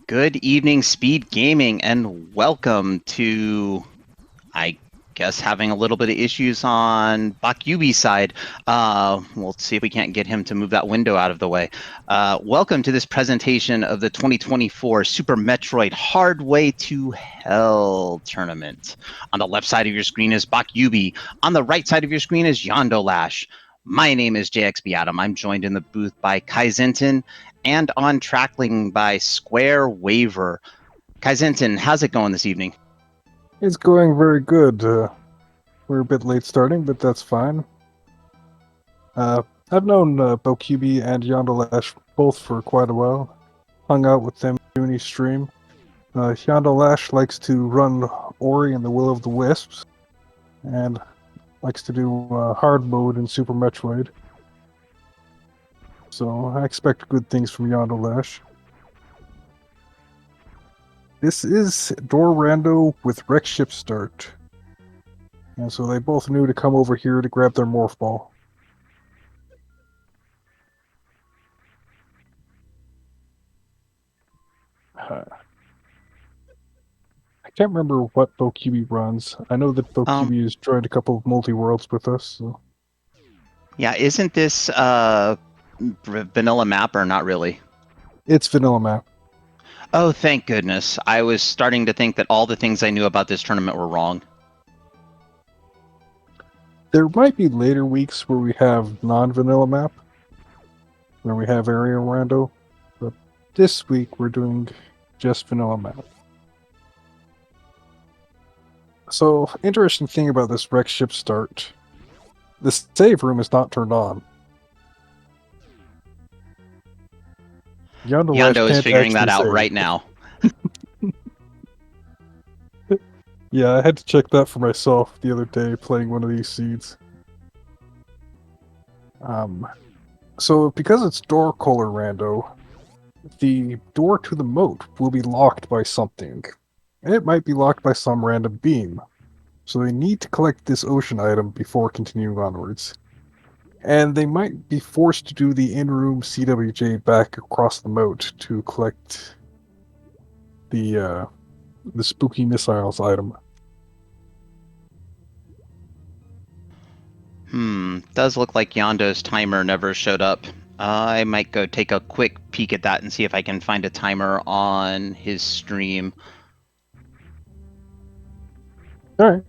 Good evening, Speed Gaming, and welcome to, I guess, having a little bit of issues on Bokyubi's side. We'll see if we can't get him to move that window out of the way. Welcome to this presentation of the 2024 Super Metroid Hardway to Hell tournament. On the left side of your screen is Bokyubi. On the right side of your screen is Yondolash. My name is JXB Adam. I'm joined in the booth by Kaizenton and on trackling by Square Waver. Kaizenton, how's it going this evening? It's going very good. We're a bit late starting, but that's fine. I've known Bokyubi and Yondolash both for quite a while. Hung out with them doing his stream. Yondolash likes to run Ori and the Will of the Wisps, and likes to do hard mode in Super Metroid. So I expect good things from Yondolash. This is Door Rando with Wreck Ship Start. And so they both knew to come over here to grab their Morph Ball. I can't remember what Bokyubi runs. I know that Bokyubi has joined a couple of multi-worlds with us. So. Yeah, isn't this vanilla map or not really? It's vanilla map. Oh, thank goodness. I was starting to think that all the things I knew about this tournament were wrong. There might be later weeks where we have non-vanilla map, where we have area rando, but this week we're doing just vanilla map. So, interesting thing about this Wreck Ship Start, the save room is not turned on. Yondo is figuring that out right now. Yeah, I had to check that for myself the other day playing one of these seeds. So because it's door color rando, the door to the moat will be locked by something. And it might be locked by some random beam. So they need to collect this ocean item before continuing onwards. And they might be forced to do the in-room CWJ back across the moat to collect the spooky missiles item. Does look like Yondo's timer never showed up. I might go take a quick peek at that and see if I can find a timer on his stream. Alright.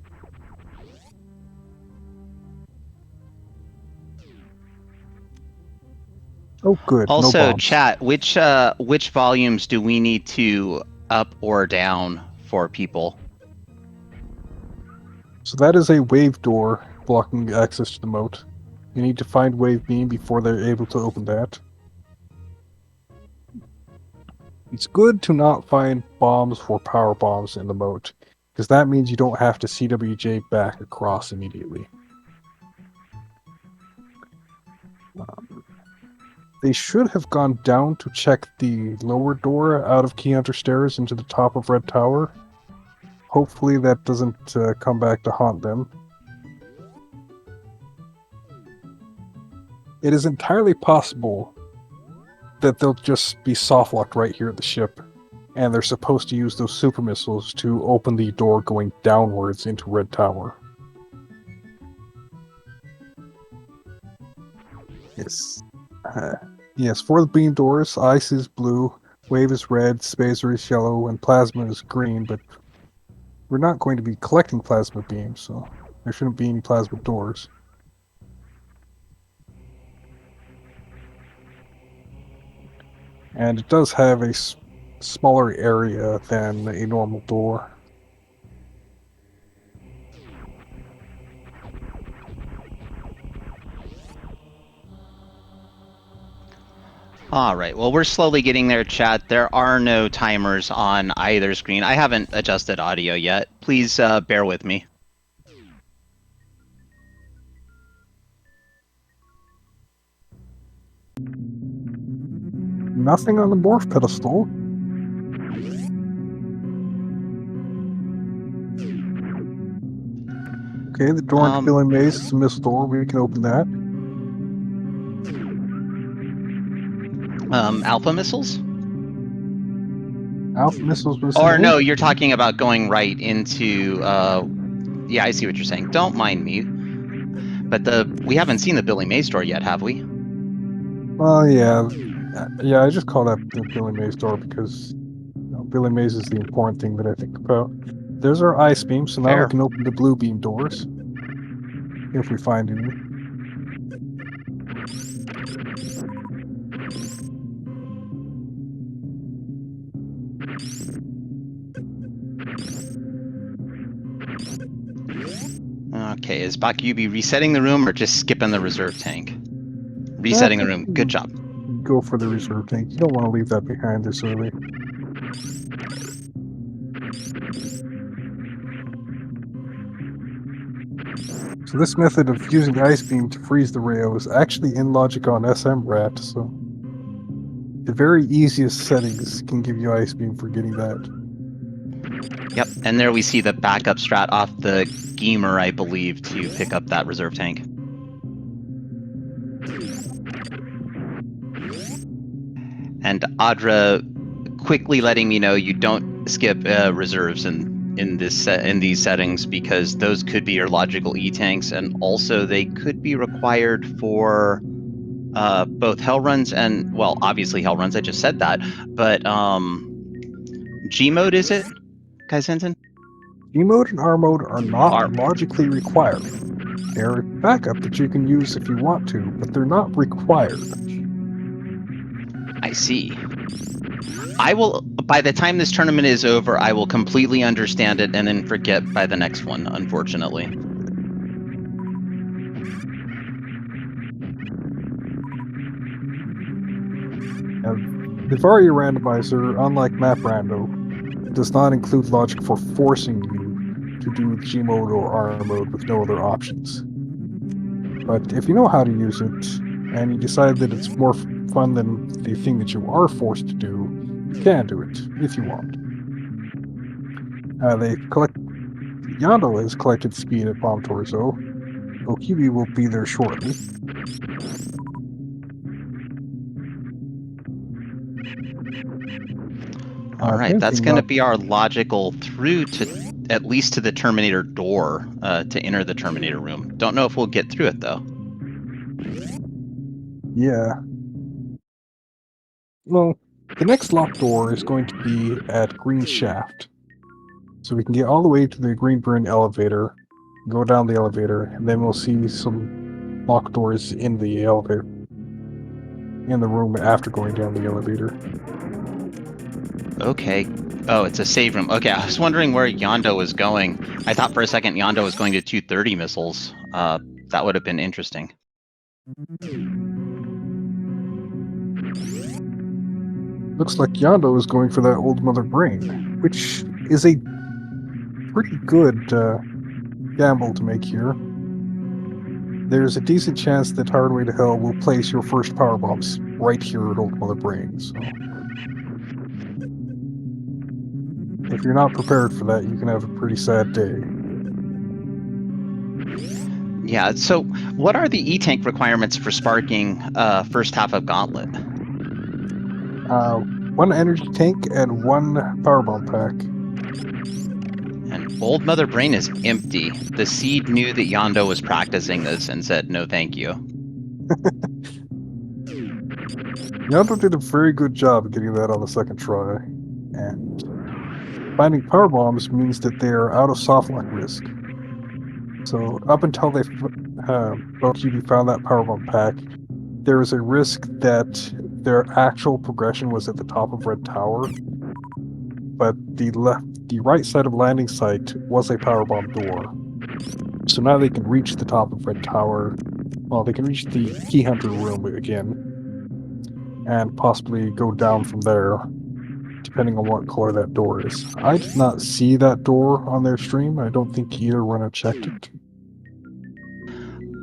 Oh, good. Also, no bombs. chat, which volumes do we need to up or down for people? So that is a wave door blocking access to the moat. You need to find wave beam before they're able to open that. It's good to not find bombs or power bombs in the moat, because that means you don't have to CWJ back across immediately. They should have gone down to check the lower door out of Key Hunter Stairs into the top of Red Tower. Hopefully that doesn't come back to haunt them. It is entirely possible that they'll just be soft-locked right here at the ship, and they're supposed to use those super missiles to open the door going downwards into Red Tower. Yes. Yes, for the beam doors, ice is blue, wave is red, spacer is yellow, and plasma is green, but we're not going to be collecting plasma beams, so there shouldn't be any plasma doors. And it does have a smaller area than a normal door. Alright, well, we're slowly getting there, chat. There are no timers on either screen. I haven't adjusted audio yet. Please bear with me. Nothing on the morph pedestal. Okay, the door into Billy Maze is a missile door. We can open that. Alpha missiles? Alpha missiles was Or no, enabled. you're talking about going right into. Yeah, I see what you're saying. Don't mind me. But we haven't seen the Billy May store yet, have we? Well, yeah. Yeah, I just call that the Billy Mays door because Billy Mays is the important thing that I think about. There's our ice beam, so now we Fair. can open the blue beam doors. If we find any. Okay, is Bokyubi resetting the room or just skipping the reserve tank? I Resetting the think room. Good you job. go for the reserve tank. You don't want to leave that behind this early. So this method of using ice beam to freeze the rail is actually in logic on SMRAT, so the very easiest settings can give you ice beam for getting that. Yep, and there we see the backup strat off the Gamer, I believe, to pick up that reserve tank. And Audra quickly letting me know you don't skip reserves in these settings because those could be your logical E-tanks, and also they could be required for both hell runs and, well, obviously hell runs. I just said that, but G mode, is it, Kaizensen? G mode and R mode are not R. logically required. They're a backup that you can use if you want to, but they're not required. I see. I will, by the time this tournament is over, I will completely understand it and then forget by the next one, unfortunately. The Varia randomizer, unlike Map Rando, does not include logic for forcing you to do G mode or R mode with no other options. But if you know how to use it, and you decide that it's more fun than the thing that you are forced to do, you can do it, if you want. Yondolash has collected speed at Bomb Torso. Bokyubi will be there shortly. All right, that's Anything going to not be our logical through to at least to the Terminator door to enter the Terminator room. Don't know if we'll get through it though. Yeah. Well, the next locked door is going to be at Green Shaft. So we can get all the way to the Green Burn elevator, go down the elevator, and then we'll see some locked doors in the elevator. In the room after going down the elevator. Okay. Oh, it's a save room. Okay, I was wondering where Yondo was going. I thought for a second Yondo was going to 230 missiles. That would have been interesting. Looks like Yondo is going for that old mother brain, which is a pretty good gamble to make here. There's a decent chance that Hardway to Hell will place your first power bombs right here at Old Mother Brain, so if you're not prepared for that, you can have a pretty sad day. Yeah, so what are the E-Tank requirements for sparking first half of Gauntlet? One energy tank and one power bomb pack. And Old Mother Brain is empty. The seed knew that Yondo was practicing this and said, no thank you. Yondo did a very good job of getting that on the second try, and finding power bombs means that they are out of softlock risk. So up until Bokyubi found that power bomb pack, there was a risk that their actual progression was at the top of Red Tower, but the right side of landing site was a power bomb door. So now they can reach the top of Red Tower. Well, they can reach the Key Hunter room again, and possibly go down from there, depending on what color that door is. I did not see that door on their stream. I don't think either runner checked it.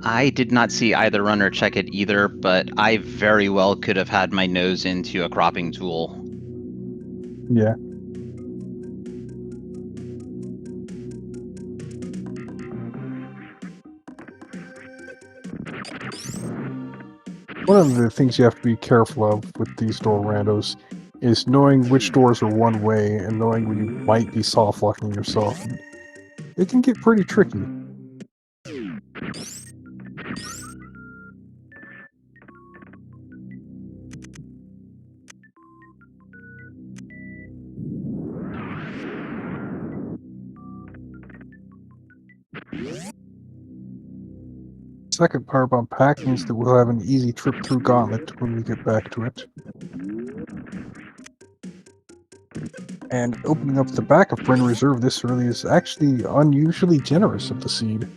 I did not see either runner check it either, but I very well could have had my nose into a cropping tool. Yeah. One of the things you have to be careful of with these door randos is knowing which doors are one way and knowing when you might be soft locking yourself. It can get pretty tricky. Second power bomb pack means that we'll have an easy trip through Gauntlet when we get back to it. And opening up the back of Bryn Reserve this early is actually unusually generous of the seed,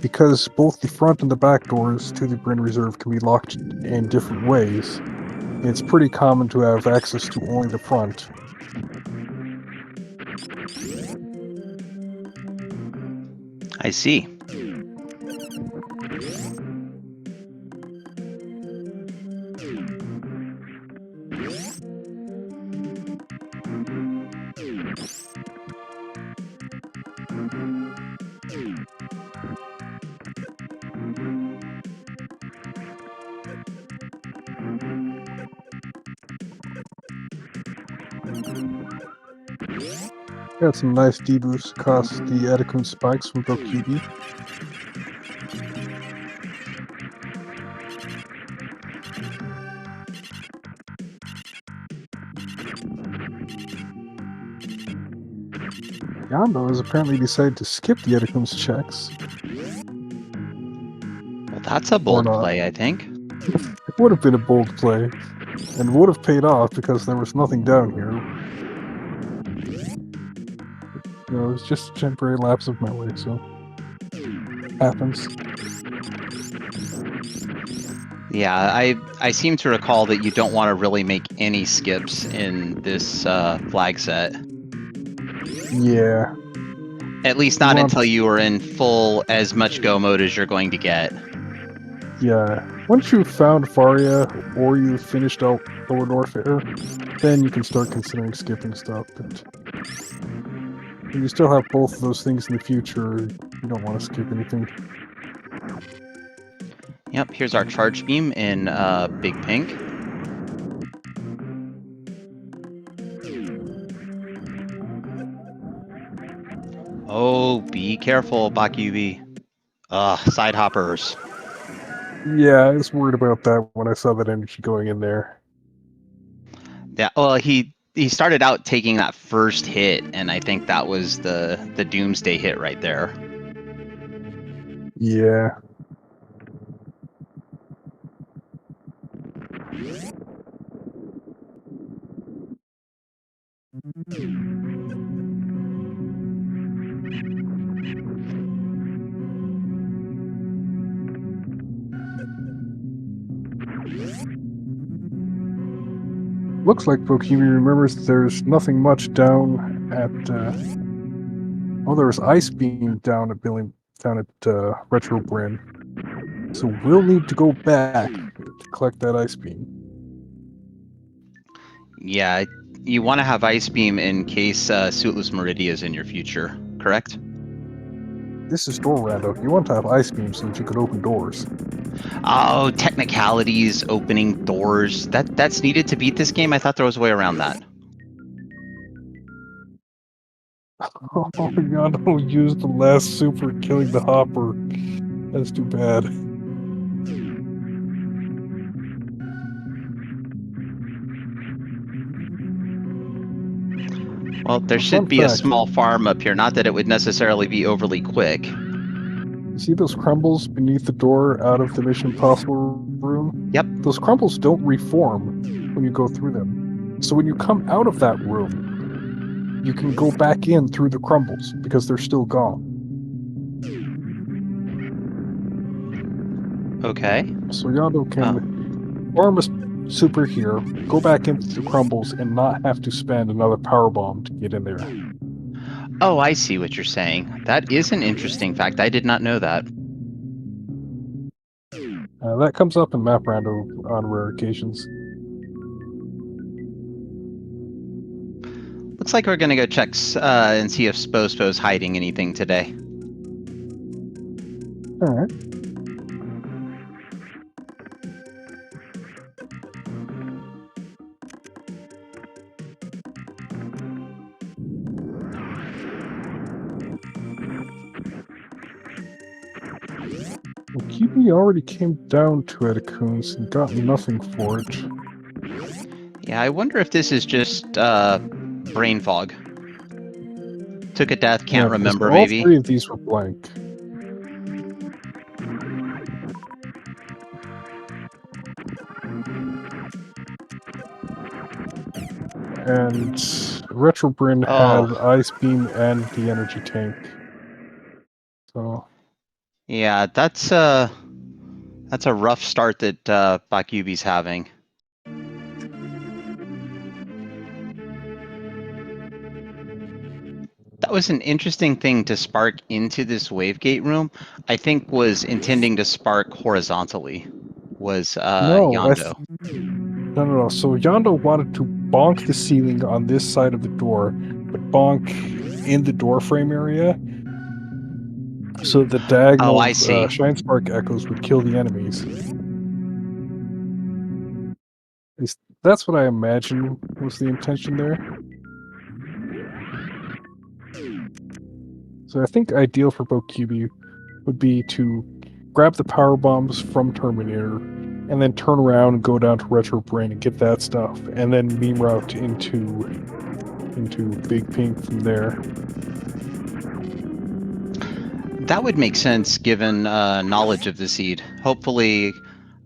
because both the front and the back doors to the Bryn Reserve can be locked in different ways. It's pretty common to have access to only the front. I see. Got some nice debuffs across the Edakun spikes from Bokyubi. Yondo has apparently decided to skip the Edakun's checks. Well, that's a bold play, I think. It would have been a bold play, and would have paid off because there was nothing down here. You know, it was just a temporary lapse of memory, so happens. Yeah, I seem to recall that you don't want to really make any skips in this flag set. Yeah. At least not until you are in full as much go mode as you're going to get. Yeah. Once you've found Faria or you've finished out Lower North Air, then you can start considering skipping stuff. But if you still have both of those things in the future, you don't want to skip anything. Yep, here's our charge beam in big pink. Oh, be careful, Bokyubi. Side hoppers. Yeah, I was worried about that when I saw that energy going in there. Yeah, well, he started out taking that first hit, and I think that was the doomsday hit right there. Yeah. Looks like Bokyubi remembers there's nothing much down at, oh, there was Ice Beam down at Retro Bryn. So we'll need to go back to collect that Ice Beam. Yeah, you want to have Ice Beam in case Suitless Meridia is in your future, correct? This is door rando. You want to have Ice Beam so that you could open doors. Oh, technicalities, opening doors. That's needed to beat this game? I thought there was a way around that. Oh, Yano used the last super killing the Hopper. That's too bad. Well, there should be a small farm up here. Not that it would necessarily be overly quick. You see those crumbles beneath the door out of the Mission Impossible room? Yep. Those crumbles don't reform when you go through them. So when you come out of that room, you can go back in through the crumbles because they're still gone. Okay. So Yando can farm a super here, go back into the crumbles, and not have to spend another power bomb to get in there. Oh, I see what you're saying. That is an interesting fact. I did not know that. That comes up in map rando on rare occasions. Looks like we're gonna go check and see if Spo's hiding anything today. Alright. Bokyubi already came down to Edekun's and got nothing for it. Yeah, I wonder if this is just brain fog. Took a death, can't Yeah, because remember, all maybe. 3 of these were blank. And Retrobrin Oh, had Ice Beam and the energy tank. So yeah, that's a rough start that Bokyubi's having. That was an interesting thing to spark into this wavegate room. I think was intending to spark horizontally. Was no, Yondo. no. So Yondo wanted to bonk the ceiling on this side of the door, but bonk in the door frame area, so the Oh, diagonal I see. Shine Spark echoes would kill the enemies. At least that's what I imagine was the intention there. So I think ideal for Bokyubi would be to grab the power bombs from Terminator and then turn around and go down to Retro Brain and get that stuff, and then meme route into Big Pink from there. That would make sense given knowledge of the seed. Hopefully,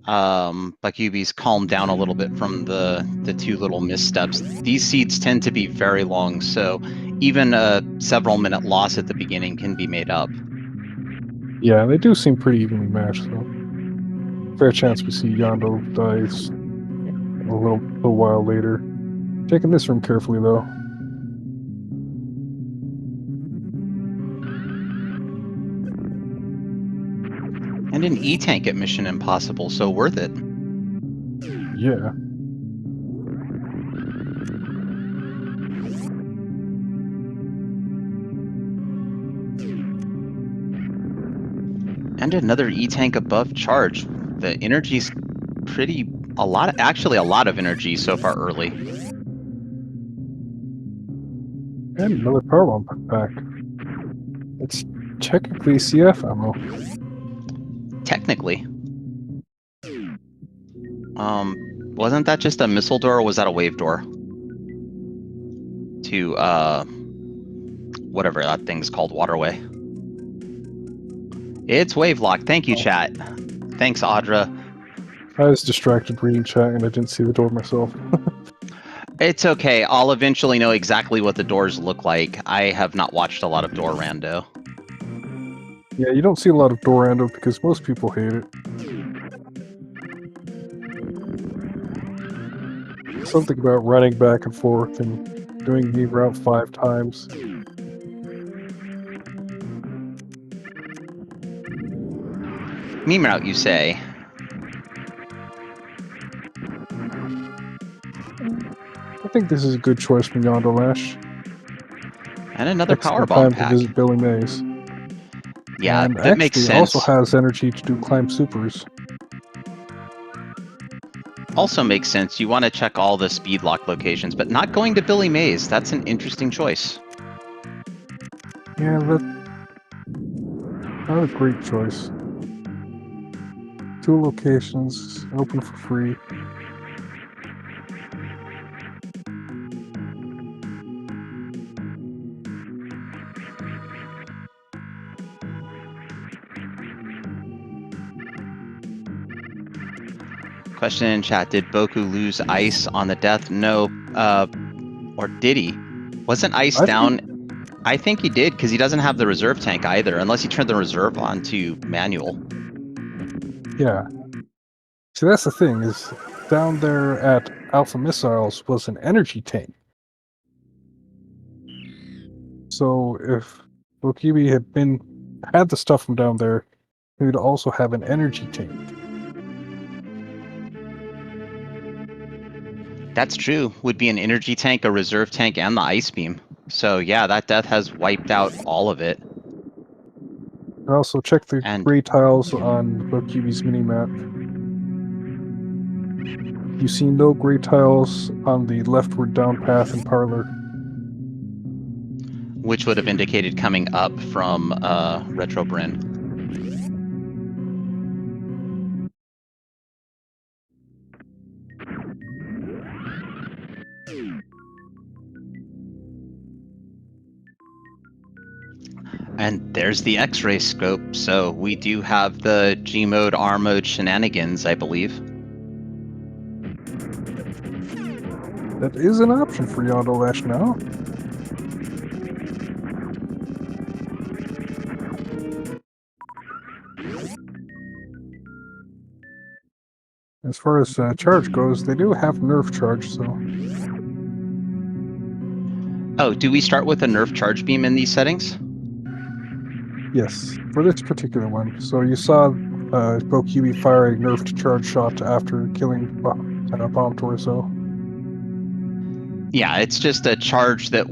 Bokyubi's calmed down a little bit from the 2 little missteps. These seeds tend to be very long, so even a several-minute loss at the beginning can be made up. Yeah, they do seem pretty evenly matched, so fair chance we see Yondo dies a little while later. Taking this room carefully though. And an E-tank at Mission Impossible, so worth it. Yeah. And another E-tank above charge. The energy's actually a lot of energy so far early. And another power bomb back. It's technically CF ammo. Technically. Wasn't that just a missile door, or was that a wave door? To, whatever that thing's called, waterway. It's wave lock. Thank you, chat. Thanks, Audra. I was distracted reading chat and I didn't see the door myself. It's okay. I'll eventually know exactly what the doors look like. I have not watched a lot of Door Rando. Yeah, you don't see a lot of door rando because most people hate it. Something about running back and forth and doing the route 5 times. Meme route, you say? I think this is a good choice from Yondolash. And another power Excellent bomb time to pack. visit Billy Mays. Yeah, And that makes actually also sense. has energy to do climb supers. Also makes sense. You want to check all the speed lock locations, but not going to Billy Mays. That's an interesting choice. Yeah, that's not a great choice. 2 locations, open for free. Question in chat, did Boku lose ice on the death? No, or did he? Wasn't ice down? I think he did, because he doesn't have the reserve tank either, unless he turned the reserve on to manual. Yeah. See, that's the thing, is down there at Alpha Missiles was an energy tank. So if Bokyubi had the stuff from down there, he would also have an energy tank. That's true. Would be an energy tank, a reserve tank, and the ice beam. So yeah, that death has wiped out all of it. And also check the And gray tiles on Bokyubi's minimap. You see no gray tiles on the leftward down path in Parlor. which would have indicated coming up from Retro Bryn. And there's the X-ray scope, so we do have the G mode, R mode shenanigans, I believe. That is an option for Yondolash now. As far as charge goes, they do have nerf charge, so... Oh, do we start with a nerf charge beam in these settings? Yes, for this particular one. So you saw Bokyubi fire a nerfed charge shot after killing Bomb Torso. Yeah, it's just a charge that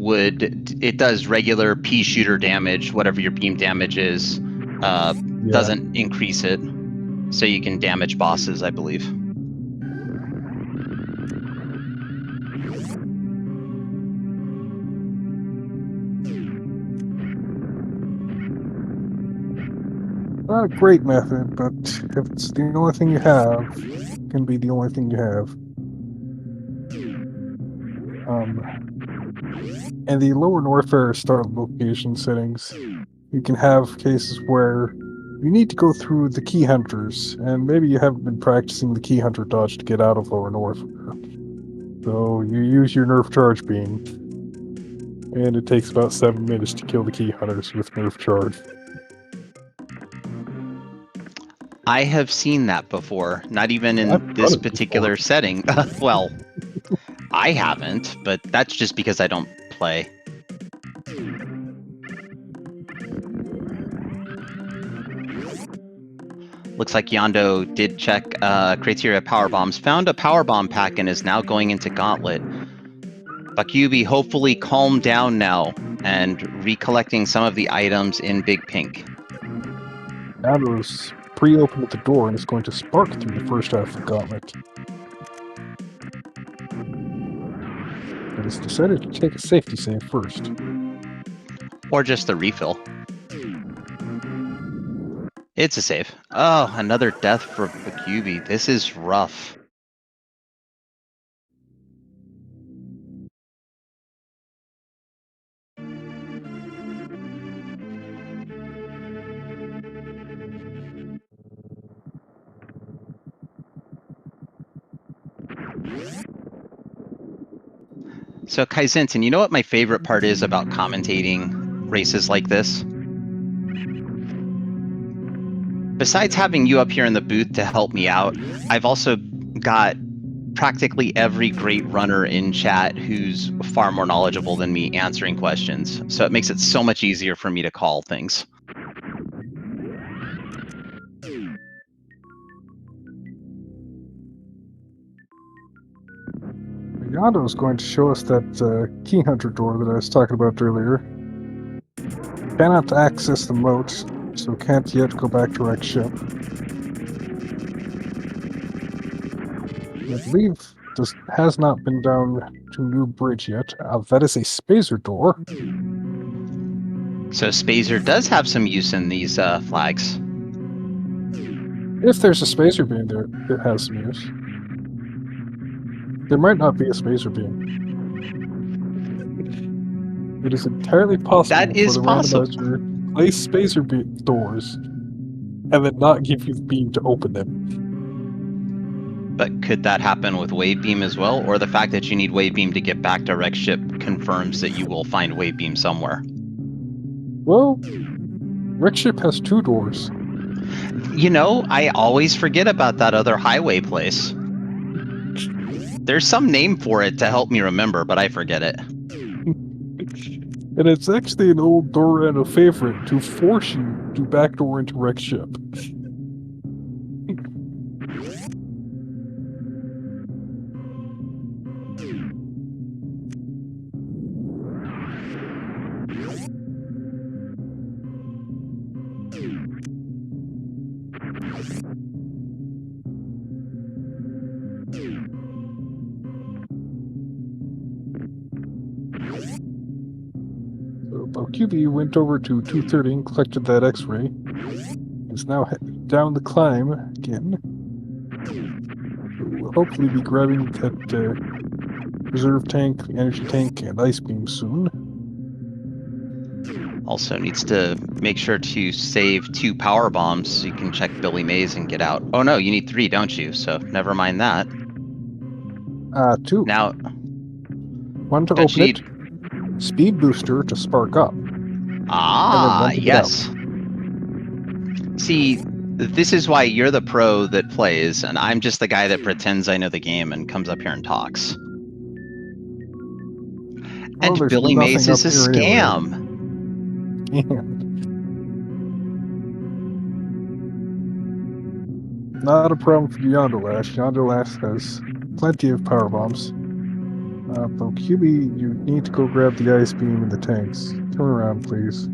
it does regular pea shooter damage, whatever your beam damage is, doesn't increase it. So you can damage bosses, I believe. Not a great method, but if it's the only thing you have, it can be the only thing you have. And the lower Norfair start location settings, you can have cases where you need to go through the key hunters, and maybe you haven't been practicing the key hunter dodge to get out of lower Norfair. So you use your nerf charge beam, and it takes about 7 minutes to kill the key hunters with nerf charge. I have seen that before, not even in this particular setting. Well, I haven't, but that's just because I don't play. Looks like Yondo did check criteria power bombs, found a power bomb pack, and is now going into Gauntlet. Bokyubi hopefully calmed down now and recollecting some of the items in Big Pink. Yondo's pre-opened at the door and is going to spark through the first half of Gauntlet. But it's decided to take a safety save first. Or just a refill. It's a save. Oh, another death for Bokyubi. This is rough. So Kaizentin, you know what my favorite part is about commentating races like this? Besides having you up here in the booth to help me out, I've also got practically every great runner in chat who's far more knowledgeable than me answering questions. So it makes it so much easier for me to call things. Yondo is going to show us that key hunter door that I was talking about earlier. Cannot access the moat, so can't yet go back to wreck ship. I believe this has not been down to New Bridge yet. That is a spacer door. So Spazer does have some use in these flags. If there's a spacer beam there, it has some use. There might not be a spacer beam. It is entirely possible That is for the possible. randomizer to place spacer beam doors and then not give you the beam to open them. But could that happen with Wave Beam as well? Or the fact that you need Wave Beam to get back to Wreck Ship confirms that you will find Wave Beam somewhere? Well, Wreck Ship has 2 doors. You know, I always forget about that other highway place. There's some name for it to help me remember, but I forget it. And it's actually an old door and a favorite to force you to backdoor into Wreck Ship. Bokyubi went over to 230 and collected that X-ray. Is now heading down the climb again. We'll hopefully be grabbing that reserve tank, energy tank, and ice beam soon. Also needs to make sure to save 2 power bombs so you can check Billy Mays and get out. Oh no, you need 3, don't you? So never mind that. 2. Now, One to don't open you it, need... speed booster to spark up, and then Ah, one to get out. yes. See, this is why you're the pro that plays, and I'm just the guy that pretends I know the game and comes up here and talks. Well, And there's Billy Mays nothing up is a here anyway. scam. Not a problem for Yondolash. Yondolash has plenty of power bombs. Bokyubi, you need to go grab the ice beam in the tanks. Turn around, please.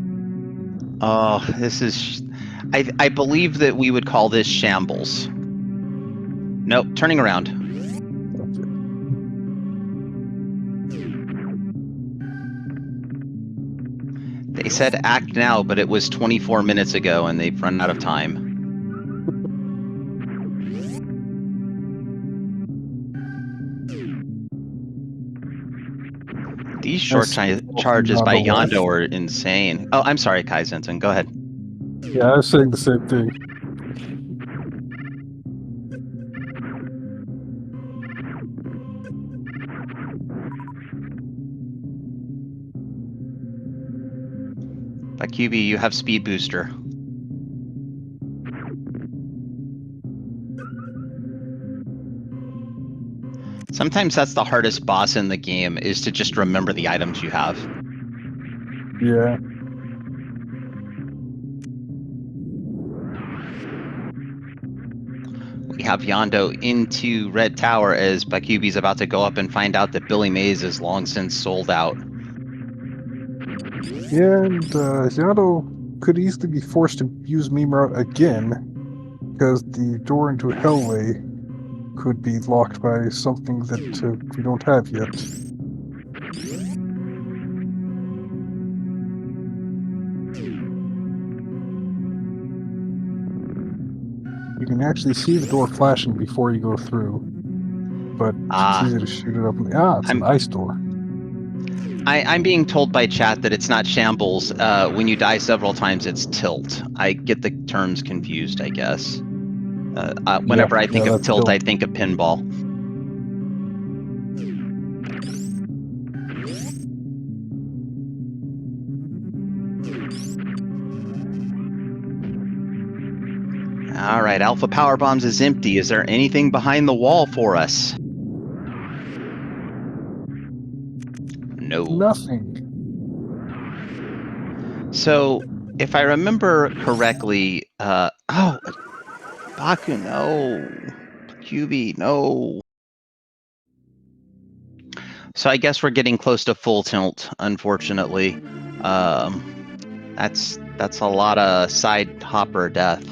Oh, this is... I believe that we would call this shambles. Nope, turning around. Okay. They said act now, but it was 24 minutes ago and they've run out of time. These short charges by Yondo are insane. Oh, I'm sorry, Kaizensen. Go ahead. Yeah, I was saying the same thing. Bokyubi, you have speed booster. Sometimes that's the hardest boss in the game, is to just remember the items you have. Yeah. We have Yondo into Red Tower as Bokyubi's about to go up and find out that Billy Mays is long since sold out. Yeah, and Yano could easily be forced to use Meme Route again, because the door into Hellway could be locked by something that we don't have yet. You can actually see the door flashing before you go through, but it's easy to shoot it up. It's an ice door. I'm being told by chat that it's not shambles. When you die several times, it's tilt. I get the terms confused, I guess. Whenever I think of tilt, I think of pinball. All right, Alpha Power Bombs is empty. Is there anything behind the wall for us? No. Nothing. So, if I remember correctly, oh, Baku, no. QB, no. So I guess we're getting close to full tilt, unfortunately. That's a lot of side hopper death.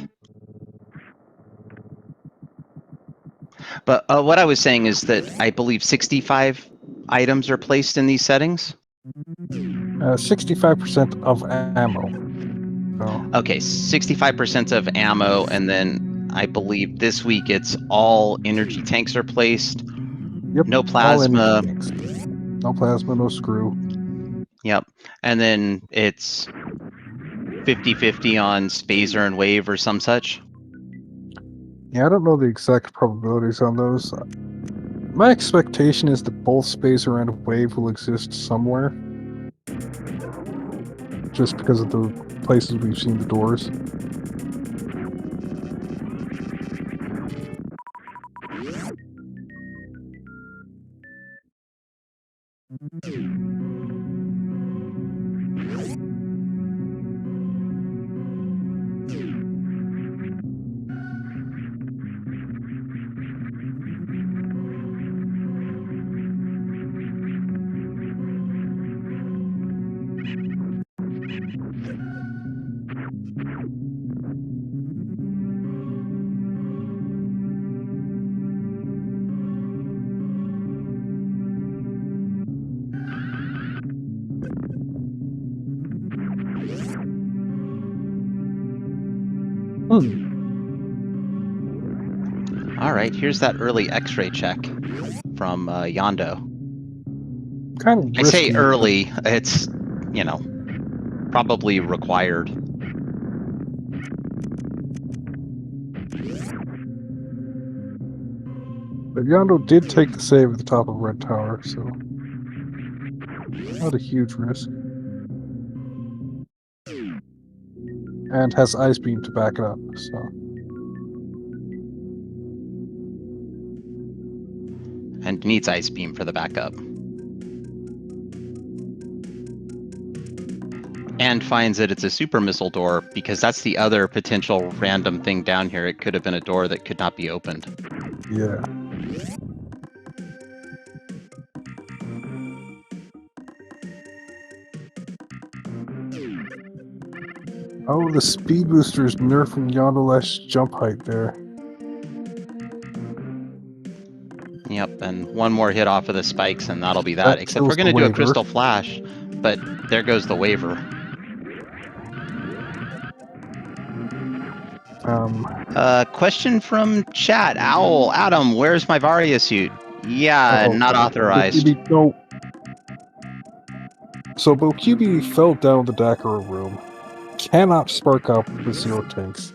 But what I was saying is that I believe 65 items are placed in these settings. 65% of ammo. Oh. Okay, 65% of ammo, and then I believe this week it's all energy tanks are placed. Yep. No plasma. No plasma, no screw. Yep. And then it's 50-50 on Spazer and Wave or some such. Yeah, I don't know the exact probabilities on those. My expectation is that both Spazer and Wave will exist somewhere. Just because of the places we've seen the doors. All right, here's that early X-ray check from Yondo. Kind of risky. I say early, it's, you know. probably required. But Yondo did take the save at the top of Red Tower, so not a huge risk. And has Ice Beam to back it up, so. And needs Ice Beam for the backup. And finds that it's a super missile door, because that's the other potential random thing down here. It could have been a door that could not be opened. Yeah. Oh, the speed booster's nerfing Yondolash jump height there. Yep, and one more hit off of the spikes, and that'll be that. That Except we're kills the going to do a waiver. Crystal Flash, but there goes the waiver. Question from chat. Owl, Adam, where's my Varia suit? Yeah, not authorized. Bokyubi, no. So Bokyubi fell down the Dakar room. Cannot spark up with zero tanks.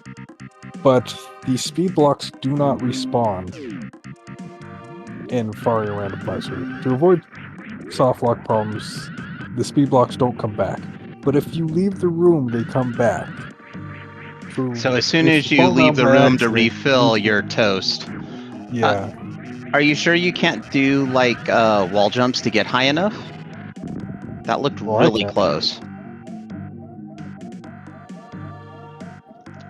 But the speed blocks do not respawn in Faria Randomizer. To avoid soft lock problems, the speed blocks don't come back. But if you leave the room, they come back. So as soon as you leave the room to refill, you're toast. Yeah. Are you sure you can't do, like, wall jumps to get high enough? That looked really close.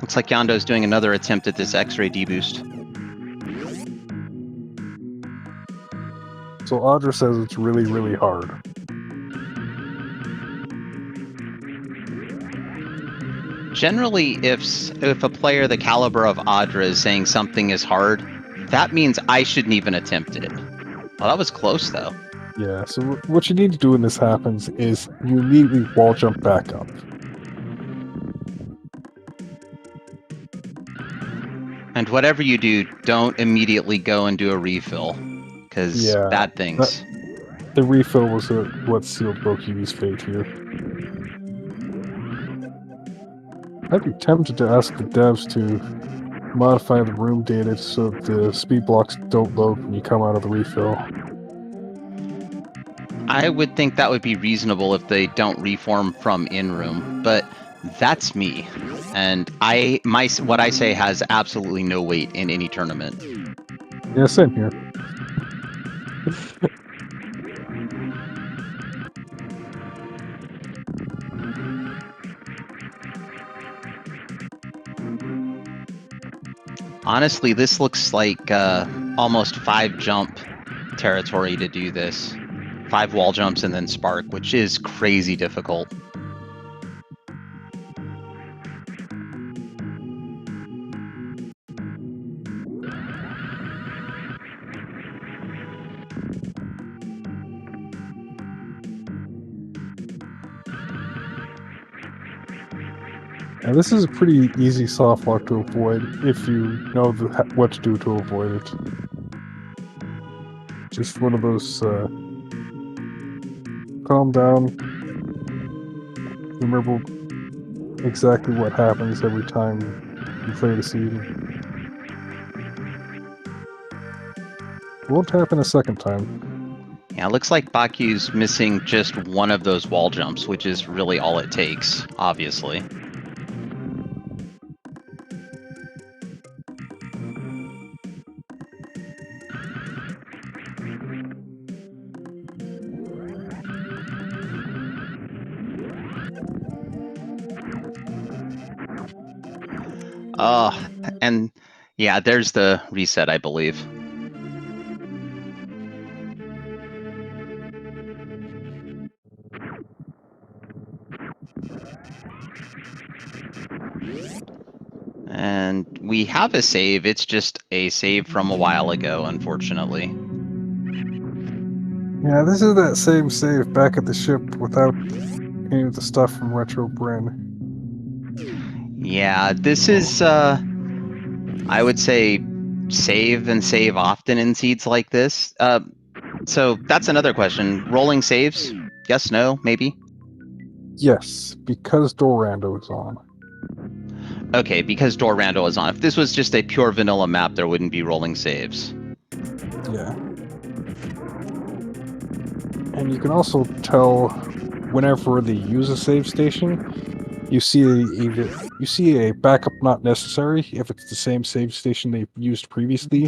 Looks like Yondo's doing another attempt at this X-ray deboost. So Audra says it's really, really hard. Generally, if a player the caliber of Audra is saying something is hard, that means I shouldn't even attempt it. Well, that was close, though. Yeah, so what you need to do when this happens is you immediately wall jump back up. And whatever you do, don't immediately go and do a refill, because bad things. The refill was what sealed Bokyubi's fate here. I'd be tempted to ask the devs to modify the room data so the speed blocks don't load when you come out of the refill. I would think that would be reasonable if they don't reform from in-room, but that's me. And what I say has absolutely no weight in any tournament. Yeah, same here. Honestly, this looks like almost 5 jump territory to do this. 5 wall jumps and then spark, which is crazy difficult. And this is a pretty easy soft lock to avoid if you know what to do to avoid it. Just one of those, calm down, remember exactly what happens every time you play the scene. It won't happen a second time. Yeah, it looks like Baku's missing just one of those wall jumps, which is really all it takes, obviously. And yeah, there's the reset, I believe. And we have a save. It's just a save from a while ago, unfortunately. Yeah, this is that same save back at the ship without any of the stuff from Retro Bryn. Yeah, this is, I would say, save and save often in seeds like this. So that's another question. Rolling saves? Yes, no, maybe? Yes, because door rando is on. Okay, because door rando is on. If this was just a pure vanilla map, there wouldn't be rolling saves. Yeah. And you can also tell whenever they use a save station, you see a backup not necessary if it's the same save station they used previously,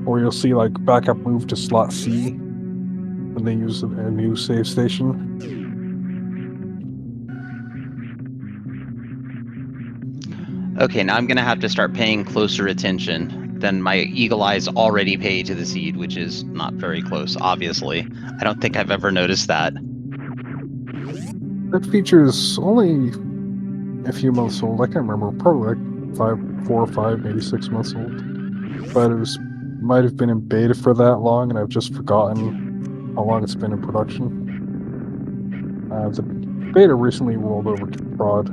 or you'll see like backup move to slot C when they use a new save station. Okay, now I'm going to have to start paying closer attention than my eagle eyes already pay to the seed, which is not very close, obviously. I don't think I've ever noticed that. That feature is only a few months old. I can't remember, probably like 4 or 5, maybe 6 months old. But it was might have been in beta for that long, and I've just forgotten how long it's been in production. The beta recently rolled over to prod.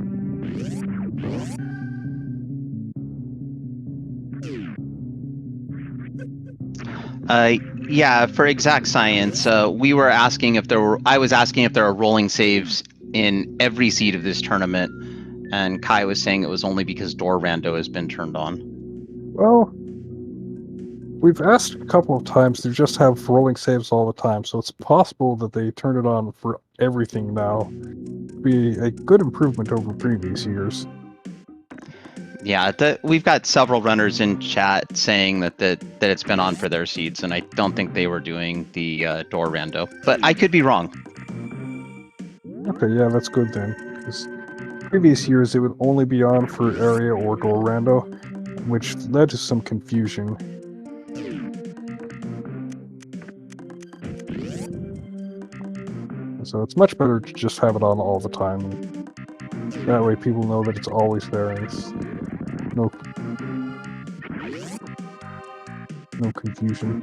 So. Yeah, for exact science, we were asking if there were. I was asking if there are rolling saves in every seed of this tournament, and Kai was saying it was only because door rando has been turned on. Well, we've asked a couple of times to just have rolling saves all the time, so it's possible that they turned it on for everything now. Be a good improvement over previous years. Yeah, we've got several runners in chat saying that it's been on for their seeds, and I don't think they were doing the door rando, but I could be wrong. Okay, yeah, that's good then. Because previous years it would only be on for area or door rando, which led to some confusion. So it's much better to just have it on all the time. That way people know that it's always there and it's no confusion.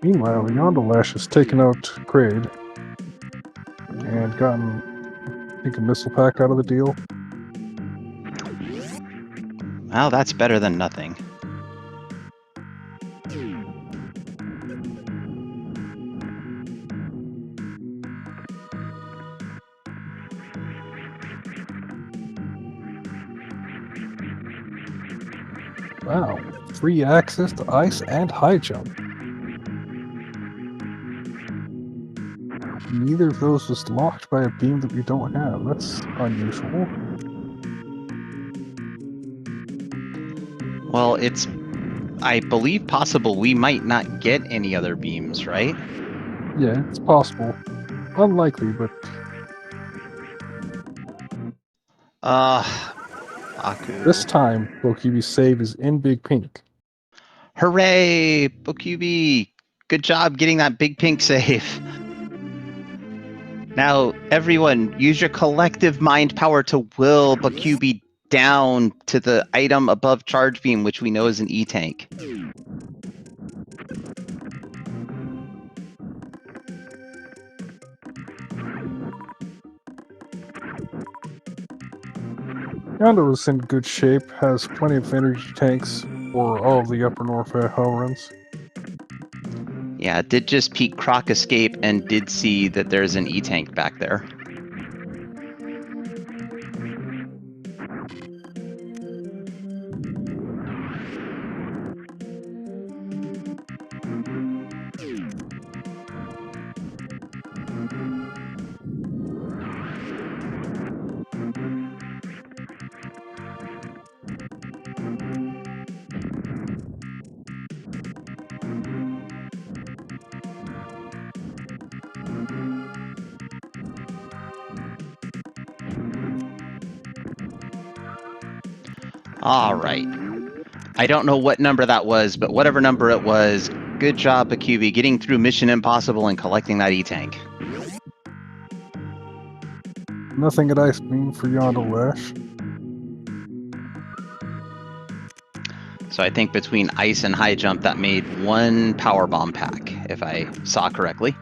Meanwhile, Yondolash has taken out Kraid and gotten, I think, a missile pack out of the deal. Well, that's better than nothing. Wow, free access to ice and high jump. Neither of those was locked by a beam that we don't have. That's unusual. Well, it's, I believe, possible we might not get any other beams, right? Yeah, it's possible. Unlikely, but Aku. this time, Bokyubi's save is in Big Pink. Hooray, Bokyubi! Good job getting that big pink save. Now, everyone, use your collective mind power to will Bokyubi down to the item above charge beam, which we know is an E-tank. Yondo is in good shape, has plenty of energy tanks for all of the upper north hell runs. Yeah, did just peek Croc Escape and did see that there's an E-tank back there. All right. I don't know what number that was, but whatever number it was, good job, Bokyubi, getting through Mission Impossible and collecting that E-tank. Nothing at ice beam for Yondolash. So I think between ice and high jump, that made one power bomb pack, if I saw correctly.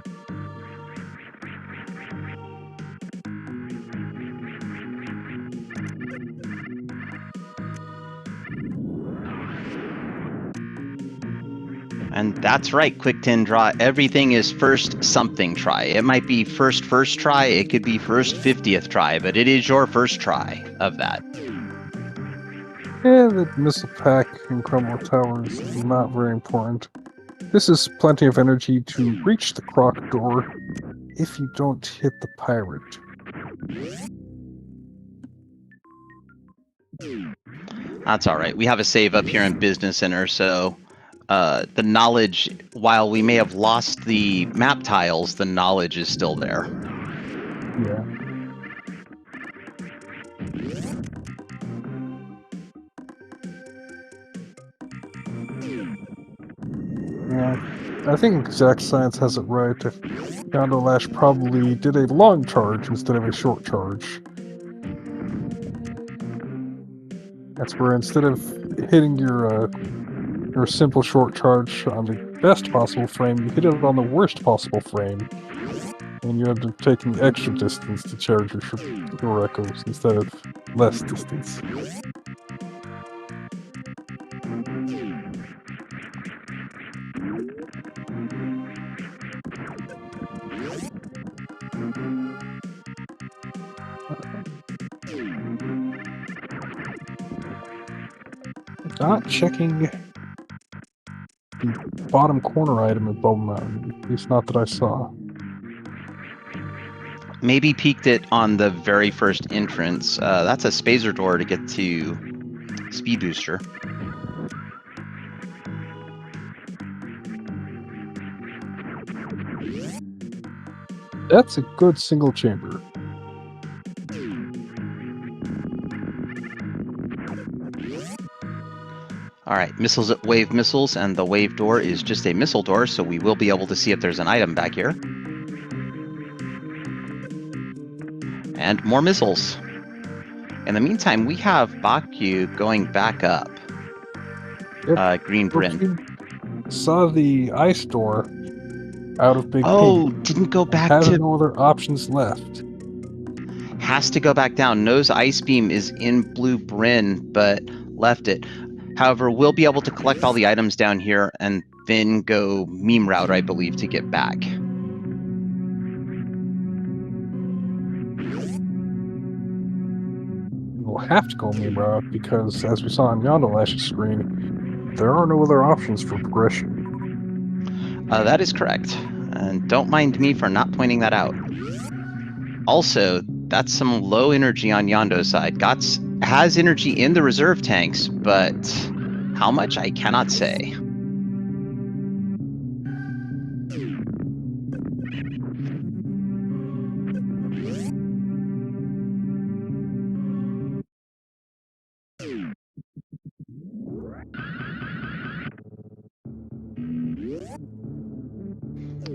And that's right, Quick 10 Draw. Everything is first something try. It might be first try, it could be first 50th try, but it is your first try of that. Yeah, the missile pack in Crumble Tower is not very important. This is plenty of energy to reach the croc door if you don't hit the pirate. That's all right. We have a save up here in Business Center, so the knowledge, while we may have lost the map tiles, the knowledge is still there. Yeah. Yeah, I think Exact Science has it right. Yondolash probably did a long charge instead of a short charge. That's where instead of hitting your simple short charge on the best possible frame, you hit it on the worst possible frame. And you end up taking the extra distance to charge your echoes instead of less distance. Not checking the bottom corner item at Bubble Mountain, at least not that I saw. Maybe peeked it on the very first entrance. That's a spacer door to get to Speed Booster. That's a good single chamber. All right, missiles at wave missiles, and the wave door is just a missile door, so we will be able to see if there's an item back here. And more missiles. In the meantime, we have Bokyubi going back up. Yep. Green Bryn. Saw the ice door out of Big Oh, Pink. didn't go back Has to... no other options left. Has to go back down. Knows Ice Beam is in Blue Bryn, but left it. However, we'll be able to collect all the items down here and then go meme route, I believe, to get back. We'll have to go meme route because, as we saw on Yondolash's screen, there are no other options for progression. That is correct. And don't mind me for not pointing that out. Also, that's some low energy on Yondo's side. Gots has energy in the reserve tanks, but how much I cannot say.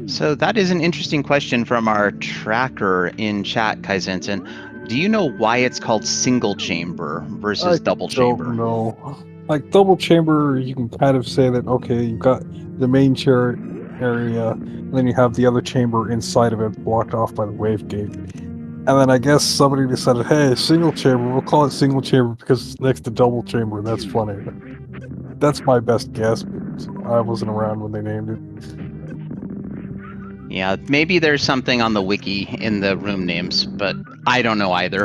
So that is an interesting question from our tracker in chat, Kaizensen. Do you know why it's called single chamber versus double chamber? Don't know. Like double chamber, you can kind of say that okay, you've got the main chair area, and then you have the other chamber inside of it, blocked off by the wave gate. And then I guess somebody decided, hey, single chamber, we'll call it single chamber because it's next to double chamber. That's funny. That's my best guess, but I wasn't around when they named it. Yeah, maybe there's something on the wiki in the room names, but I don't know either.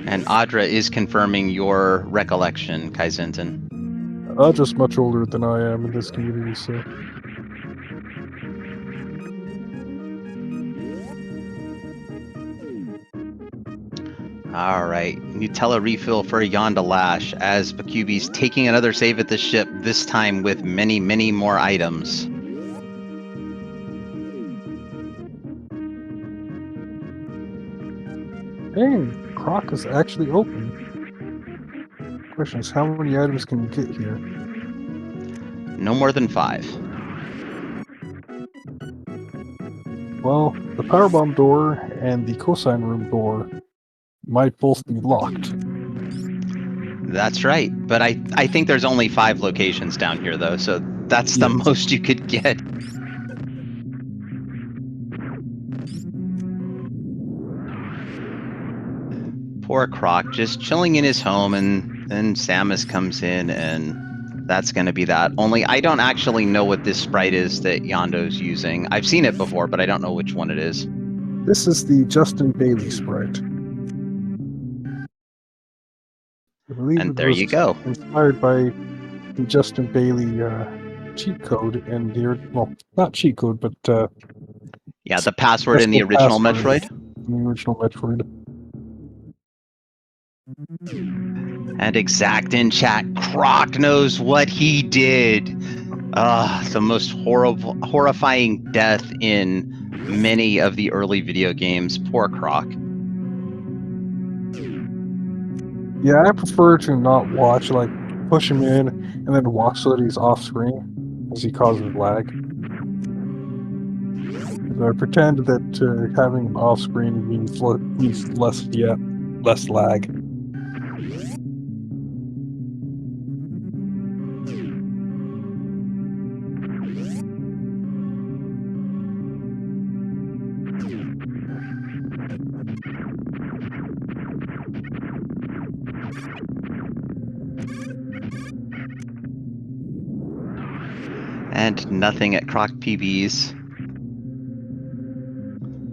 And Audra is confirming your recollection, Kaizensen. Just much older than I am in this community, so... All right, Nutella refill for Yondolash as Bokyubi's taking another save at the ship, this time with many, many more items. Dang, Croc is actually open. Question is, how many items can you get here? No more than 5. Well, the powerbomb door and the cosine room door might both be locked. That's right, but I think there's only 5 locations down here, though, so that's the most you could get. Poor Croc, just chilling in his home, and then Samus comes in, and that's going to be that. Only I don't actually know what this sprite is that Yondo's using. I've seen it before, but I don't know which one it is. This is the Justin Bailey sprite. I believe And it there was you go. inspired by the Justin Bailey cheat code in the well, not cheat code, but Yeah, the password in the original Metroid. In the original Metroid. And Exact in chat, Croc knows what he did. The most horrifying death in many of the early video games. Poor Croc. Yeah, I prefer to not watch, like, push him in and then watch so that he's off screen, as he causes lag. So I pretend that having him off screen means less lag. And nothing at Croc PBs.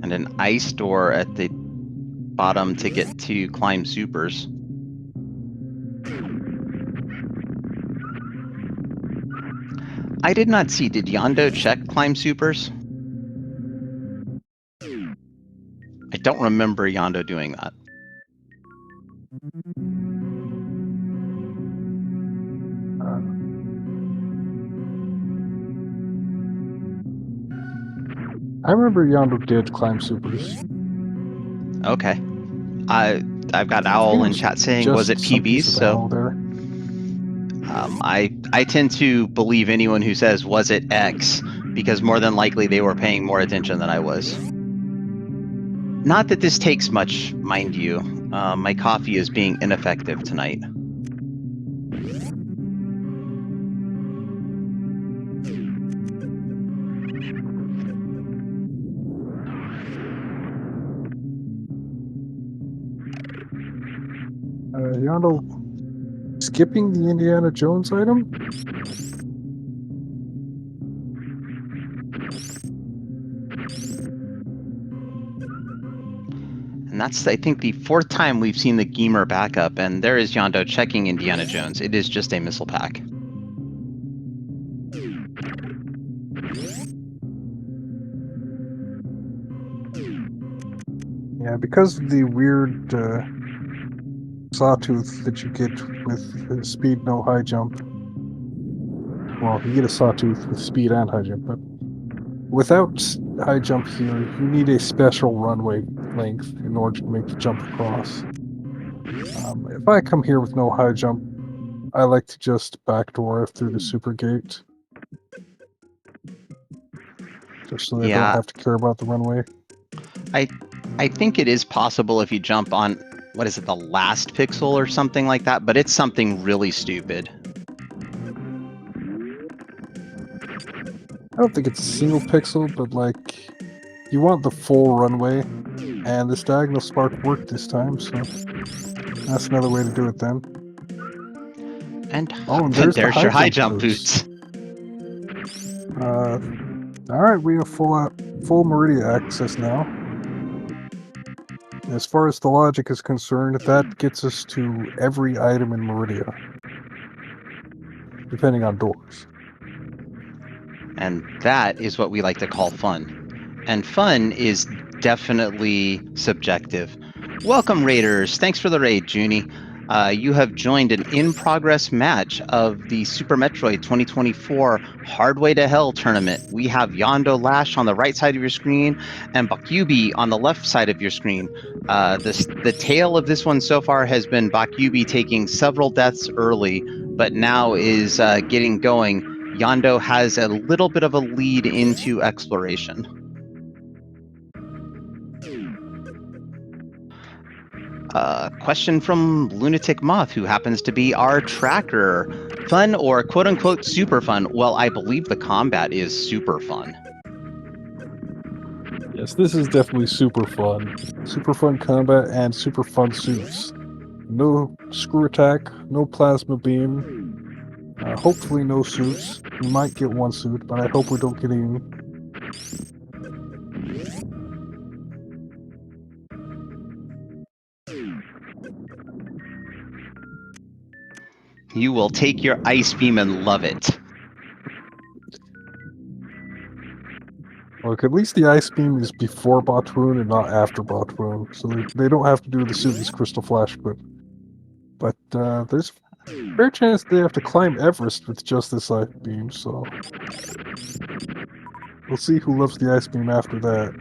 And an ice door at the bottom to get to climb supers. I did not see. Did Yondo check climb supers? I don't remember Yondo doing that. I remember Yondo did climb supers. Okay. I've got Owl in chat saying, was it PBs? So I tend to believe anyone who says, was it X? Because more than likely they were paying more attention than I was. Not that this takes much, mind you. My coffee is being ineffective tonight. Yondo skipping the Indiana Jones item? And that's, I think, the 4th time we've seen the Gamer backup, and there is Yondo checking Indiana Jones. It is just a missile pack. Yeah, because of the weird sawtooth that you get with speed no high jump. Well, you get a sawtooth with speed and high jump, but without high jump here, you need a special runway length in order to make the jump across. If I come here with no high jump, I like to just backdoor through the super gate. Just so they don't have to care about the runway. I think it is possible if you jump on, what is it, the last pixel or something like that, but it's something really stupid. I don't think it's a single pixel, but like, you want the full runway, and this diagonal spark worked this time, so that's another way to do it then. And there's your high jump boots. Alright, we have full Meridia access now. As far as the logic is concerned, that gets us to every item in Meridia. Depending on doors. And that is what we like to call fun. And fun is definitely subjective. Welcome, Raiders. Thanks for the raid, Junie. You have joined an in-progress match of the Super Metroid 2024 Hardway to Hell tournament. We have Yondolash on the right side of your screen and Bokyubi on the left side of your screen. The tale of this one so far has been Bokyubi taking several deaths early, but now is getting going. Yondo has a little bit of a lead into exploration. Question from Lunatic Moth, who happens to be our tracker. Fun or quote-unquote super fun? Well, I believe the combat is super fun. Yes, this is definitely super fun. Super fun combat and super fun suits. No screw attack, no plasma beam, hopefully no suits. We might get one suit, but I hope we don't get any. You will take your ice beam and love it. Look, at least the ice beam is before Botwoon and not after Botwoon, so they don't have to do the suit as Crystal Flash could. But there's a fair chance they have to climb Everest with just this ice beam, so we'll see who loves the ice beam after that.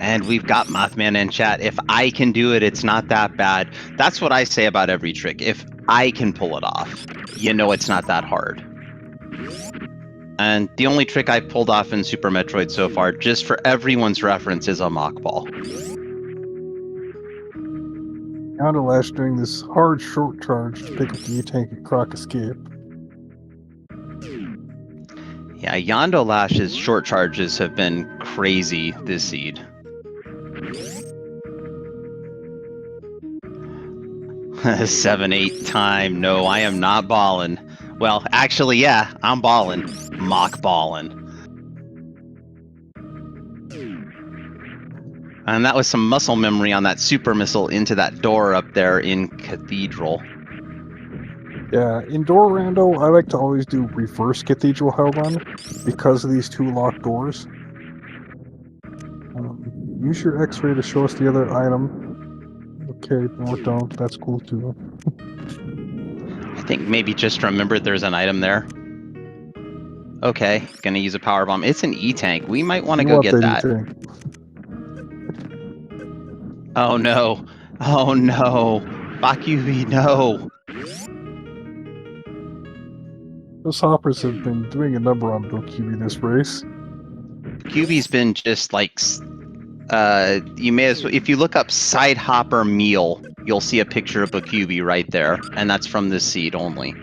And we've got Mothman in chat. If I can do it, it's not that bad. That's what I say about every trick. If I can pull it off, you know it's not that hard. And the only trick I pulled off in Super Metroid so far, just for everyone's reference, is a mock ball. Yondolash doing this hard short charge to pick up the E-Tank at Croc Escape. Yeah, Yondolash's short charges have been crazy this seed. Seven, 8 time. No, I am not ballin'. Well, actually, yeah, I'm ballin'. Mock ballin'. And that was some muscle memory on that super missile into that door up there in Cathedral. Yeah, indoor rando, I like to always do reverse Cathedral Hell Run because of these two locked doors. Use your X-ray to show us the other item. Okay, no, don't. That's cool too. I think maybe just remembered there's an item there. Okay, gonna use a power bomb. It's an E-Tank. We might want to go get that. Oh no. Oh no. Bokyubi, no. Those hoppers have been doing a number on Bokyubi this race. Bokyubi's been just like, you may as well, if you look up side hopper meal, you'll see a picture of Bokyubi right there, and that's from this seed only.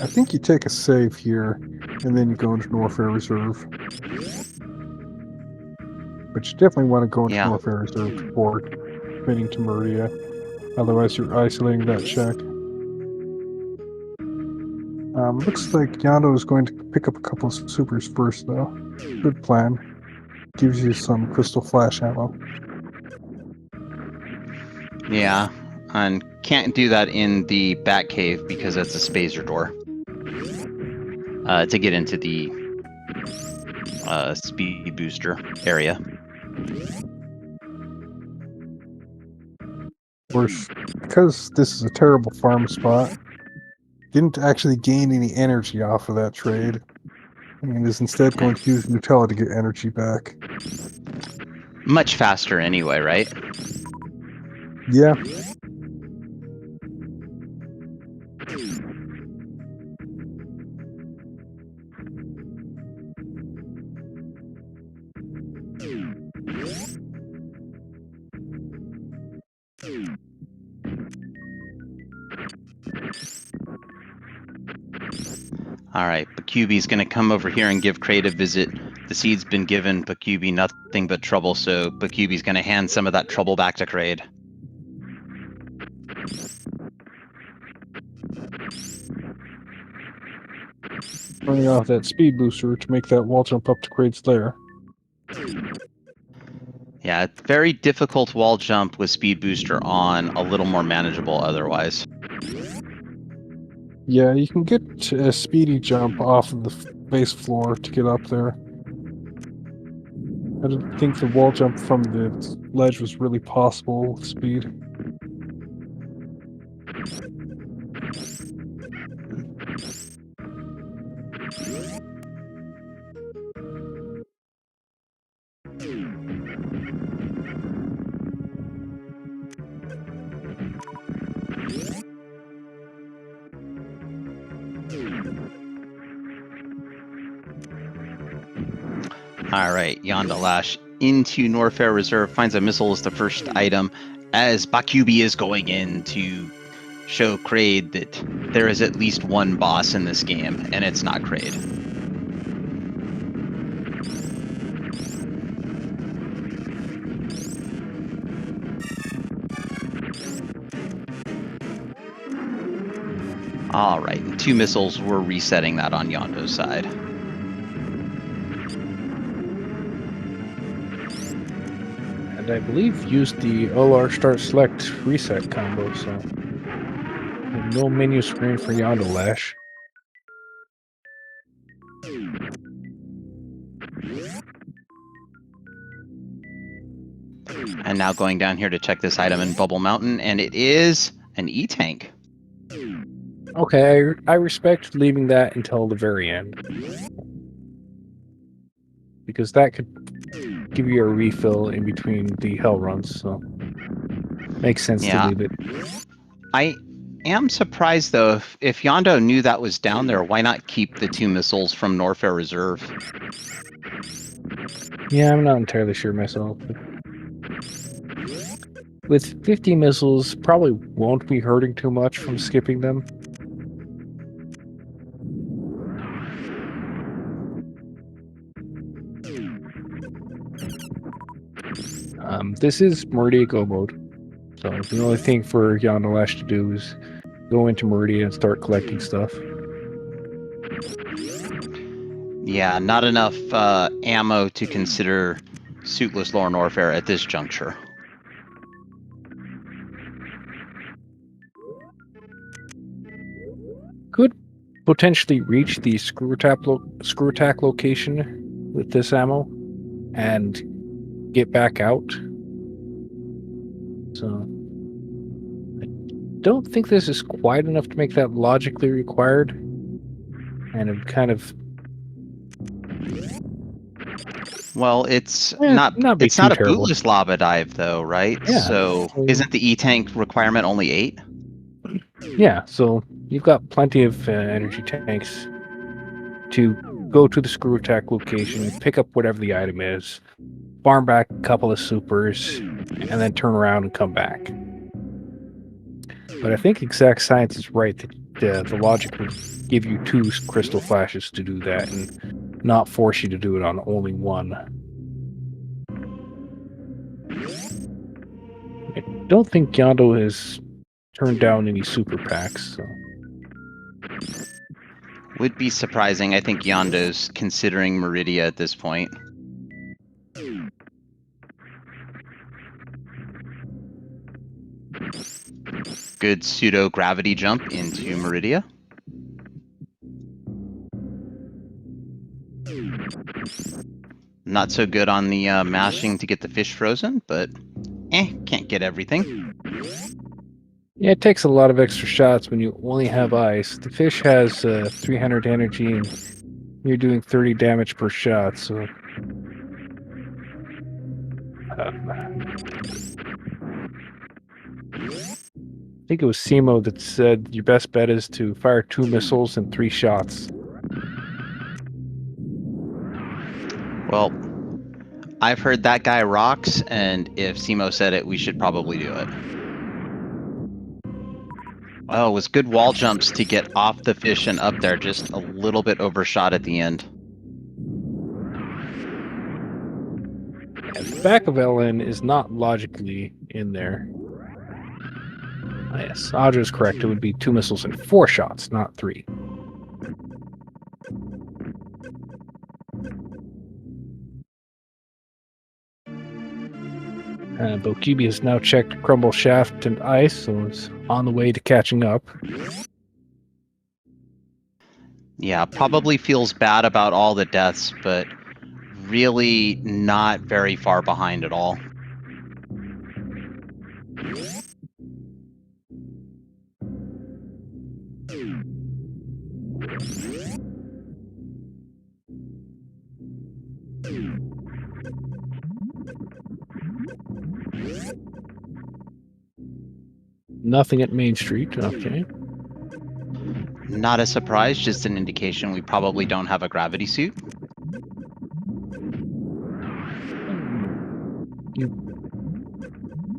I think you take a save here, and then you go into Norfair Reserve. But you definitely want to go into Norfair Reserve before committing to Maria. Otherwise, you're isolating that check. Looks like Yando is going to pick up a couple of supers first, though. Good plan. Gives you some Crystal Flash ammo. Yeah, and can't do that in the Batcave because it's a spacer door. To get into the speed booster area. Of course, because this is a terrible farm spot, didn't actually gain any energy off of that trade, and is instead going to use Nutella to get energy back. Much faster anyway, right? Yeah. All right, Bokyubi's going to come over here and give Kraid a visit. The seed's been given Bokyubi nothing but trouble, so Bokyubi's going to hand some of that trouble back to Kraid. Running off that speed booster to make that wall jump up to Kraid's lair. Yeah, very difficult wall jump with speed booster on, a little more manageable otherwise. Yeah, you can get a speedy jump off of the base floor to get up there. I didn't think the wall jump from the ledge was really possible with speed. All right, Yondolash into Norfair Reserve, finds a missile as the first item, as Bokyubi is going in to show Kraid that there is at least one boss in this game, and it's not Kraid. All right, 2 missiles, we're resetting that on Yondo's side. And I believe used the LR start select reset combo, so no menu screen for Yondolash. And now going down here to check this item in Bubble Mountain, and it is an E-Tank. Okay, I respect leaving that until the very end. Because that could give you a refill in between the hell runs, so makes sense to leave it. I am surprised, though, if Yondo knew that was down there, why not keep the 2 missiles from Norfair Reserve? Yeah, I'm not entirely sure myself. With 50 missiles, probably won't be hurting too much from skipping them. This is Meridia Go mode, so the only thing for Yondolash to do is go into Meridia and start collecting stuff. Yeah, not enough ammo to consider suitless Lord Norfair at this juncture. Could potentially reach the screw attack location with this ammo and get back out. So I don't think this is quite enough to make that logically required. And it kind of it's not a bootless lava dive, though, right? Yeah. So isn't the E-Tank requirement only 8? Yeah, so you've got plenty of energy tanks to go to the screw attack location, pick up whatever the item is, farm back a couple of supers, and then turn around and come back. But I think Exact Science is right that the logic would give you 2 crystal flashes to do that and not force you to do it on only 1. I don't think Yondo has turned down any super packs, so. Would be surprising. I think Yondo's considering Meridia at this point. Good pseudo-gravity jump into Meridia. Not so good on the mashing to get the fish frozen, but can't get everything. Yeah, it takes a lot of extra shots when you only have ice. The fish has 300 energy and you're doing 30 damage per shot, so... I think it was Simo that said your best bet is to fire 2 missiles and 3 shots. Well, I've heard that guy rocks, and if Simo said it, we should probably do it. Oh, it was good wall jumps to get off the fish and up there, just a little bit overshot at the end. And the back of LN is not logically in there. Oh, yes, Audra's correct. It would be 2 missiles and 4 shots, not 3. Bokyubi has now checked Crumble Shaft and Ice, so it's on the way to catching up. Yeah, probably feels bad about all the deaths, but really not very far behind at all. Nothing at Main Street, okay. Not a surprise, just an indication we probably don't have a gravity suit.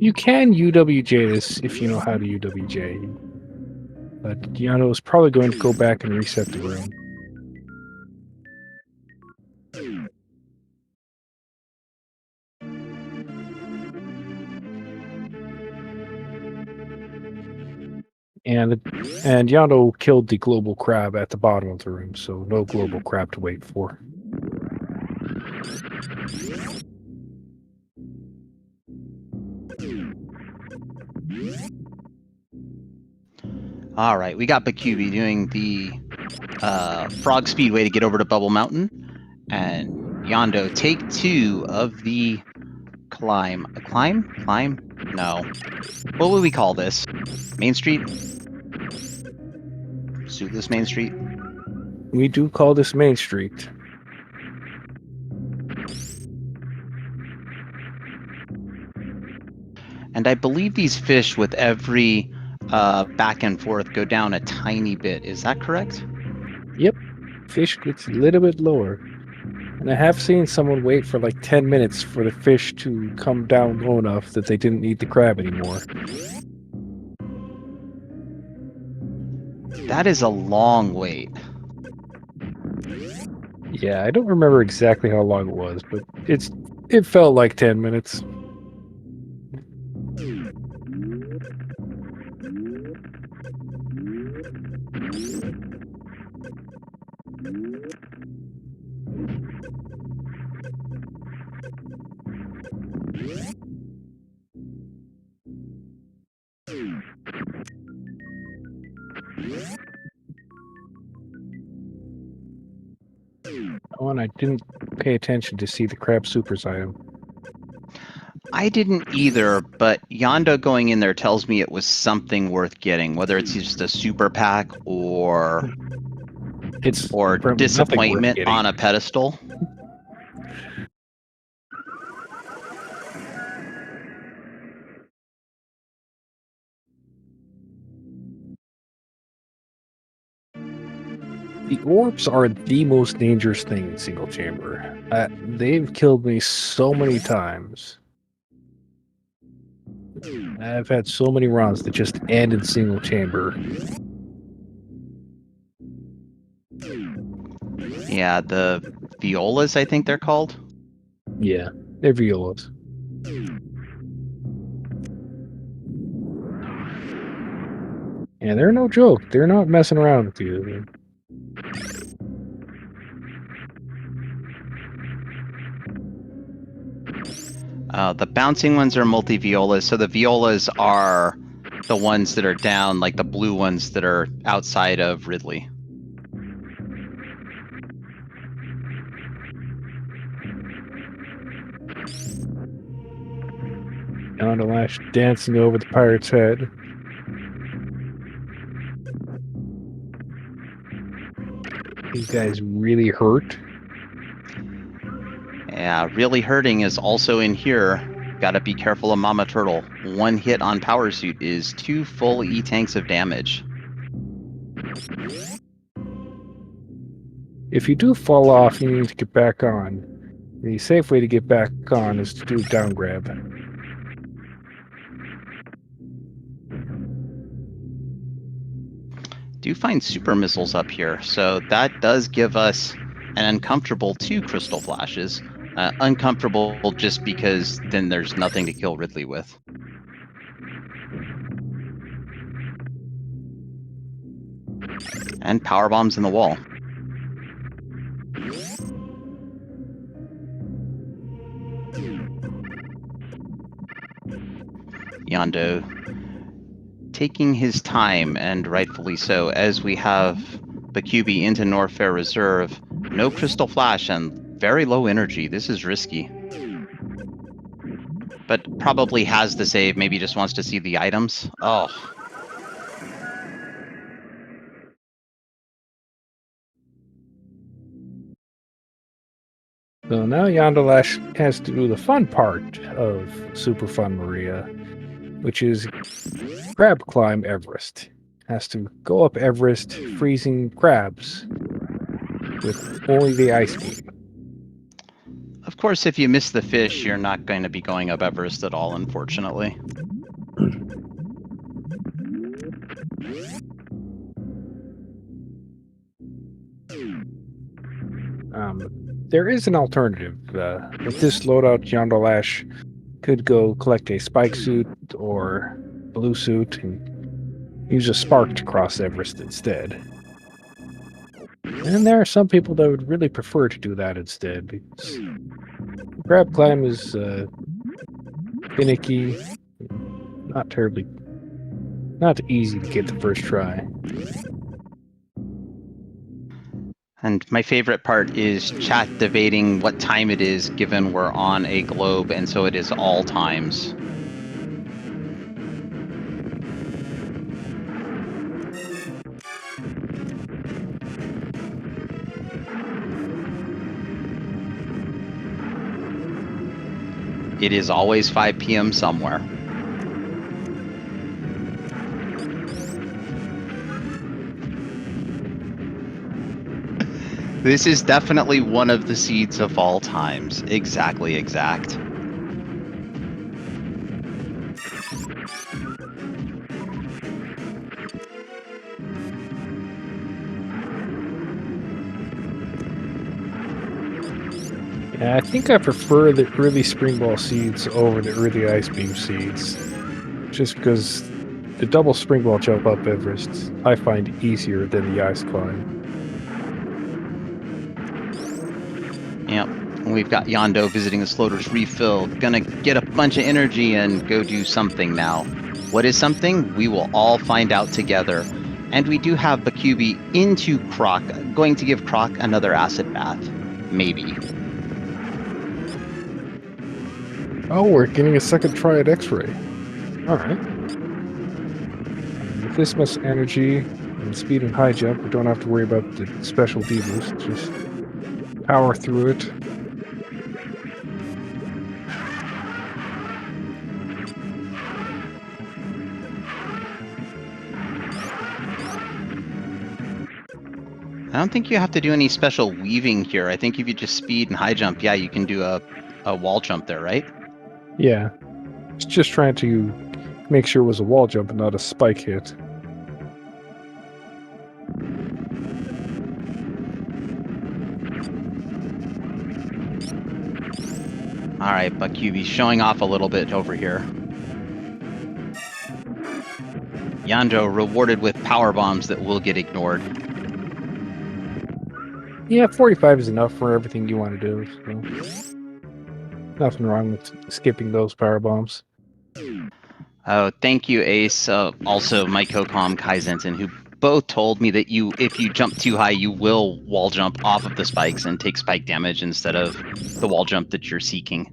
You can UWJ this if you know how to UWJ. But Yano is probably going to go back and reset the room. And Yano killed the global crab at the bottom of the room, so no global crab to wait for. All right, we got Bokyubi doing the frog speedway to get over to Bubble Mountain, and Yondo take 2 of the climb. Climb? No. What would we call this? Main Street? Suitless Main Street? We do call this Main Street. And I believe these fish with every back and forth go down a tiny bit. Is that correct? Yep. Fish gets a little bit lower. And I have seen someone wait for like 10 minutes for the fish to come down low enough that they didn't need the crab anymore. That is a long wait. Yeah, I don't remember exactly how long it was, but it felt like 10 minutes. Oh, and I didn't pay attention to see the crab supers item. I didn't either, but Yondo going in there tells me it was something worth getting, whether it's just a super pack or disappointment on a pedestal. The orbs are the most dangerous thing in single chamber. They've killed me so many times. I've had so many rounds that just end in single chamber. Yeah, the violas, I think they're called. Yeah, they're violas. And they're no joke. They're not messing around with you. The bouncing ones are multi-violas, so the violas are the ones that are down, like the blue ones that are outside of Ridley. Yondolash dancing over the pirate's head. These guys really hurt. Yeah, really hurting is also in here. Gotta be careful of Mama Turtle. 1 hit on Power Suit is 2 full E-tanks of damage. If you do fall off, you need to get back on. The safe way to get back on is to do down grab. Do find super missiles up here, so that does give us an uncomfortable 2 crystal flashes. Uncomfortable just because then there's nothing to kill Ridley with. And power bombs in the wall. Yondo taking his time, and rightfully so, as we have Bokyubi into Norfair Reserve. No Crystal Flash and very low energy. This is risky. But probably has the save, maybe just wants to see the items. Oh. So now Yondolash has to do the fun part of Super Fun Maria, which is crab climb Everest. Has to go up Everest freezing crabs with only the ice beam. Of course, if you miss the fish, you're not going to be going up Everest at all, unfortunately. There is an alternative. With this loadout, Yondolash could go collect a spike suit or blue suit and use a spark to cross Everest instead. And there are some people that would really prefer to do that instead, because grab climb is finicky, not easy to get the first try. And my favorite part is chat debating what time it is, given we're on a globe, and so it is all times. It is always 5 p.m. somewhere. This is definitely one of the seeds of all times. Exactly exact. Yeah, I think I prefer the early spring ball seeds over the early ice beam seeds, just because the double spring ball jump up Everest I find easier than the ice climb. Yep. We've got Yondo visiting the Sloater's refill. Gonna get a bunch of energy and go do something now. What is something? We will all find out together. And we do have Bokyubi into Croc, going to give Croc another acid bath. Maybe. Oh, we're getting a second try at X-ray. Alright. With this much energy and speed and high jump, we don't have to worry about the special D-boost. Just power through it. I don't think you have to do any special weaving here. I think if you just speed and high jump, yeah, you can do a wall jump there, right? Yeah. It's just trying to make sure it was a wall jump and not a spike hit. All right, Bokyubi showing off a little bit over here. Yando rewarded with power bombs that will get ignored. Yeah, 45 is enough for everything you want to do. So nothing wrong with skipping those power bombs. Oh, thank you, Ace. Also, Mike Hocom, Kai Zenton, who both told me that if you jump too high, you will wall jump off of the spikes and take spike damage instead of the wall jump that you're seeking.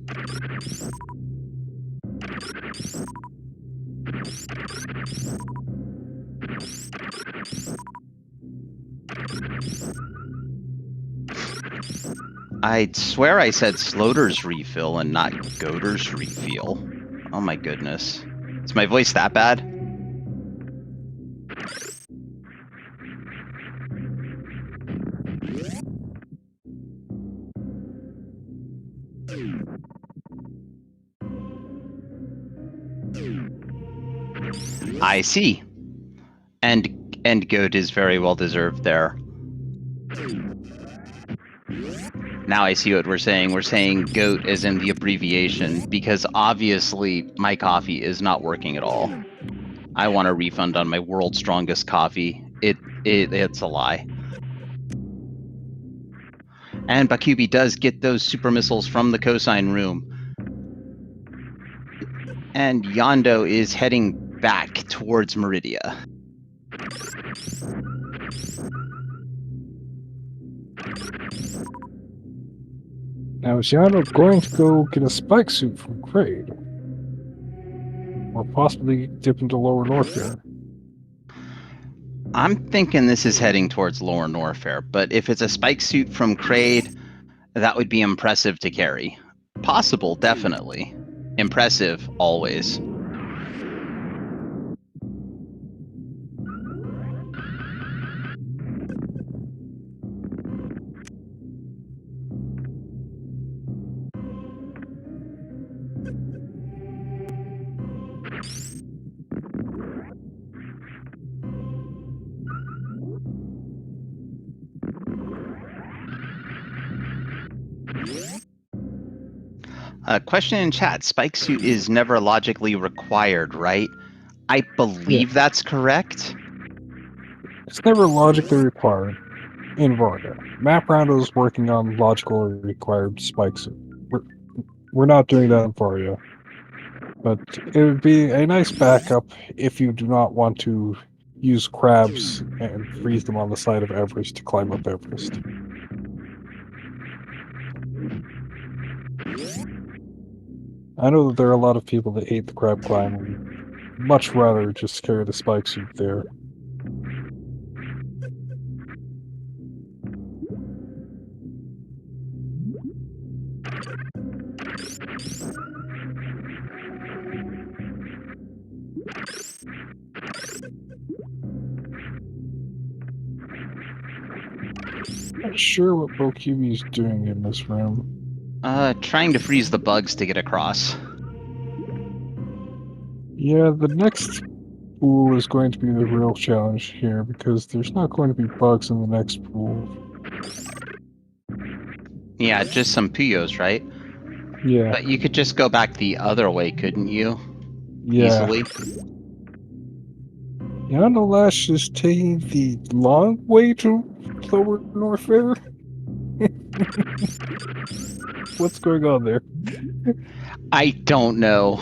I swear I said Sloater's refill and not Goater's refill. Oh my goodness. Is my voice that bad? I see. And Goat is very well deserved there. Now I see what we're saying. We're saying GOAT as in the abbreviation, because obviously my coffee is not working at all. I want a refund on my world's strongest coffee. It's a lie. And Bokyubi does get those super missiles from the cosine room. And Yondo is heading back towards Meridia. Now, is Yano going to go get a spike suit from Kraid? Or possibly dip into Lower Norfair? I'm thinking this is heading towards Lower Norfair, but if it's a spike suit from Kraid, that would be impressive to carry. Possible, definitely. Impressive, always. Question in chat: Spike suit is never logically required, right? I believe that's correct. It's never logically required in Varga. MapRando is working on logical required spikes. We're not doing that in Varga. But it would be a nice backup if you do not want to use crabs and freeze them on the side of Everest to climb up Everest. I know that there are a lot of people that hate the crab climb and much rather just carry the spike suit there. Not sure what Bokyubi is doing in this room. Trying to freeze the bugs to get across. Yeah, the next pool is going to be the real challenge here because there's not going to be bugs in the next pool. Yeah, just some Puyos, right? Yeah. But you could just go back the other way, couldn't you? Yeah. Easily. Yondolash is taking the long way to Lower North Fair? What's going on there? I don't know.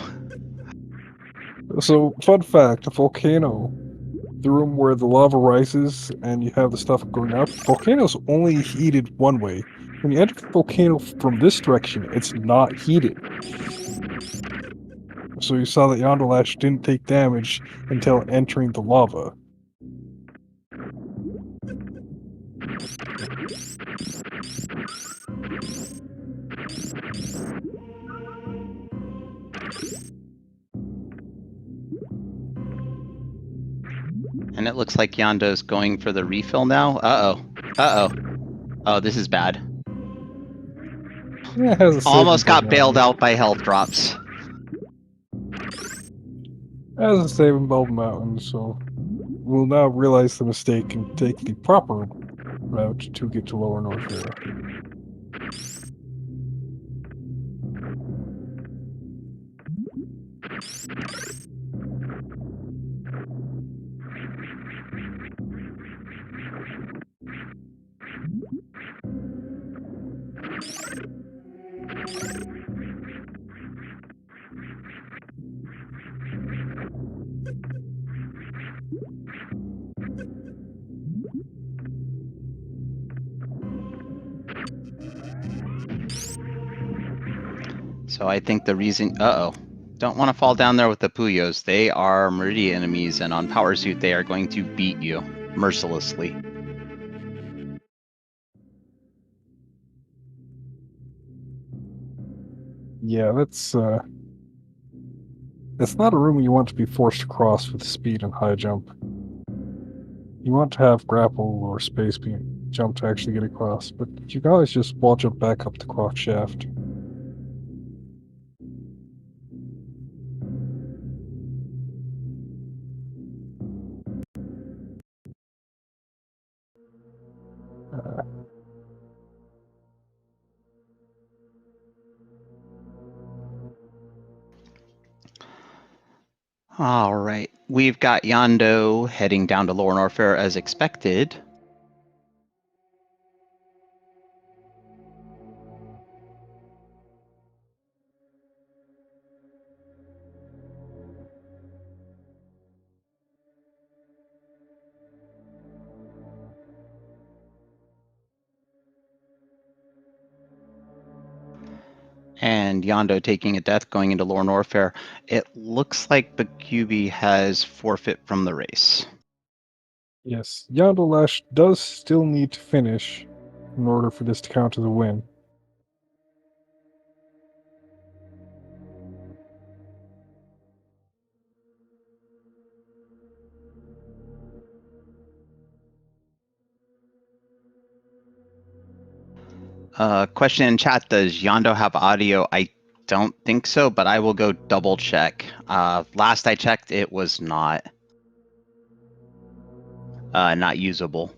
So, fun fact, a volcano, the room where the lava rises and you have the stuff going up, volcano's only heated one way. When you enter the volcano from this direction, it's not heated. So you saw that Yondolash didn't take damage until entering the lava. And it looks like Yondo's going for the refill now. Uh-oh. Uh-oh. Oh, this is bad. Yeah, it has a Almost saving got button bailed on out by health drops. it. Has a saving bulb mountain, so we'll now realize the mistake and take the proper route to get to Lower North Fair. So I think the reason... Uh-oh. Don't want to fall down there with the Puyos. They are Meridian enemies, and on Power Suit they are going to beat you mercilessly. Yeah, that's not a room you want to be forced across with speed and high jump. You want to have grapple or space beam jump to actually get across, but you can always just wall jump back up the croft shaft. All right. We've got Yondo heading down to Lower Norfair as expected. And Yondo taking a death going into Lower Norfair. It looks like Bokyubi has forfeit from the race. Yes, Yondolash does still need to finish in order for this to count as a win. Question in chat, does Yondo have audio? I don't think so, but I will go double check. Last I checked, it was not usable.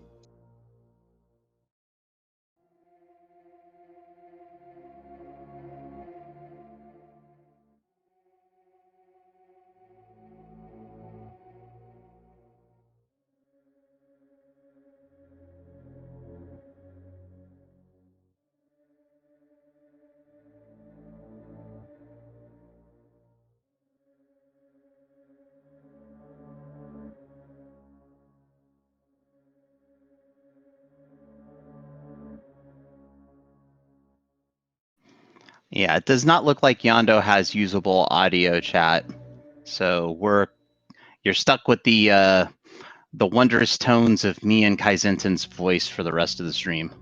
Yeah, it does not look like Yondo has usable audio chat. So you're stuck with the wondrous tones of me and Kaizenten's voice for the rest of the stream.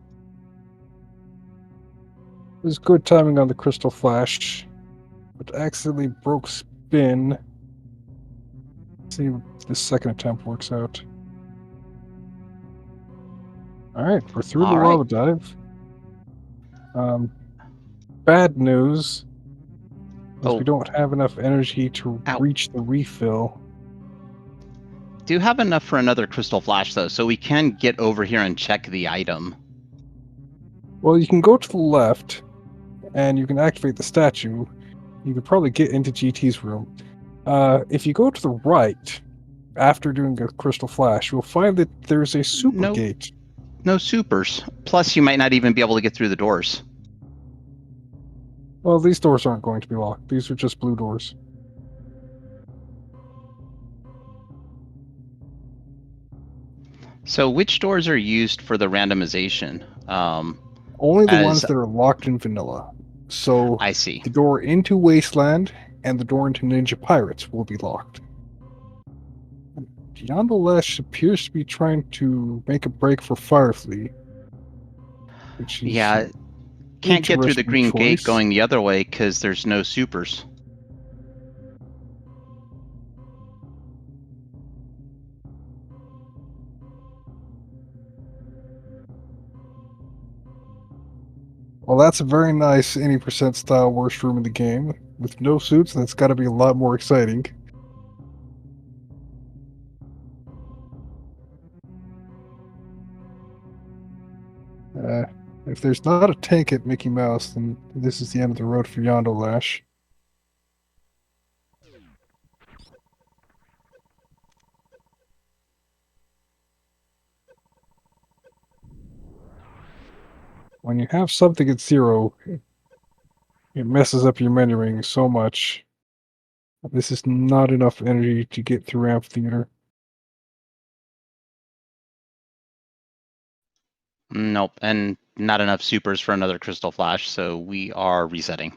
It was good timing on the Crystal Flash, but accidentally broke spin. Let's see if the second attempt works out. Alright, we're through the lava dive. Bad news is we don't have enough energy to reach the refill. Do have enough for another Crystal Flash, though, so we can get over here and check the item. Well, you can go to the left, and you can activate the statue. You could probably get into GT's room. If you go to the right, after doing a Crystal Flash, you'll find that there's a super gate. No supers. Plus, you might not even be able to get through the doors. Well, these doors aren't going to be locked. These are just blue doors. So which doors are used for the randomization? Only the ones that are locked in vanilla. So I see. The door into Wasteland and the door into Ninja Pirates will be locked. Yondolash appears to be trying to make a break for Firefly. Which is can't get through the green gate going the other way because there's no supers. Well, that's a very nice any percent style worst room in the game. With no suits, that's got to be a lot more exciting. If there's not a tank at Mickey Mouse, then this is the end of the road for Yondolash. When you have something at 0, it messes up your menuing so much. This is not enough energy to get through Amphitheater. Nope, and not enough supers for another Crystal Flash, so we are resetting.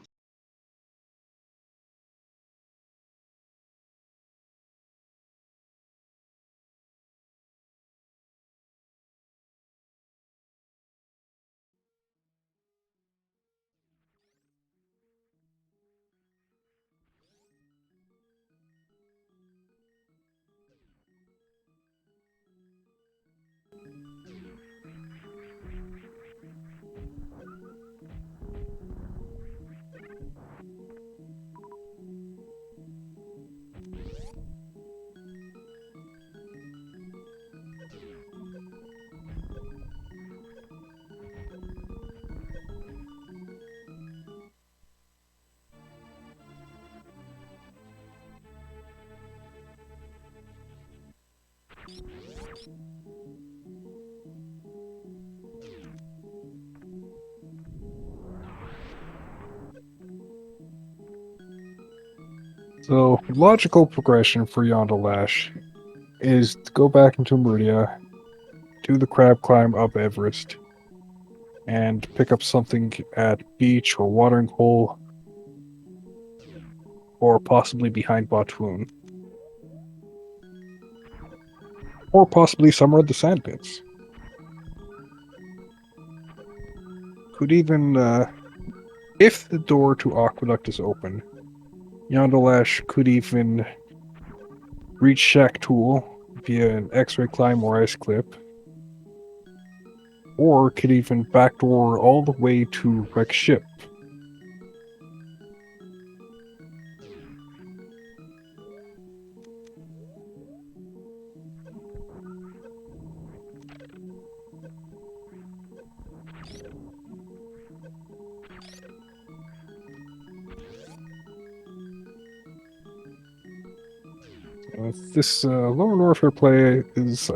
So, logical progression for Yondolash is to go back into Meridia, do the crab climb up Everest, and pick up something at Beach or Watering Hole, or possibly behind Botwoon. Or possibly somewhere at the Sandpits. Could even, if the door to Aqueduct is open, Yondolash could even reach Shack Tool via an X-ray climb or ice clip, or could even backdoor all the way to Wreck Ship. This Lower Norfair play is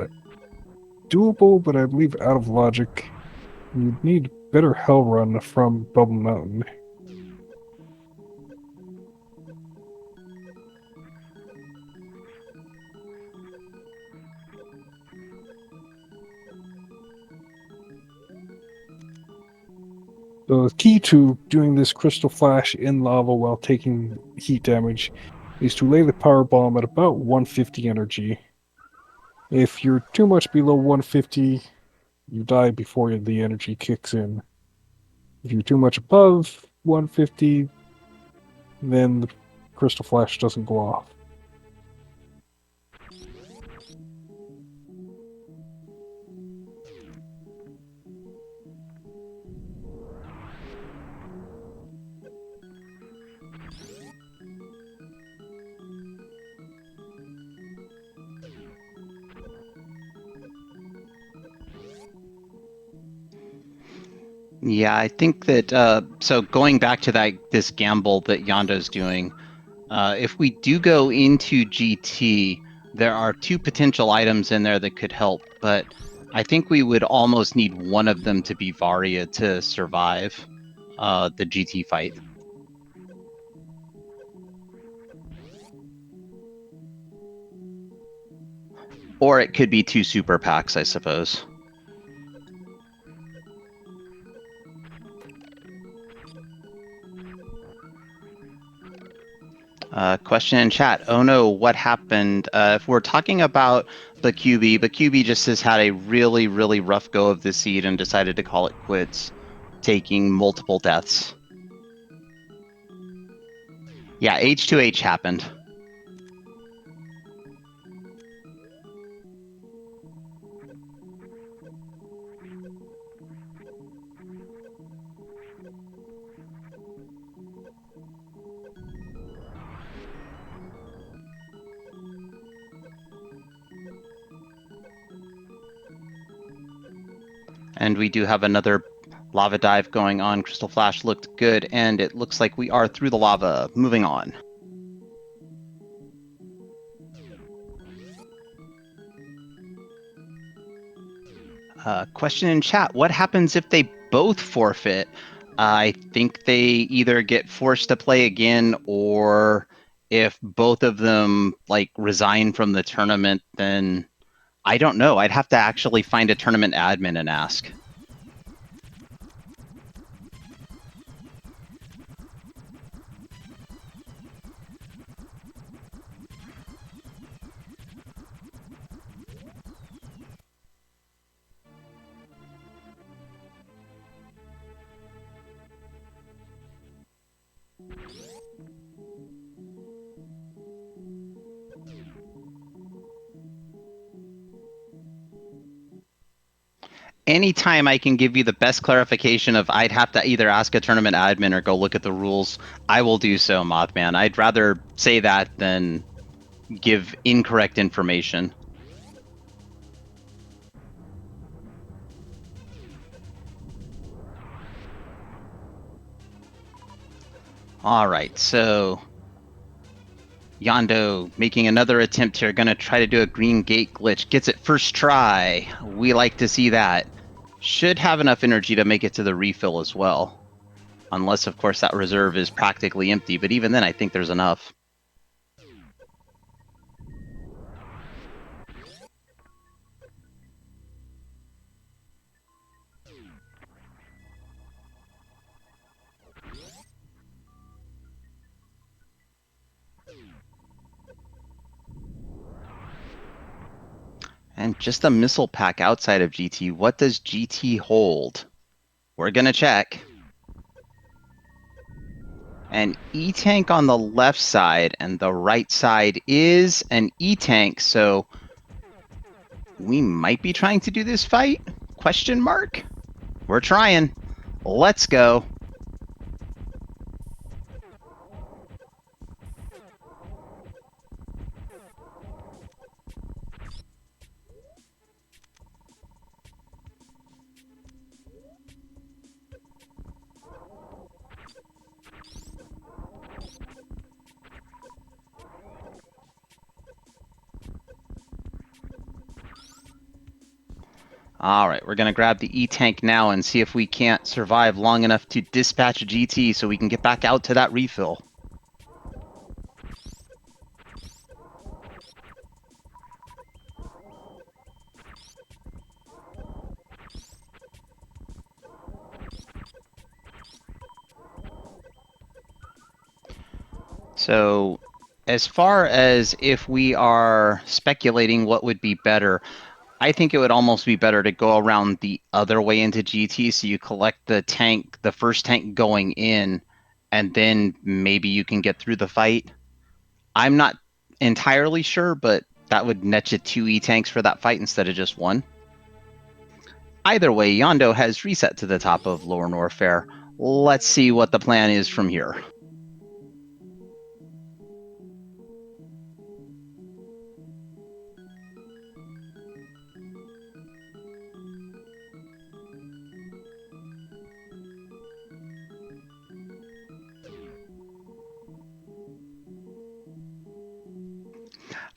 doable, but I believe out of logic. You'd need better Hell Run from Bubble Mountain. The key to doing this crystal flash in lava while taking heat damage is to lay the power bomb at about 150 energy. If you're too much below 150, you die before the energy kicks in. If you're too much above 150, then the crystal flash doesn't go off. Yeah, I think that so going back to this gamble that Yondo's doing, if we do go into GT, there are two potential items in there that could help, but I think we would almost need one of them to be Varia to survive the GT fight. Or it could be two super packs, I suppose. Question in chat. Oh no, what happened? If we're talking about Bokyubi just has had a really, really rough go of the seed and decided to call it quits, taking multiple deaths. Yeah, H2H happened. And we do have another lava dive going on. Crystal Flash looked good, and it looks like we are through the lava. Moving on. Question in chat. What happens if they both forfeit? I think they either get forced to play again, or if both of them resign from the tournament, then I don't know. I'd have to actually find a tournament admin and ask. Anytime I can give you the best clarification of I'd have to either ask a tournament admin or go look at the rules, I will do so, Mothman. I'd rather say that than give incorrect information. All right, so Yondo making another attempt here, gonna try to do a green gate glitch. Gets it first try. We like to see that. Should have enough energy to make it to the refill as well. Unless, of course, that reserve is practically empty, but even then I think there's enough. And just a missile pack outside of GT. What does GT hold? We're going to check. An E-tank on the left side, and the right side is an E-tank, so we might be trying to do this fight? Question mark? We're trying. Let's go. All right, we're going to grab the E-tank now and see if we can't survive long enough to dispatch a GT so we can get back out to that refill. So, as far as if we are speculating what would be better, I think it would almost be better to go around the other way into GT, so you collect the first tank going in, and then maybe you can get through the fight. I'm not entirely sure, but that would net you 2 E-tanks for that fight instead of just 1. Either way, Yondo has reset to the top of Lower Norfair. Let's see what the plan is from here.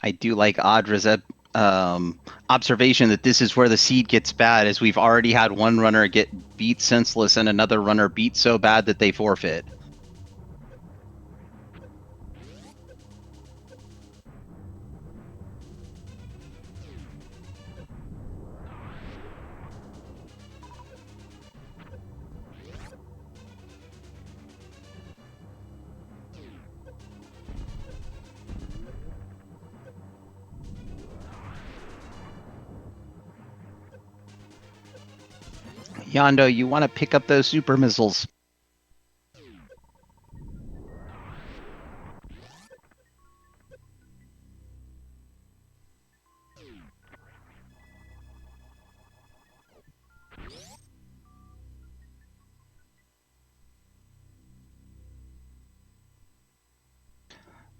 I do like Audra's observation that this is where the seed gets bad, as we've already had one runner get beat senseless and another runner beat so bad that they forfeit. Yondo, you want to pick up those super missiles.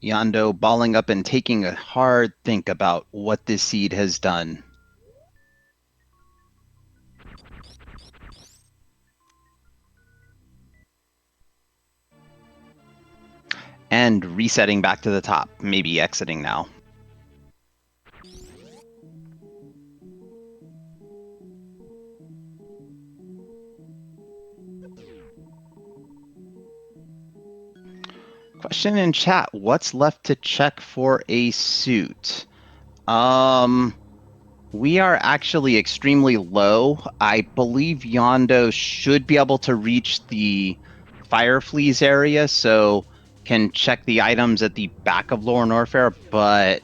Yondo balling up and taking a hard think about what this seed has done. And resetting back to the top, maybe exiting now. Question in chat, what's left to check for a suit? We are actually extremely low. I believe Yondo should be able to reach the fire fleas area, so can check the items at the back of Lower Norfair, but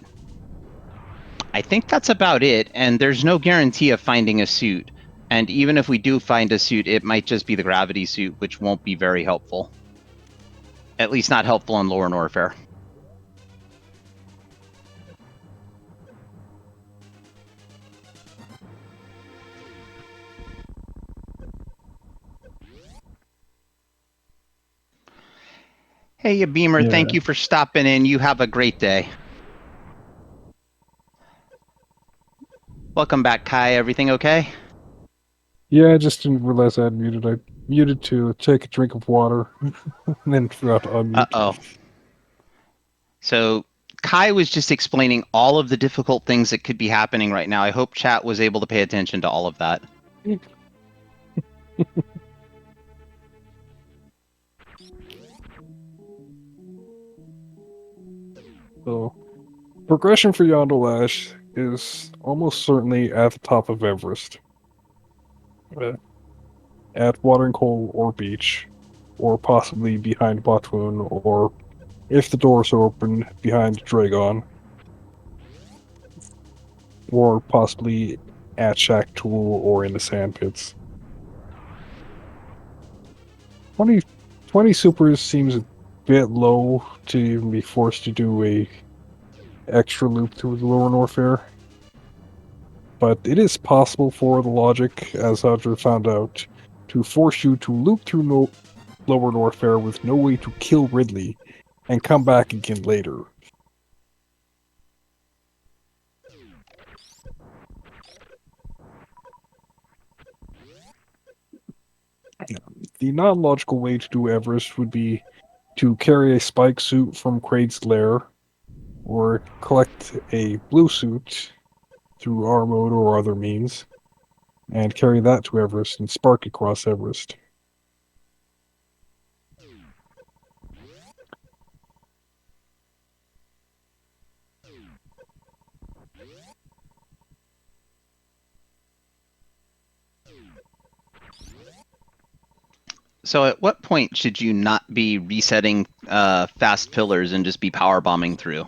I think that's about it, and there's no guarantee of finding a suit. And even if we do find a suit, it might just be the gravity suit, which won't be very helpful. At least not helpful in Lower Norfair. Hey, Beamer, Yeah. thank you for stopping in. You have a great day. Welcome back, Kai. Everything okay? Yeah, I just didn't realize I had muted. I muted to take a drink of water, and then forgot to unmute. Uh-oh. So Kai was just explaining all of the difficult things that could be happening right now. I hope chat was able to pay attention to all of that. So, progression for Yondolash is almost certainly at the top of Everest. At Watering Hole or Beach, or possibly behind Botwoon, or if the doors are open, behind Dragon, or possibly at Shack Tool or in the sandpits. 20 supers seems a bit low to even be forced to do a extra loop through the Lower Norfair. But it is possible for the logic, as Audra found out, to force you to loop through Lower Norfair with no way to kill Ridley, and come back again later. The non-logical way to do Everest would be to carry a spike suit from Kraid's lair, or collect a blue suit through R mode or other means, and carry that to Everest and spark across Everest. So at what point should you not be resetting fast pillars and just be power bombing through?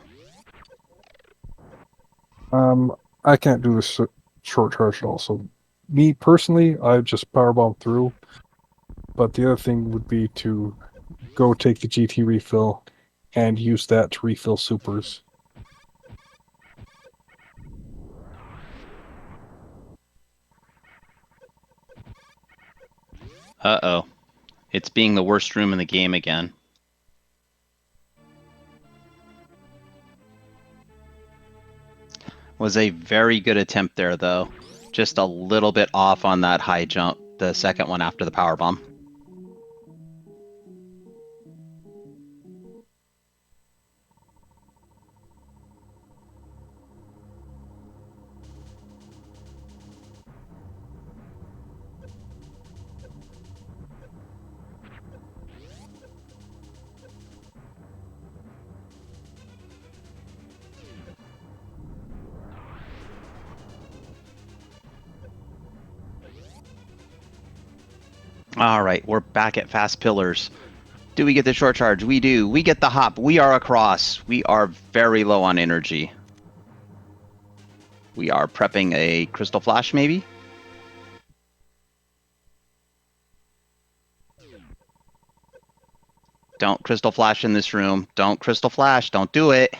I can't do this short charge at all. So, me personally, I just powerbomb through. But the other thing would be to go take the GT refill and use that to refill supers. Uh-oh. It's being the worst room in the game again. Was a very good attempt there, though. Just a little bit off on that high jump, the second one after the power bomb. All right, we're back at fast pillars. Do we get the short charge? We do. We get the hop. We are across. We are very low on energy. We are prepping a crystal flash, maybe? Don't crystal flash in this room. Don't crystal flash. Don't do it.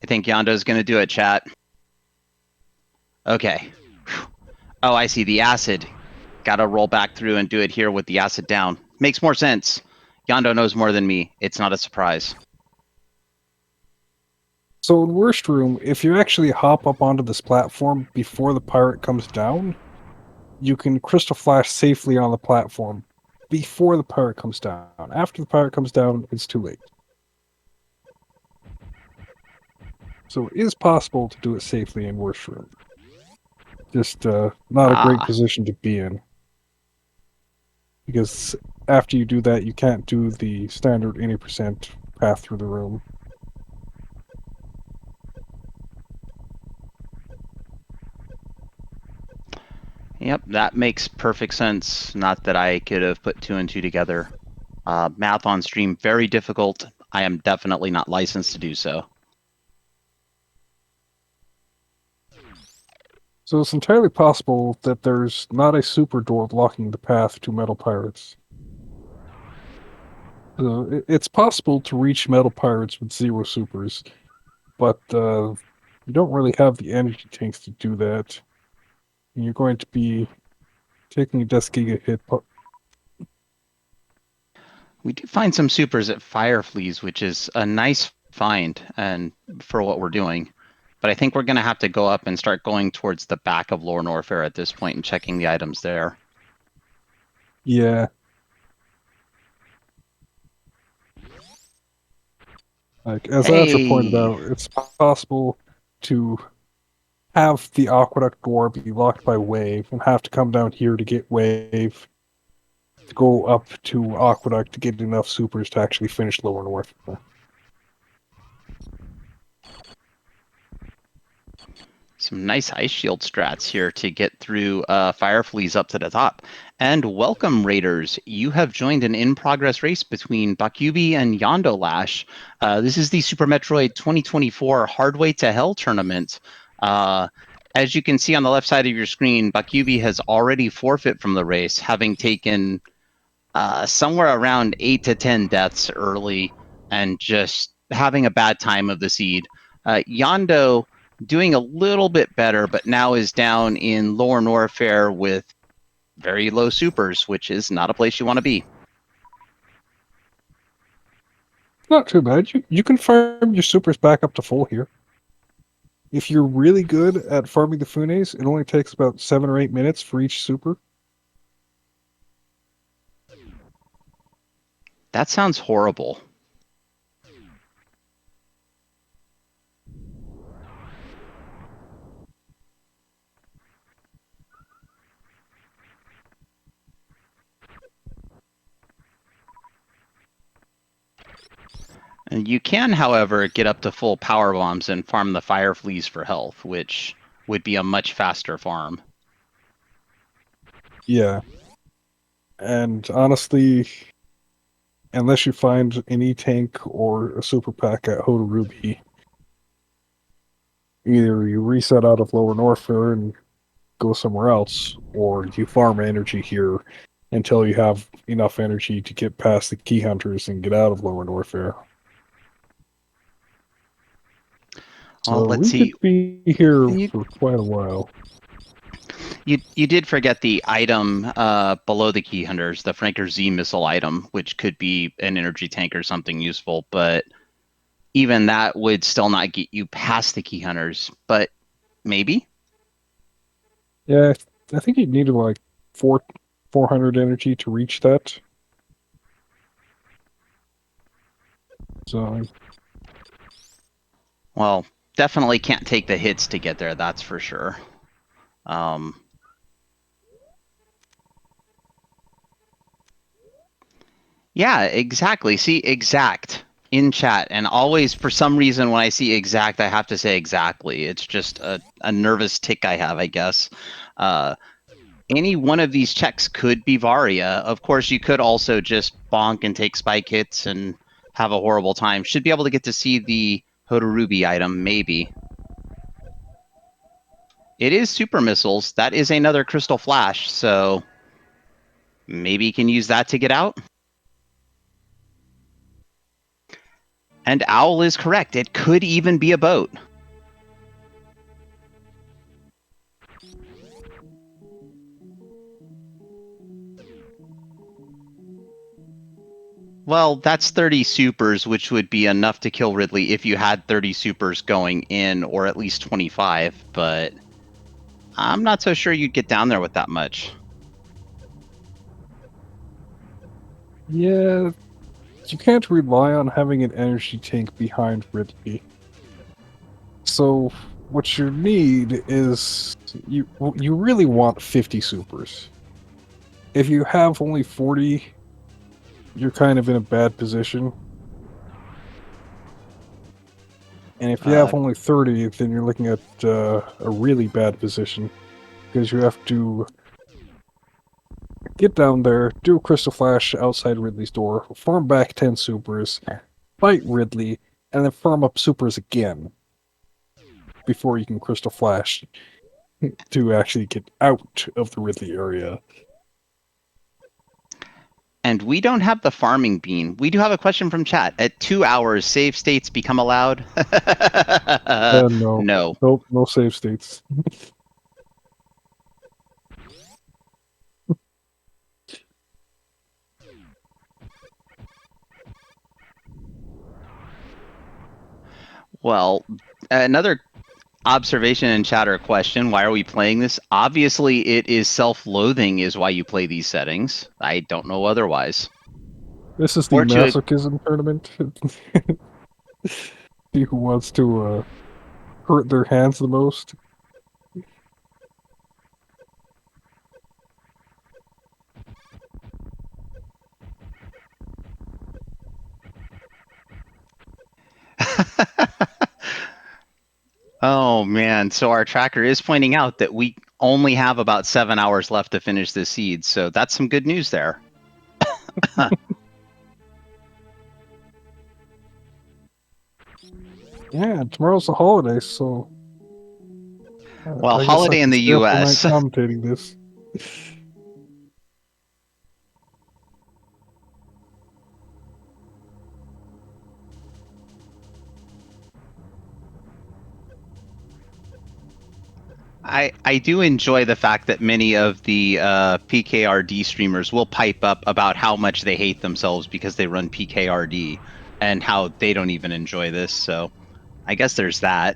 I think Yondo's going to do it, chat. Okay. Oh, I see. The acid. Gotta roll back through and do it here with the acid down. Makes more sense. Yondo knows more than me. It's not a surprise. So in Worst Room, if you actually hop up onto this platform before the pirate comes down, you can crystal flash safely on the platform before the pirate comes down. After the pirate comes down, it's too late. So it is possible to do it safely in Worst Room. Just not a great position to be in. Because after you do that, you can't do the standard 80% path through the room. Yep, that makes perfect sense. Not that I could have put two and two together. Math on stream, very difficult. I am definitely not licensed to do so. So it's entirely possible that there's not a super door blocking the path to Metal Pirates. So it's possible to reach Metal Pirates with 0 supers, but you don't really have the energy tanks to do that. And you're going to be taking a Deathgiga hit. We do find some supers at Fire Fleas, which is a nice find and for what we're doing. But I think we're going to have to go up and start going towards the back of Lore Norfair at this point and checking the items there. Yeah. Like, as Asher pointed out, it's possible to have the aqueduct door be locked by wave and have to come down here to get wave to go up to aqueduct to get enough supers to actually finish Lower North. Some nice ice shield strats here to get through Fire Fleas up to the top. And welcome, Raiders. You have joined an in-progress race between Bokyubi and Yondolash. This is the Super Metroid 2024 Hardway to Hell tournament. As you can see on the left side of your screen, Bokyubi has already forfeit from the race, having taken somewhere around 8 to 10 deaths early and just having a bad time of the seed. Yondo doing a little bit better, but now is down in Lower Norfair with very low supers, which is not a place you want to be. Not too bad. You can farm your supers back up to full here. If you're really good at farming the Funes, it only takes about 7 or 8 minutes for each super. That sounds horrible. And you can, however, get up to full power bombs and farm the Fire Fleas for health, which would be a much faster farm. Yeah. And honestly, unless you find an E-Tank or a Super Pack at Hodorubi, either you reset out of Lower Norfair and go somewhere else, or you farm energy here until you have enough energy to get past the Key Hunters and get out of Lower Norfair. Well, So let's we see. could be here You for quite a while. you did forget the item below the key hunters, the Franker Z missile item, which could be an energy tank or something useful, but even that would still not get you past the key hunters. But maybe. Yeah, I think you needed like 400 energy to reach that. So Well, definitely can't take the hits to get there. That's for sure. Yeah, exactly. See, exact in chat. And always, for some reason, when I see exact, I have to say exactly. It's just a nervous tick I have, I guess. Any one of these checks could be Varia. Of course, you could also just bonk and take spike hits and have a horrible time. Should be able to get to see the Hodorubi item, maybe. It is super missiles. That is another crystal flash, so maybe you can use that to get out. And Owl is correct. It could even be a boat. Well, that's 30 supers, which would be enough to kill Ridley if you had 30 supers going in, or at least 25, but I'm not so sure you'd get down there with that much. yeah, you can't rely on having an energy tank behind Ridley. So what you need is you really want 50 supers. If you have only 40, you're kind of in a bad position. And if you have only 30, then you're looking at a really bad position. Because you have to get down there, do a Crystal Flash outside Ridley's door, farm back 10 supers, fight Ridley, and then farm up supers again before you can Crystal Flash to actually get out of the Ridley area. And we don't have the farming bean. We do have a question from chat. At 2 hours, save states become allowed? No. No. Nope, no save states. Well, another observation in chat or question, why are we playing this? Obviously, it is self-loathing is why you play these settings. I don't know otherwise. This is the masochism tournament. See who wants to hurt their hands the most. Oh man, so our tracker is pointing out that we only have about 7 hours left to finish this seed, so that's some good news there. Yeah, tomorrow's a holiday, so Well, I guess I holiday in can the stay up all night US. commentating this. I do enjoy the fact that many of the PKRD streamers will pipe up about how much they hate themselves because they run PKRD and how they don't even enjoy this. So I guess there's that.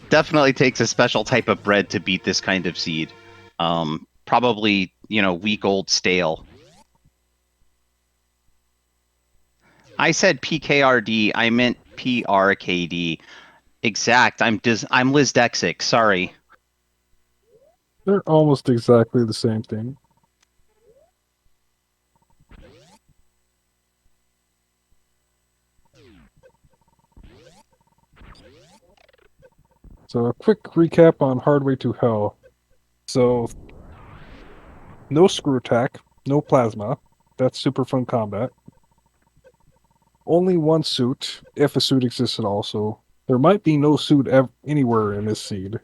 Definitely takes a special type of bread to beat this kind of seed. Probably, week old stale. I said PKRD. I meant PRKD. Exact. I'm Liz Dexic. Sorry. They're almost exactly the same thing. So a quick recap on Hardway to Hell. So no screw attack, no plasma. That's super fun combat. Only one suit, if a suit exists at all. So there might be no suit anywhere in this seed.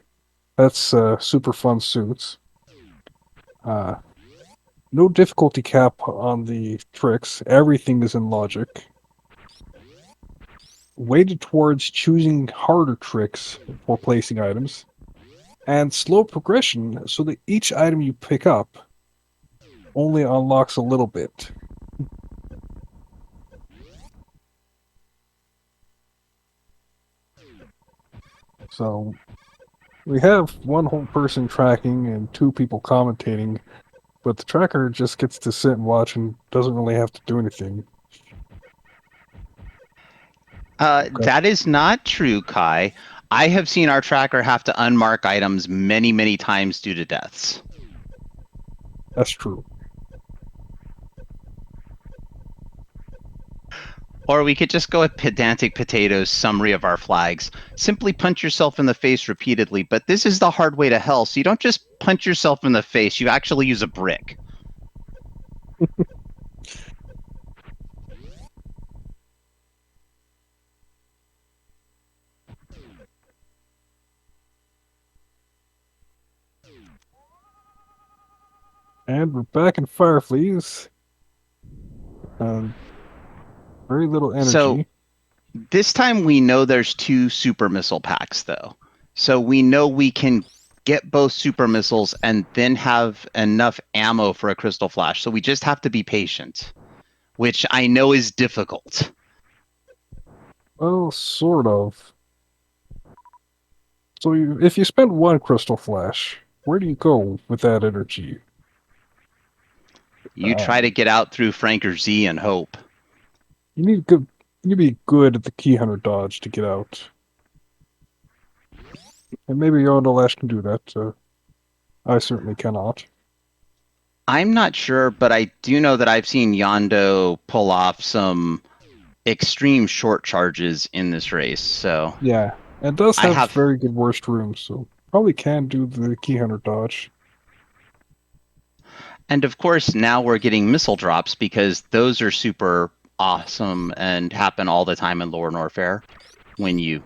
That's super fun suits. Uh, no difficulty cap on the tricks. Everything is in logic. Weighted towards choosing harder tricks for placing items. And slow progression so that each item you pick up only unlocks a little bit. So we have one whole person tracking and 2 people commentating, but the tracker just gets to sit and watch and doesn't really have to do anything. That is not true, Kai. I have seen our tracker have to unmark items many, many times due to deaths. That's true. Or we could just go with Pedantic Potato's summary of our flags. Simply punch yourself in the face repeatedly, but this is the hard way to hell, so you don't just punch yourself in the face, you actually use a brick. And we're back in Fireflies. Very little energy. So this time we know there's 2 super missile packs, though. So we know we can get both super missiles and then have enough ammo for a crystal flash. So we just have to be patient, which I know is difficult. Well, sort of. So if you spend 1 crystal flash, where do you go with that energy? You try to get out through Franker Z and hope. You need good. You need to be good at the key hunter dodge to get out. And maybe Yondolash can do that. I certainly cannot. I'm not sure, but I do know that I've seen Yondo pull off some extreme short charges in this race. So Yeah, it does I have have- very good worst rooms, so probably can do the key hunter dodge. And of course, now we're getting missile drops because those are super awesome and happen all the time in Lore Warfare when you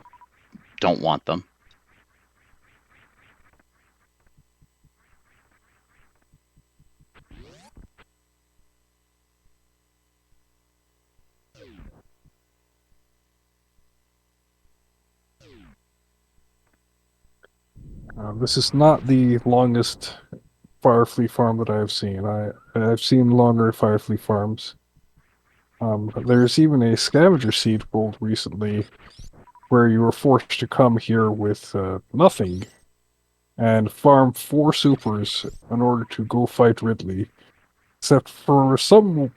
don't want them. This is not the longest Firefly farm that I have seen. I've seen longer Firefly farms. There's even a scavenger seed world recently where you were forced to come here with nothing and farm 4 supers in order to go fight Ridley. Except for some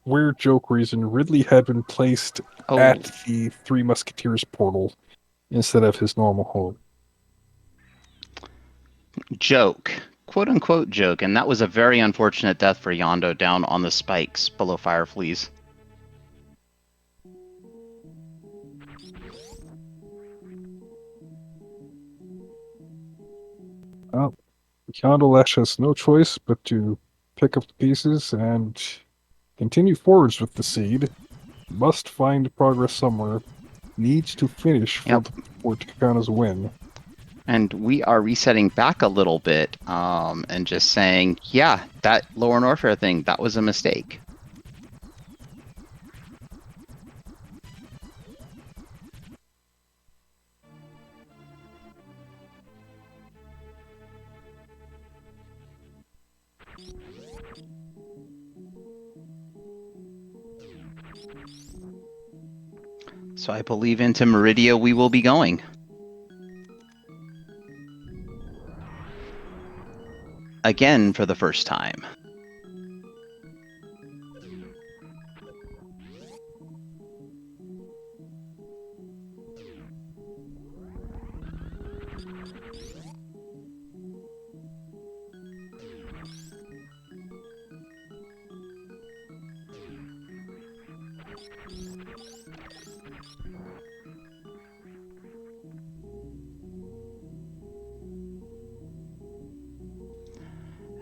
weird joke reason, Ridley had been placed at the Three Musketeers portal instead of his normal home. Joke. Quote unquote joke. And that was a very unfortunate death for Yondo down on the spikes below Fireflies. Well, Yondolash has no choice but to pick up the pieces and continue forwards with the seed. Must find progress somewhere. Needs to finish for Takana's win. And we are resetting back a little bit and just saying, yeah, that Lore Warfare thing, that was a mistake. So I believe into Meridia we will be going. Again for the first time.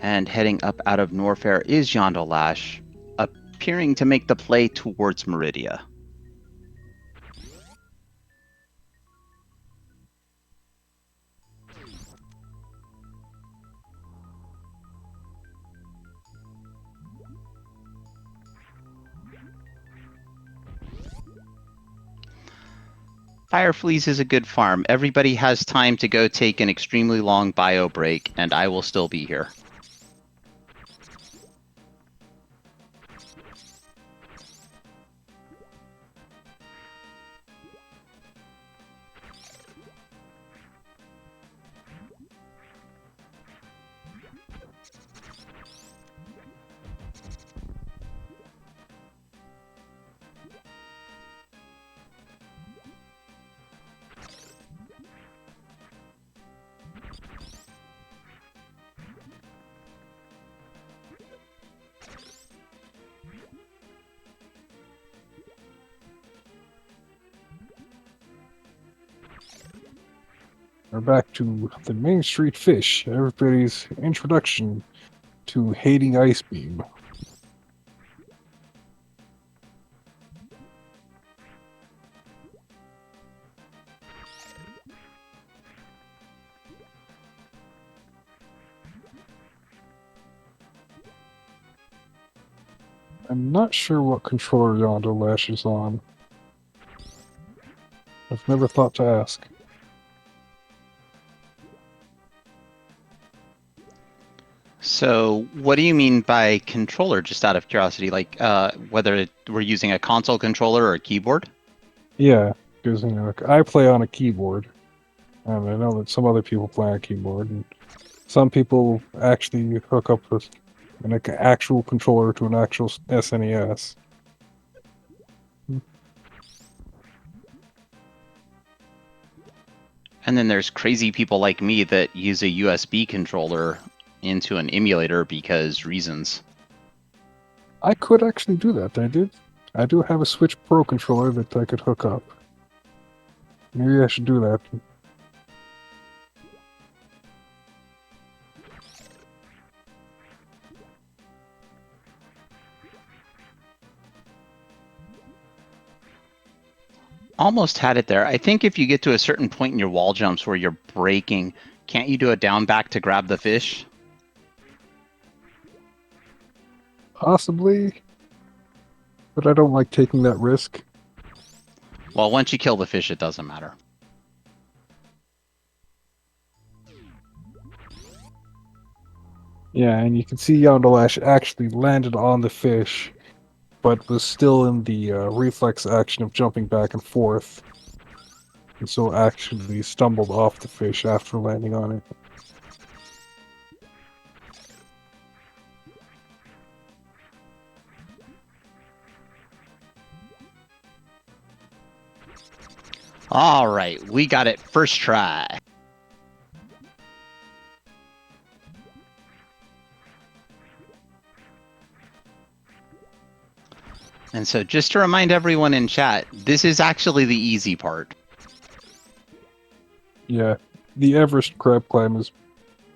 And heading up out of Norfair is Yondolash, appearing to make the play towards Meridia. Firefleas is a good farm. Everybody has time to go take an extremely long bio break, and I will still be here. We're back to the Main Street Fish, everybody's introduction to hating Ice Beam. I'm not sure what controller Yondolash is on. I've never thought to ask. So, what do you mean by controller, just out of curiosity? Like, whether we're using a console controller or a keyboard? Yeah, because I play on a keyboard, and I know that some other people play on a keyboard, and some people actually hook up with an actual controller to an actual SNES. And then there's crazy people like me that use a USB controller into an emulator because reasons. I could actually do that. I do have a Switch Pro controller that I could hook up. Maybe I should do that. Almost had it there. I think if you get to a certain point in your wall jumps where you're breaking, can't you do a down back to grab the fish? Possibly. But I don't like taking that risk. Well, once you kill the fish, it doesn't matter. Yeah, and you can see Yondolash actually landed on the fish, but was still in the reflex action of jumping back and forth. And so actually stumbled off the fish after landing on it. All right, we got it first try. And so just to remind everyone in chat, this is actually the easy part. Yeah, the Everest crab climb is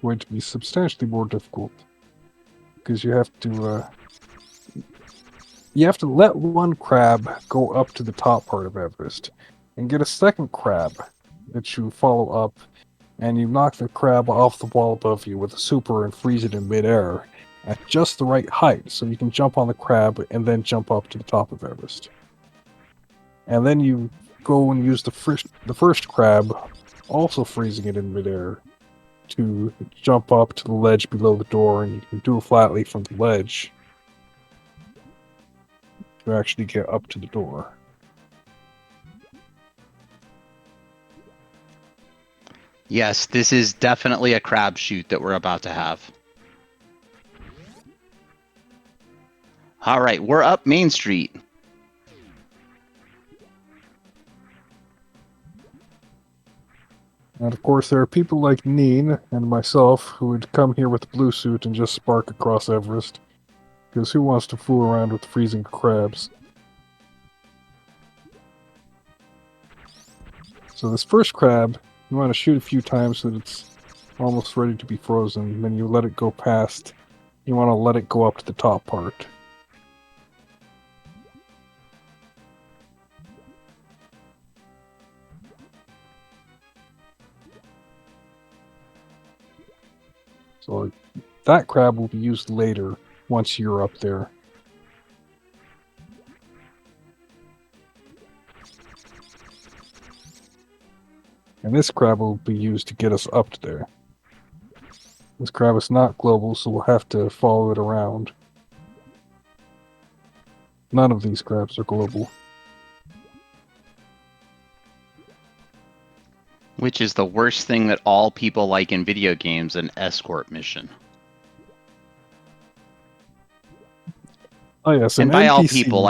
going to be substantially more difficult. Because you have to let one crab go up to the top part of Everest, and get a second crab that you follow up, and you knock the crab off the wall above you with a super and freeze it in midair at just the right height, so you can jump on the crab and then jump up to the top of Everest. And then you go and use the first crab, also freezing it in midair, to jump up to the ledge below the door, and you can do a flat leap from the ledge to actually get up to the door. Yes, this is definitely a crab shoot that we're about to have. All right, we're up Main Street. And of course, there are people like Neen and myself who would come here with a blue suit and just spark across Everest. Because who wants to fool around with freezing crabs? So this first crab, you want to shoot a few times so that it's almost ready to be frozen. Then you let it go past You want to let it go up to the top part. So that crab will be used later once you're up there. And this crab will be used to get us up there. This crab is not global, so we'll have to follow it around. None of these crabs are global. Which is the worst thing that all people like in video games, an escort mission. Oh yes, an And by all NPC people,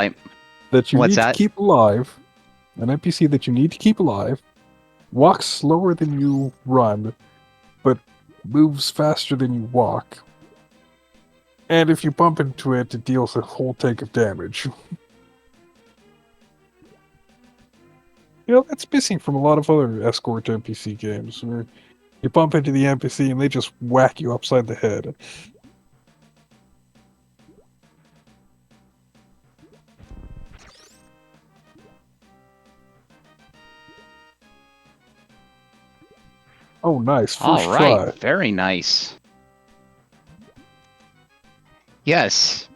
that you what's need that? to keep alive. An NPC that you need to keep alive walks slower than you run, but moves faster than you walk. And if you bump into it, it deals a whole tank of damage. You know, that's missing from a lot of other escort NPC games, where you bump into the NPC and they just whack you upside the head. Oh, nice. All First right, try. very nice. Yes,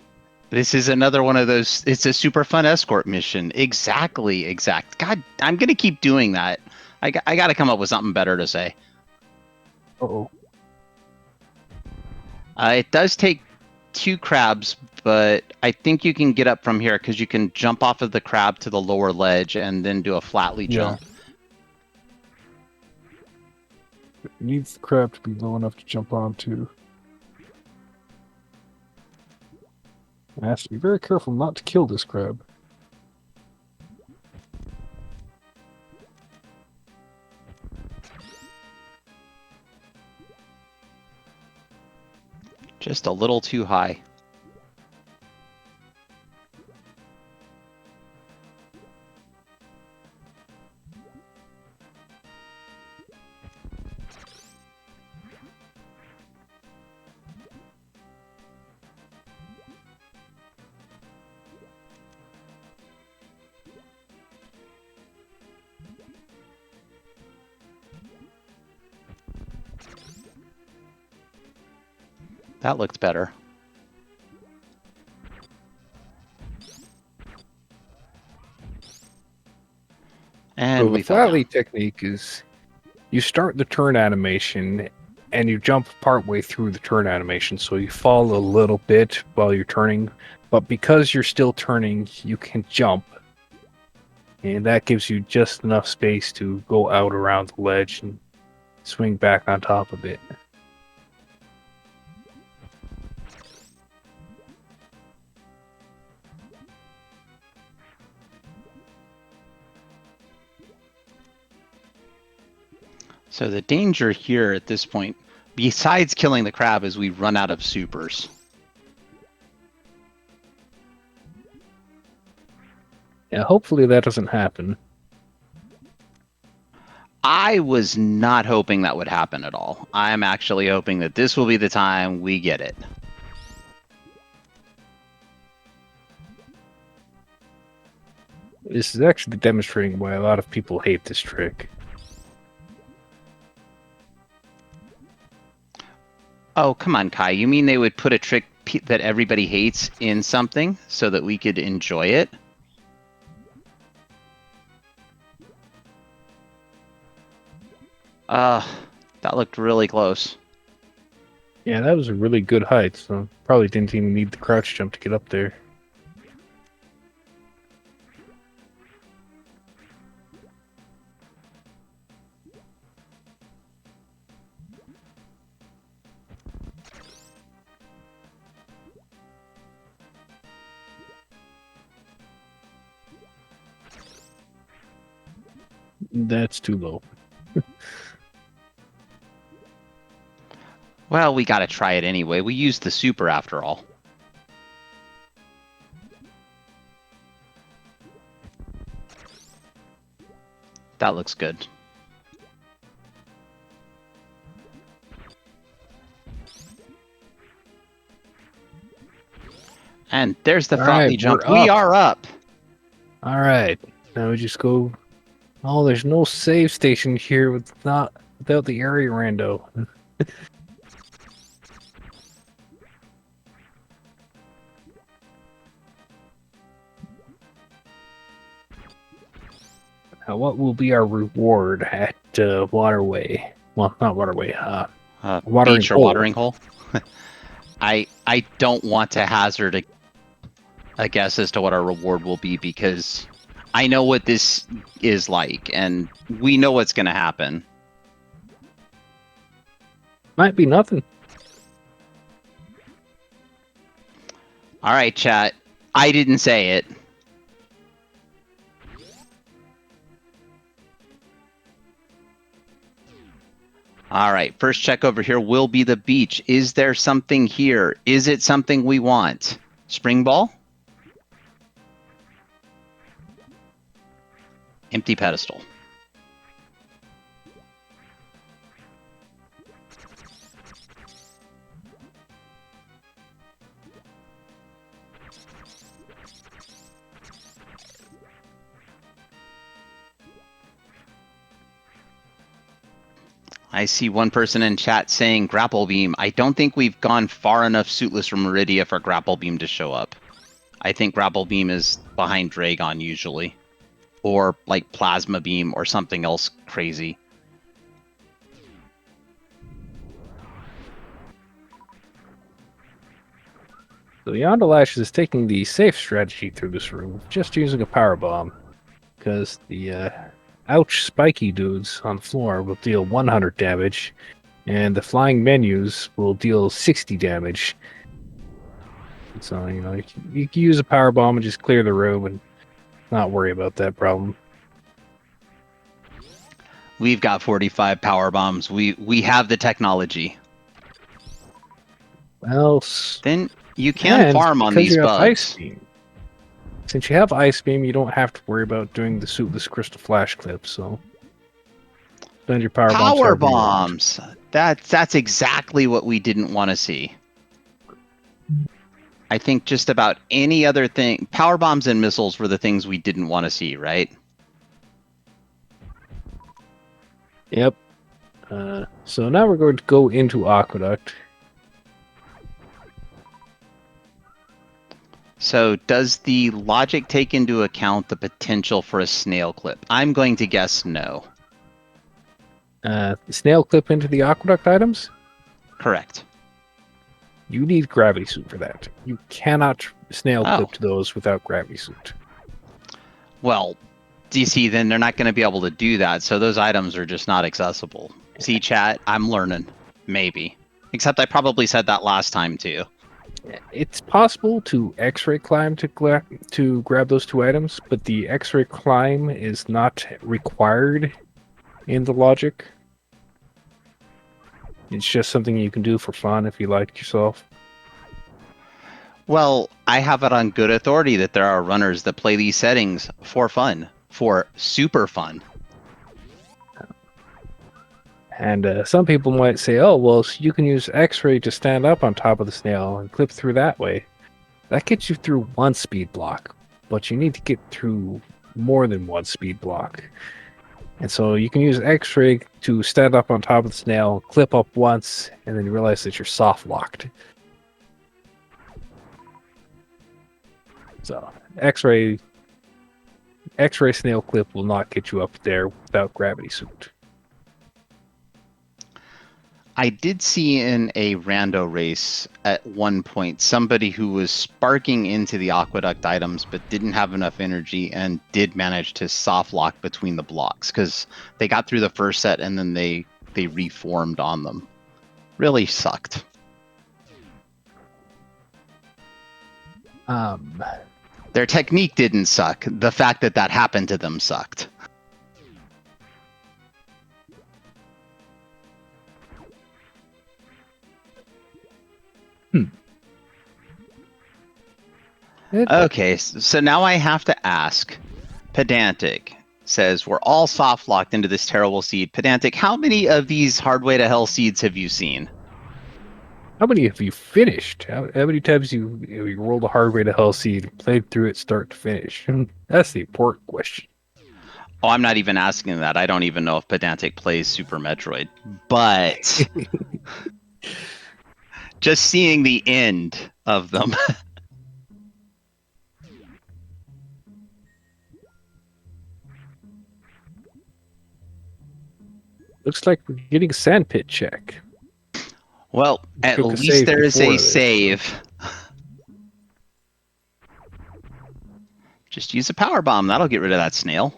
this is another one of those. It's a super fun escort mission. Exactly. God, I'm gonna keep doing that. I got to come up with something better to say. Uh-oh. It does take 2 crabs, but I think you can get up from here because you can jump off of the crab to the lower ledge and then do a flatly Yeah. jump. It needs the crab to be low enough to jump onto. I have to be very careful not to kill this crab. Just a little too high. That looked better. And So the we fell down. flatly technique is you start the turn animation and you jump partway through the turn animation. So you fall a little bit while you're turning, but because you're still turning, you can jump. And that gives you just enough space to go out around the ledge and swing back on top of it. So the danger here at this point, besides killing the crab, is we run out of supers. Yeah, hopefully that doesn't happen. I was not hoping that would happen at all. I'm actually hoping that this will be the time we get it. This is actually demonstrating why a lot of people hate this trick. Oh, come on, Kai. You mean they would put a trick that everybody hates in something so that we could enjoy it? That looked really close. Yeah, that was a really good height, so probably didn't even need the crouch jump to get up there. That's too low. Well, we gotta try it anyway. We used the super after all. That looks good. And there's the All Frothy right, jump. we're We up. are up. All right. Now we just go. Oh, there's no save station here without the area rando. Now, what will be our reward at Waterway? Well, not Waterway. Watering Beach or hole. watering hole. I don't want to hazard a guess as to what our reward will be because I know what this is like, and we know what's going to happen. Might be nothing. All right, chat. I didn't say it. All right, first check over here will be the beach. Is there something here? Is it something we want? Spring ball? Empty pedestal. I see one person in chat saying grapple beam. I don't think we've gone far enough suitless from Meridia for grapple beam to show up. I think grapple beam is behind Dragon usually. Or like plasma beam or something else crazy. So Yondolash is taking the safe strategy through this room, just using a power bomb, because the ouch spiky dudes on the floor will deal 100 damage, and the flying menus will deal 60 damage. So you can use a power bomb and just clear the room and not worry about that problem. We've got 45 power bombs. We have the technology. Well, then you can farm on these bugs. Ice beam. Since you have ice beam, you don't have to worry about doing the suitless crystal flash clip. So spend your power bombs. That's exactly what we didn't want to see. I think just about any other thing, power bombs and missiles were the things we didn't want to see, right? Yep. So now we're going to go into Aqueduct. So does the logic take into account the potential for a snail clip? I'm going to guess no. Snail clip into the Aqueduct items? Correct. You need gravity suit for that. You cannot snail clip to those without gravity suit. Well, DC, then they're not going to be able to do that, so those items are just not accessible. See, chat, I'm learning. Maybe. Except I probably said that last time, too. It's possible to X-ray climb to grab those two items, but the X-ray climb is not required in the logic. It's just something you can do for fun if you like yourself. Well, I have it on good authority that there are runners that play these settings for fun, for super fun. And some people might say, oh, well, you can use X-ray to stand up on top of the snail and clip through that way. That gets you through one speed block, but you need to get through more than one speed block. And so you can use X-ray to stand up on top of the snail, clip up once, and then you realize that you're soft locked. So X-ray snail clip will not get you up there without gravity suit. I did see in a rando race at one point somebody who was sparking into the aqueduct items but didn't have enough energy and did manage to soft lock between the blocks because they got through the first set and then they reformed on them. Really sucked. Their technique didn't suck. The fact that that happened to them sucked. Okay, so now I have to ask. Pedantic says, we're all soft locked into this terrible seed. Pedantic, how many of these Hardway to Hell seeds have you seen? How many have you finished? How many times you rolled a hard way to Hell Seed and played through it start to finish? That's the important question. Oh, I'm not even asking that. I don't even know if Pedantic plays Super Metroid. But just seeing the end of them. Looks like we're getting a sandpit check. Well, at Took a least save there is before a this, so- save. Just use a power bomb. That'll get rid of that snail.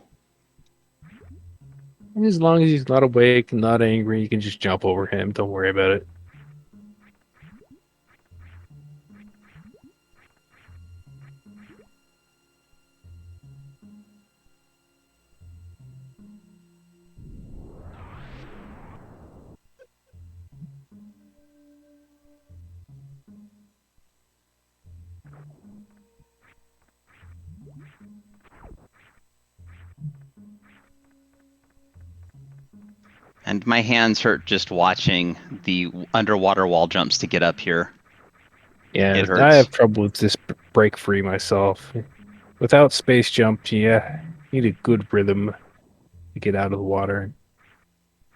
As long as he's not awake and not angry, you can just jump over him. Don't worry about it. And my hands hurt just watching the underwater wall jumps to get up here. Yeah, It hurts. I have trouble with this break free myself. Without space jump, you need a good rhythm to get out of the water.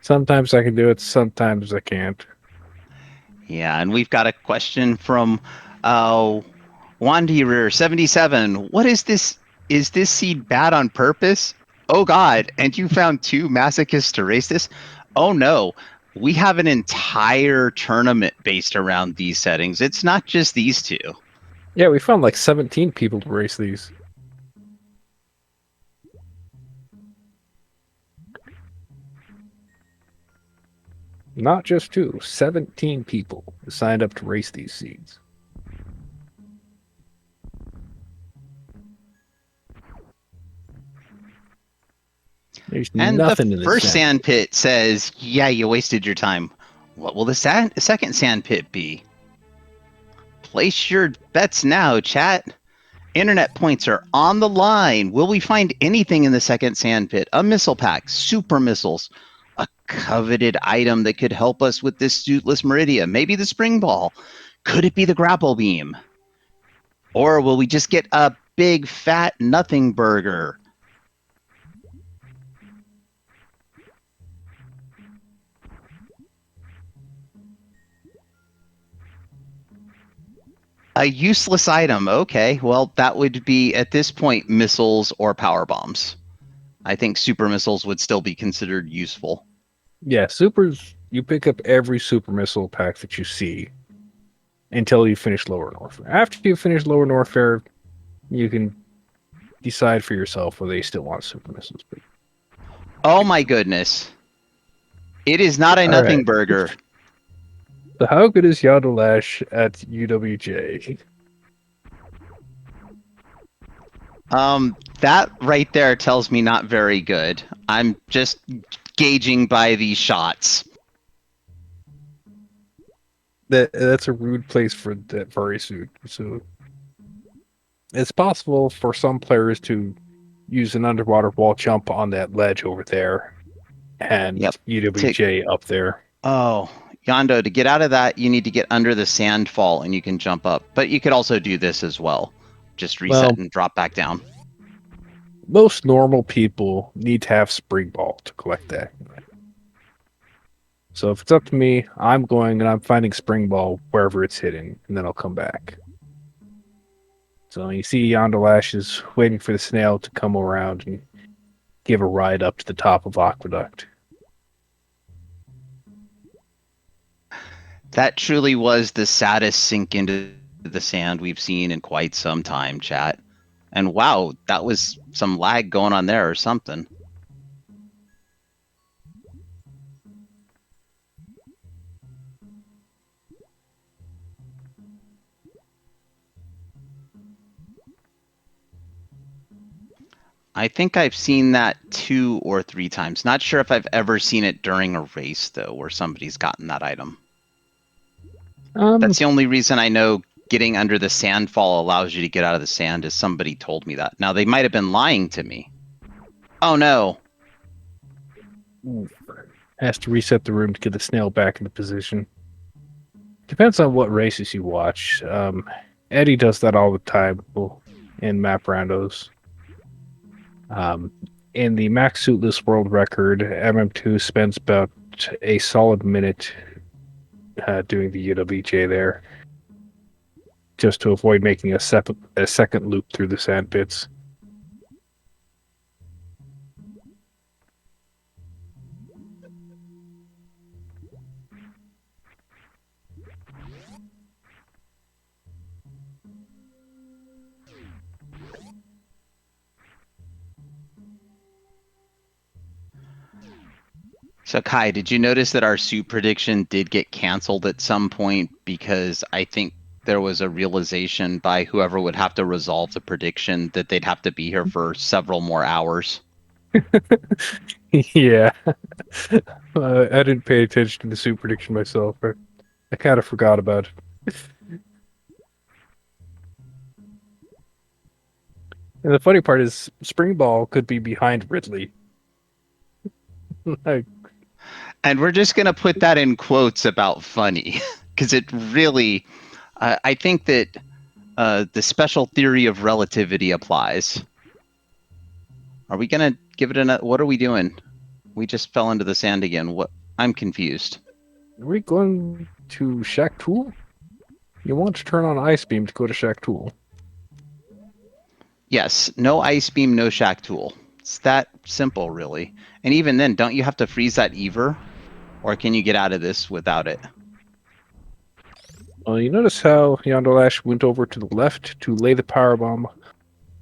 Sometimes I can do it, sometimes I can't. Yeah, and we've got a question from Wanderer77. What is this? Is this seed bad on purpose? Oh God, and you found 2 masochists to race this? Oh no, we have an entire tournament based around these settings. It's not just these 2. Yeah, we found like 17 people to race these. Not just 2, 17 people signed up to race these seeds. There's And nothing the in this first sand pit says, yeah, you wasted your time. What will the second sand pit be? Place your bets now, chat. Internet points are on the line. Will we find anything in the second sand pit? A missile pack, super missiles, a coveted item that could help us with this suitless Meridia, maybe the spring ball. Could it be the grapple beam? Or will we just get a big fat nothing burger? A useless item. Okay, well, that would be, at this point, missiles or power bombs. I think super missiles would still be considered useful. Yeah, supers, you pick up every super missile pack that you see until you finish Lower North. After you finish Lower Norfair, you can decide for yourself whether you still want super missiles. But Oh my goodness. It is not a nothing right. burger. So how good is Yondolash at UWJ? That right there tells me not very good. I'm just gauging by these shots. That's a rude place for that furry suit. So it's possible for some players to use an underwater wall jump on that ledge over there, and Yep. UWJ up there. Oh, Yondo, to get out of that, you need to get under the sand fall and you can jump up. But you could also do this as well. Just reset Well, and drop back down. most normal people need to have spring ball to collect that. So if it's up to me, I'm going and I'm finding spring ball wherever it's hidden, and then I'll come back. So you see Yondolash is waiting for the snail to come around and give a ride up to the top of Aqueduct. That truly was the saddest sink into the sand we've seen in quite some time, chat. And wow, that was some lag going on there or something. I think I've seen that 2 or 3 times. Not sure if I've ever seen it during a race, though, where somebody's gotten that item. That's the only reason I know getting under the sandfall allows you to get out of the sand, is somebody told me that. Now, they might have been lying to me. Oh, no. Has to reset the room to get the snail back into position. Depends on what races you watch. Eddie does that all the time in map randos. In the max suitless world record, MM2 spends about a solid minute doing the UWJ there, just to avoid making a second loop through the sand pits. So Kai, did you notice that our suit prediction did get canceled at some point because I think there was a realization by whoever would have to resolve the prediction that they'd have to be here for several more hours? Yeah. I didn't pay attention to the suit prediction myself. I kind of forgot about it. And the funny part is, Spring Ball could be behind Ridley. Like, And we're just going to put that in quotes about funny, because it really, I think that the special theory of relativity applies. Are we going to give it what are we doing? We just fell into the sand again. What? I'm confused. are we going to Shack Tool? You want to turn on Ice Beam to go to Shack Tool. Yes, no ice beam, no shack tool. It's that simple, really. And even then, don't you have to freeze that Ever? Or can you get out of this without it? You notice how Yondolash went over to the left to lay the power bomb.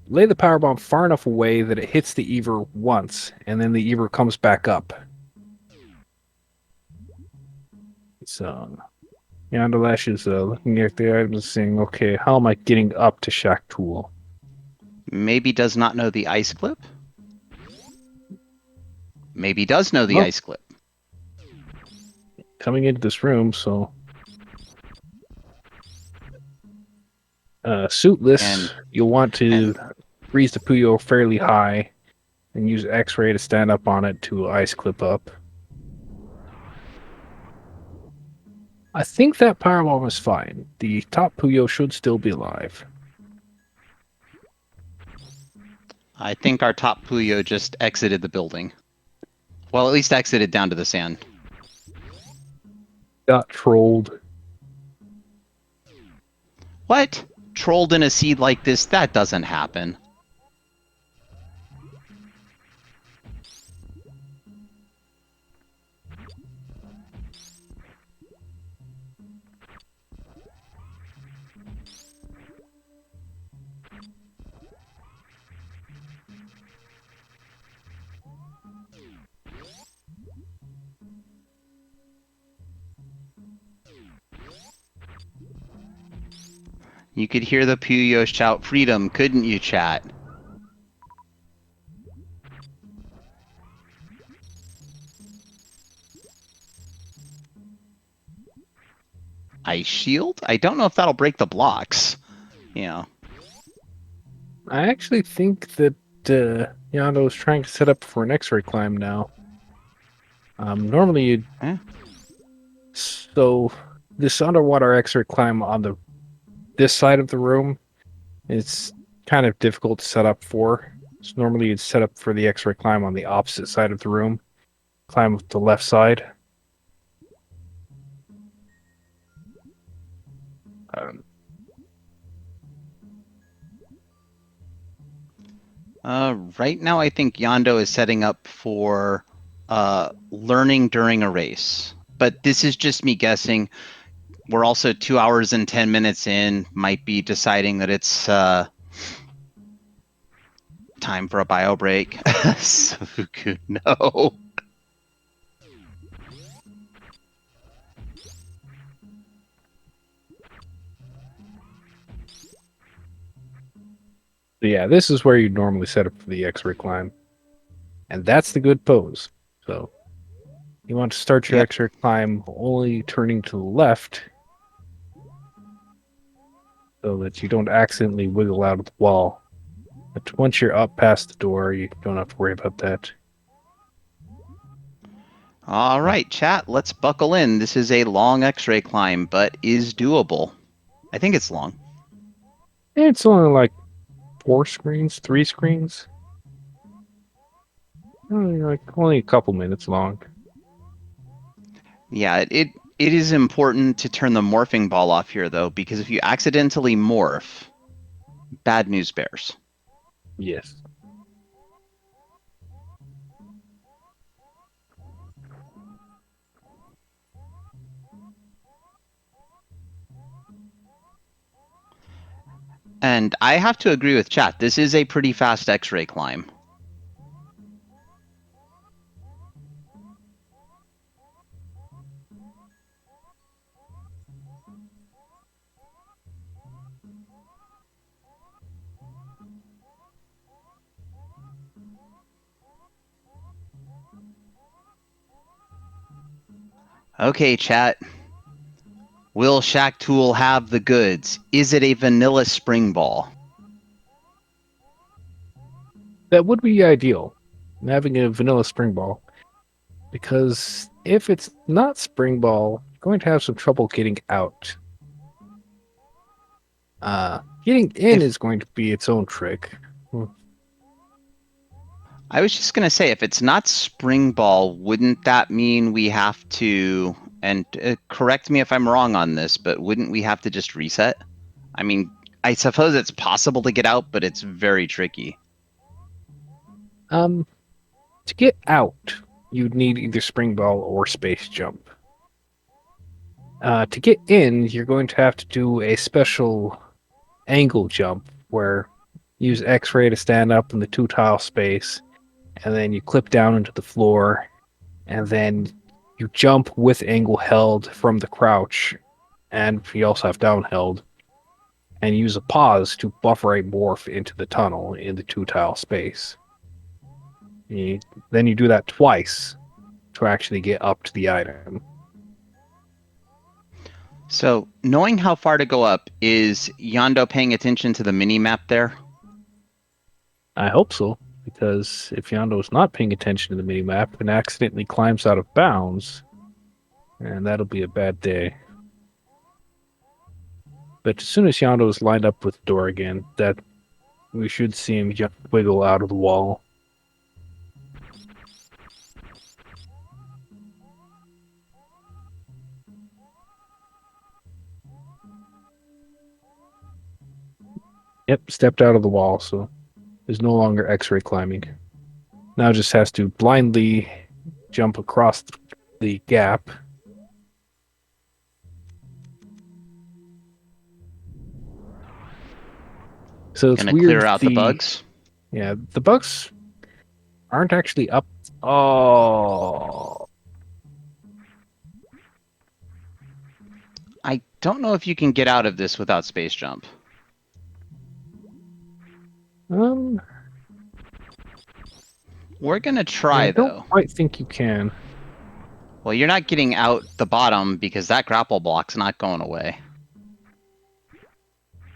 Lay the power bomb far enough away that it hits the Ever once, and then the Ever comes back up. So Yondolash is looking at the items and saying, okay, how am I getting up to Shack Tool? Maybe does not know the ice clip? Maybe does know the ice clip. Coming into this room, so suitless, you'll want to freeze the Puyo fairly high and use X-ray to stand up on it to ice clip up. I think that powerbomb is fine. The top Puyo should still be alive. I think our top Puyo just exited the building. Well, at least exited down to the sand. Got trolled. What? Trolled in a seed like this? That doesn't happen. You could hear the Puyo shout freedom, couldn't you, chat? Ice shield? I don't know if that'll break the blocks. Yeah. I actually think that Yondo is trying to set up for an X-ray climb now. Normally you'd... So, this underwater X-ray climb on this side of the room, it's kind of difficult to set up for. So normally you'd set up for the X-ray climb on the opposite side of the room. Climb with the left side. Right now, I think Yondo is setting up for learning during a race. But this is just me guessing. We're also 2 hours and 10 minutes in, might be deciding that it's time for a bio break. So who could know? Yeah, this is where you'd normally set up for the X-ray climb. And that's the good pose. So, you want to start your X-ray climb only turning to the left so that you don't accidentally wiggle out of the wall. But once you're up past the door, you don't have to worry about that. All right, chat, let's buckle in. This is a long X-ray climb, but is doable. I think it's long. It's only like 4 screens, 3 screens. Only a couple minutes long. Yeah, it is important to turn the morphing ball off here, though, because if you accidentally morph, bad news bears. Yes. And I have to agree with chat. This is a pretty fast X-ray climb. Okay, chat. Will Shack Tool have the goods? Is it a vanilla spring ball? That would be ideal, having a vanilla spring ball. Because if it's not spring ball, you're going to have some trouble getting out. Getting in is going to be its own trick. I was just going to say, if it's not spring ball, wouldn't that mean we have to, and correct me if I'm wrong on this, but wouldn't we have to just reset? I mean, I suppose it's possible to get out, but it's very tricky. To get out, you'd need either spring ball or space jump. To get in, you're going to have to do a special angle jump where you use X-ray to stand up in the 2-tile space, and then you clip down into the floor, and then you jump with angle held from the crouch, and you also have down held, and use a pause to buffer a morph into the tunnel in the 2-tile space. Then you do that twice to actually get up to the item. So, knowing how far to go up, is Yondo paying attention to the mini-map there? I hope so, because if Yondo is not paying attention to the minimap and accidentally climbs out of bounds, and that'll be a bad day. But as soon as Yondo is lined up with the door again, that we should see him wiggle out of the wall. Yep, stepped out of the wall, so there's no longer X-ray climbing. Now just has to blindly jump across the gap. So it's Gonna weird. clear out the bugs? Yeah, the bugs aren't actually up. Oh. I don't know if you can get out of this without space jump. We're gonna try, I don't though. quite think you can. Well, you're not getting out the bottom because that grapple block's not going away.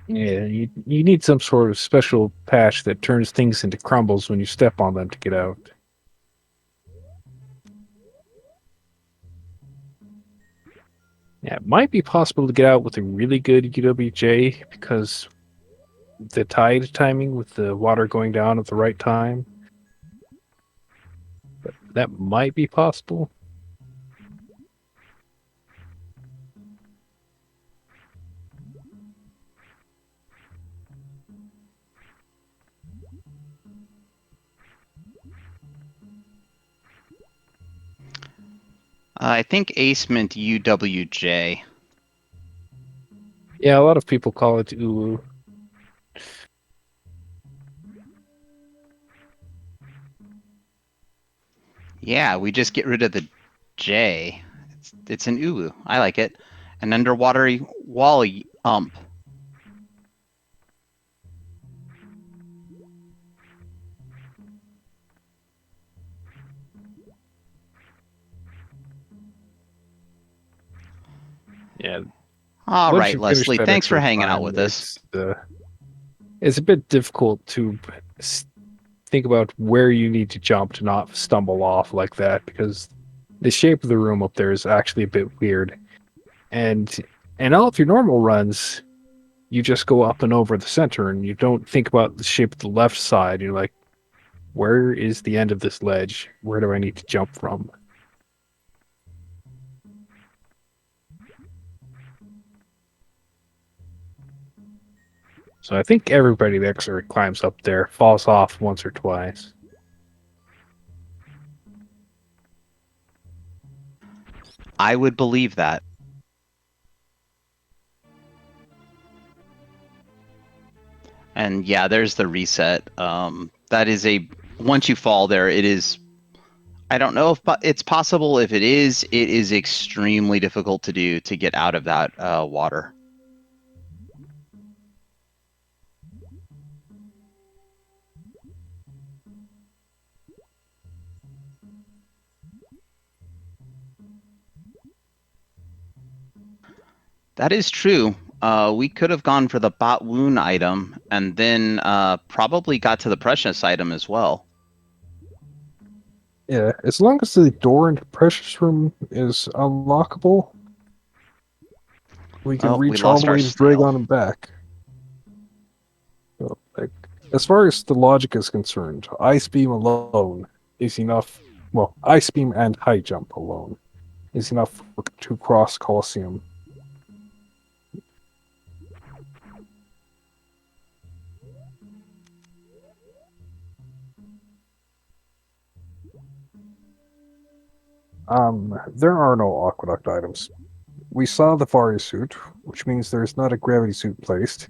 Yeah, you need some sort of special patch that turns things into crumbles when you step on them to get out. Yeah, it might be possible to get out with a really good UWJ because the tide timing with the water going down at the right time. But that might be possible. I think Ace meant UWJ. Yeah, a lot of people call it Ulu. Yeah, we just get rid of the J. It's an Ulu. I like it. An underwater wall ump. Yeah. All Once right, you finish Leslie, that thanks for extra hanging out time, with us. It's a bit difficult to think about where you need to jump to not stumble off like that because the shape of the room up there is actually a bit weird. And all of your normal runs, you just go up and over the center, and you don't think about the shape of the left side. You're like, where is the end of this ledge? Where do I need to jump from? So I think everybody that actually climbs up there falls off once or twice. I would believe that. And yeah, there's the reset. That is once you fall there, it is. I don't know if it's possible. If it is extremely difficult to do to get out of that water. That is true. We could have gone for the bot wound item and then probably got to the precious item as well. Yeah, as long as the door into Precious Room is unlockable, we can Oh, we reach all lost the our way to snail. Dragon and back. So, like, as far as the logic is concerned, Ice Beam alone is enough. Well, Ice Beam and High Jump alone is enough to cross Colosseum. There are no aqueduct items. We saw the Fari suit, which means there's not a gravity suit placed.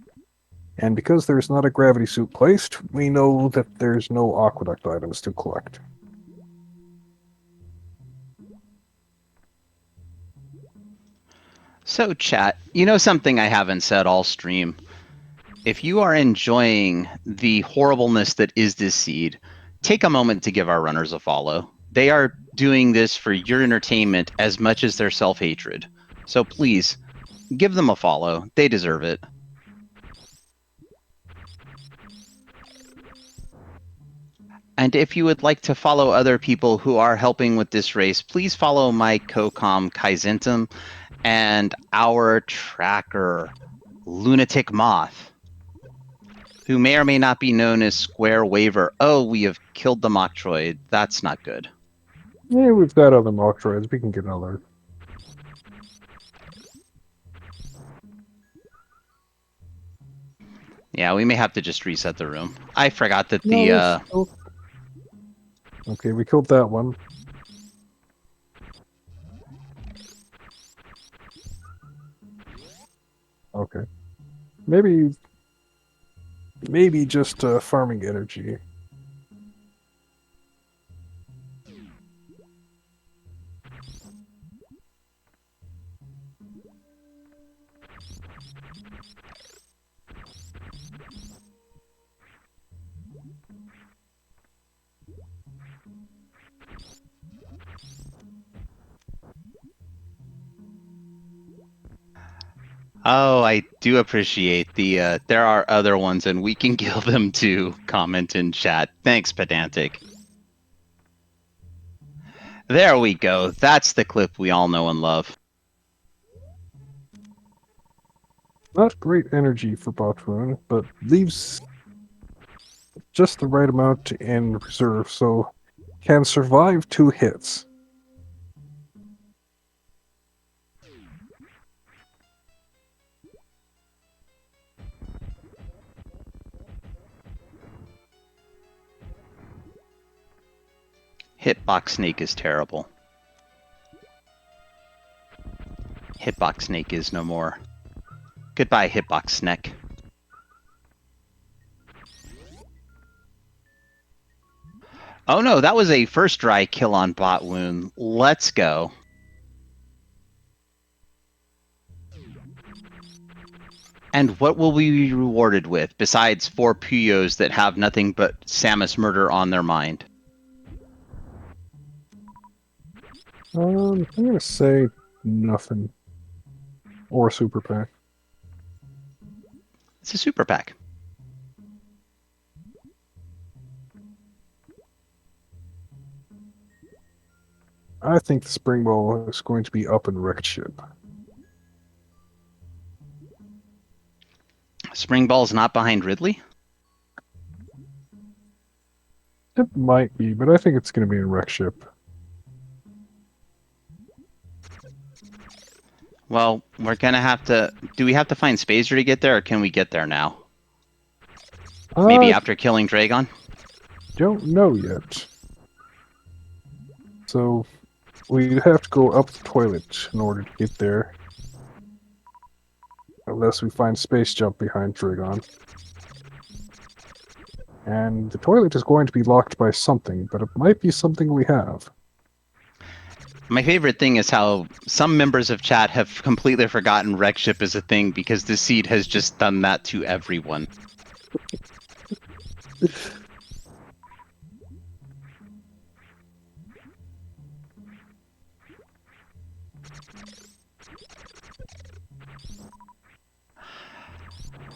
And because there's not a gravity suit placed, we know that there's no aqueduct items to collect. So, chat, you know something I haven't said all stream? If you are enjoying the horribleness that is this seed, take a moment to give our runners a follow. They are doing this for your entertainment as much as their self-hatred. So please, give them a follow. They deserve it. And if you would like to follow other people who are helping with this race, please follow my co-com Kaizentum and our tracker, Lunatic Moth, who may or may not be known as Square Waver. Oh, we have killed the Metroid. That's not good. Yeah, we've got other mock droids. We can get another. Yeah, we may have to just reset the room. I forgot that No, the there's still... Okay, we killed that one. Okay. Maybe just farming energy. Oh, I do appreciate the there are other ones and we can give them to comment in chat. Thanks, Pedantic. There we go. That's the clip we all know and love. Not great energy for Botwoon, but leaves just the right amount in reserve, so can survive 2 hits. Hitbox Snake is terrible. Hitbox Snake is no more. Goodbye, Hitbox Snake. Oh no, that was a first dry kill on Bot Wound. Let's go. And what will we be rewarded with, besides 4 Puyos that have nothing but Samus murder on their mind? I'm gonna say nothing. Or Super Pack. It's a super pack. I think the spring ball is going to be up in wrecked ship. Spring Ball's not behind Ridley? It might be, but I think it's going to be in wrecked ship. Well, we're gonna have to... Do we have to find Spazer to get there, or can we get there now? Maybe I after killing Dragon? don't know yet. So, we'd have to go up the toilet in order to get there. Unless we find Space Jump behind Dragon. And the toilet is going to be locked by something, but it might be something we have. My favorite thing is how some members of chat have completely forgotten wreck ship is a thing because the seed has just done that to everyone.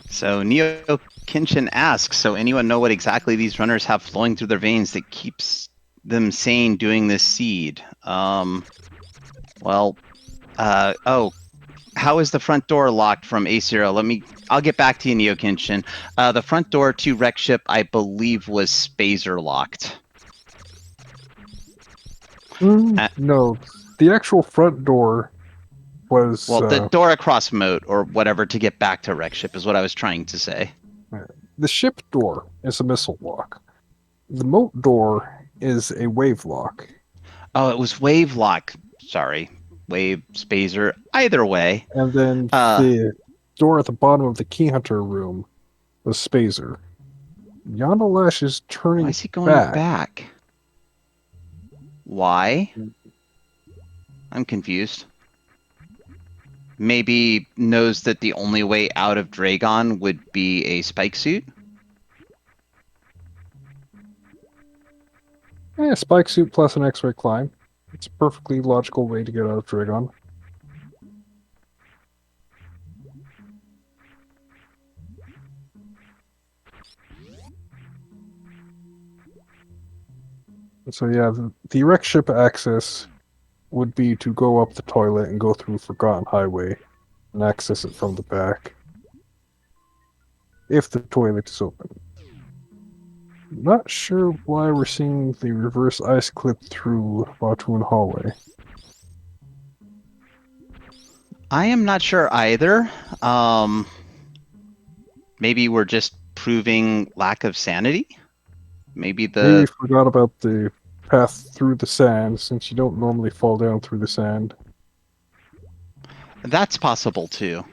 So Neo Kinshin asks, so anyone know what exactly these runners have flowing through their veins that keeps them sane doing this seed? Oh, how is the front door locked from A0? I'll get back to you, Neo Kinshin. The front door to Wreck Ship, I believe, was Spazer locked. No, the actual front door was... Well, the door across moat, or whatever, to get back to Wreck Ship is what I was trying to say. The ship door is a missile lock. The moat door is a wave lock. Oh, it was Wave Lock. Sorry. Wave, Spazer, either way. And then the door at the bottom of the Key Hunter room was Spazer. Yondolash is turning Why is he going back? Why? I'm confused. Maybe knows that the only way out of Dragon would be a spike suit? Yeah, spike suit plus an X-ray climb. It's a perfectly logical way to get out of Dragon. So yeah, the wreck ship access would be to go up the toilet and go through Forgotten Highway and access it from the back. If the toilet is open. Not sure why we're seeing the reverse ice clip through Batoon Hallway. I am not sure either. Maybe we're just proving lack of sanity? Maybe Maybe we forgot about the path through the sand, since you don't normally fall down through the sand. That's possible too.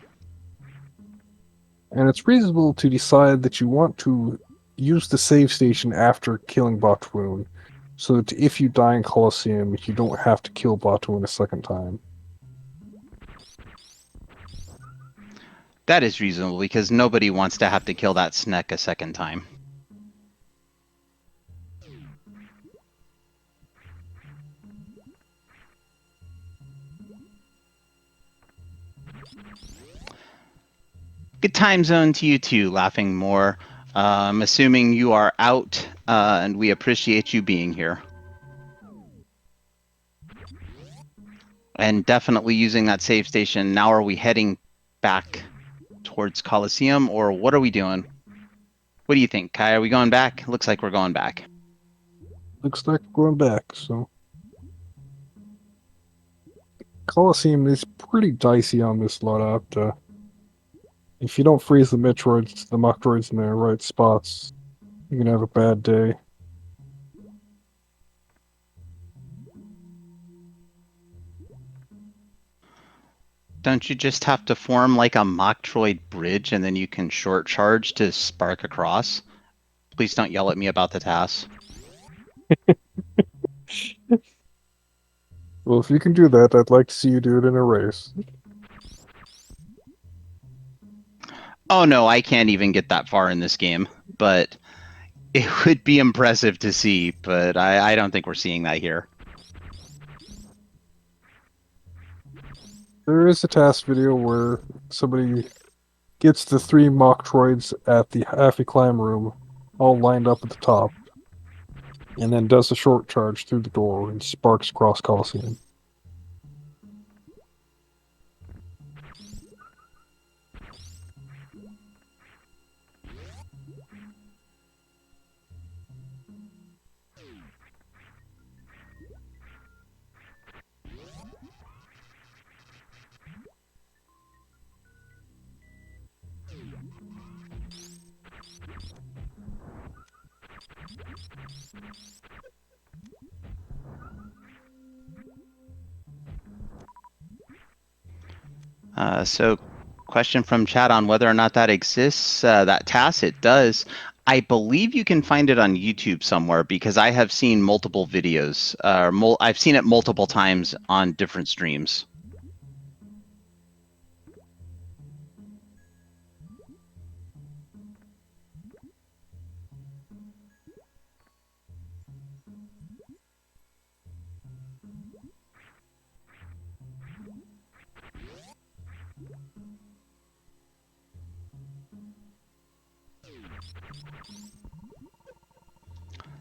And it's reasonable to decide that you want to use the save station after killing Batoon, so that if you die in Colosseum, you don't have to kill Batoon a second time. That is reasonable, because nobody wants to have to kill that Sneck a second time. Good time zone to you too, Laughing More. I'm assuming you are out, and we appreciate you being here. And definitely using that save station. Now are we heading back towards Coliseum, or what are we doing? What do you think, Kai? Are we going back? Looks like we're going back. Looks like we're going back, so... Coliseum is pretty dicey on this loadout. If you don't freeze the Metroids in their right spots, you can have a bad day. Don't you just have to form like a Mocktroid bridge and then you can short charge to spark across? Please don't yell at me about the task. Well, if you can do that, I'd like to see you do it in a race. Oh no, I can't even get that far in this game, but it would be impressive to see, but I don't think we're seeing that here. There is a task video where somebody gets the 3 Mocktroids at the Happy Climb room all lined up at the top. and then does a short charge through the door and sparks across Coliseum. So, question from chat on whether or not that exists. That task, it does. I believe you can find it on YouTube somewhere because I have seen multiple videos. I've seen it multiple times on different streams.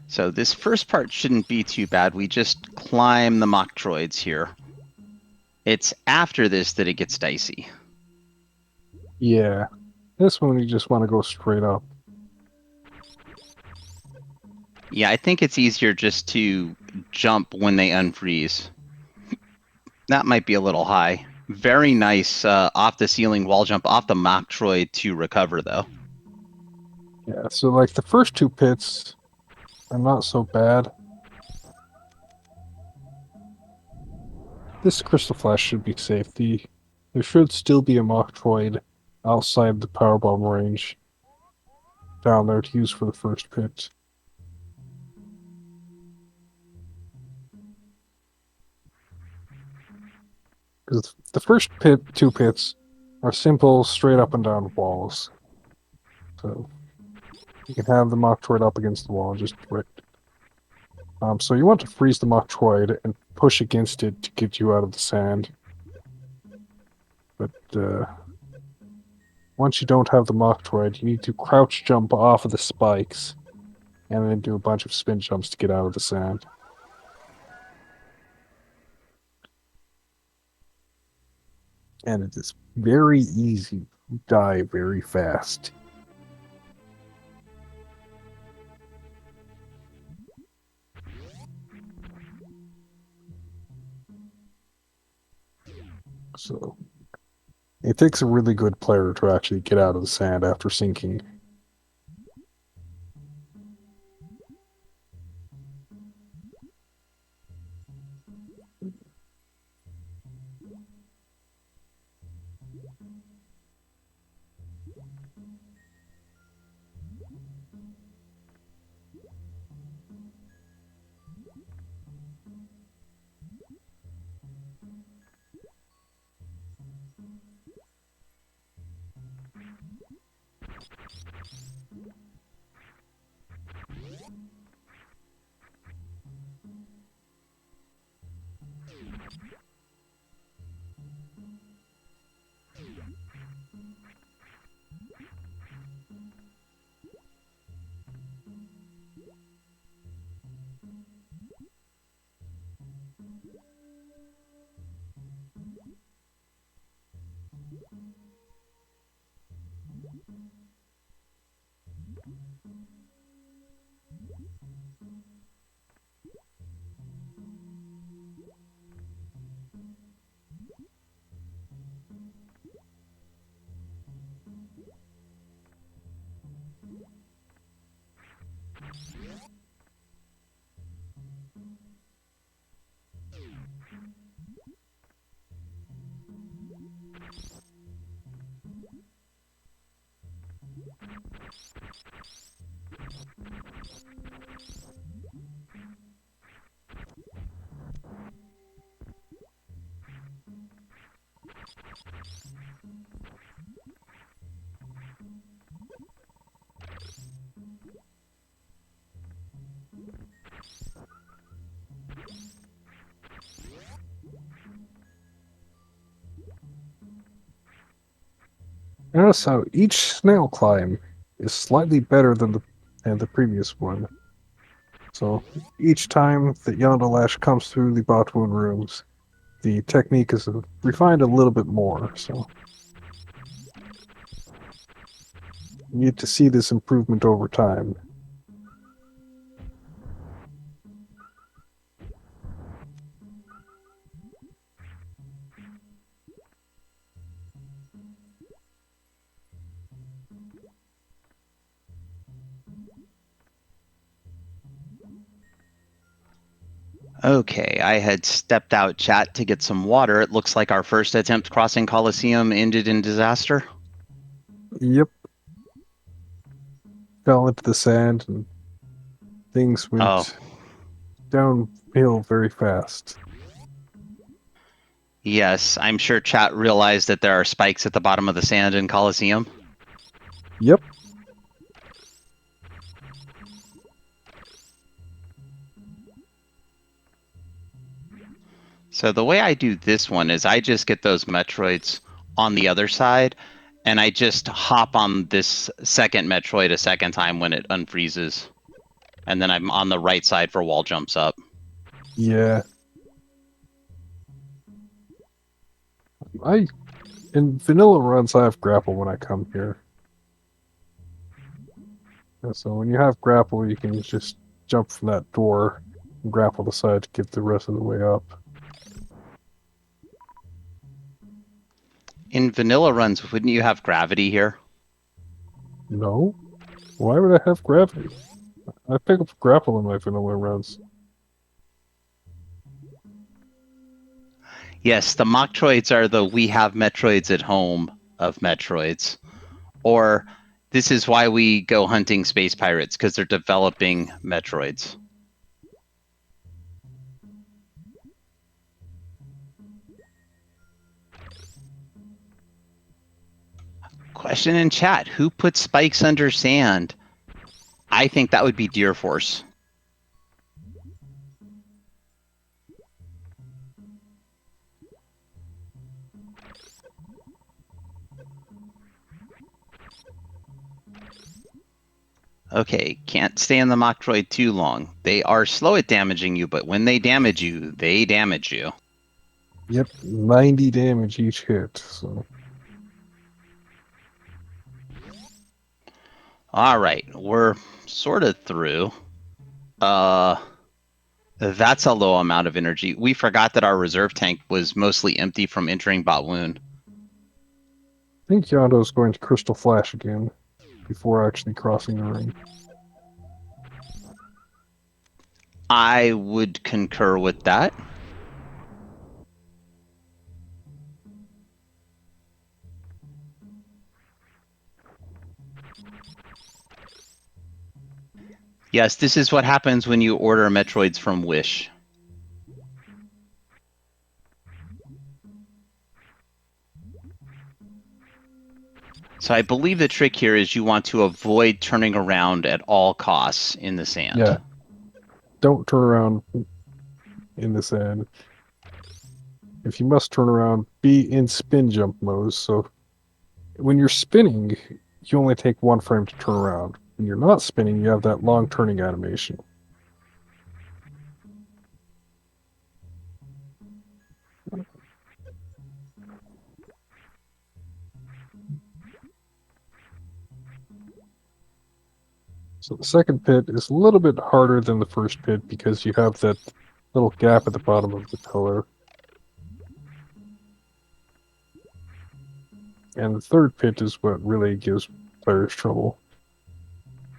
So this first part shouldn't be too bad. We just climb the Moktroids here. It's after this that it gets dicey. Yeah, this one you just want to go straight up. Yeah, I think it's easier just to jump when they unfreeze. That might be a little high. Very nice off the ceiling wall jump off the Moktroid to recover, though. Yeah, so like the first two pits are not so bad. This Crystal Flash should be safe. There should still be a Moktroid outside the powerbomb range down there to use for the first pit. Because the first two pits are simple, straight up and down walls. So you can have the Moktroid up against the wall and just direct it. So you want to freeze the Moktroid and push against it to get you out of the sand. But once you don't have the Moktroid, you need to crouch jump off of the spikes and then do a bunch of spin jumps to get out of the sand. And it is very easy to die very fast. So it takes a really good player to actually get out of the sand after sinking. Notice how each snail climb is slightly better than the previous one. So each time that Yondolash comes through the Botwoon rooms, the technique is refined a little bit more. So you need to see this improvement over time. Okay, I had stepped out chat to get some water. It looks like our first attempt crossing Coliseum ended in disaster. Yep. Fell into the sand and things went downhill very fast. Yes, I'm sure chat realized that there are spikes at the bottom of the sand in Coliseum. Yep. So the way I do this one is I just get those Metroids on the other side, and I just hop on this second Metroid a second time when it unfreezes. And then I'm on the right side for wall jumps up. Yeah. In vanilla runs, I have grapple when I come here. And so when you have grapple, you can just jump from that door and grapple the side to get the rest of the way up. In vanilla runs, wouldn't you have gravity here? No? Why would I have gravity? I pick up grapple in my vanilla runs. Yes, the Mocktroids are the we have Metroids at home of Metroids. Or this is why we go hunting space pirates, because they're developing Metroids. Question in chat, who puts spikes under sand? I think that would be Deer Force. Okay, can't stay in the Mocktroid too long. They are slow at damaging you, but when they damage you, they damage you. Yep, 90 damage each hit. So All right, we're sort of through. That's a low amount of energy. We forgot that our reserve tank was mostly empty from entering Botwoon. I think Yondo's going to Crystal Flash again before actually crossing the ring. I would concur with that. Yes, this is what happens when you order Metroids from Wish. So I believe the trick here is you want to avoid turning around at all costs in the sand. Yeah. Don't turn around in the sand. If you must turn around, be in spin jump mode. So when you're spinning, you only take 1 frame to turn around. When you're not spinning, you have that long turning animation. So the second pit is a little bit harder than the first pit because you have that little gap at the bottom of the pillar. And the third pit is what really gives players trouble.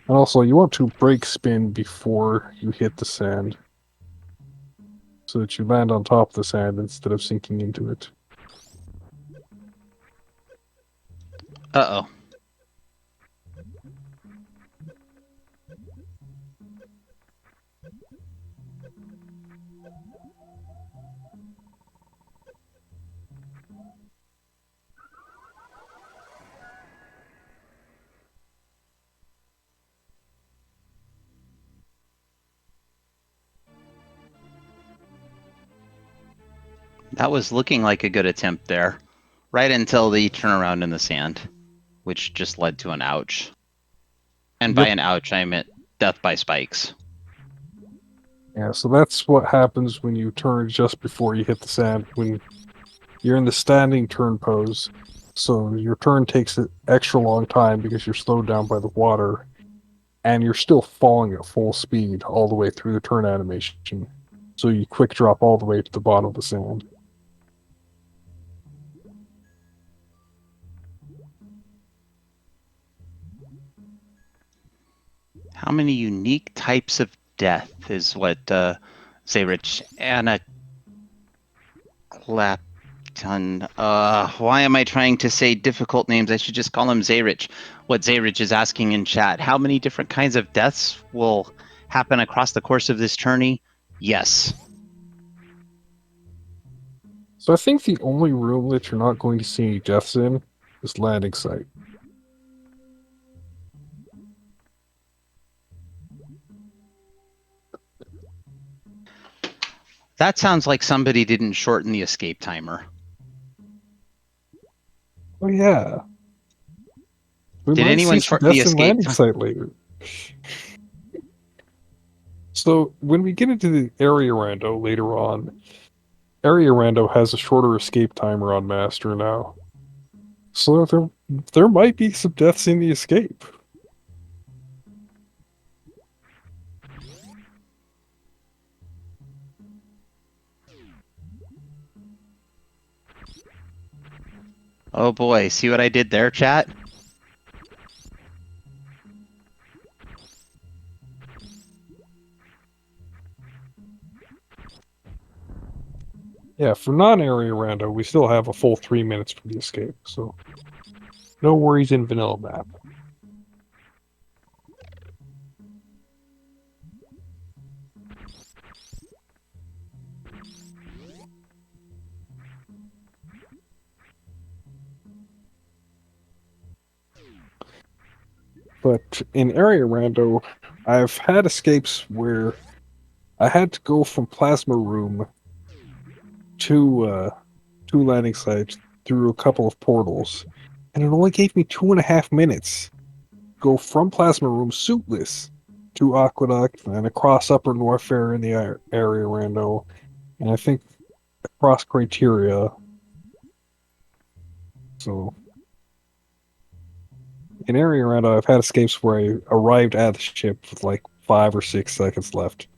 And also, you want to break spin before you hit the sand, so that you land on top of the sand instead of sinking into it. Uh-oh. That was looking like a good attempt there, right until the turnaround in the sand, which just led to an ouch. And by Yep. an ouch, I meant death by spikes. Yeah, so that's what happens when you turn just before you hit the sand. When you're in the standing turn pose, so your turn takes an extra long time because you're slowed down by the water, and you're still falling at full speed all the way through the turn animation. So you quick drop all the way to the bottom of the sand. How many unique types of death is what Zayrich Anaclapton. Why am I trying to say difficult names? I should just call him Zayrich. What Zayrich is asking in chat: how many different kinds of deaths will happen across the course of this tourney? Yes. So I think the only room that you're not going to see any deaths in is landing site. That sounds like somebody didn't shorten the escape timer. Oh yeah. We Did might see anyone some shorten the deaths in escape landing time? site later. So when we get into the area rando later on, area rando has a shorter escape timer on master now. So there might be some deaths in the escape. Oh boy, see what I did there, chat? Yeah, for non-area rando, we still have a full 3 minutes for the escape, so no worries in vanilla map. But in area rando, I've had escapes where I had to go from plasma room to landing sites through a couple of portals, and it only gave me 2.5 minutes. Go from plasma room suitless to aqueduct and across upper warfare in the area rando, and I think across criteria. So in area rando, I've had escapes where I arrived at the ship with like 5 or 6 seconds left.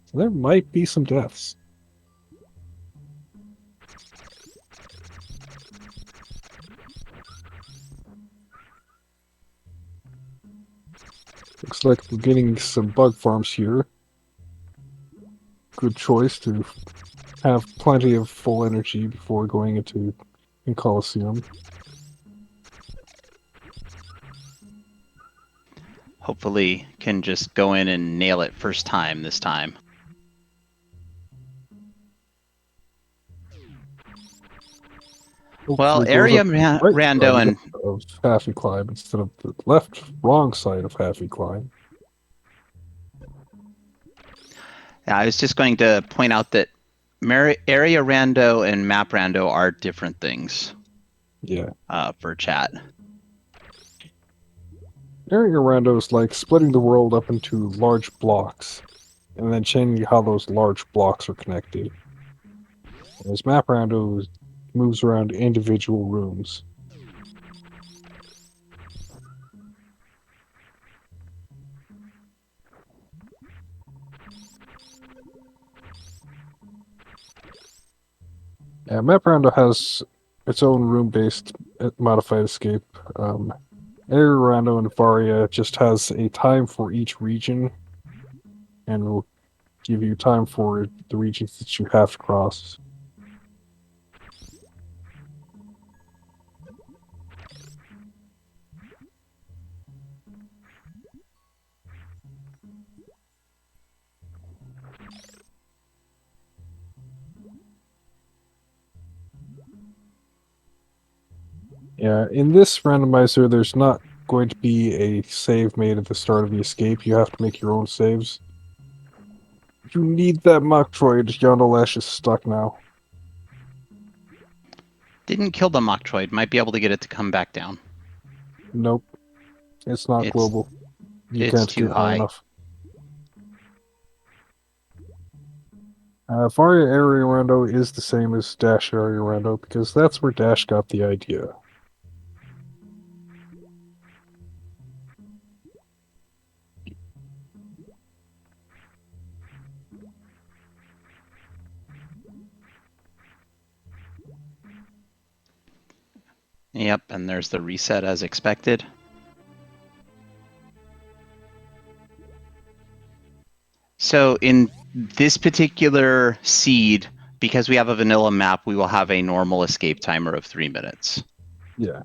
So there might be some deaths. Looks like we're getting some bug farms here. Good choice to have plenty of full energy before going into Coliseum. Hopefully can just go in and nail it first time this time. Well, Hopefully goes area up the right rando side and of Happy Climb instead of the left wrong side of Happy Climb. I was just going to point out that area rando and map rando are different things. Yeah. For chat. Area rando is like splitting the world up into large blocks and then changing how those large blocks are connected. Whereas map rando moves around individual rooms. Yeah, map rando has its own room-based modified escape. Area rando and Varia just has a time for each region, and will give you time for the regions that you have to cross. Yeah, in this randomizer, there's not going to be a save made at the start of the escape. You have to make your own saves. You need that Metroid. Yondolash is stuck now. Didn't kill the Metroid. Might be able to get it to come back down. Nope. It's not It's global. You it's can't too get high high. enough. Varia Area Rando is the same as Dash Area Rando because that's where Dash got the idea. Yep, and there's the reset as expected. So in this particular seed, because we have a vanilla map, we will have a normal escape timer of 3 minutes. Yeah.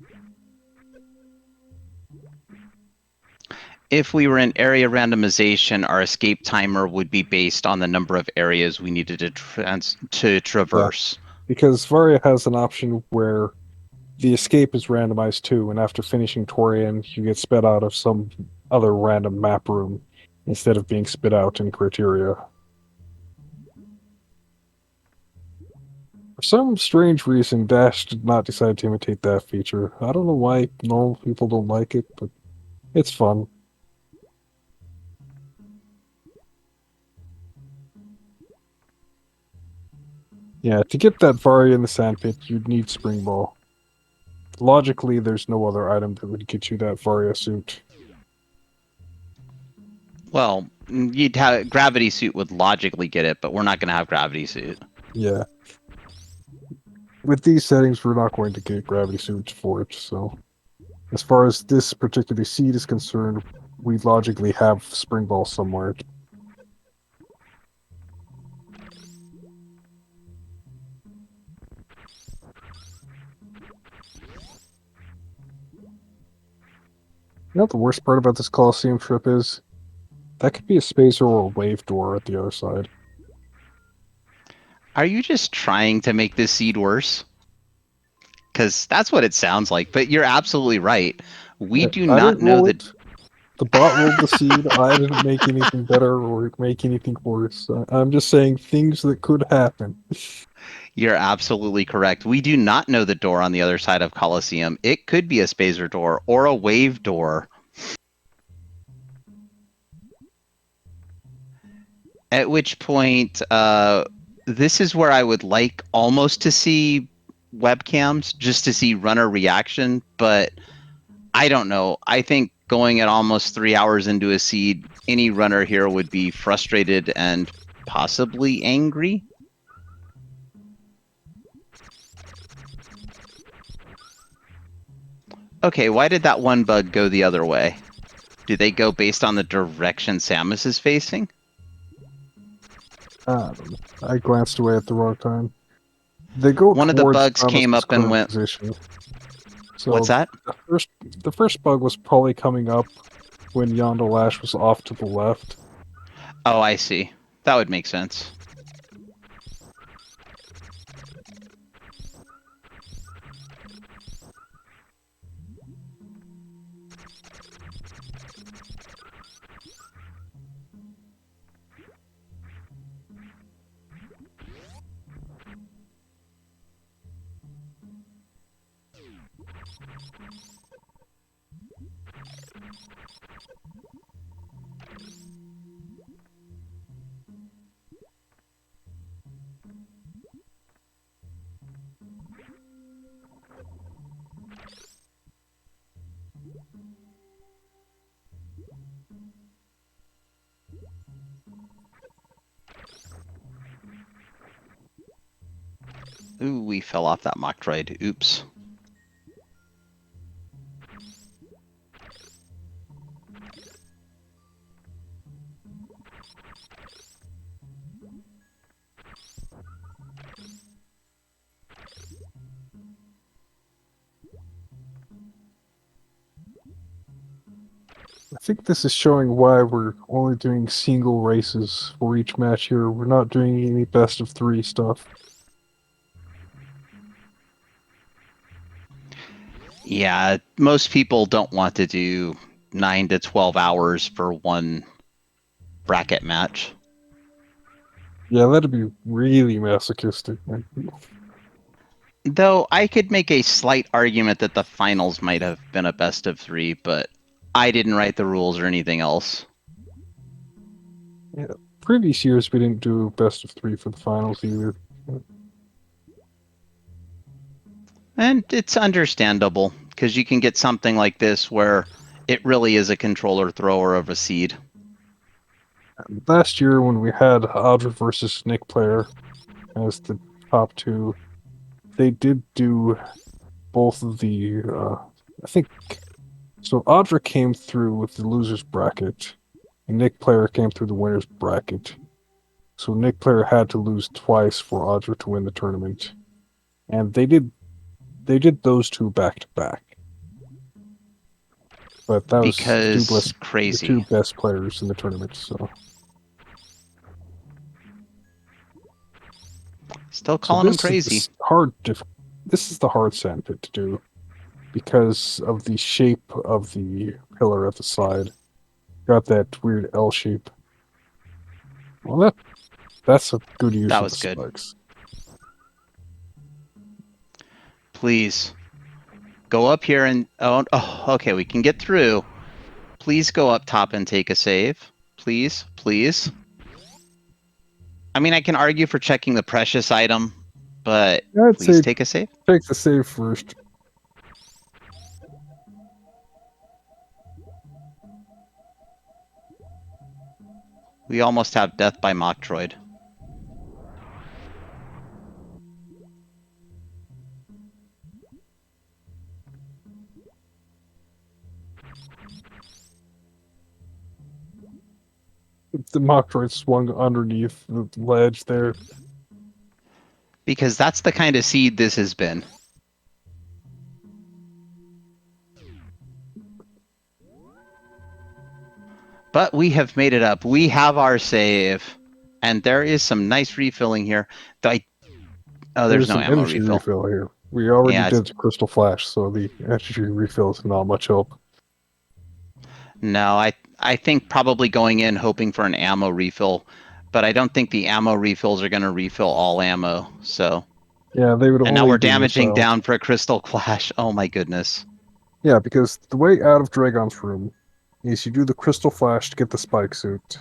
If we were in area randomization, our escape timer would be based on the number of areas we needed to traverse. Because Varia has an option where the escape is randomized too, and after finishing Torian, you get spit out of some other random map room instead of being spit out in Criteria. For some strange reason, Dash did not decide to imitate that feature. I don't know why normal people don't like it, but it's fun. Yeah, to get that Varia in the sandpit, you'd need Spring Ball. Logically, there's no other item that would get you that Varia suit. Well, you'd have gravity suit would logically get it, but we're not going to have gravity suit. Yeah. With these settings, we're not going to get gravity suits for it, so... As far as this particular seed is concerned, we logically have Spring Ball somewhere. You know what the worst part about this Coliseum trip is? That could be a spacer or a wave door at the other side. Are you just trying to make this seed worse? Because that's what it sounds like, but you're absolutely right. We do I not didn't know roll that. it. The bot rolled the seed. I didn't make anything better or make anything worse. I'm just saying things that could happen. You're absolutely correct. We do not know the door on the other side of Coliseum. It could be a spacer door or a wave door. At which point, this is where I would like almost to see webcams, just to see runner reaction, but I don't know. I think going at almost 3 hours into a seed, any runner here would be frustrated and possibly angry. Okay, why did that one bug go the other way? Do they go based on the direction Samus is facing? I don't know. I glanced away at the wrong time. They go One of the towards bugs came Samus's up and current went... position. So What's that? the first bug was probably coming up when Yondolash was off to the left. Oh, I see. That would make sense. Ooh, we fell off that Metroid. Oops. I think this is showing why we're only doing single races for each match here. We're not doing any best of 3 stuff. Yeah, most people don't want to do 9 to 12 hours for one bracket match. Yeah, that'd be really masochistic. Though I could make a slight argument that the finals might have been a best of 3, but I didn't write the rules or anything else. Yeah, previous years, we didn't do best of 3 for the finals either. And it's understandable, because you can get something like this where it really is a controller thrower of a seed. Last year, when we had Audra versus Nick Player as the top 2, they did do both of the, I think, so Audra came through with the loser's bracket, and Nick Player came through the winner's bracket. So Nick Player had to lose twice for Audra to win the tournament. And they did those 2 back to back. But that was Because the crazy. 2 best players in the tournament, so. Still calling them crazy. This is the hard sandpit to do because of the shape of the pillar at the side. Got that weird L shape. Well, that's a good use That of was the good. spikes. Please go up here and okay, we can get through. Please go up top and take a save. Please, please. I mean, I can argue for checking the precious item, but please take a save. Take the save first. We almost have death by Metroid. The Metroid swung underneath the ledge there. Because that's the kind of seed this has been. But we have made it up. We have our save. And there is some nice refilling here. There's no an ammo energy refill. here. We already Yeah, did the Crystal Flash, so the energy refill is not much help. No, I think probably going in hoping for an ammo refill, but I don't think the ammo refills are going to refill all ammo. So yeah, they would. And now we're damaging down for a Crystal Flash. Oh my goodness. Yeah, because the way out of Dragon's room is you do the Crystal Flash to get the spike suit,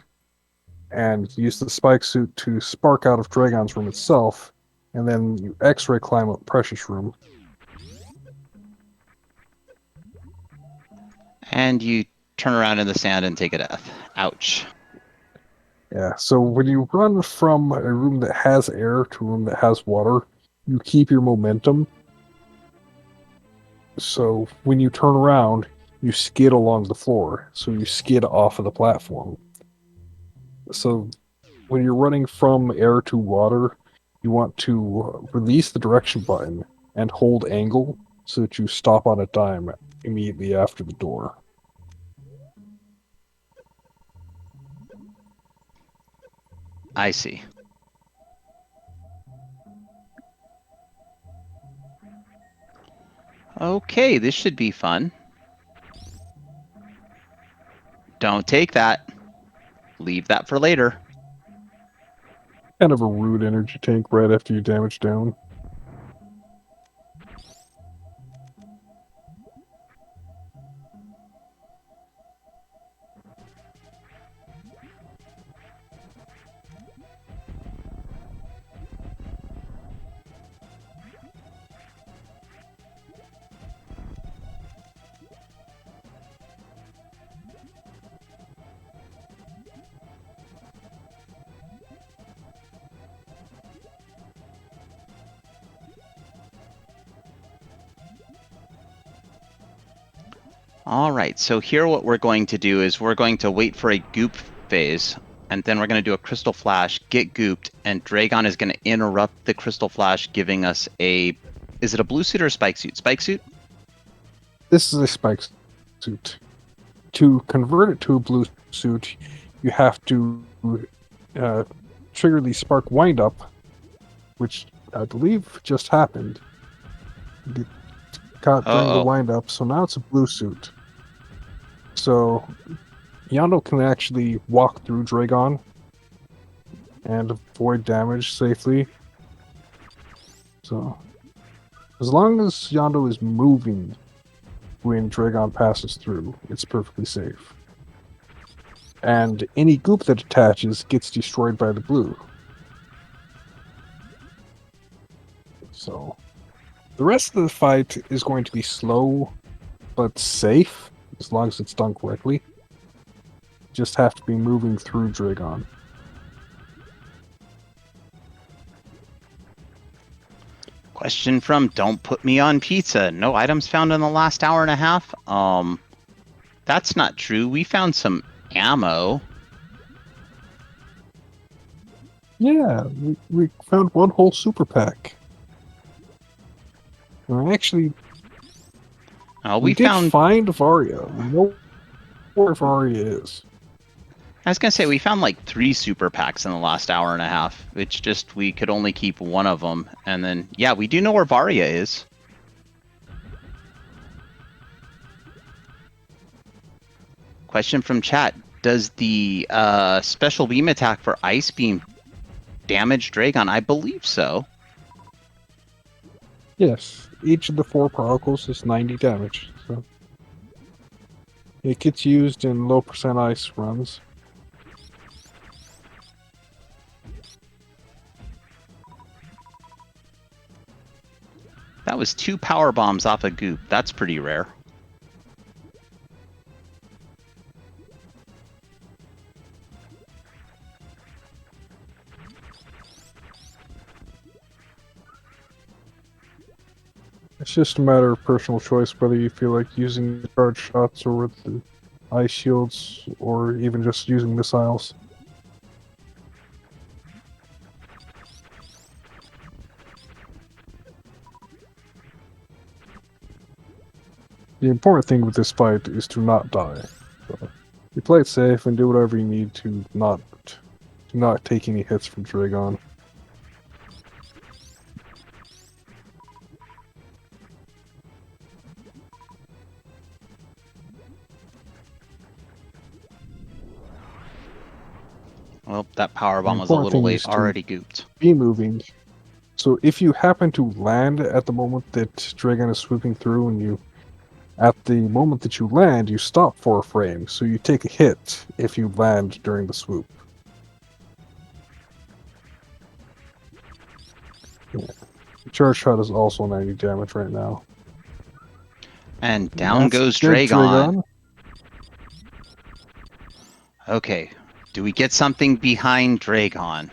and use the spike suit to spark out of Dragon's room itself, and then you X-ray climb up Precious room. And you turn around in the sand and take a death. Ouch. Yeah, so when you run from a room that has air to a room that has water, you keep your momentum. So when you turn around, you skid along the floor. So you skid off of the platform. So when you're running from air to water, you want to release the direction button and hold angle so that you stop on a dime immediately after the door. I see. Okay, this should be fun. Don't take that. Leave that for later. Kind of a rude energy tank right after you damage down. All right, so here what we're going to do is we're going to wait for a goop phase, and then we're going to do a Crystal Flash, get gooped, and Dragon is going to interrupt the Crystal Flash, giving us a... Is it a blue suit or a spike suit? Spike suit? This is a spike suit. To convert it to a blue suit, you have to trigger the spark wind-up, which I believe just happened. It caught during the wind-up, so now it's a blue suit. So Yondo can actually walk through Dragon and avoid damage safely. So as long as Yondo is moving when Dragon passes through, it's perfectly safe. and any goop that attaches gets destroyed by the blue. So, the rest of the fight is going to be slow, but safe, as long as it's done correctly. Just have to be moving through Dragon. Question from Don't Put Me on Pizza. No items found in the last hour and a half? That's not true. We found some ammo. Yeah, we found one whole super pack. Actually, We did found... find Varia. We know where Varia is. I was going to say, we found like 3 super packs in the last hour and a half. It's just we could only keep one of them. And then, yeah, we do know where Varia is. Question from chat. Does the special beam attack for Ice Beam damage Dragon? I believe so. Yes, each of the 4 particles is 90 damage. So it gets used in low percent ice runs. That was 2 power bombs off a goop. That's pretty rare. It's just a matter of personal choice whether you feel like using the charge shots or with the ice shields or even just using missiles. The important thing with this fight is to not die. So you play it safe and do whatever you need to not take any hits from Dragon. Well, that power bomb The was a important little thing late. is to Already gooped. be moving. So if you happen to land at the moment that Dragon is swooping through and at the moment that you land, you stop for a frame, so you take a hit if you land during the swoop. Yeah. The charge shot is also 90 damage right now. And down That's goes good, Dragon. Okay. Do we get something behind Dragon?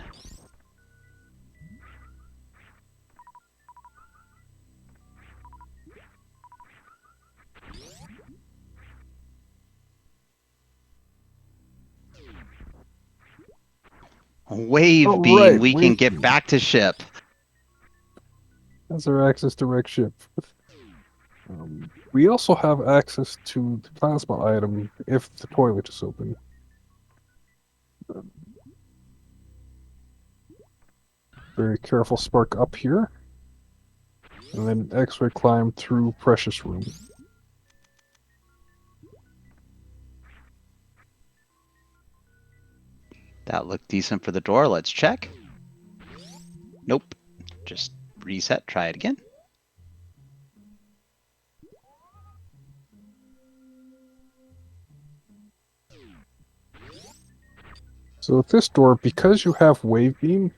Wave beam. We can get back to ship. That's our access to wreck ship. We also have access to the plasma item if the toilet is open. Very careful spark up here. And then X-ray climb through Precious Room. That looked decent for the door. Let's check. Nope. Just reset. Try it again. So with this door, because you have wave beam,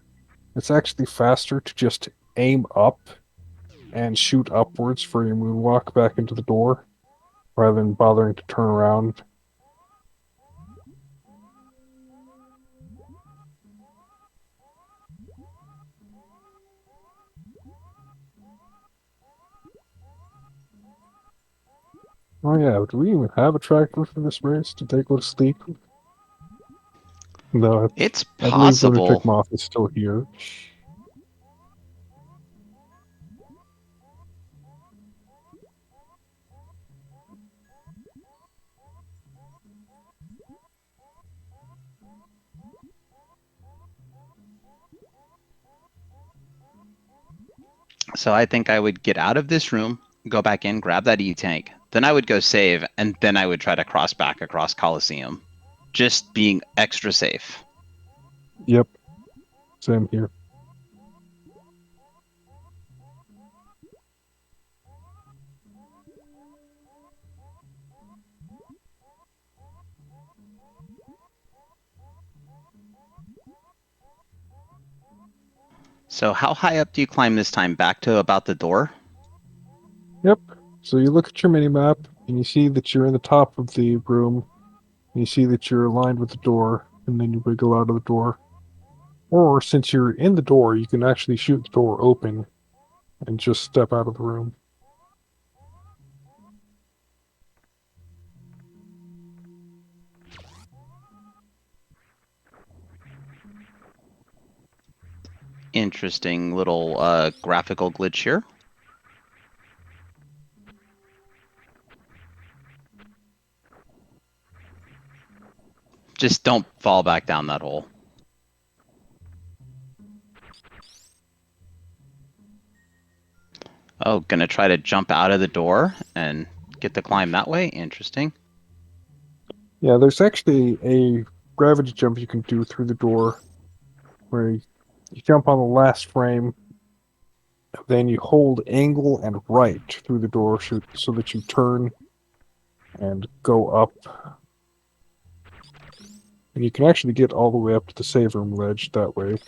it's actually faster to just aim up and shoot upwards for your moonwalk back into the door, rather than bothering to turn around. Oh yeah, do we even have a tractor for this race to take go to sleep? No, It's I believe possible. Lunatic Moth is still here. So I think I would get out of this room, go back in, grab that E-tank. Then I would go save, and then I would try to cross back across Coliseum. Just being extra safe. Yep, same here. So how high up do you climb this time? Back to about the door? Yep. So you look at your mini-map, and you see that you're in the top of the room, and you see that you're aligned with the door, and then you wiggle out of the door. Or, since you're in the door, you can actually shoot the door open and just step out of the room. Interesting little graphical glitch here. Just don't fall back down that hole. Oh, gonna try to jump out of the door and get the climb that way? Interesting. Yeah, there's actually a gravity jump you can do through the door, where you jump on the last frame, then you hold angle and right through the door so that you turn and go up. And you can actually get all the way up to the save room ledge that way.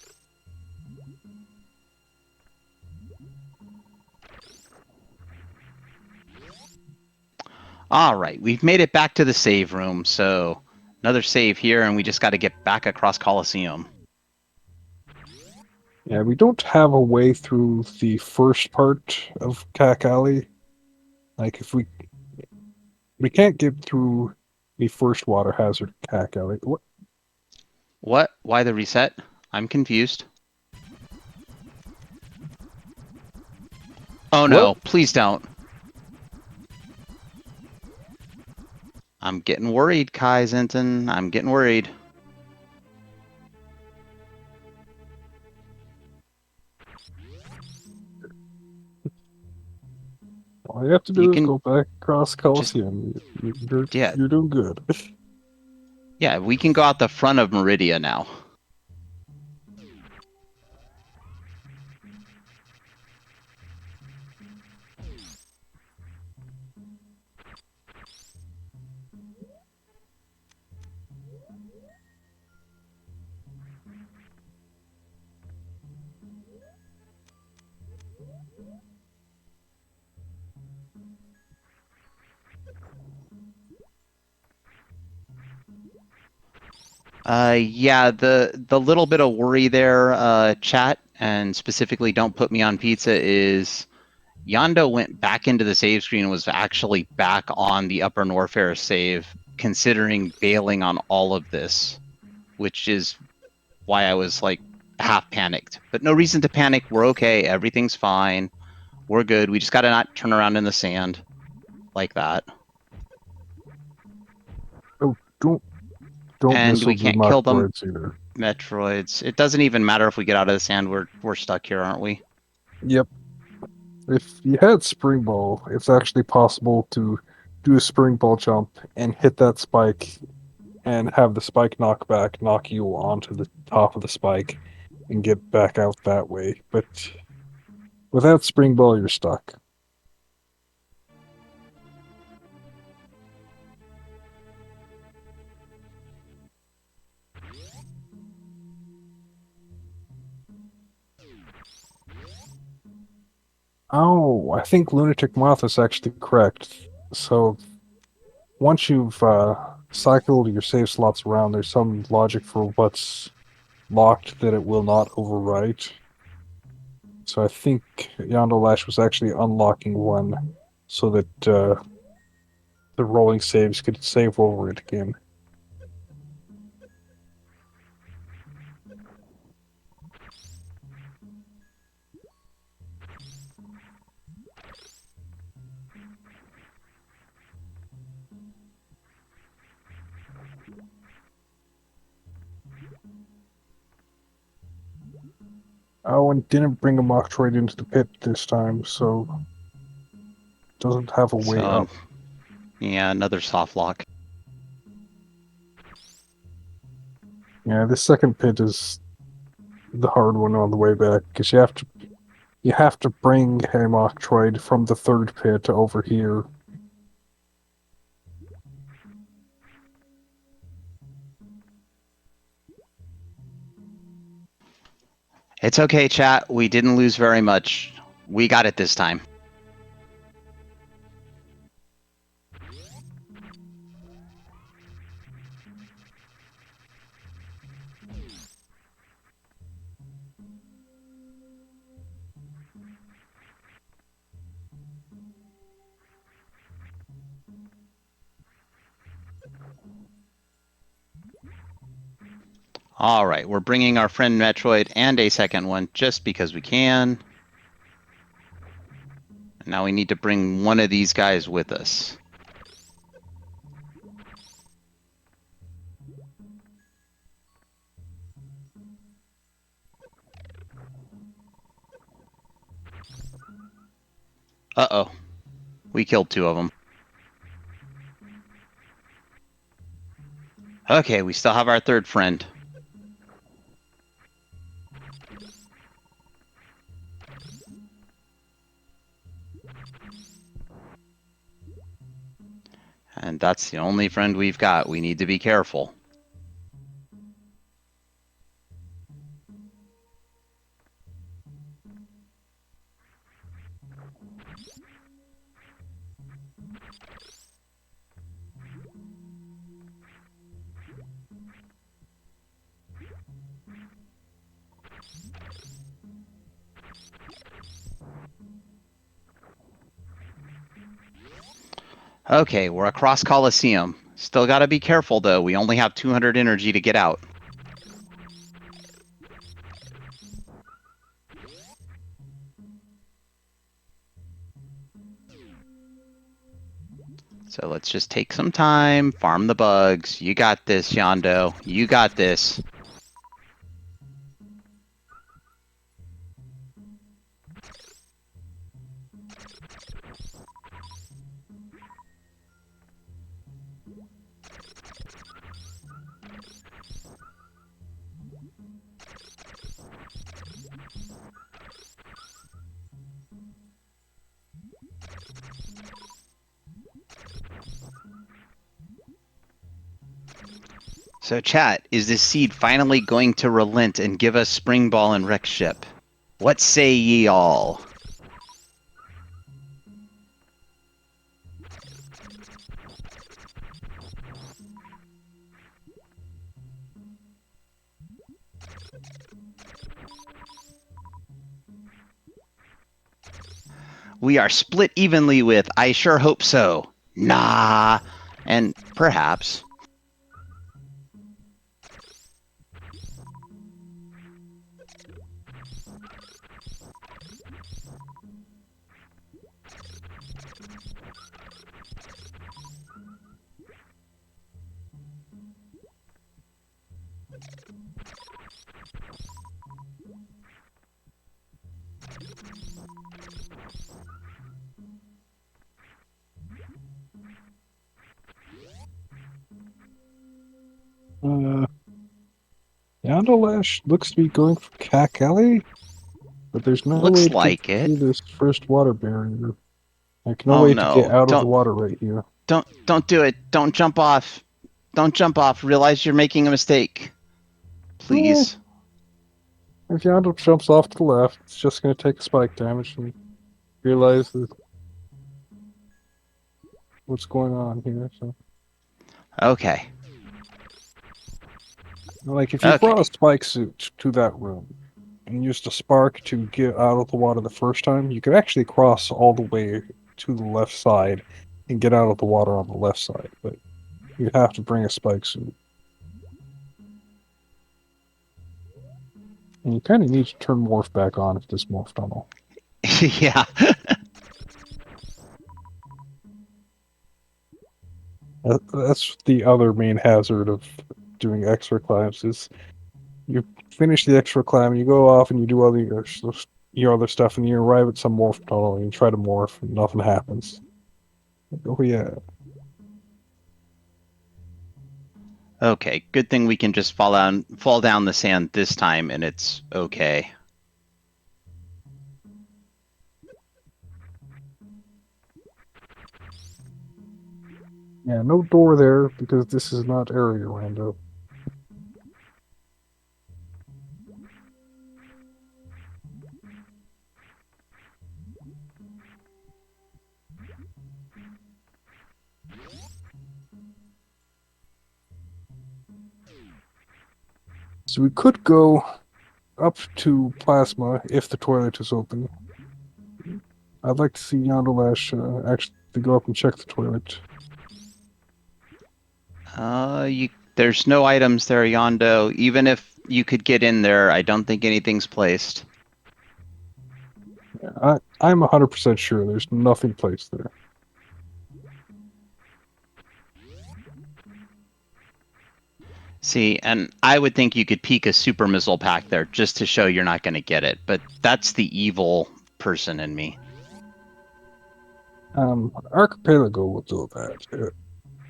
All right, we've made it back to the save room, so another save here, and we just got to get back across Coliseum. Yeah, we don't have a way through the first part of Cack Alley. Like, if we can't get through the first water hazard Cack Alley. What? What? Why the reset? I'm confused. Oh no, What? please don't. I'm getting worried, Kai Zenton. I'm getting worried. All you have to You do is can go back across just, Coliseum. yeah, You're doing good. yeah, we can go out the front of Meridia now. Yeah, the little bit of worry there, chat, and specifically don't put me on pizza, is Yondo went back into the save screen and was actually back on the Upper Norfair save, considering bailing on all of this, which is why I was like half panicked. But no reason to panic. We're okay. Everything's fine. We're good. We just got to not turn around in the sand like that. Oh, don't And we missile the can't kill them Metroids either. Metroids. It doesn't even matter if we get out of the sand. We're stuck here, aren't we? Yep. If you had Spring Ball, it's actually possible to do a Spring Ball jump and hit that spike and have the spike knockback knock you onto the top of the spike and get back out that way. But without Spring Ball, you're stuck. Oh, I think Lunatic Moth is actually correct. So once you've cycled your save slots around, there's some logic for what's locked that it will not overwrite. So I think Yondolash was actually unlocking one so that the rolling saves could save over it again. Oh, and didn't bring a Metroid into the pit this time, so doesn't have a way So, up. yeah, another soft lock. Yeah, this second pit is the hard one on the way back because you have to bring a Metroid from the third pit over here. It's okay, chat. We didn't lose very much. We got it this time. All right, we're bringing our friend Metroid and a second one just because we can. Now we need to bring one of these guys with us. Uh-oh. We killed two of them. Okay, we still have our third friend. And that's the only friend we've got. We need to be careful. Okay, we're across Coliseum. Still got to be careful, though. We only have 200 energy to get out. So let's just take some time, farm the bugs. You got this, Yondo. You got this. So chat, is this seed finally going to relent and give us Spring Ball and Wreck Ship? What say ye all? We are split evenly with I sure hope so. Nah. And perhaps. Yondolash looks to be going for Cack Alley, but there's no way Looks to get like it. through this first water barrier. Like no Oh way to get no. out of the water right here. Don't do it. Don't jump off. Don't jump off. Realize you're making a mistake. Please. If Yondo jumps off to the left, it's just going to take spike damage and realize what's going on here. So, Okay. like, if you brought a spike suit to that room and used a spark to get out of the water the first time, you could actually cross all the way to the left side and get out of the water on the left side. But you have to bring a spike suit. And you kind of need to turn morph back on if this morph tunnel. Yeah. That's the other main hazard of doing extra climbs is you finish the extra climb, you go off and you do all your other stuff, and you arrive at some morph tunnel and you try to morph and nothing happens. Oh yeah. Okay. Good thing we can just fall down the sand this time and it's okay. Yeah, no door there because this is not area rando. So we could go up to Plasma if the toilet is open. I'd like to see Yondolash actually go up and check the toilet. There's no items there, Yondo. Even if you could get in there, I don't think anything's placed. I'm 100% sure there's nothing placed there. See, and I would think you could peek a super missile pack there just to show you're not going to get it, but that's the evil person in me. Archipelago will do that.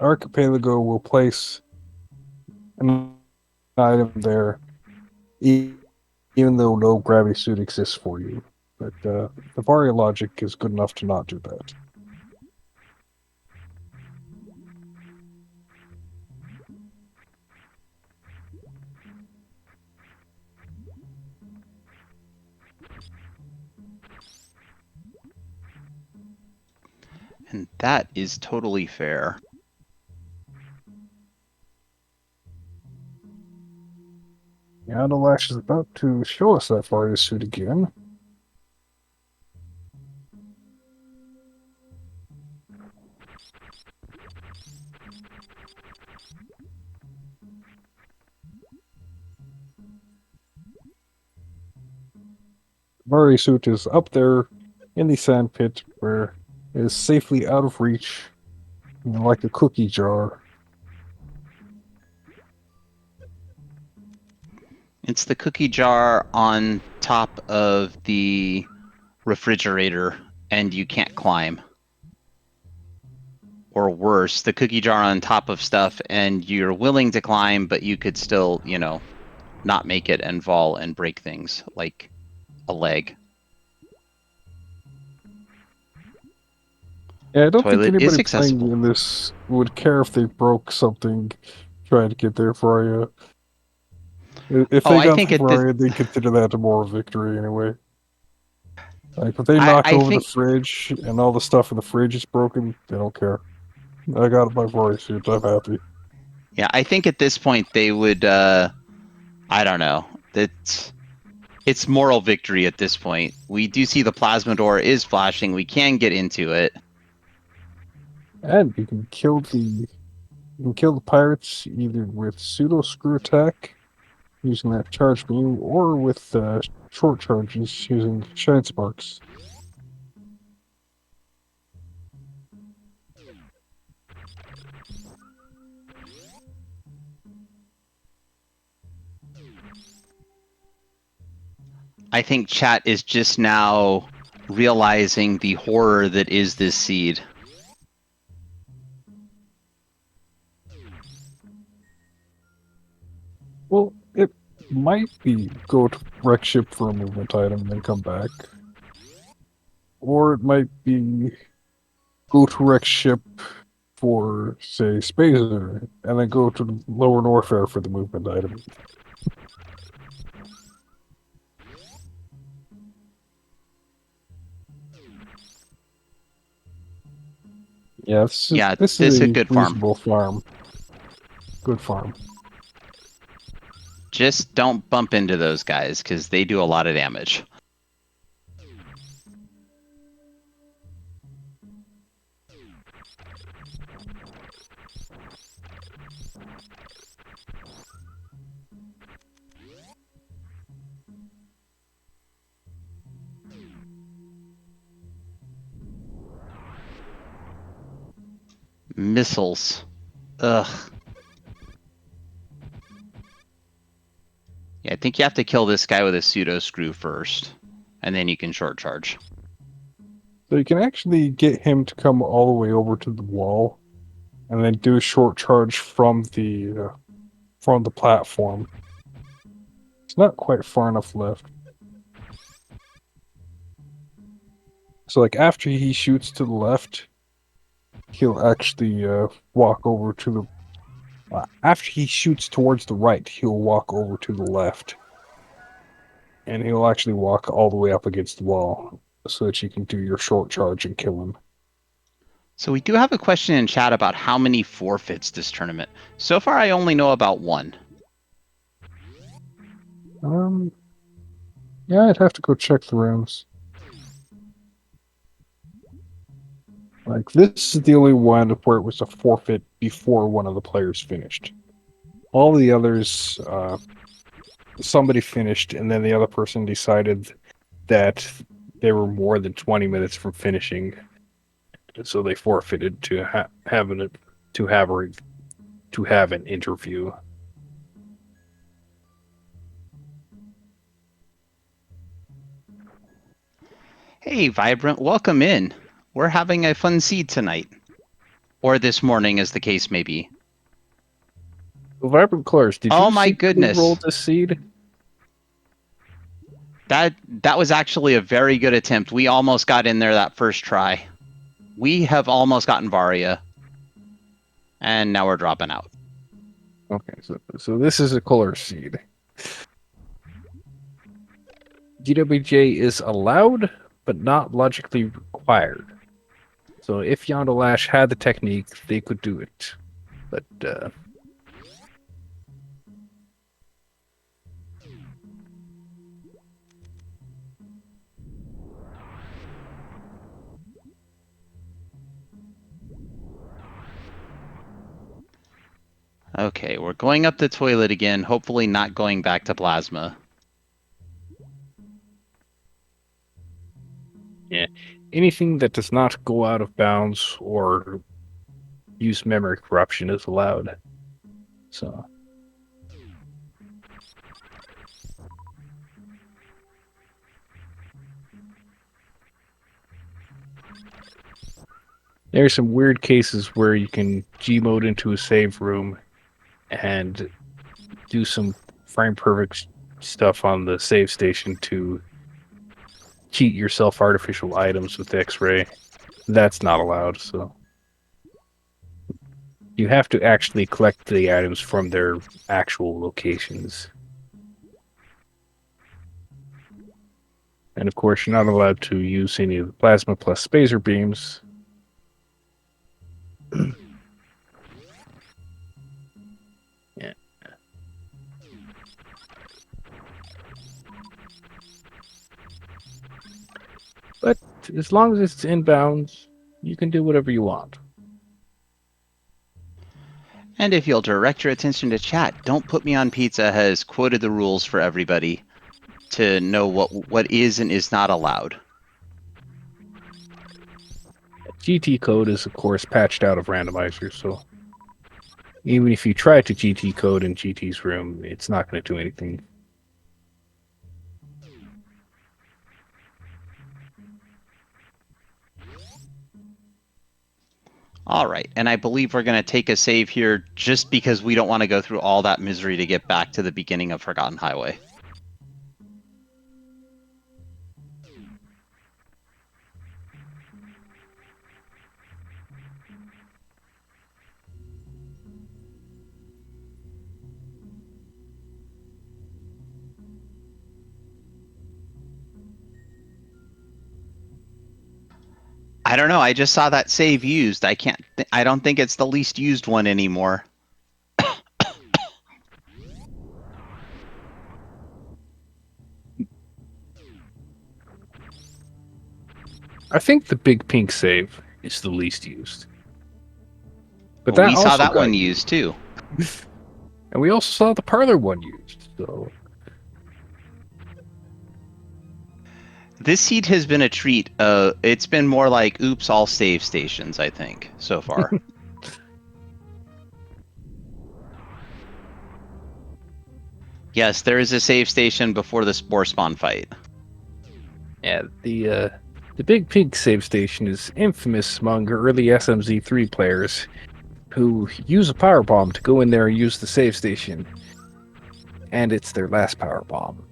Archipelago will place an item there, even though no gravity suit exists for you. But the Varia logic is good enough to not do that. And that is totally fair. Yondolash is about to show us that Varia suit again. Varia suit is up there in the sand pit where it is safely out of reach, like a cookie jar. It's the cookie jar on top of the refrigerator, and you can't climb. Or worse, the cookie jar on top of stuff, and you're willing to climb, but you could still, not make it and fall and break things, like a leg. Yeah, I don't Toilet think is anybody accessible. playing in this would care if they broke something trying to get their Varia. If they got the Varia, they consider that a moral victory anyway. Like, if they knock over the fridge and all the stuff in the fridge is broken, they don't care. I got my Varia suit, I'm happy. Yeah, I think at this point they would, I don't know. It's moral victory at this point. We do see the plasma door is flashing. We can get into it. And you can kill the pirates either with pseudo screw attack using that charge beam, or with short charges using shine sparks. I think chat is just now realizing the horror that is this seed. Well, it might be go to wreck ship for a movement item and then come back. Or it might be go to wreck ship for, say, Spacer, and then go to the lower Norfair for the movement item. Yeah, this is a good reasonable farm. Good farm. Just don't bump into those guys, because they do a lot of damage. Missiles. Ugh. Yeah, I think you have to kill this guy with a pseudo screw first, and then you can short charge. So you can actually get him to come all the way over to the wall, and then do a short charge from the platform. It's not quite far enough left. So, like, after he shoots to the left, he'll actually walk over to the... after he shoots towards the right, he'll walk over to the left. And he'll actually walk all the way up against the wall, so that you can do your short charge and kill him. So we do have a question in chat about how many forfeits this tournament. So far, I only know about one. Yeah, I'd have to go check the rooms. Like, this is the only one where it was a forfeit before one of the players finished. All the others, somebody finished, and then the other person decided that they were more than 20 minutes from finishing, so they forfeited to have an interview. Hey, Vibrant, welcome in. We're having a fun seed tonight. Or this morning, as the case may be. Vibrant Colors, did Oh you my see who goodness. rolled this seed? That was actually a very good attempt. We almost got in there that first try. We have almost gotten Varia. And now we're dropping out. Okay, so this is a color seed. GWJ is allowed, but not logically required. So if Yondolash had the technique, they could do it. But, Okay, we're going up the toilet again, hopefully not going back to plasma. yeah, anything that does not go out of bounds or use memory corruption is allowed. So... there are some weird cases where you can Gmode into a save room and do some frame perfect stuff on the save station to cheat yourself artificial items with X-ray. That's not allowed, so you have to actually collect the items from their actual locations. And of course, you're not allowed to use any of the plasma plus spacer beams. Yeah. But as long as it's inbounds, you can do whatever you want. And if you'll direct your attention to chat, Don't Put Me on Pizza has quoted the rules for everybody to know what is and is not allowed. GT code is, of course, patched out of randomizer, so even if you try to GT code in GT's room, it's not going to do anything. All right, and I believe we're going to take a save here just because we don't want to go through all that misery to get back to the beginning of Forgotten Highway. I don't know. I just saw that save used. I don't think it's the least used one anymore. I think the big pink save is the least used. But Well, that we saw also that got one used too. And we also saw the parlor one used, so... This seed has been a treat. It's been more like, oops, all save stations, I think, so far. Yes, there is a save station before the Spore Spawn fight. Yeah, the Big Pig save station is infamous among early SMZ3 players who use a power bomb to go in there and use the save station. And it's their last power bomb.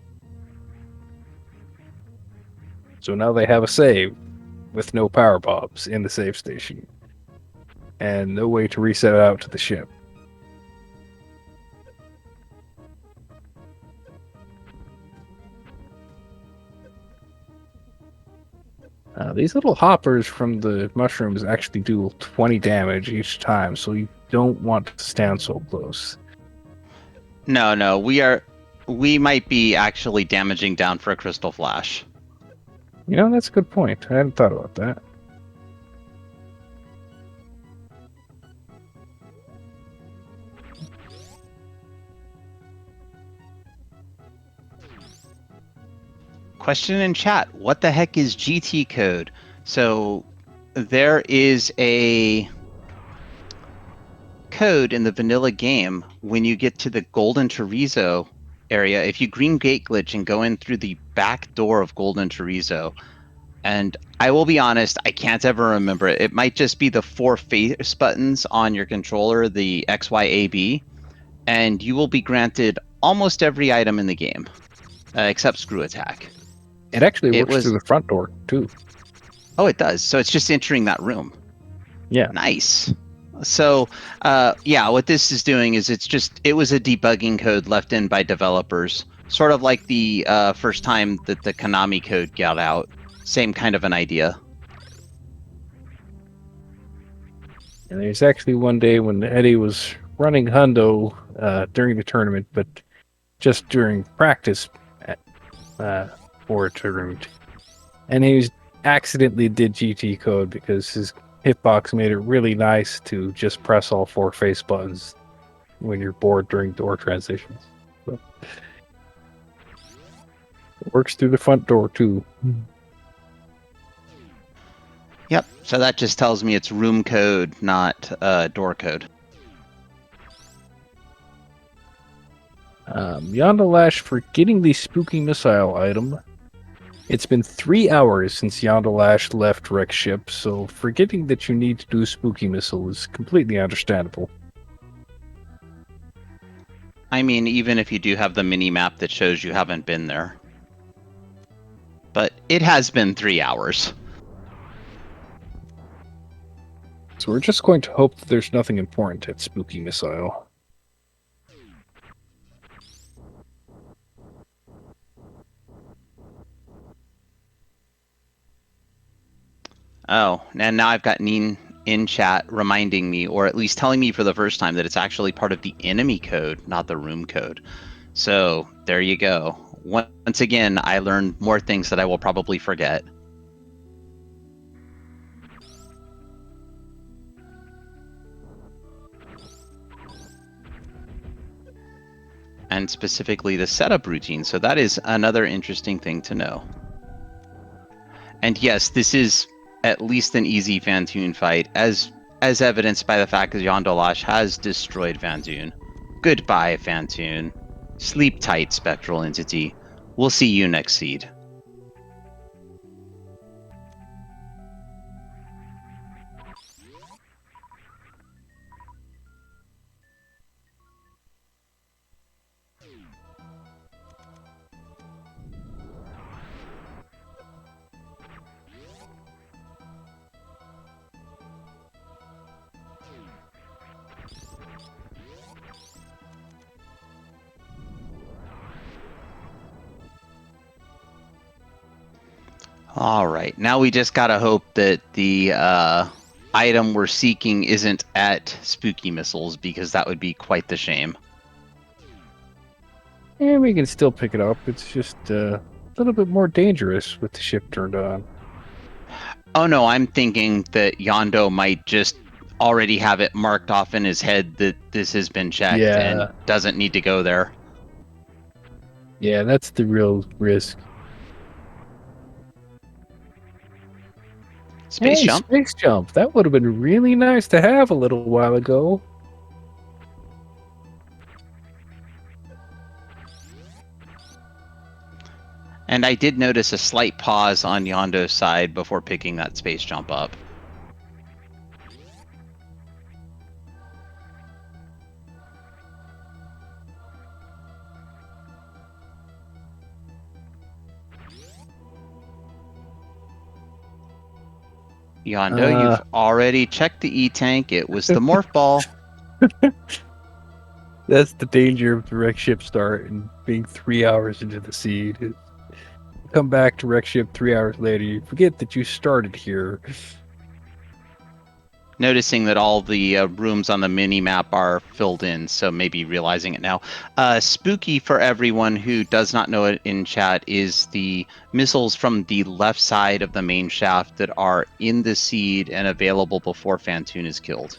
So now they have a save with no power bombs in the save station. And no way to reset out to the ship. These little hoppers from the mushrooms actually do 20 damage each time, so you don't want to stand so close. No, we are we might be actually damaging down for a crystal flash. You know, that's a good point. I hadn't thought about that. Question in chat, what the heck is GT code? So there is a code in the vanilla game when you get to the Golden Chorizo area. If you green gate glitch and go in through the back door of Golden Chorizo, and I will be honest, I can't ever remember it. It might just be the 4 face buttons on your controller, the X, Y, A, B, and you will be granted almost every item in the game, except Screw Attack. It actually works through the front door, too. Oh, it does. So it's just entering that room. Yeah. Nice. So, yeah, what this is doing is it was a debugging code left in by developers, sort of like the first time that the Konami code got out. Same kind of an idea. And there's actually one day when Eddie was running Hundo during the tournament, but just during practice for a tournament. And he accidentally did GT code because his hitbox made it really nice to just press all 4 face buttons when you're bored during door transitions. So, it works through the front door too. Yep. So that just tells me it's room code, not door code. Yondolash for getting the spooky missile item. It's been 3 hours since Yondolash left Wreck Ship, so forgetting that you need to do spooky missile is completely understandable. I mean, even if you do have the mini map that shows you haven't been there. But it has been 3 hours. So we're just going to hope that there's nothing important at Spooky Missile. Oh, and now I've got Neen in chat reminding me, or at least telling me for the first time, that it's actually part of the enemy code, not the room code. So there you go. Once again, I learned more things that I will probably forget. And specifically the setup routine. So that is another interesting thing to know. And yes, this is at least an easy Fantoon fight, as evidenced by the fact that Yondolash has destroyed Fantoon. Goodbye, Fantoon. Sleep tight, spectral entity. We'll see you next seed. All right, now we just gotta hope that the item we're seeking isn't at Spooky Missiles, because that would be quite the shame. And we can still pick it up. It's just a little bit more dangerous with the ship turned on. Oh no, I'm thinking that Yondo might just already have it marked off in his head that this has been checked and doesn't need to go there. Yeah, that's the real risk. Space jump? Space jump. That would have been really nice to have a little while ago. And I did notice a slight pause on Yondo's side before picking that space jump up. Yondo, you've already checked the E-tank. It was the morph ball. That's the danger of the wreck ship start and being 3 hours into the seed. Come back to wreck ship 3 hours later, you forget that you started here. Noticing that all the rooms on the mini map are filled in, so maybe realizing it now. Spooky, for everyone who does not know it in chat, is the missiles from the left side of the main shaft that are in the seed and available before Fantoon is killed.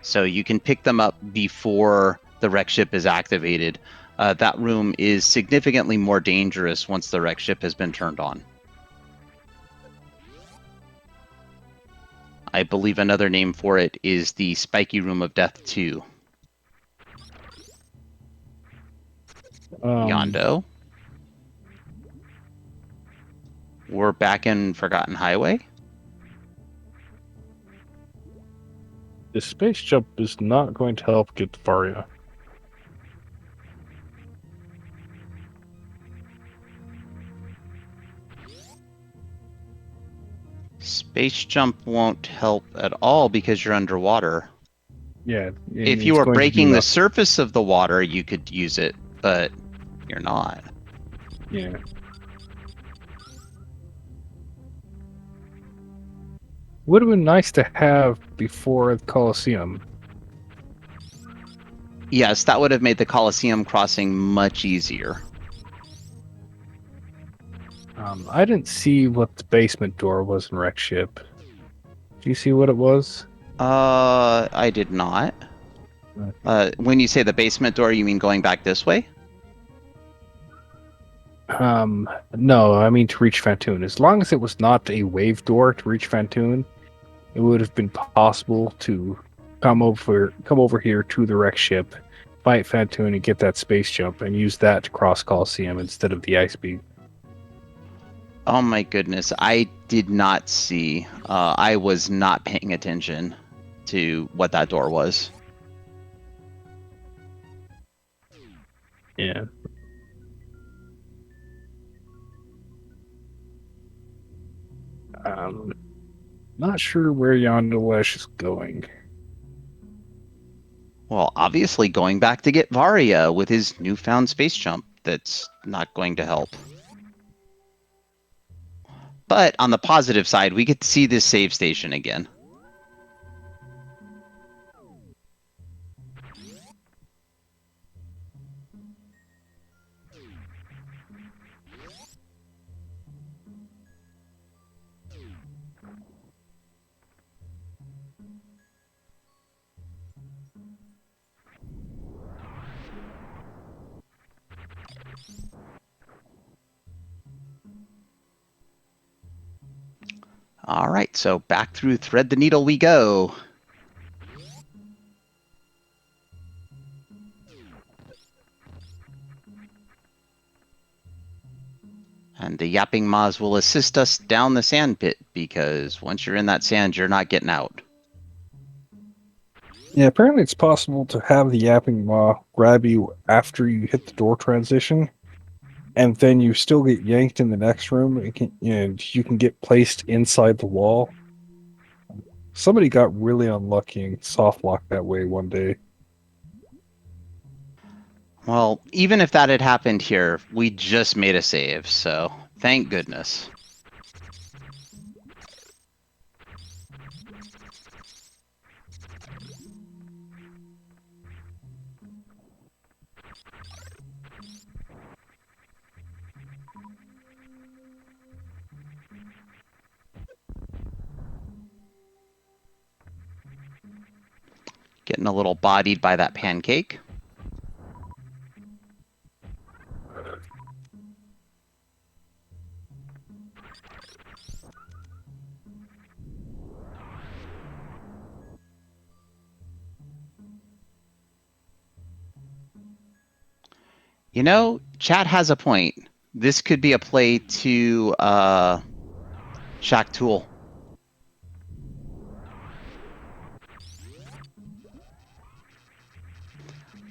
So you can pick them up before the wreck ship is activated. That room is significantly more dangerous once the wreck ship has been turned on. I believe another name for it is the Spiky Room of Death 2. Yondo. We're back in Forgotten Highway. The space jump is not going to help get Varia. Space jump won't help at all because you're underwater. Yeah. If you were breaking the surface of the water, you could use it, but you're not. Yeah. Would have been nice to have before the Colosseum. Yes, that would have made the Colosseum crossing much easier. I didn't see what the basement door was in Wreck Ship. Do you see what it was? I did not. When you say the basement door, you mean going back this way? No, I mean to reach Fantoon. As long as it was not a wave door to reach Fantoon, it would have been possible to come over here to the wreck ship, fight Fantoon, and get that space jump, and use that to cross Coliseum instead of the ice beam. Oh my goodness, I did not see. I was not paying attention to what that door was. Yeah. Not sure where Yondolash is going. Well, obviously going back to get Varia with his newfound space jump. That's not going to help. But on the positive side, we get to see this save station again. All right, so back through Thread the Needle we go. And the Yapping Maws will assist us down the sand pit, because once you're in that sand, you're not getting out. Yeah, apparently it's possible to have the Yapping Maw grab you after you hit the door transition, and then you still get yanked in the next room, and you can get placed inside the wall. Somebody got really unlucky and soft locked that way one day. Well, even if that had happened here, we just made a save, so thank goodness. Getting a little bodied by that pancake. You know, chat has a point. This could be a play to Shack Tool.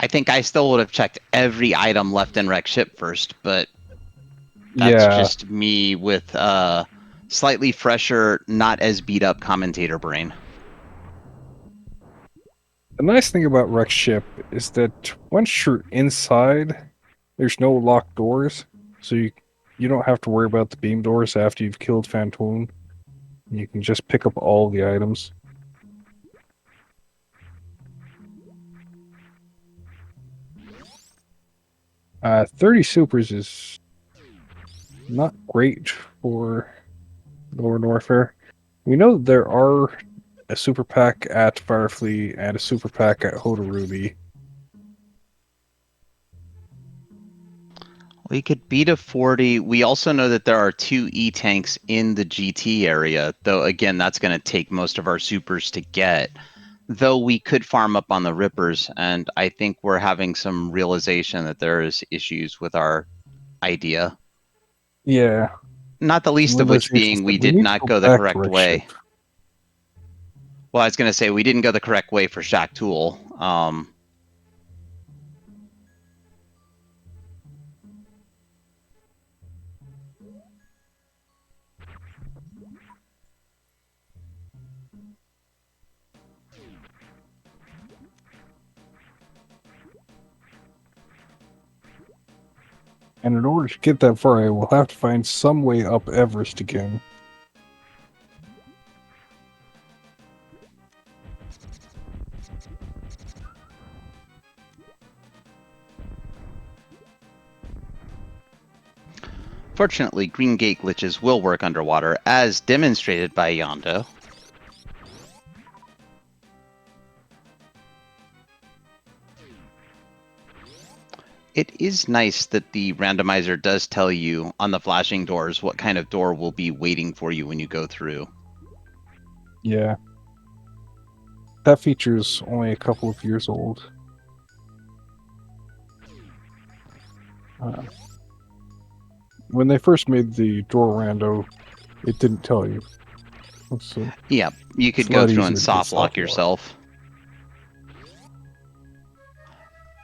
I think I still would have checked every item left in Wreck Ship first, but that's just me with slightly fresher, not as beat up commentator brain. The nice thing about Wreck Ship is that once you're inside, there's no locked doors, so you don't have to worry about the beam doors after you've killed Fantoon. You can just pick up all the items. Uh, 30 supers is not great for Lower Norfair. We know there are a super pack at Firefleet and a super pack at Hodorubi. We could beat a 40. We also know that there are 2 E-tanks in the GT area, though again, that's going to take most of our supers to get. Though we could farm up on the Rippers, and I think we're having some realization that there is issues with our idea. Yeah. Not the least of which being we did not go the correct way. Well, I was going to say we didn't go the correct way for Shack Tool. And in order to get that far, I will have to find some way up Everest again. Fortunately, green gate glitches will work underwater, as demonstrated by Yondo. It is nice that the randomizer does tell you on the flashing doors what kind of door will be waiting for you when you go through. Yeah. That feature's only a couple of years old. When they first made the door rando, it didn't tell you. So Yeah, you could go through and soft lock yourself.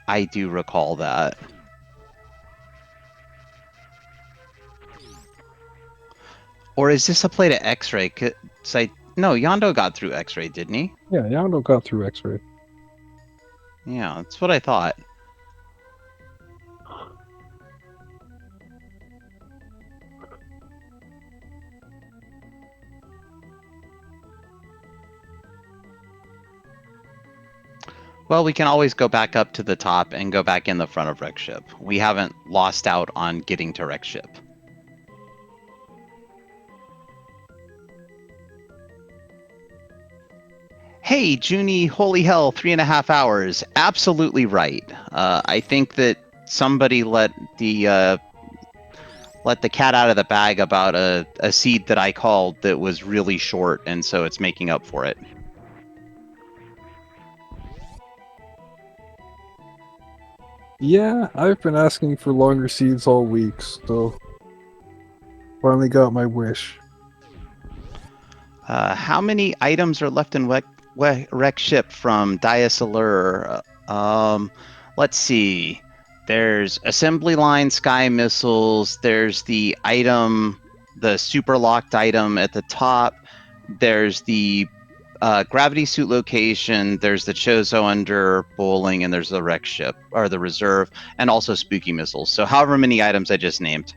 I do recall that. Or is this a play to X-ray? No, Yondo got through X-ray, didn't he? Yeah, Yondo got through X-ray. Yeah, that's what I thought. Well, we can always go back up to the top and go back in the front of Wreck Ship. We haven't lost out on getting to Wreck Ship. Hey, Junie, holy hell, 3.5 hours. Absolutely right. I think that somebody let the cat out of the bag about a seed that I called that was really short, and so it's making up for it. Yeah, I've been asking for longer seeds all week, so finally got my wish. How many items are left in Wreck Ship from Diasalur? Let's see. There's assembly line sky missiles. There's the item, the super locked item at the top. There's the gravity suit location. There's the Chozo under bowling, and there's the Wreck Ship, or the reserve, and also spooky missiles. So however many items I just named.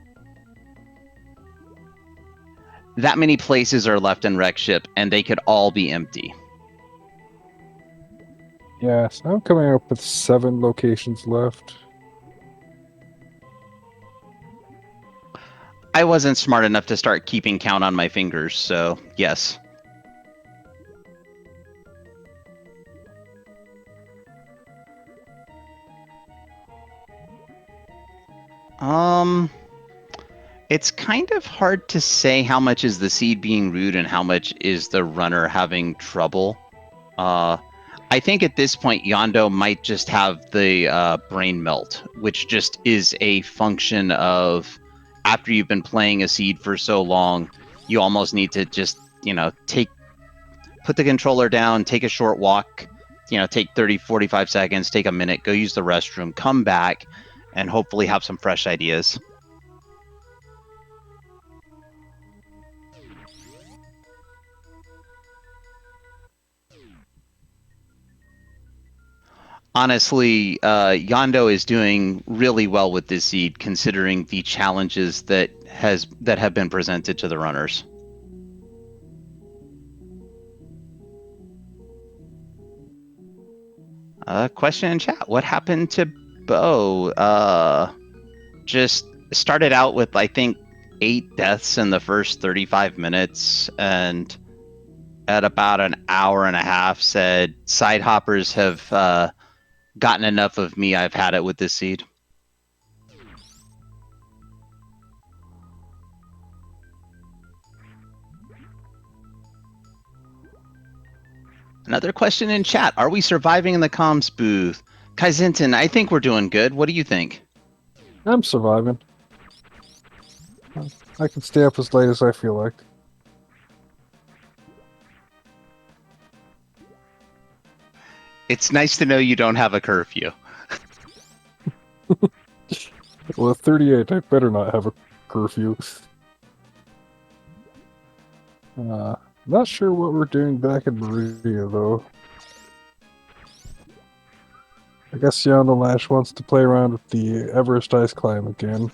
That many places are left in Wreck Ship, and they could all be empty. Yeah, so I'm coming up with 7 locations left. I wasn't smart enough to start keeping count on my fingers, so yes. It's kind of hard to say how much is the seed being rude and how much is the runner having trouble. I think at this point, Yondo might just have the brain melt, which just is a function of after you've been playing a seed for so long, you almost need to just, put the controller down, take a short walk, take 30, 45 seconds, take a minute, go use the restroom, come back, and hopefully have some fresh ideas. Honestly, Yondo is doing really well with this seed, considering the challenges that have been presented to the runners. Question in chat. What happened to Bo? Just started out with, I think, 8 deaths in the first 35 minutes, and at about an hour and a half said, side hoppers have gotten enough of me. I've had it with this seed. Another question in chat. Are we surviving in the comms booth? Kaizenton, I think we're doing good. What do you think? I'm surviving. I can stay up as late as I feel like. It's nice to know you don't have a curfew. Well, at 38, I better not have a curfew. Not sure what we're doing back in Meridia, though. I guess Yondolash wants to play around with the Everest Ice Climb again.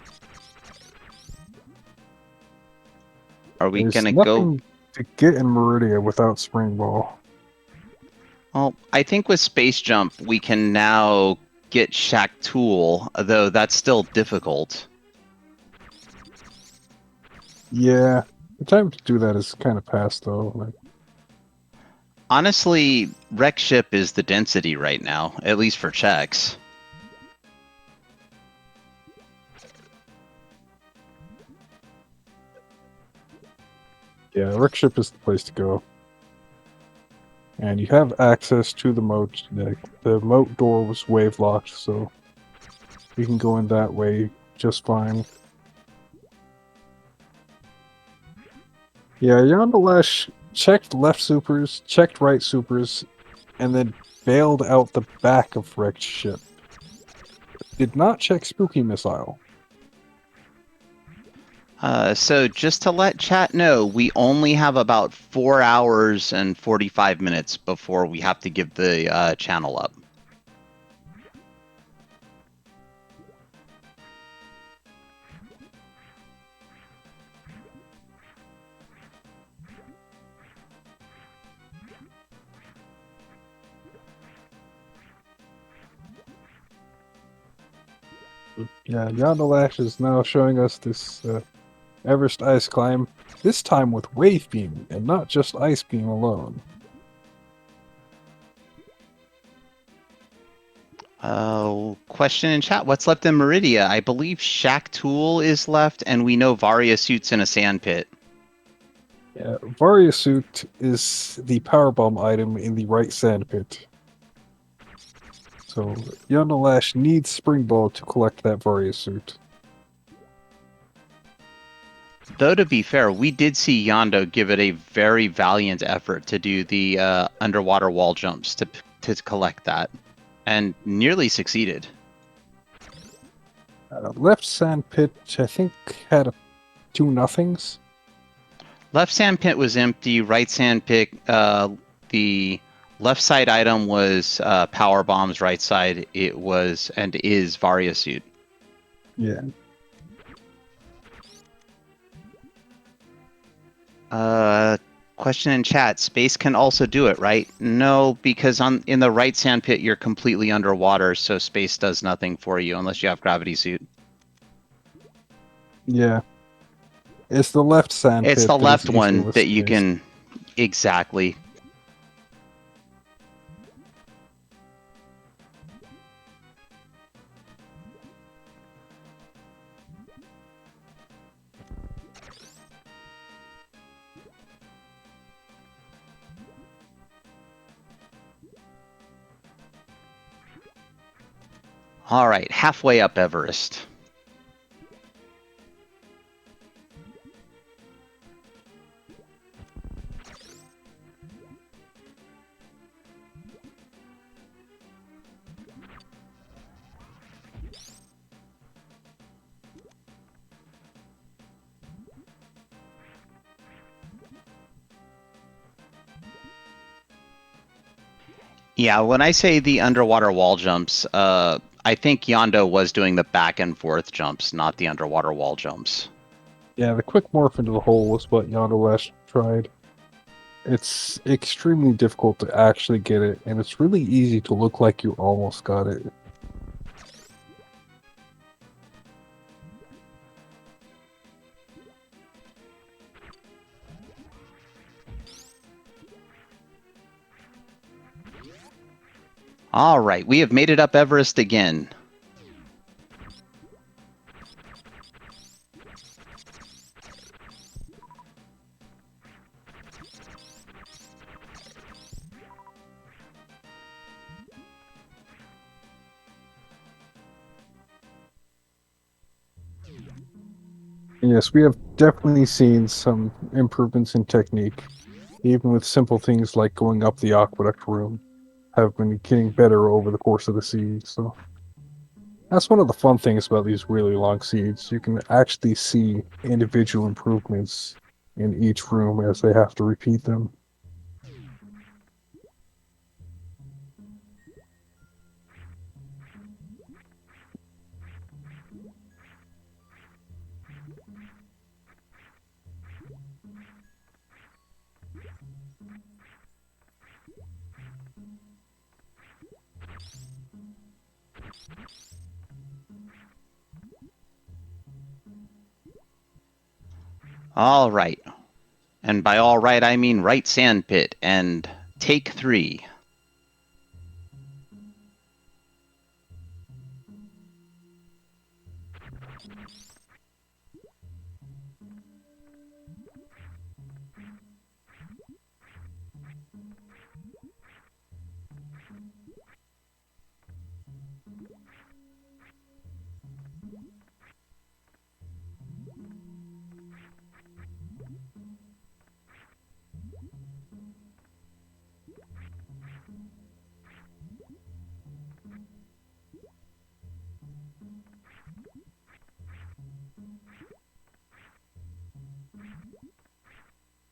Are we There's gonna nothing go? to get in Meridia without Spring Ball. Well, I think with Space Jump we can now get Shack Tool, though that's still difficult. Yeah, the time to do that is kind of past, though. Like, Honestly, Wreck Ship is the density right now, at least for checks. yeah, Rickship is the place to go. And you have access to the moat. The moat door was wave locked, so you can go in that way just fine. Yeah, Yondolash checked left supers, checked right supers, and then bailed out the back of Wrecked Ship. Did not check Spooky Missile. So just to let chat know, we only have about 4 hours and 45 minutes before we have to give the channel up. Yeah, Yondolash is now showing us this Everest Ice Climb, this time with Wave Beam, and not just Ice Beam alone. Question in chat. What's left in Meridia? I believe Shack Tool is left, and we know Varia Suit's in a sand pit. Yeah, Varia Suit is the powerbomb item in the right sand pit. So Yondolash needs Spring Ball to collect that Varia Suit. Though, to be fair, we did see Yondo give it a very valiant effort to do the underwater wall jumps to collect that, and nearly succeeded. Left sand pit, I think, had 2 nothings. Left sand pit was empty. Right sand pit, the left side item was power bombs. Right side, it was and is Varia Suit. Yeah. Question in chat. Space can also do it, right? No, because in the right sand pit, you're completely underwater, so space does nothing for you unless you have gravity suit. Yeah. It's the left sand pit. It's the that is left the issue one with that you space. can... Exactly. All right, halfway up Everest. Yeah, when I say the underwater wall jumps, I think Yondo was doing the back and forth jumps, not the underwater wall jumps. Yeah, the quick morph into the hole was what Yondolash tried. It's extremely difficult to actually get it, and it's really easy to look like you almost got it. All right, we have made it up Everest again. Yes, we have definitely seen some improvements in technique, even with simple things like going up the aqueduct room, have been getting better over the course of the siege. So that's one of the fun things about these really long seeds. You can actually see individual improvements in each room as they have to repeat them. All right. And by all right, I mean right sandpit and take 3.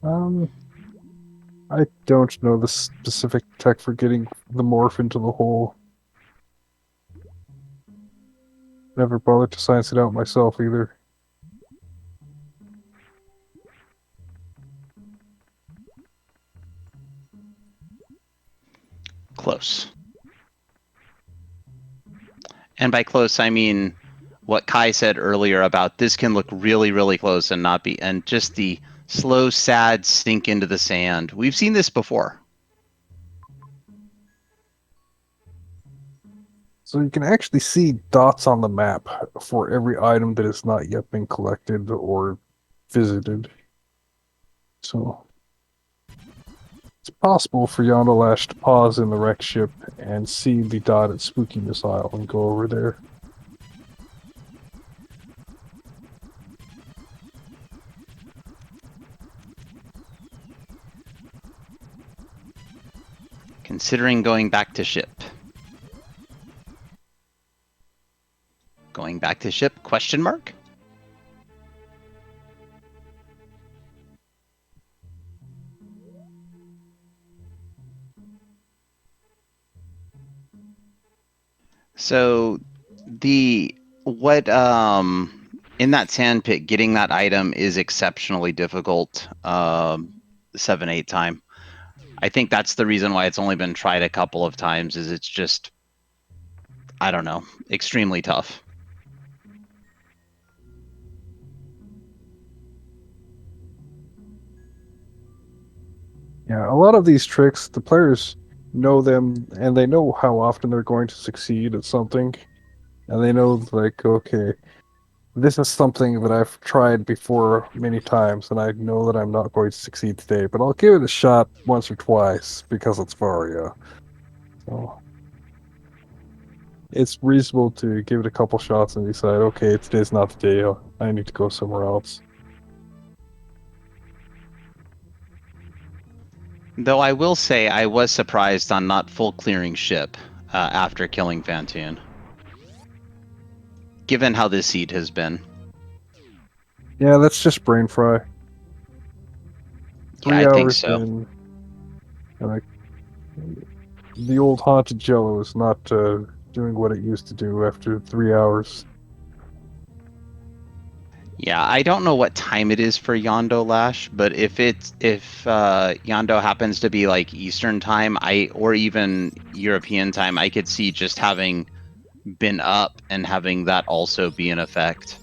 Um, I don't know the specific tech for getting the morph into the hole. Never bothered to science it out myself either. Close. And by close, I mean what Kai said earlier about this can look really, really close and not be, and just the slow, sad sink into the sand. We've seen this before. So you can actually see dots on the map for every item that has not yet been collected or visited. So it's possible for Yondolash to pause in the wreck ship and see the dot at Spooky Missile and go over there. Considering going back to ship. Going back to ship, question mark? So what in that sand pit, getting that item is exceptionally difficult 7-8 time. I think that's the reason why it's only been tried a couple of times, is it's just, I don't know, extremely tough. Yeah, a lot of these tricks, the players know them and they know how often they're going to succeed at something. And they know, like, okay, this is something that I've tried before many times, and I know that I'm not going to succeed today, but I'll give it a shot once or twice because it's Varia. So it's reasonable to give it a couple shots and decide, okay, today's not the day. I need to go somewhere else. Though I will say I was surprised on not full clearing ship after killing Fantoon, given how this seed has been. Yeah, that's just brain fry. Yeah, 3 I think hours so. in, and like the old haunted Jello is not doing what it used to do after 3 hours. Yeah, I don't know what time it is for Yondolash, but if Yondo happens to be like Eastern time, or even European time, I could see just having been up and having that also be in effect.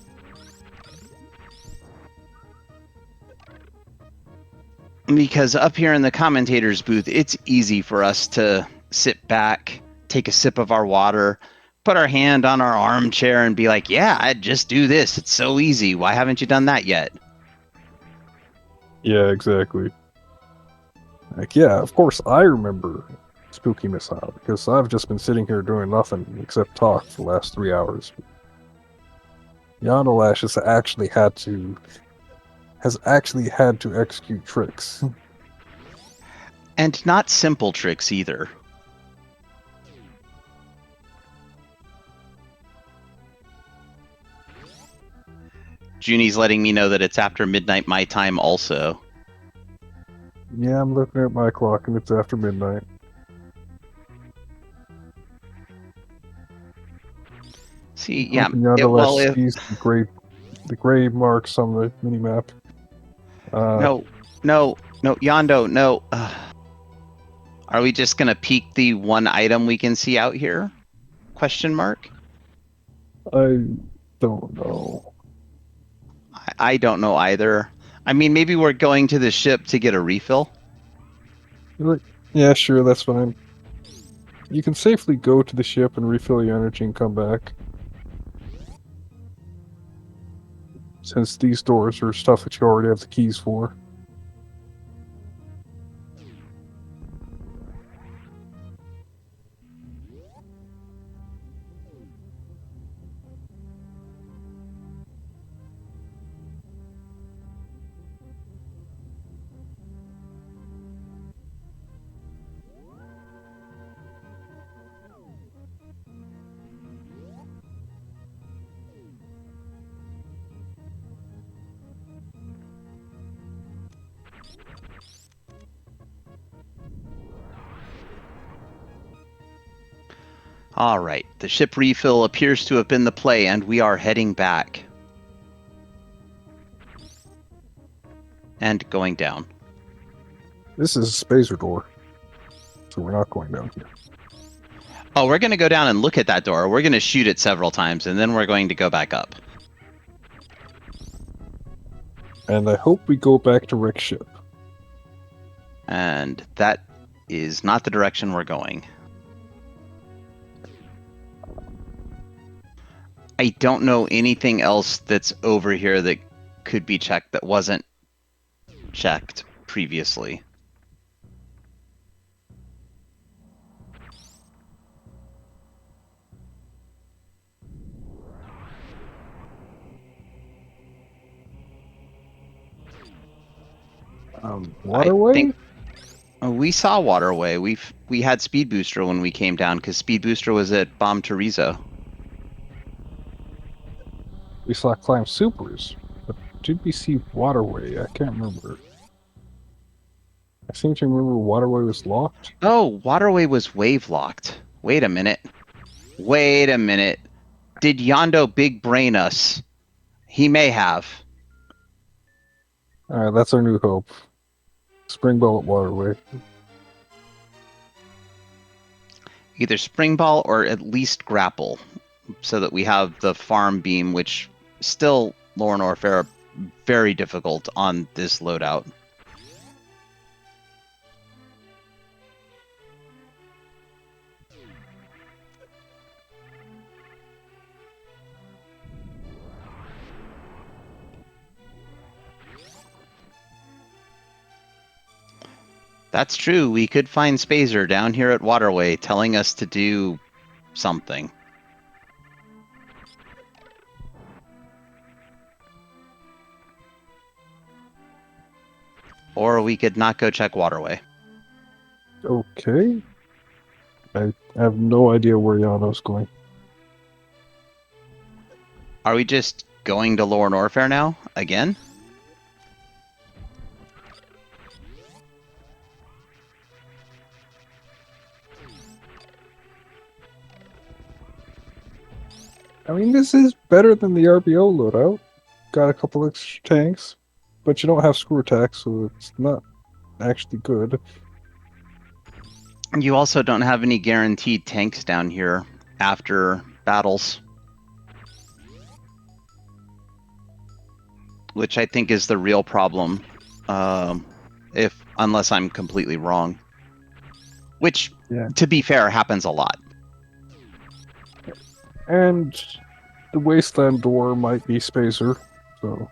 Because up here in the commentator's booth, it's easy for us to sit back, take a sip of our water, put our hand on our armchair and be like, yeah, I'd just do this. It's so easy. Why haven't you done that yet? Yeah, exactly. Like, yeah, of course I remember Spooky Missile, because I've just been sitting here doing nothing except talk for the last 3 hours. Yondolash has actually had to execute tricks. And not simple tricks either. Junie's letting me know that it's after midnight my time also. Yeah, I'm looking at my clock and it's after midnight. See, yeah. Yondolash sees the gray marks on the minimap. No, Yondo, no. Are we just gonna peek the one item we can see out here? Question mark. I don't know. I don't know either. I mean, maybe we're going to the ship to get a refill. Yeah, sure, that's fine. You can safely go to the ship and refill your energy and come back. Since these doors are stuff that you already have the keys for. All right, the ship refill appears to have been the play, and we are heading back. And going down. This is a spacer door. So we're not going down here. Oh, we're going to go down and look at that door. We're going to shoot it several times, and then we're going to go back up. And I hope we go back to Rick's ship. And that is not the direction we're going. I don't know anything else that's over here that could be checked that wasn't checked previously. Waterway? I think we saw Waterway. We had Speed Booster when we came down because Speed Booster was at Bomb Torizo. We saw Climb Supers. But did we see Waterway? I can't remember. I seem to remember Waterway was locked. Oh, Waterway was wave locked. Wait a minute. Did Yondo big brain us? He may have. Alright, that's our new hope. Spring Bullet Waterway. Either spring ball or at least grapple, so that we have the farm beam, which still lore and warfare very difficult on this loadout. That's true. We could find Spazer down here at Waterway telling us to do something. Or we could not go check Waterway. Okay. I have no idea where Yano's going. Are we just going to Lore and Warfare now? Again? I mean, this is better than the RBO loadout. got a couple extra tanks, but you don't have screw attack, so it's not actually good. You also don't have any guaranteed tanks down here after battles, which I think is the real problem. Unless I'm completely wrong, which, to be fair, happens a lot. And the Wasteland door might be Spacer, so.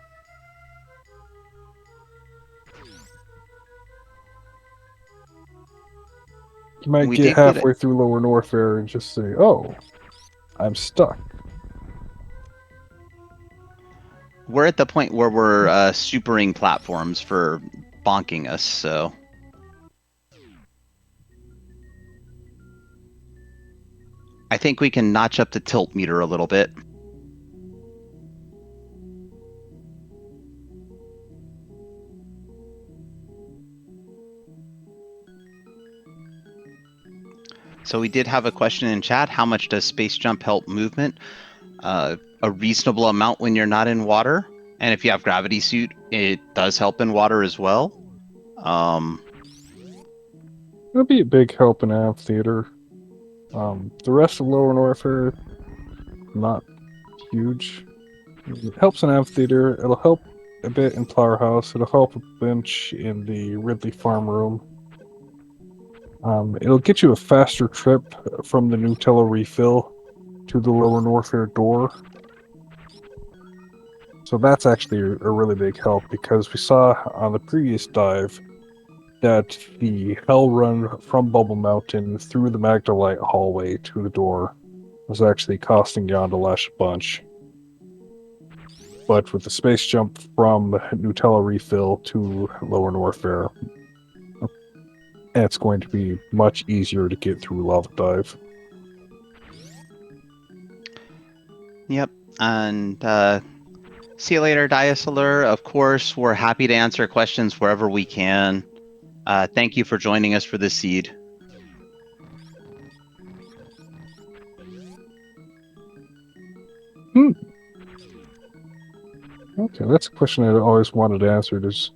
You might We get did get it. halfway through Lower Norfair and just say, oh, I'm stuck. We're at the point where we're supering platforms for bonking us, so. I think we can notch up the tilt meter a little bit. So we did have a question in chat. How much does space jump help movement? A reasonable amount when you're not in water. And if you have gravity suit, it does help in water as well. It'll be a big help in Amphitheater. The rest of Lower Norfair, not huge. It helps in Amphitheater. It'll help a bit in Powerhouse. It'll help a bunch in the Ridley Farm Room. It'll get you a faster trip from the Nutella refill to the Lower Norfair door. So that's actually a really big help, because we saw on the previous dive that the Hell Run from Bubble Mountain through the Magdalite hallway to the door was actually costing Yondolash a bunch. But with the space jump from Nutella refill to Lower Norfair, it's going to be much easier to get through Lava Dive. Yep, and see you later, Diasolar. Of course, we're happy to answer questions wherever we can. Thank you for joining us for this seed. Okay, that's a question I always wanted answered, is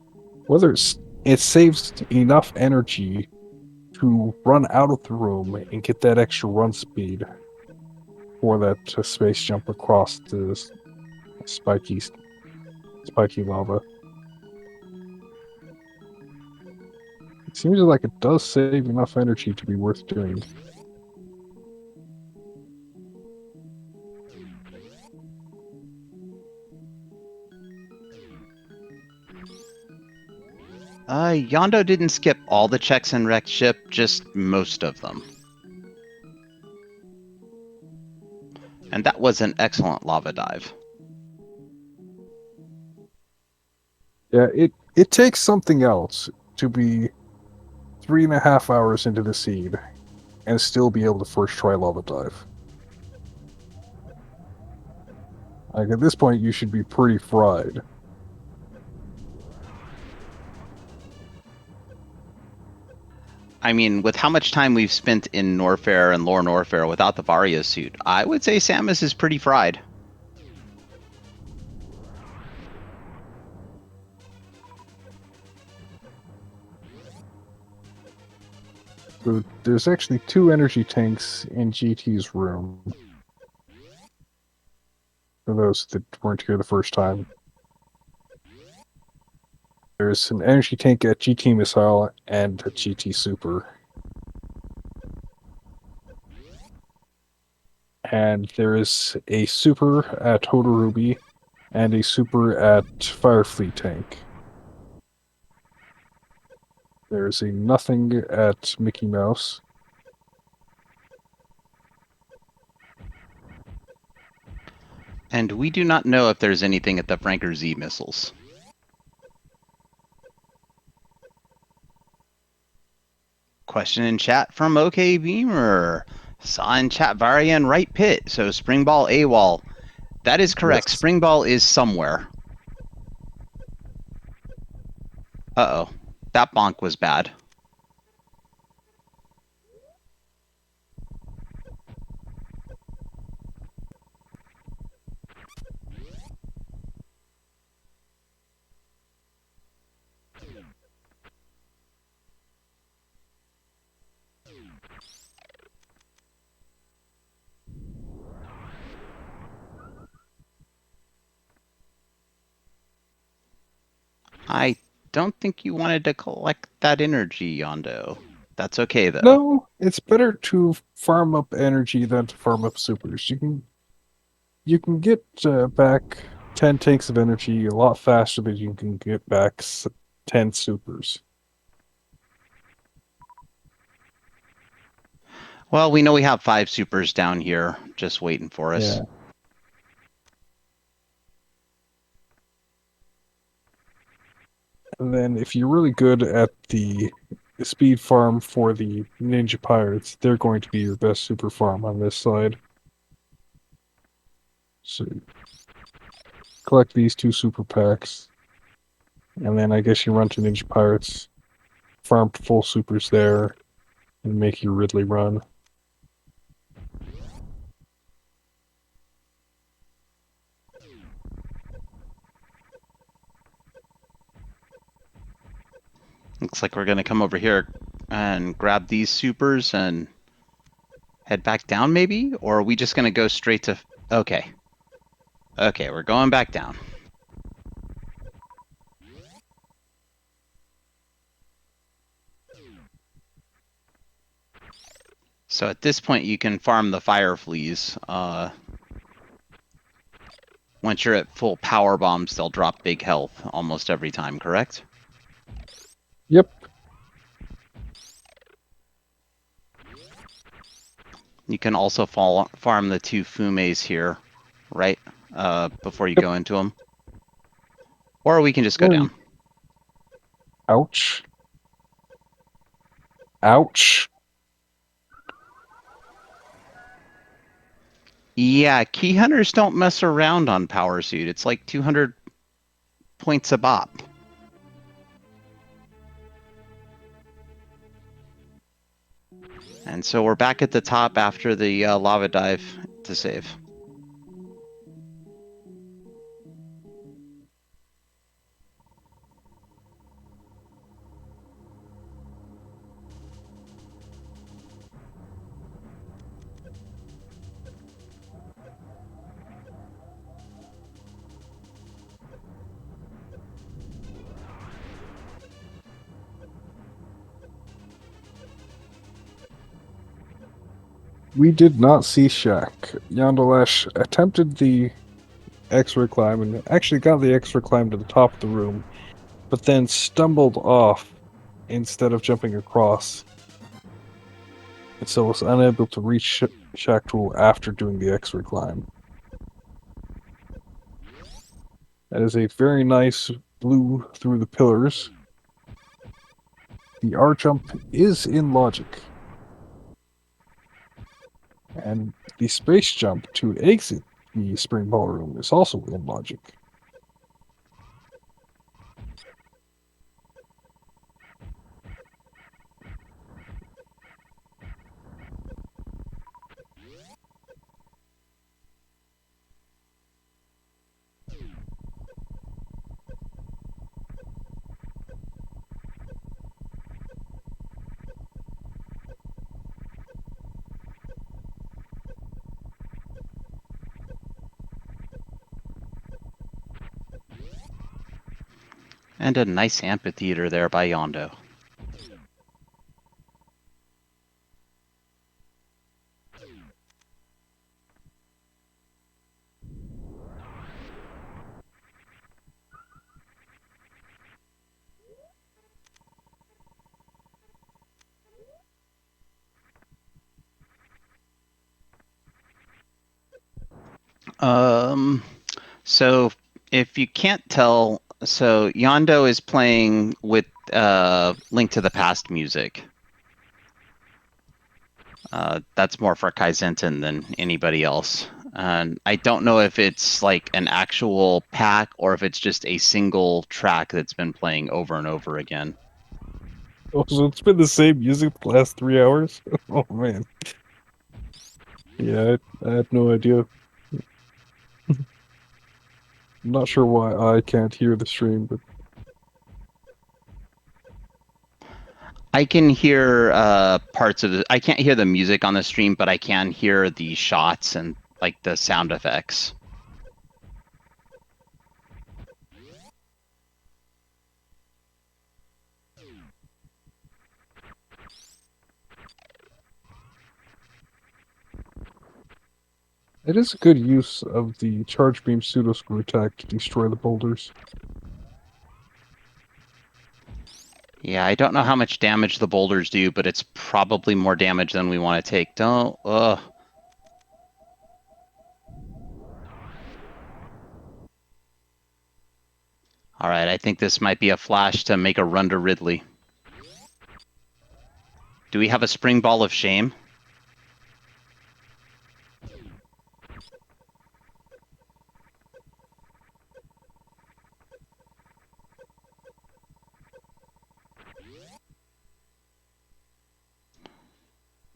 whether it saves enough energy to run out of the room and get that extra run speed for that space jump across the spiky lava. It seems like it does save enough energy to be worth doing. Yondo didn't skip all the checks in wrecked ship, just most of them. And that was an excellent lava dive. Yeah, it takes something else to be 3.5 hours into the seed and still be able to first try lava dive. Like, at this point, you should be pretty fried. I mean, with how much time we've spent in Norfair and Lower Norfair without the Vario suit, I would say Samus is pretty fried. So there's actually 2 energy tanks in GT's room. For those that weren't here the first time. There's an energy tank at GT Missile and a GT Super. And there is a Super at Todorobi and a Super at Firefleet Tank. There's a nothing at Mickey Mouse. And we do not know if there's anything at the Franker Z missiles. Question in chat from OK Beamer. Saw in chat Varian right pit, so Spring Ball AWOL. That is correct. Yes. Spring Ball is somewhere. Uh-oh. That bonk was bad. I don't think you wanted to collect that energy, Yondo. That's okay, though. No, it's better to farm up energy than to farm up supers. You can get back 10 tanks of energy a lot faster than you can get back 10 supers. Well, we know we have 5 supers down here just waiting for us. Yeah. And then if you're really good at the speed farm for the ninja pirates, they're going to be your best super farm on this side. So collect these 2 super packs. And then I guess you run to ninja pirates, farm full supers there, and make your Ridley run. Looks like we're going to come over here and grab these supers and head back down, maybe? Or are we just going to go straight to... Okay. Okay, we're going back down. So at this point, you can farm the fire fleas. Once you're at full power bombs, they'll drop big health almost every time, correct? Yep. You can also farm the 2 fumes here, right? Before you Yep. go into them. Or we can just go down. Ouch. Ouch. Yeah, key hunters don't mess around on Power Suit. It's like 200 points a bop. And so we're back at the top after the lava dive to save. We did not see Shaq. Yondolash attempted the X-ray climb and actually got the X-ray climb to the top of the room, but then stumbled off instead of jumping across. And so was unable to reach Shaq Tool after doing the X-ray climb. That is a very nice blue through the pillars. The R jump is in logic. And the space jump to exit the spring ballroom is also in logic. And a nice amphitheater there by Yondo. So if you can't tell, so Yondo is playing with Link to the Past music. That's more for Kaizentin than anybody else. And I don't know if it's like an actual pack or if it's just a single track that's been playing over and over again. Oh, so it's been the same music the last 3 hours? Oh, man. Yeah, I had no idea. I'm not sure why I can't hear the stream, but I can hear parts of it. I can't hear the music on the stream, but I can hear the shots and like the sound effects. It is a good use of the charge beam pseudo screw attack to destroy the boulders. Yeah, I don't know how much damage the boulders do, but it's probably more damage than we want to take. Don't. Ugh. All right, I think this might be a flash to make a run to Ridley. Do we have a spring ball of shame?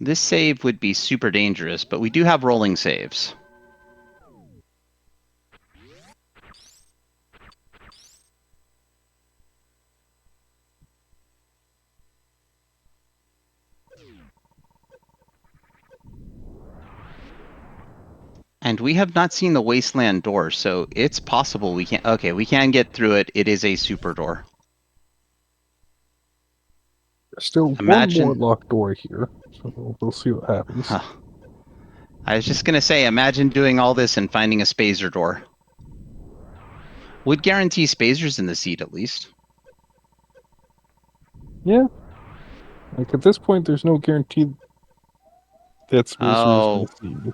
This save would be super dangerous, but we do have rolling saves. And we have not seen the Wasteland door, so it's possible we can. Okay, we can get through it. It is a super door. Still Imagine- one more locked door here, so we'll see what happens. Huh. I was just gonna say, imagine doing all this and finding a spazer door. Would guarantee spazers in the seat at least. Yeah. Like, at this point, there's no guarantee that spacer is going to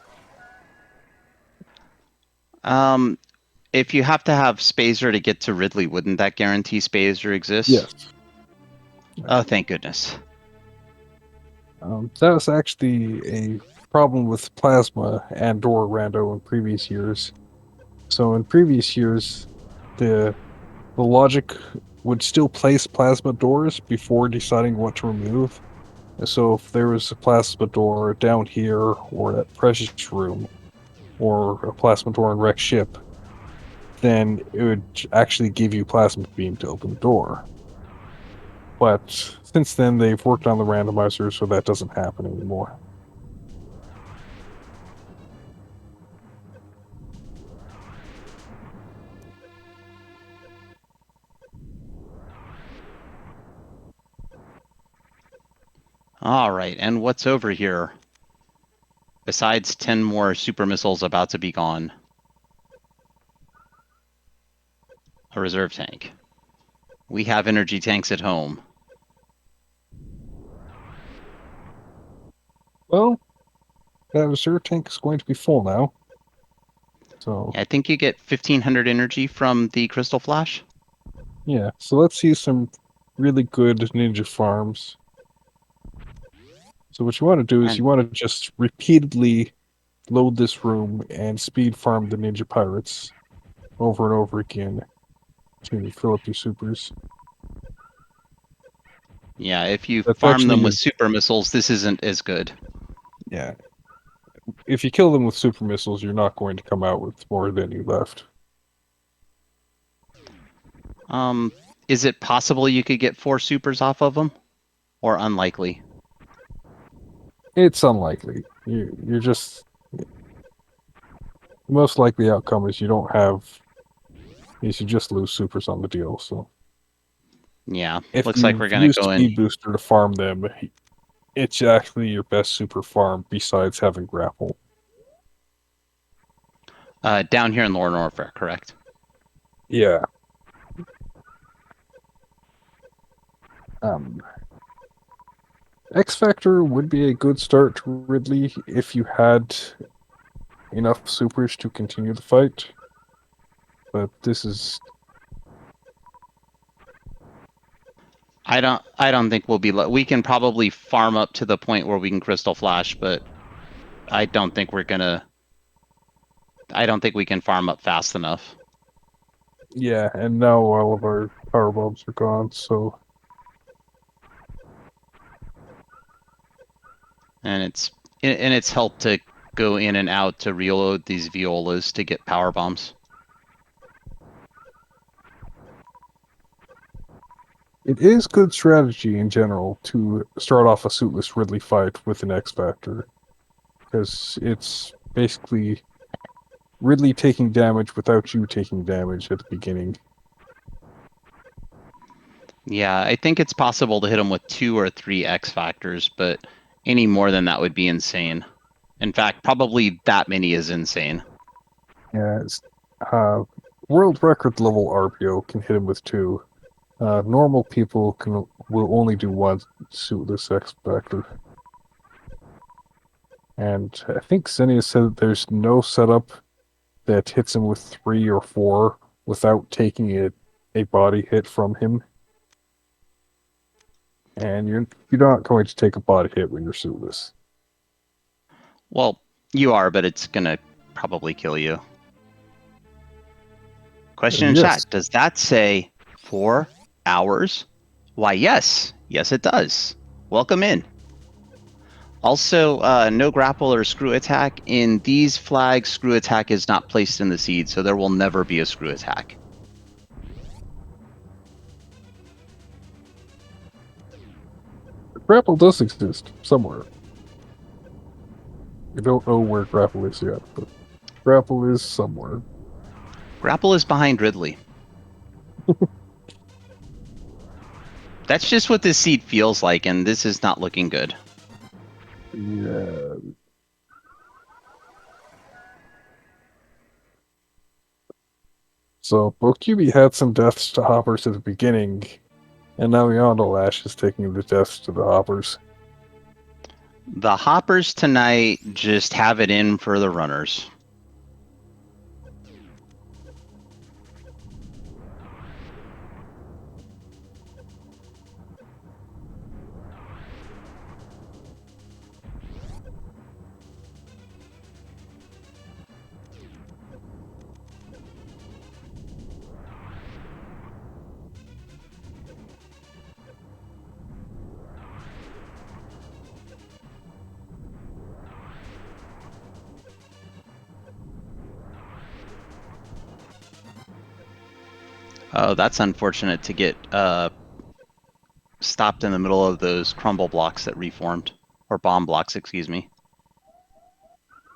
see. If you have to have spazer to get to Ridley, wouldn't that guarantee spazer exists? Yes. Oh, thank goodness. That was actually a problem with plasma and or rando in previous years. So in previous years, the logic would still place plasma doors before deciding what to remove. So if there was a plasma door down here, or that precious room, or a plasma door in wreck ship, then it would actually give you plasma beam to open the door. But since then, they've worked on the randomizer, so that doesn't happen anymore. All right, and what's over here? Besides 10 more super missiles about to be gone. A reserve tank. We have energy tanks at home. Well, that reserve tank is going to be full now. So, I think you get 1500 energy from the crystal flash. yeah. So let's see some really good ninja farms. So what you want to do is you want to just repeatedly load this room and speed farm the ninja pirates over and over again to fill up your supers. Yeah, if you That's farm them actually- with super missiles, this isn't as good. Yeah. If you kill them with super missiles, you're not going to come out with more than you left. Is it possible you could get 4 supers off of them? Or unlikely? It's unlikely. You're just... The most likely outcome is you don't have... is you just lose supers on the deal, so... Yeah, If looks like we're going to go in. Speed Booster to farm them, it's actually your best super farm besides having grapple. Down here in Lore Warfare, correct? Yeah. X Factor would be a good start to Ridley if you had enough supers to continue the fight. But this is... I don't think we'll be. We can probably farm up to the point where we can crystal flash, but I don't think we're gonna. I don't think we can farm up fast enough. Yeah, and now all of our power bulbs are gone, so... And it's helped to go in and out to reload these violas to get power bombs. It is good strategy in general to start off a suitless Ridley fight with an X Factor. Because it's basically Ridley taking damage without you taking damage at the beginning. Yeah, I think it's possible to hit them with 2 or 3 X factors, but any more than that would be insane. In fact, probably that many is insane. Yeah, world record level RPO can hit him with 2. Normal people will only do 1 suitless X Factor. And I think Xenia said that there's no setup that hits him with 3 or 4 without taking a body hit from him. And you're not going to take a body hit when you're suitless. Well, you are, but it's gonna probably kill you. Question in Yes. chat, does that say 4 hours? Why, yes. Yes, it does. Welcome in. Also, no grapple or screw attack. In these flags, screw attack is not placed in the seed, so there will never be a screw attack. Grapple does exist somewhere. I don't know where grapple is yet, but grapple is somewhere. Grapple is behind Ridley. That's just what this seed feels like, and this is not looking good. Yeah. So, Bokyubi had some deaths to hoppers at the beginning, and now Yondolash is taking the deaths to the hoppers. The hoppers tonight just have it in for the runners. Oh, that's unfortunate to get stopped in the middle of those crumble blocks that reformed. Or bomb blocks, excuse me.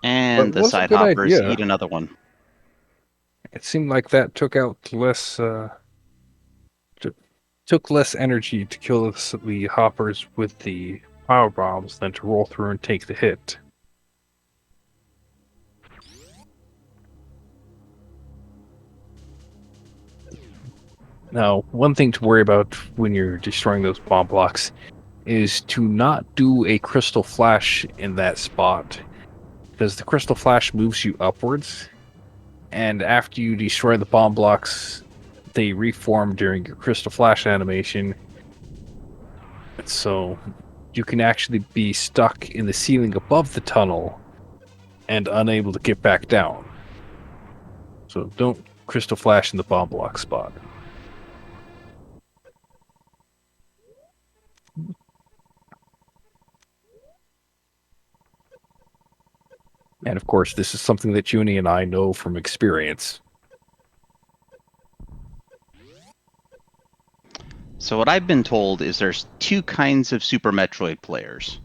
And But the was a side good hoppers idea. eat another one. It seemed like that took out less, took less energy to kill the hoppers with the power bombs than to roll through and take the hit. Now, one thing to worry about when you're destroying those bomb blocks is to not do a crystal flash in that spot, because the crystal flash moves you upwards, and after you destroy the bomb blocks, they reform during your crystal flash animation, so you can actually be stuck in the ceiling above the tunnel and unable to get back down. So don't crystal flash in the bomb block spot. And of course, this is something that Junie and I know from experience. So what I've been told is there's 2 kinds of Super Metroid players.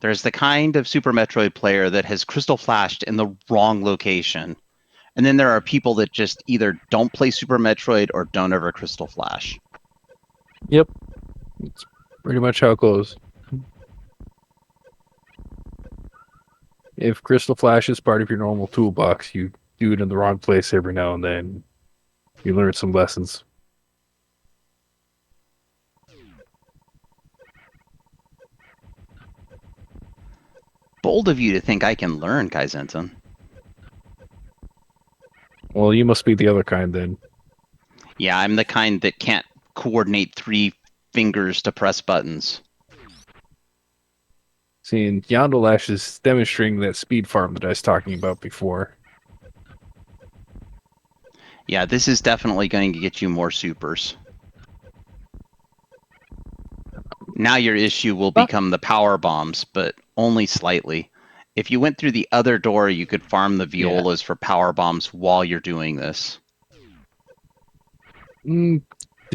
There's the kind of Super Metroid player that has crystal flashed in the wrong location. And then there are people that just either don't play Super Metroid or don't ever crystal flash. Yep. It's pretty much how it goes. If crystal flash is part of your normal toolbox, you do it in the wrong place every now and then. You learn some lessons. Bold of you to think I can learn, Kaizenton. Well, you must be the other kind then. Yeah, I'm the kind that can't coordinate 3 fingers to press buttons. See, and Yondolash is demonstrating that speed farm that I was talking about before. Yeah, this is definitely going to get you more supers. Now your issue will become the power bombs, but only slightly. If you went through the other door, you could farm the violas for power bombs while you're doing this. The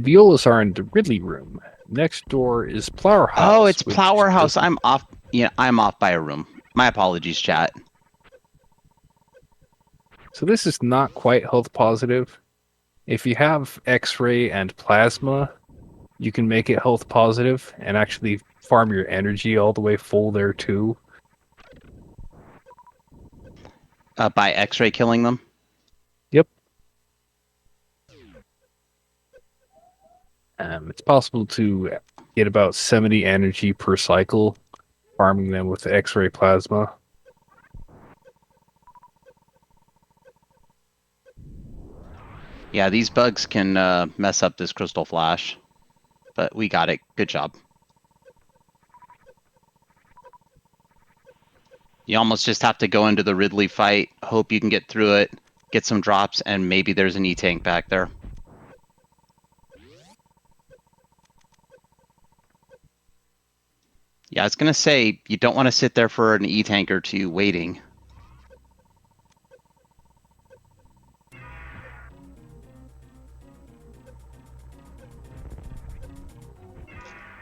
violas are in the Ridley room. Next door is Plower House. Oh, it's Plower House. I'm off. Yeah, I'm off by a room. My apologies, chat. So this is not quite health positive. If you have X-ray and plasma, you can make it health positive and actually farm your energy all the way full there too. By X-ray killing them? Yep. It's possible to get about 70 energy per cycle, farming them with X-ray plasma. Yeah, these bugs can mess up this crystal flash. But we got it. Good job. You almost just have to go into the Ridley fight, hope you can get through it, get some drops, and maybe there's an E-tank back there. Yeah, I was going to say, you don't want to sit there for an E-tank or two waiting.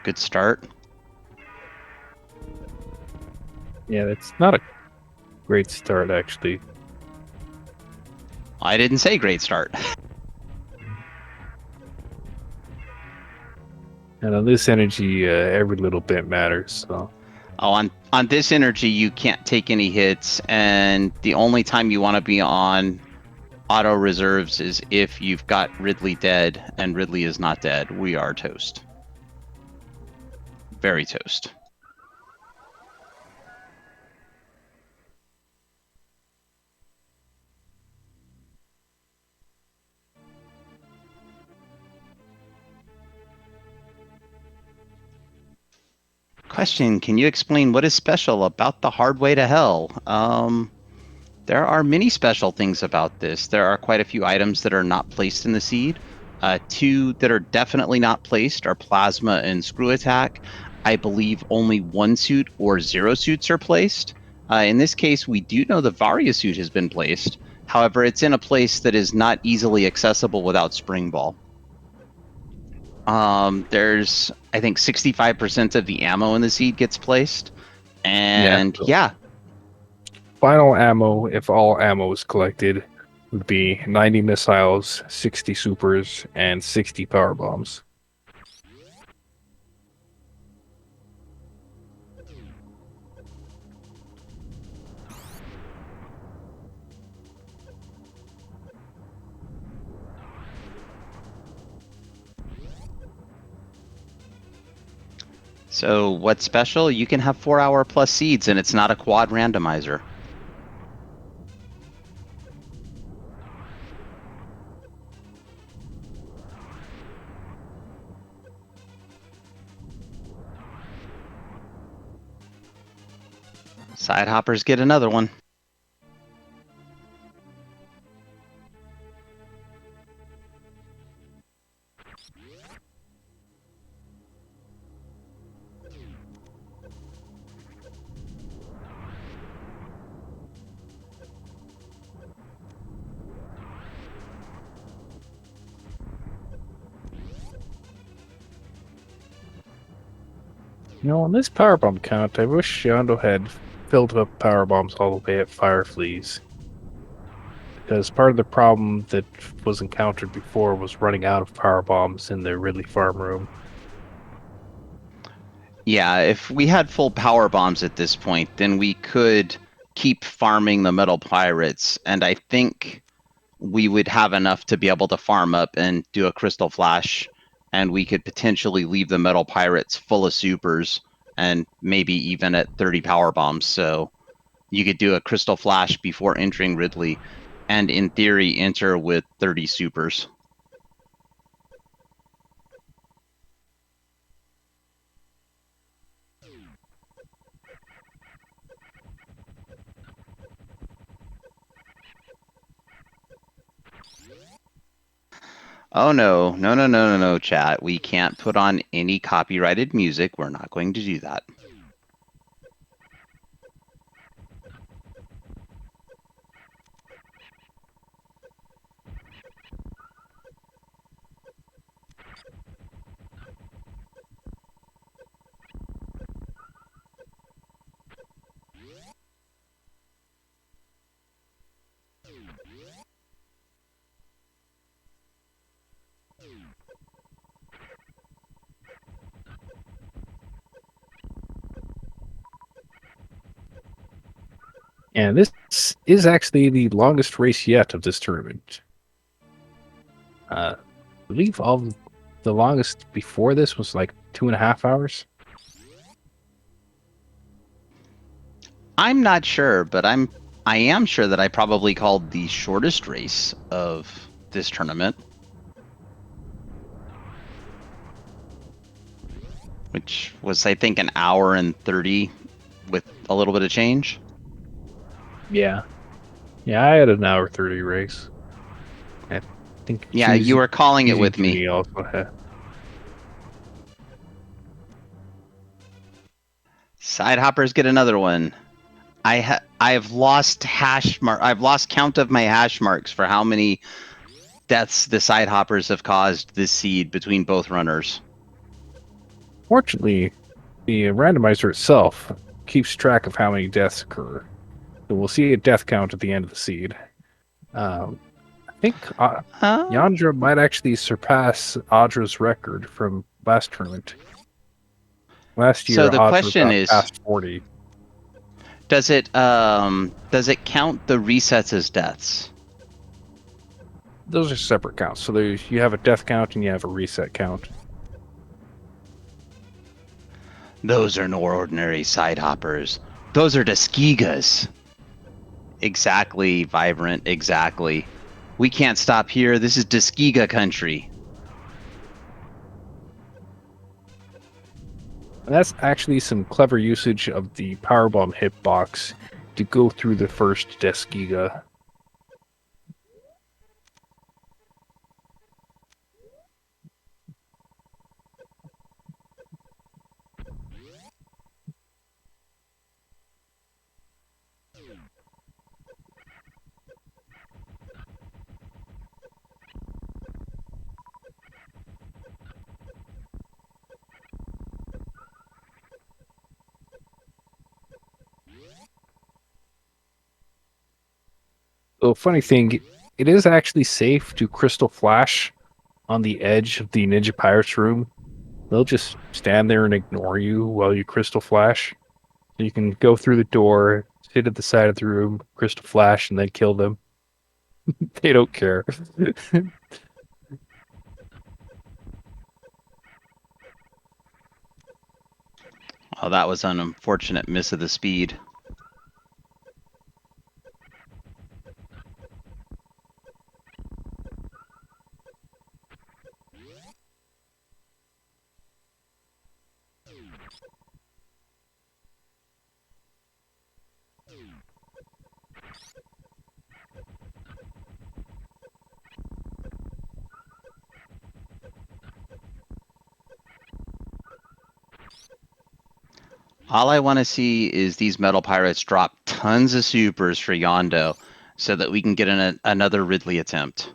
Good start. Yeah, it's not a great start, actually. I didn't say great start. And on this energy, every little bit matters. So. Oh, on this energy, you can't take any hits, and the only time you want to be on auto reserves is if you've got Ridley dead, and Ridley is not dead. We are toast. Very toast. Question, can you explain what is special about the hard way to hell? There are many special things about this. There are quite a few items that are not placed in the seed. Two that are definitely not placed are plasma and screw attack. I believe only one suit or zero suits are placed. In this case, we do know the Varia suit has been placed. However, it's in a place that is not easily accessible without Spring Ball. There's, I think, 65% of the ammo in the seed gets placed. And yeah. Final ammo, if all ammo is collected, would be 90 missiles, 60 supers, and 60 power bombs. So what's special? You can have 4-hour plus seeds and it's not a quad randomizer. Side hoppers get another one. You know, on this power bomb count, I wish Yondo had filled up power bombs all the way at Fire Fleas. Because part of the problem that was encountered before was running out of power bombs in the Ridley farm room. Yeah, if we had full power bombs at this point, then we could keep farming the metal pirates, and I think we would have enough to be able to farm up and do a crystal flash, and we could potentially leave the metal pirates full of supers and maybe even at 30 power bombs. So you could do a crystal flash before entering Ridley, and in theory enter with 30 supers. Oh no, chat. We can't put on any copyrighted music. We're not going to do that. And this is actually the longest race yet of this tournament. I believe the longest before this was like 2.5 hours. I'm not sure, but I am sure that I probably called the shortest race of this tournament, which was I think an hour and 30 with a little bit of change. Yeah. Yeah, I had an hour 30 race. I think Yeah, you were calling it with me. Junie also had. Side hoppers get another one. I've lost I've lost count of my hash marks for how many deaths the side hoppers have caused this seed between both runners. Fortunately, the randomizer itself keeps track of how many deaths occur. So we'll see a death count at the end of the seed. I think Huh? Yandra might actually surpass Audra's record from last tournament. Last So year, the Audra question got is, past 40. does it count the resets as deaths? Those are separate counts. So you have a death count and you have a reset count. Those are no ordinary side hoppers. Those are Tuskegee. Exactly, Vibrant, exactly. We can't stop here. This is Tuskegee country. And that's actually some clever usage of the Powerbomb hitbox to go through the first Deskiga. So, funny thing, it is actually safe to Crystal Flash on the edge of the Ninja Pirates room. They'll just stand there and ignore you while you Crystal Flash. So you can go through the door, sit at the side of the room, Crystal Flash, and then kill them. They don't care. Oh, that was an unfortunate miss of the speed. All I want to see is these metal pirates drop tons of supers for Yondo so that we can get another Ridley attempt.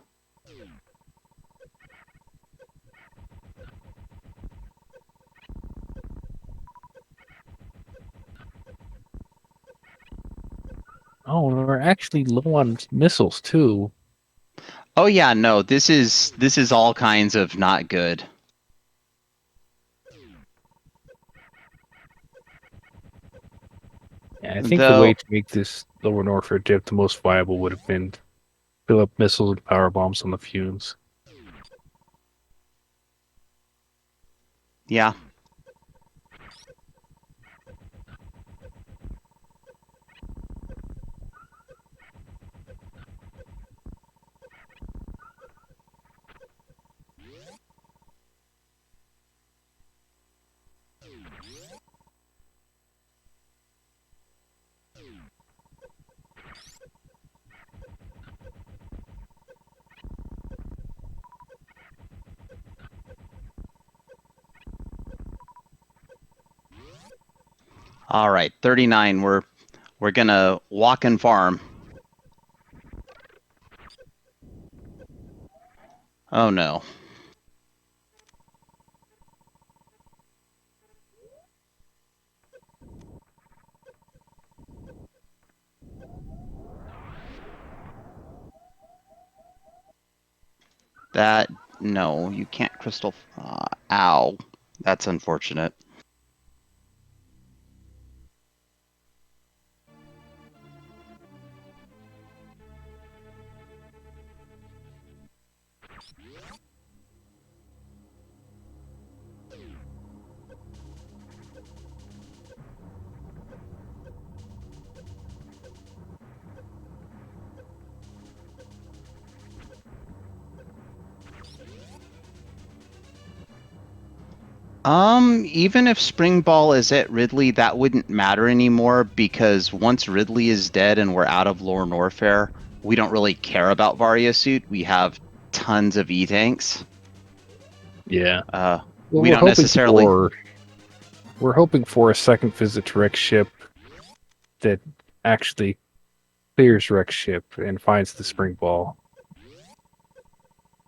Oh, we're actually low on missiles too. Oh yeah, no, this is all kinds of not good. Yeah, I think the way Though, to make this lower Norfolk dip the most viable would have been fill up missiles and power bombs on the fumes. yeah. All right, 39. We're gonna walk and farm. Oh no. That no, you can't crystal. Ow, that's unfortunate. Even if Spring Ball is at Ridley, that wouldn't matter anymore because once Ridley is dead and we're out of Lore Norfair, we don't really care about Varia Suit. We have tons of E-Tanks. Yeah. Well, Well, we don't necessarily... We're hoping for a second visit to Rex ship that actually clears Rex ship and finds the Spring Ball.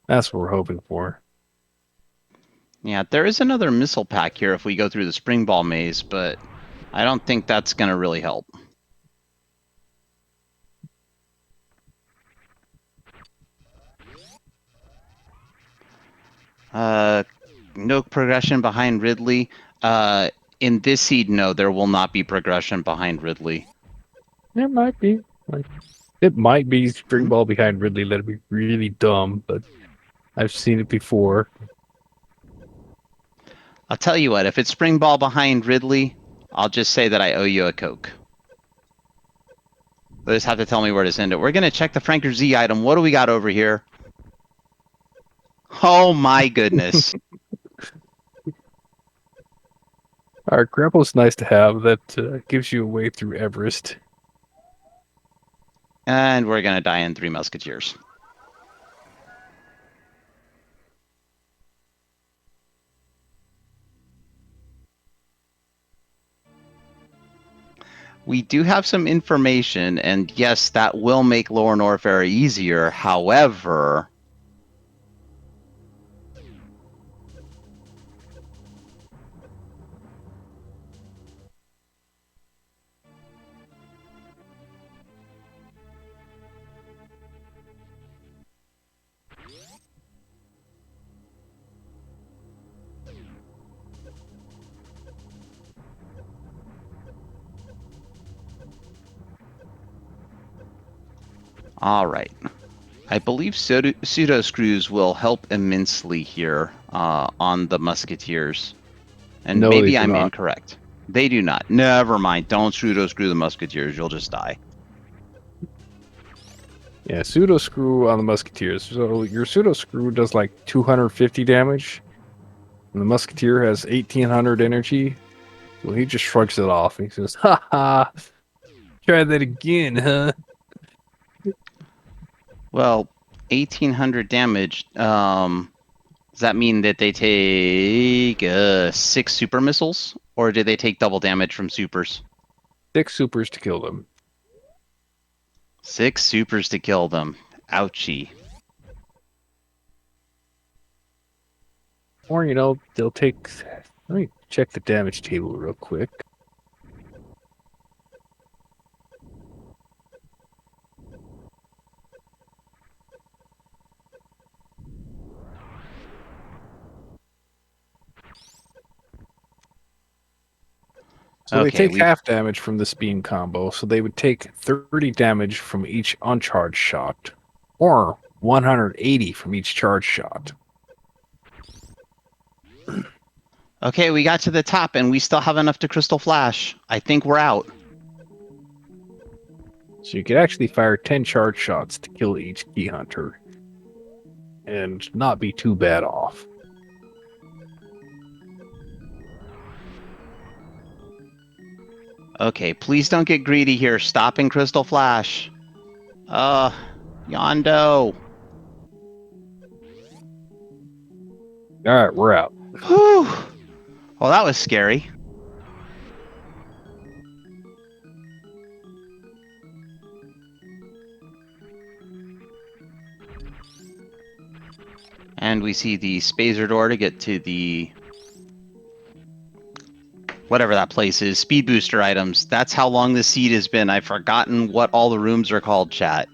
That's what we're hoping for. Yeah, there is another missile pack here if we go through the Spring Ball maze, but I don't think that's going to really help. No progression behind Ridley. In this seed, no, there will not be progression behind Ridley. It might be. It might be Spring Ball behind Ridley. That'd be really dumb, but I've seen it before. I'll tell you what, if it's Spring Ball behind Ridley, I'll just say that I owe you a Coke. They'll just have to tell me where to send it. We're going to check the Franker Z item. What do we got over here? Oh my goodness. Our grapple's nice to have. That gives you a way through Everest. And we're going to die in 3 Musketeers. We do have some information, and yes, that will make Lore Norfair easier. However... All right. I believe pseudo screws will help immensely here on the Musketeers. And No, maybe they do I'm not. incorrect. They do not. Never mind. Don't pseudo screw the Musketeers. You'll just die. Yeah, pseudo screw on the Musketeers. So your pseudo screw does like 250 damage, and the Musketeer has 1800 energy. Well, he just shrugs it off. He says, "Ha ha! Try that again, huh?" Well, 1800 damage. Does that mean that they take 6 super missiles? Or do they take double damage from supers? 6 supers to kill them. 6 supers to kill them. Ouchie. Or, they'll take... Let me check the damage table real quick. So they Okay, take half damage from this beam combo, so they would take 30 damage from each uncharged shot, or 180 from each charged shot. Okay, we got to the top and we still have enough to Crystal Flash. I think we're out. So you could actually fire 10 charged shots to kill each key hunter, and not be too bad off. Okay, please don't get greedy here. Stopping Crystal Flash. Yondo. Alright, we're out. Whew. Well, that was scary. And we see the spacer door to get to the... whatever that place is. Speed booster items. That's how long this seed has been. I've forgotten what all the rooms are called, chat.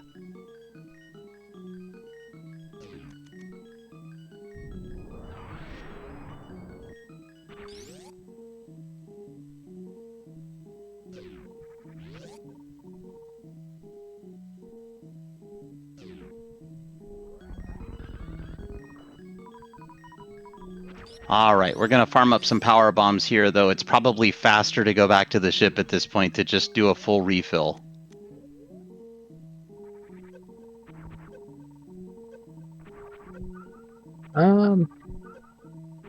All right, we're going to farm up some power bombs here, though. It's probably faster to go back to the ship at this point to just do a full refill.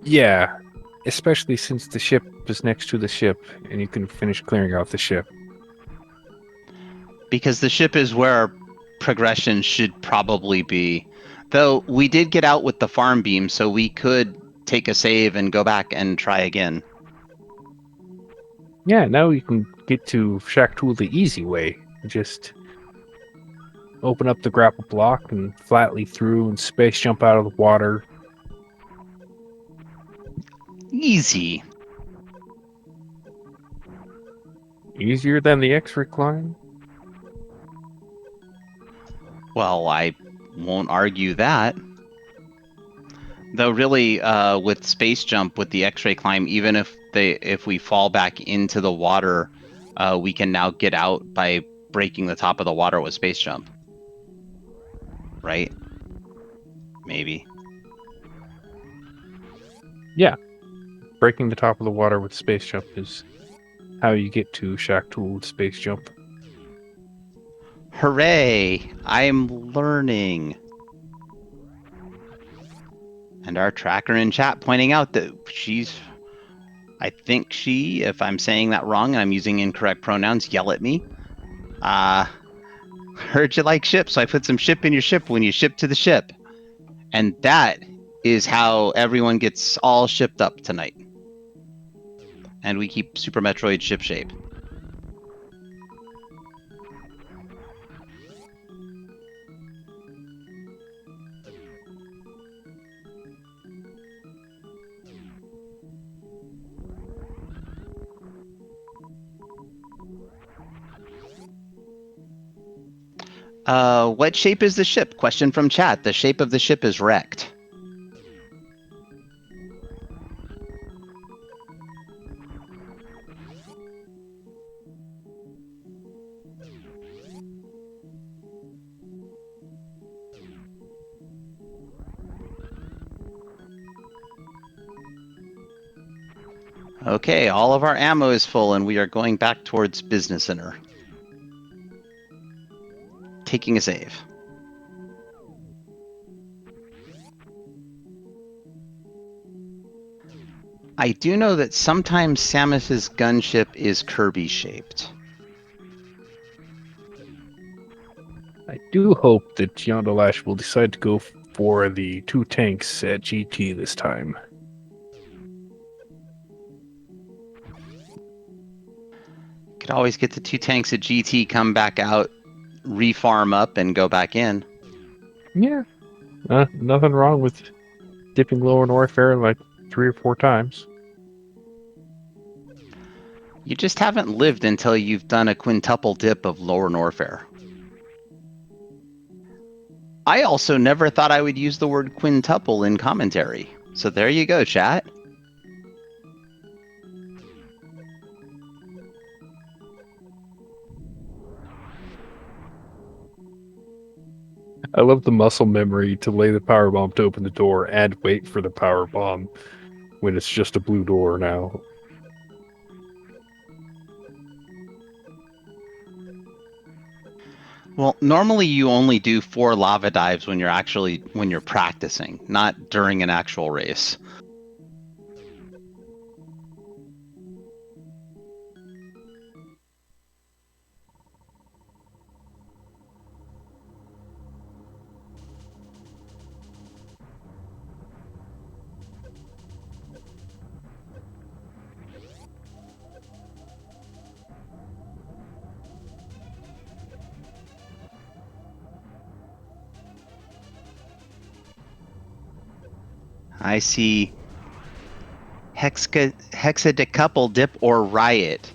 Yeah, especially since the ship is next to the ship and you can finish clearing out the ship. Because the ship is where progression should probably be. Though we did get out with the farm beam, so we could take a save and go back and try again. Yeah, now you can get to Shack Tool the easy way. Just open up the grapple block and flatly through and space jump out of the water. Easy. Easier than the X recline. Well, I won't argue that. Though really, with space jump, with the X-ray climb, even if we fall back into the water, we can now get out by breaking the top of the water with space jump. Right? Maybe. Yeah. Breaking the top of the water with space jump is how you get to Shack Tool with space jump. Hooray! I'm learning. And our tracker in chat pointing out that I think she, if I'm saying that wrong and I'm using incorrect pronouns, yell at me. Heard you like ships, so I put some ship in your ship when you ship to the ship. And that is how everyone gets all shipped up tonight. And we keep Super Metroid ship shape. What shape is the ship? Question from chat. The shape of the ship is wrecked. Okay, all of our ammo is full and we are going back towards Business Center. Taking a save. I do know that sometimes Samus's gunship is Kirby-shaped. I do hope that Yondolash will decide to go for the 2 tanks at GT this time. Could always get the 2 tanks at GT, come back out, refarm up, and go back in. Yeah. Nothing wrong with dipping Lower Norfair like 3 or 4 times. You just haven't lived until you've done a quintuple dip of Lower Norfair. I also never thought I would use the word quintuple in commentary. So there you go, chat. I love the muscle memory to lay the power bomb to open the door and wait for the power bomb when it's just a blue door now. Well, normally you only do 4 lava dives when you're practicing, not during an actual race. I see hexadecouple dip or riot.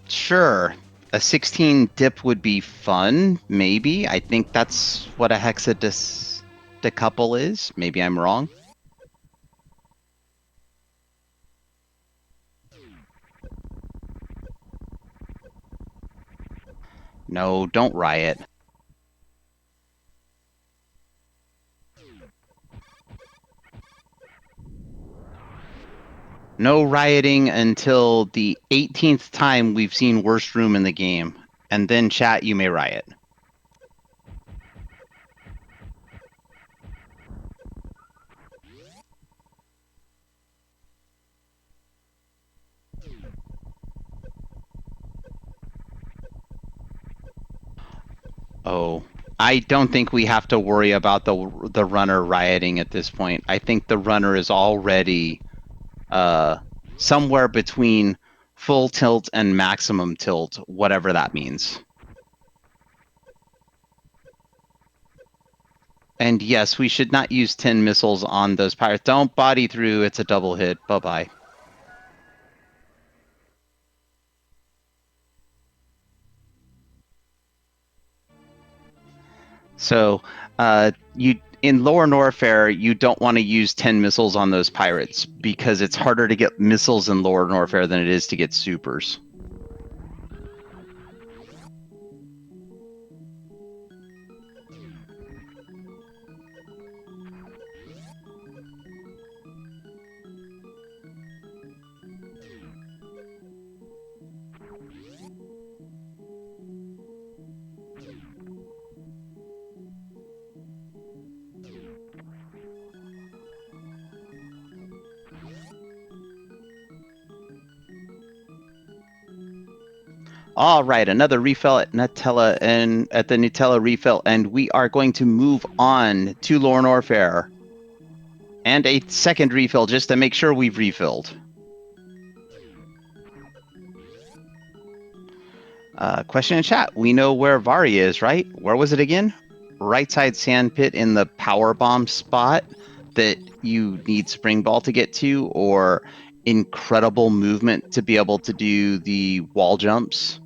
Sure. A 16 dip would be fun, maybe. I think that's what a hexadecouple is. Maybe I'm wrong. No, don't riot. No rioting until the 18th time we've seen worst room in the game. And then chat, you may riot. Oh, I don't think we have to worry about the runner rioting at this point. I think the runner is already somewhere between full tilt and maximum tilt, whatever that means. And yes, we should not use 10 missiles on those pirates. Don't body through, it's a double hit. Bye-bye. So, you in Lower Norfair, you don't want to use 10 missiles on those pirates because it's harder to get missiles in Lower Norfair than it is to get supers. All right, another refill at Nutella and at the Nutella refill, and we are going to move on to Lower Norfair. And a second refill just to make sure we've refilled. Question in chat. We know where Vari is, right? Where was it again? Right side sand pit in the power bomb spot that you need Spring Ball to get to, or incredible movement to be able to do the wall jumps?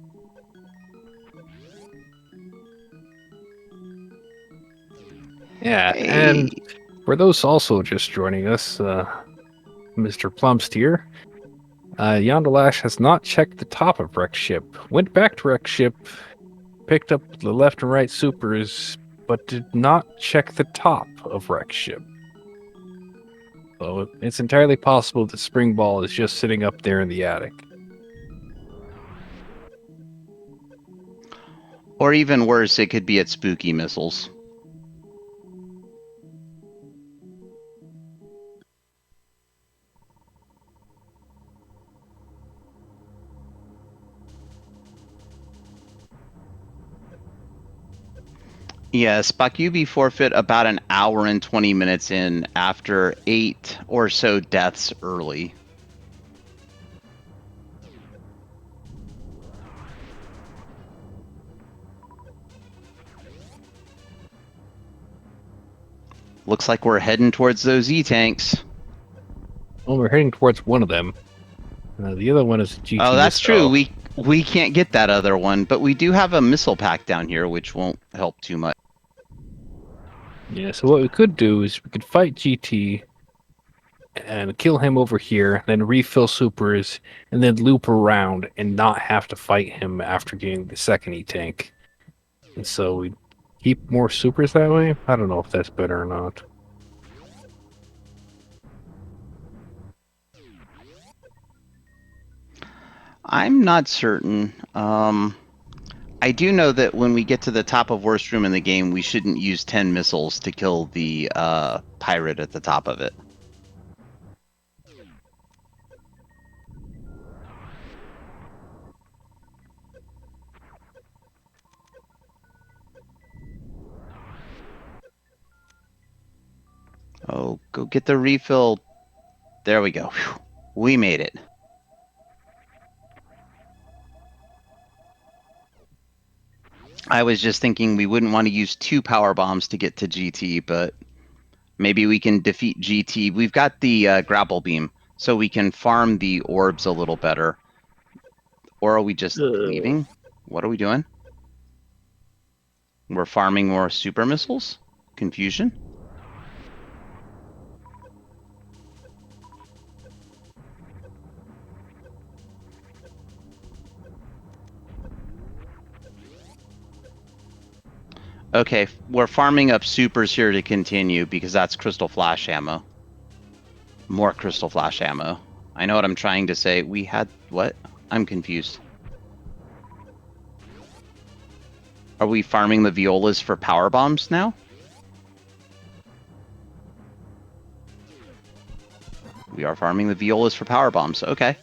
Yeah, Hey. and for those also just joining us, Mr. Plumsteer, Yondolash has not checked the top of Wreck Ship, went back to Wreck Ship, picked up the left and right supers, but did not check the top of Wreck Ship. So it's entirely possible that Spring Ball is just sitting up there in the attic. Or even worse, it could be at Spooky Missiles. Yes, Bokyubi forfeit about an hour and 20 minutes in after 8 or so deaths early. Looks like we're heading towards those E-tanks. Well, we're heading towards one of them. The other one is a GT. Oh, that's missile. true. We can't get that other one, but we do have a missile pack down here, which won't help too much. Yeah, so what we could do is we could fight GT and kill him over here, then refill supers, and then loop around and not have to fight him after getting the second E-tank. And so we keep more supers that way? I don't know if that's better or not. I'm not certain. I do know that when we get to the top of worst room in the game, we shouldn't use 10 missiles to kill the pirate at the top of it. Oh, go get the refill. There we go. Whew. We made it. I was just thinking we wouldn't want to use 2 power bombs to get to GT, but maybe we can defeat GT. We've got the grapple beam, so we can farm the orbs a little better. Or are we just leaving? What are we doing? We're farming more super missiles? Confusion? Okay, we're farming up supers here to continue because that's crystal flash ammo. More crystal flash ammo. I know what I'm trying to say. We had what? I'm confused. Are we farming the violas for power bombs now? We are farming the violas for power bombs. Okay.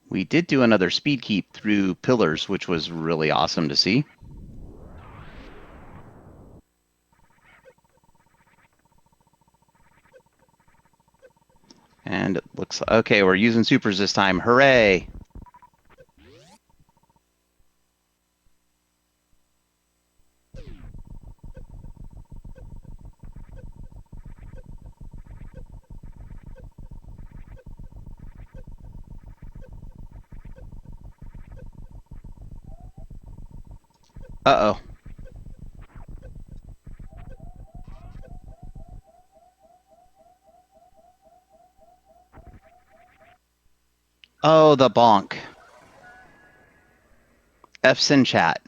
We did do another speed keep through pillars, which was really awesome to see. And it looks okay. We're using supers this time. Hooray! Uh-oh. Oh, the bonk. F's in chat.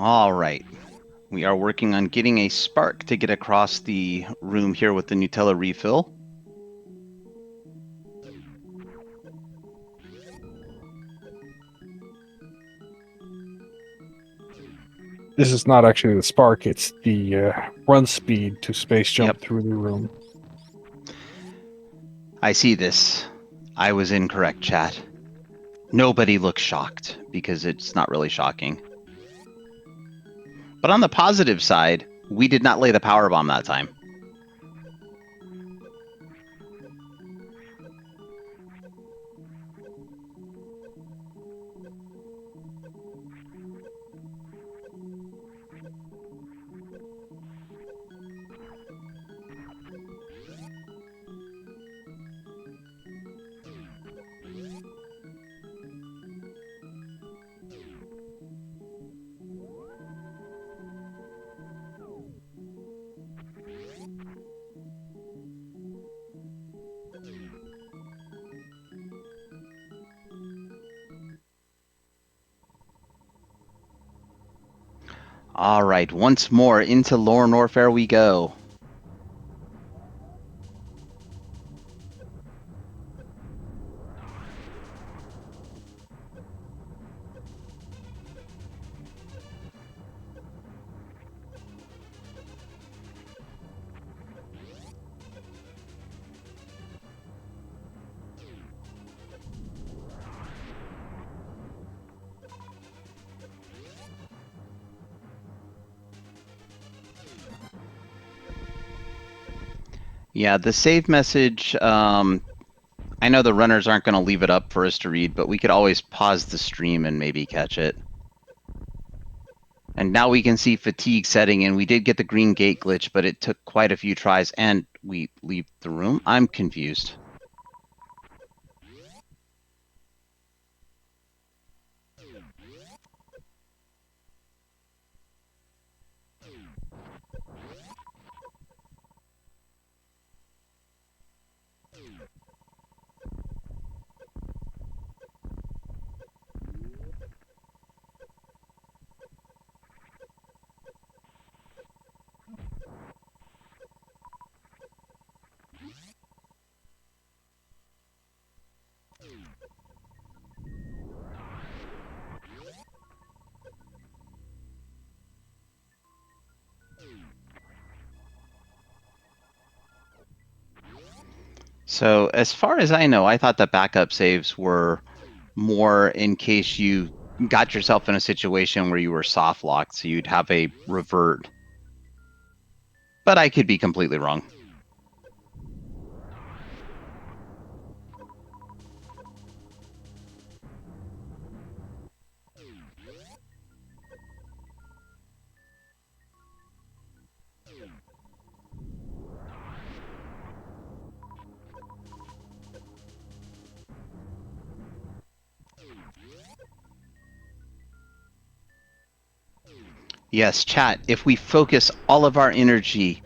All right. We are working on getting a spark to get across the room here with the Nutella refill. This is not actually the spark, it's the run speed to space jump through the room. I see this. I was incorrect, chat. Nobody looks shocked, because it's not really shocking. But on the positive side, we did not lay the power bomb that time. All right, once more into Lorne Warfare we go. Yeah, the save message, I know the runners aren't going to leave it up for us to read, but we could always pause the stream and maybe catch it. And now we can see fatigue setting in. We did get the green gate glitch, but it took quite a few tries, and we leave the room. I'm confused. So as far as I know, I thought that backup saves were more in case you got yourself in a situation where you were soft locked, so you'd have a revert. But I could be completely wrong. Yes, chat, if we focus all of our energy,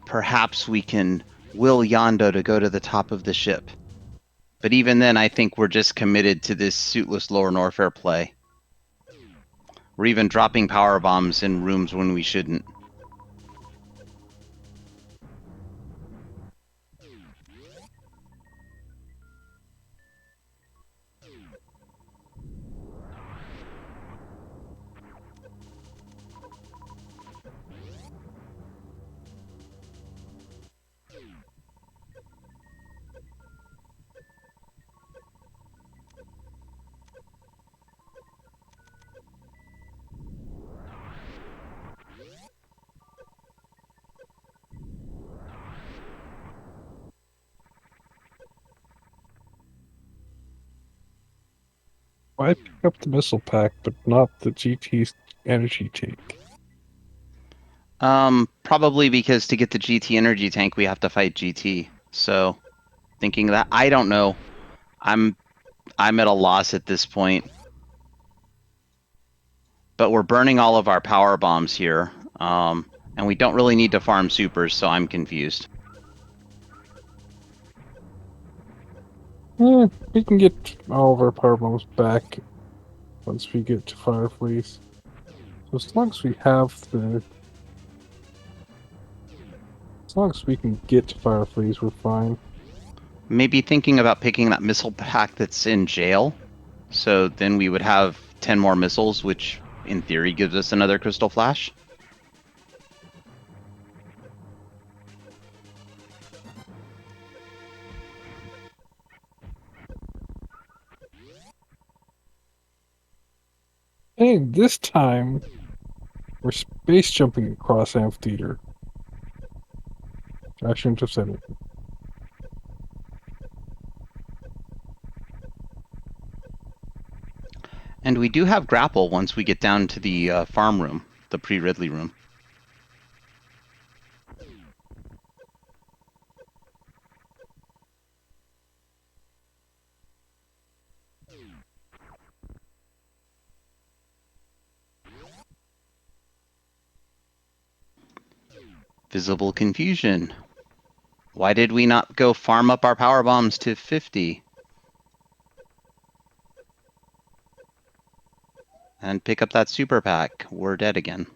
perhaps we can will Yondo to go to the top of the ship. But even then, I think we're just committed to this suitless Lower Norfair play. We're even dropping power bombs in rooms when we shouldn't. Why pick up the missile pack, but not the GT's energy tank? Probably because to get the GT energy tank, we have to fight GT. So, thinking that, I don't know. I'm at a loss at this point. But we're burning all of our power bombs here. And we don't really need to farm supers, so I'm confused. We can get all of our power bombs back once we get to Fireflies. So as long as we have the... As long as we can get to Fireflies, we're fine. Maybe thinking about picking that missile pack that's in jail. So then we would have 10 more missiles, which in theory gives us another crystal flash. Hey, this time we're space jumping across Amphitheater. I shouldn't have said it. And we do have grapple once we get down to the farm room, the pre-Ridley room. Visible confusion. Why did we not go farm up our power bombs to 50? And pick up that super pack. We're dead again.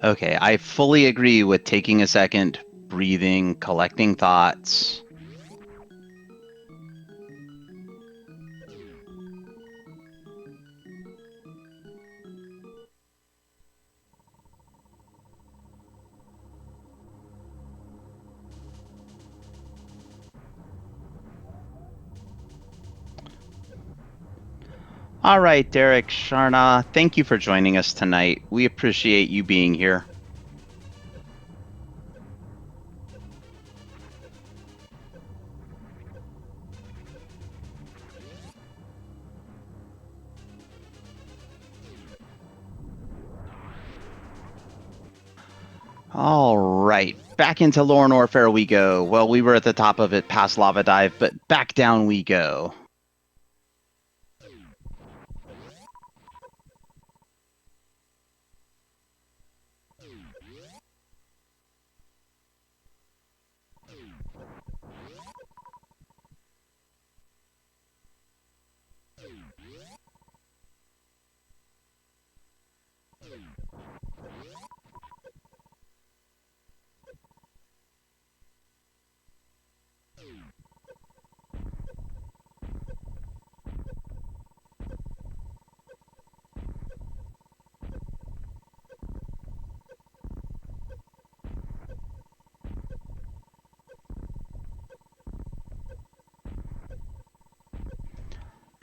Okay, I fully agree with taking a second, breathing, collecting thoughts. All right, Derek, Sharna, thank you for joining us tonight. We appreciate you being here. All right, back into Lower Norfair we go. Well, we were at the top of it past Lava Dive, but back down we go.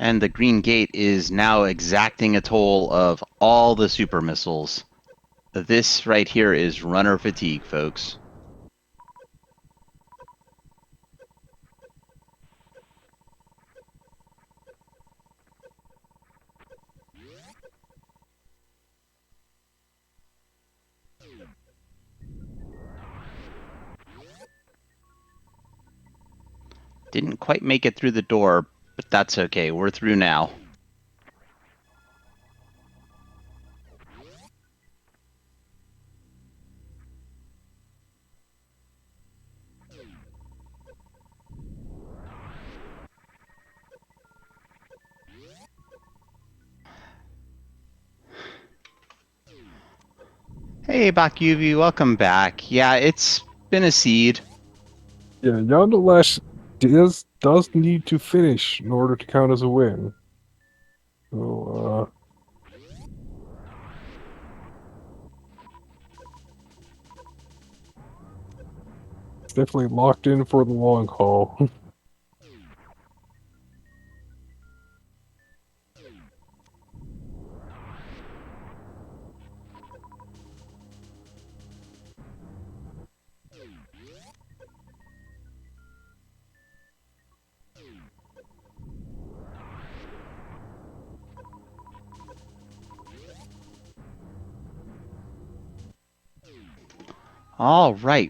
And the green gate is now exacting a toll of all the super missiles. This right here is runner fatigue, folks. Didn't quite make it through the door, but that's okay. We're through now. Hey, Bokyubi, welcome back. Yeah, it's been a seed. Yeah, Yondolash does need to finish in order to count as a win. So, it's definitely locked in for the long haul. All right.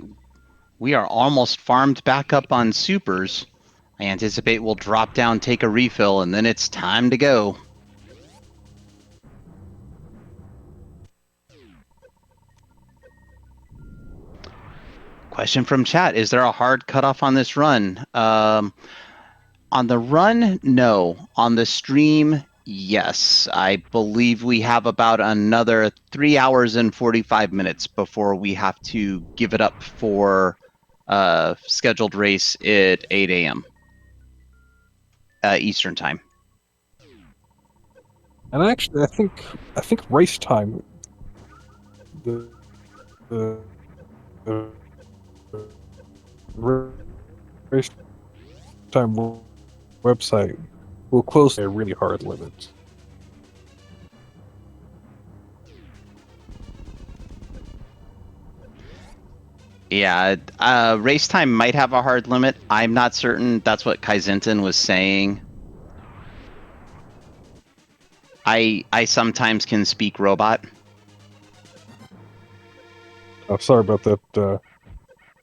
We are almost farmed back up on supers. I anticipate we'll drop down, take a refill, and then it's time to go. Question from chat: is there a hard cutoff on this run? On the run, no. On the stream, yes. I believe we have about another 3 hours and 45 minutes before we have to give it up for scheduled race at 8 a.m. Eastern time. And actually, I think race time, the the race time website will close a really hard limit. Yeah, race time might have a hard limit. I'm not certain. That's what Kaizenton was saying. I sometimes can speak robot. I'm sorry about that.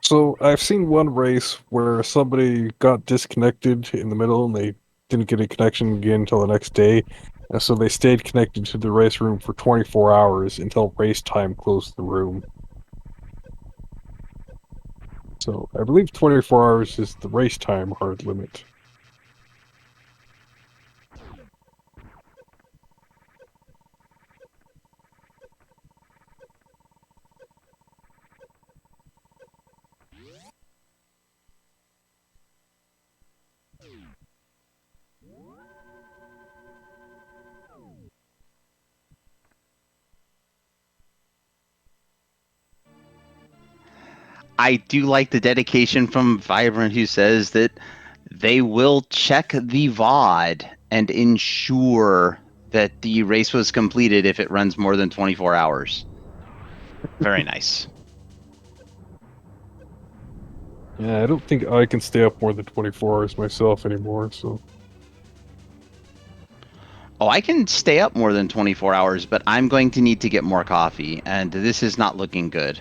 So I've seen one race where somebody got disconnected in the middle and they didn't get a connection again until the next day. And so they stayed connected to the race room for 24 hours until race time closed the room. So I believe 24 hours is the race time hard limit. I do like the dedication from Vibrant, who says that they will check the VOD and ensure that the race was completed if it runs more than 24 hours. Very nice. Yeah, I don't think I can stay up more than 24 hours myself anymore, so... Oh, I can stay up more than 24 hours, but I'm going to need to get more coffee, and this is not looking good.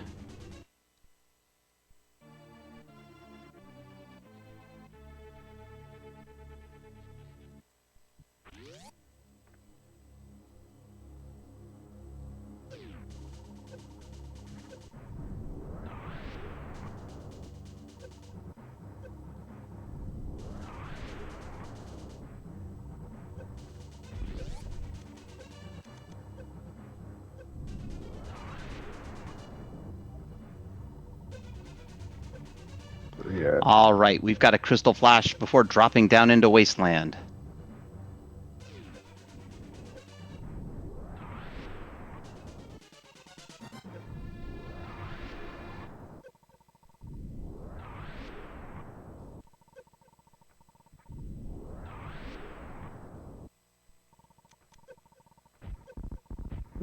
Yeah. All right, we've got a crystal flash before dropping down into Wasteland.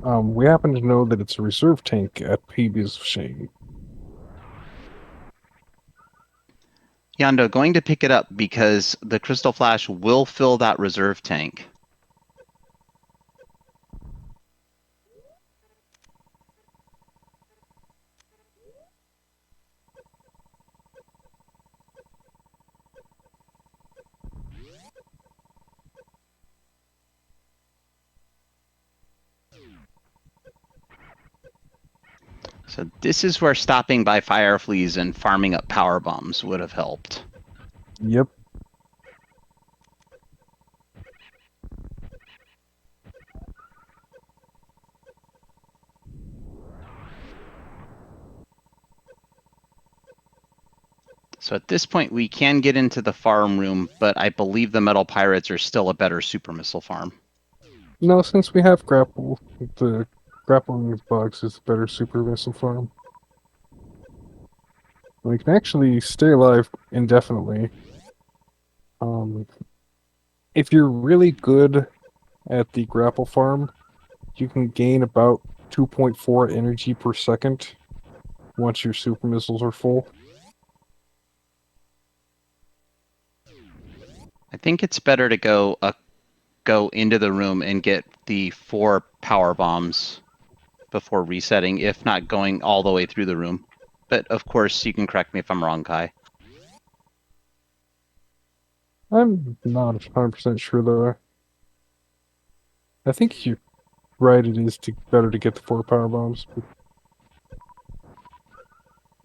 We happen to know that it's a reserve tank at Peebee's Shane. Yondo, going to pick it up because the Crystal Flash will fill that reserve tank. So this is where stopping by fire fleas and farming up power bombs would have helped. Yep. So at this point, we can get into the farm room, but I believe the Metal Pirates are still a better super missile farm. No, since we have grapple, the grappling with bugs is a better super missile farm. We can actually stay alive indefinitely. If you're really good at the grapple farm, you can gain about 2.4 energy per second once your super missiles are full. I think it's better to go into the room and get the 4 power bombs before resetting, if not going all the way through the room. But of course, you can correct me if I'm wrong, Kai. I'm not 100% sure though. I think you're right, it is better to get the 4 power bombs, but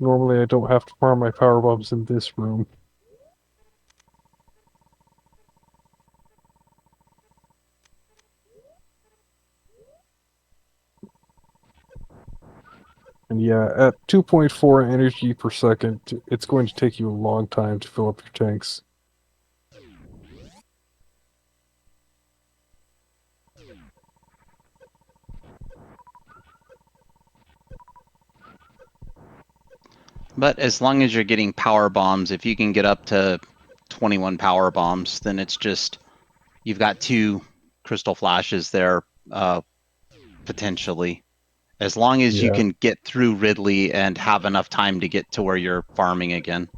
normally I don't have to farm my power bombs in this room. And yeah, at 2.4 energy per second, it's going to take you a long time to fill up your tanks. But as long as you're getting power bombs, if you can get up to 21 power bombs, then it's just, you've got 2 crystal flashes there, potentially. As long as you Yeah. can get through Ridley and have enough time to get to where you're farming again.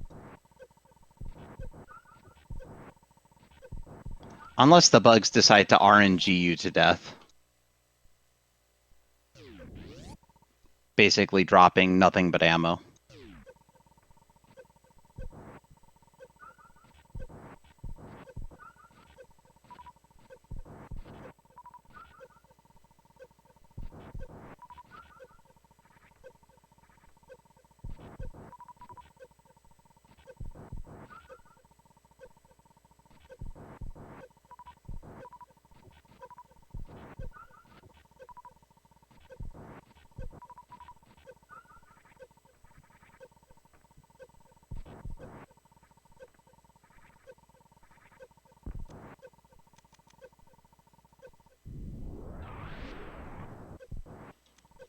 Unless the bugs decide to RNG you to death. Basically dropping nothing but ammo.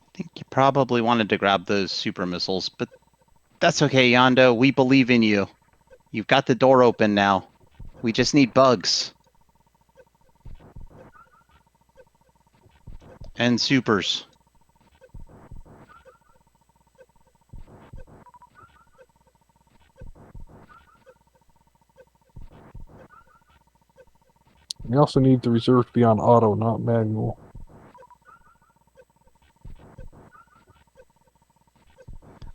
I think you probably wanted to grab those super missiles, but that's okay, Yondo. We believe in you. You've got the door open now. We just need bugs. And supers. We also need the reserve to be on auto, not manual.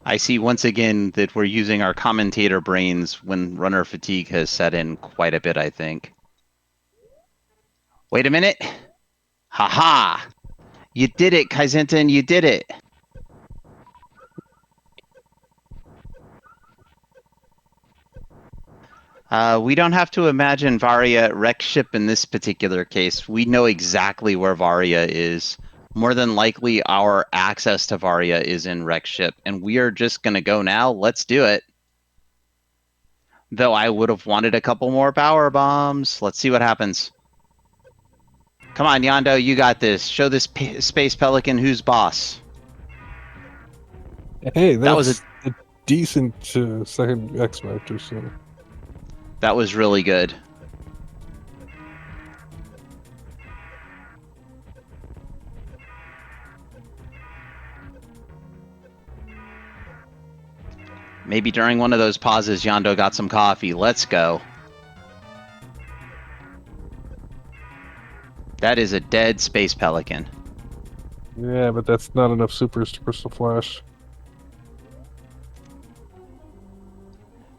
I see once again that we're using our commentator brains when runner fatigue has set in quite a bit, I think. Wait a minute. Haha! You did it, Kaizentin, you did it! We don't have to imagine Varia at wreck ship in this particular case. We know exactly where Varia is. More than likely, our access to Varia is in wreck ship, and we are just going to go now. Let's do it. Though I would have wanted a couple more power bombs. Let's see what happens. Come on, Yondo, you got this. Show this space pelican who's boss. Hey, That was a decent second X-Factor, so... That was really good. Maybe during one of those pauses, Yondo got some coffee. Let's go. That is a dead space pelican. Yeah, but that's not enough supers to Crystal Flash.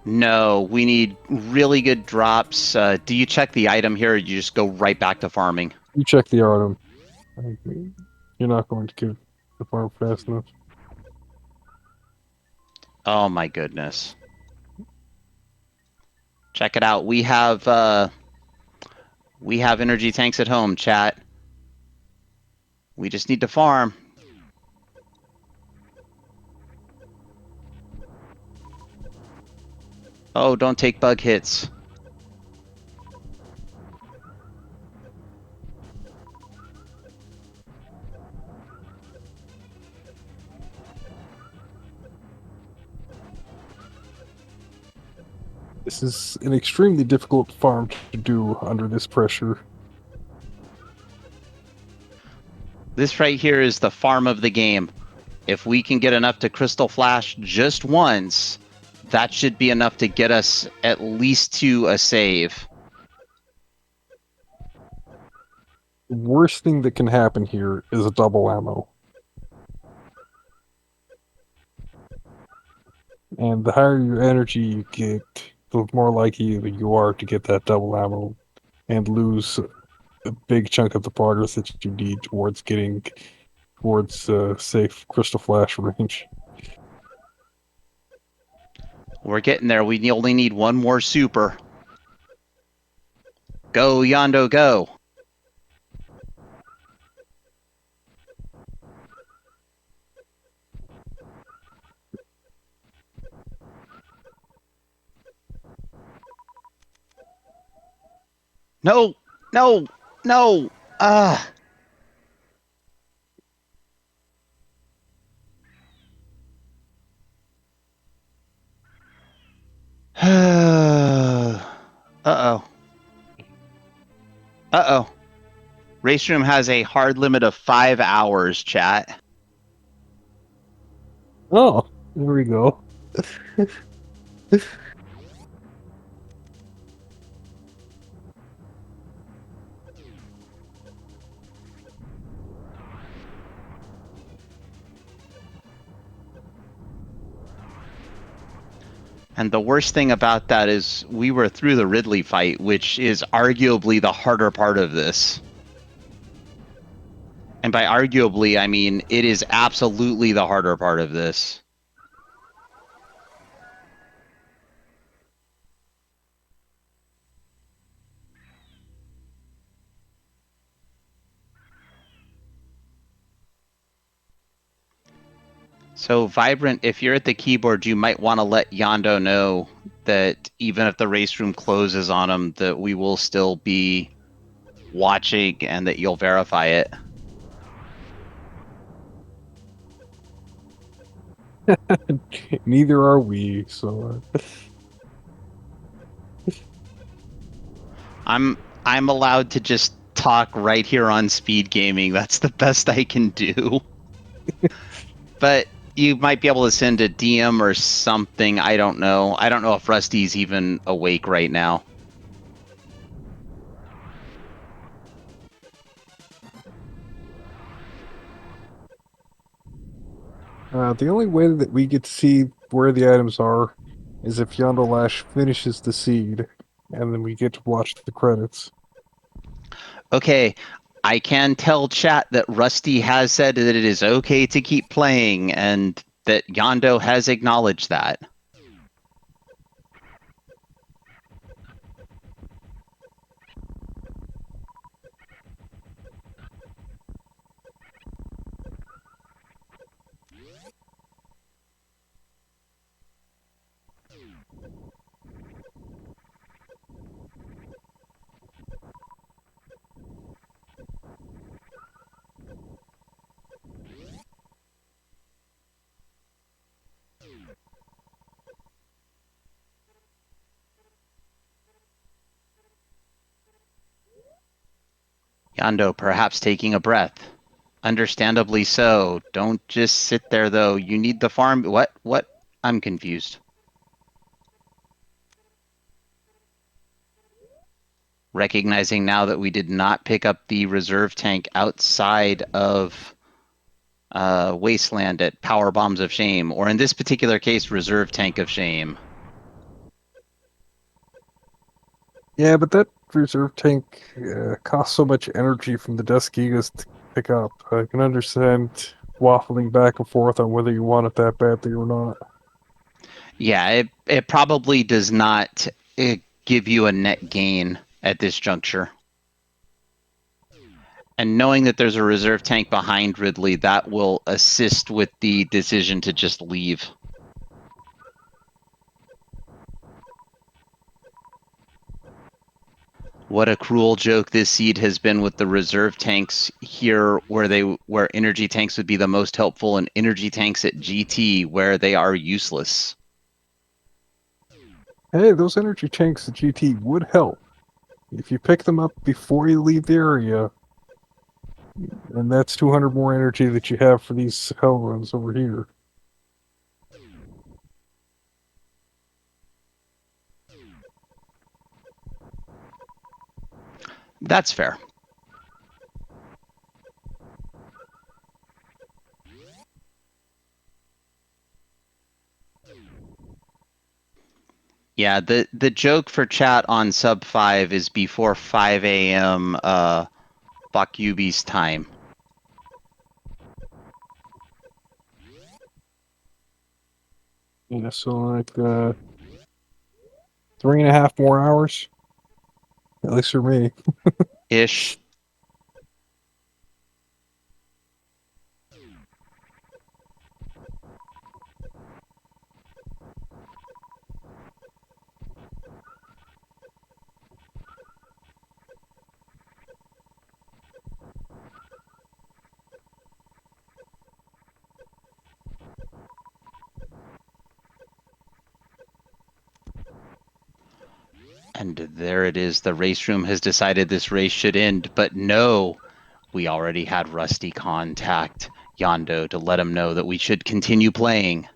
No, we need really good drops. Do you check the item here, or you just go right back to farming? You check the item. You're not going to get the farm fast enough. Oh my goodness. Check it out. We have energy tanks at home, chat. We just need to farm. Oh, don't take bug hits. This is an extremely difficult farm to do under this pressure. This right here is the farm of the game. If we can get enough to Crystal Flash just once, that should be enough to get us at least to a save. The worst thing that can happen here is a double ammo. And the higher your energy you get, the more likely you are to get that double ammo and lose a big chunk of the progress that you need towards getting towards safe Crystal Flash range. We're getting there. We only need one more super. Go, Yondo, go. No, no, no. Ah. Uh-oh. Uh-oh. Race Room has a hard limit of 5 hours, chat. Oh, there we go. And the worst thing about that is we were through the Ridley fight, which is arguably the harder part of this. And by arguably, I mean it is absolutely the harder part of this. So, Vibrant, if you're at the keyboard, you might want to let Yondo know that even if the race room closes on him, that we will still be watching and that you'll verify it. Neither are we, so... I'm allowed to just talk right here on Speed Gaming. That's the best I can do. But you might be able to send a DM or something. I don't know. I don't know if Rusty's even awake right now. The only way that we get to see where the items are is if Yondolash finishes the seed, and then we get to watch the credits. Okay, I can tell chat that Rusty has said that it is okay to keep playing, and that Yondo has acknowledged that. Yondo perhaps taking a breath. Understandably so. Don't just sit there, though. You need the farm. What? I'm confused. recognizing now that we did not pick up the reserve tank outside of Wasteland at Power Bombs of Shame, or in this particular case, Reserve Tank of Shame. Yeah, but that reserve tank costs so much energy from the Duskigos to pick up. I can understand waffling back and forth on whether you want it that badly or not. Yeah, it probably does not give you a net gain at this juncture. And knowing that there's a reserve tank behind Ridley, that will assist with the decision to just leave. What a cruel joke this seed has been with the reserve tanks here, where energy tanks would be the most helpful, and energy tanks at GT where they are useless. Hey, those energy tanks at GT would help. If you pick them up before you leave the area, and that's 200 more energy that you have for these hell runs over here. That's fair. Yeah, the joke for chat on sub 5 is before 5 a.m. Bokyubi's time. Yeah, so like 3.5 more hours, at least for me. Ish. And there it is. The race room has decided this race should end, but no, we already had Rusty contact Yondo to let him know that we should continue playing.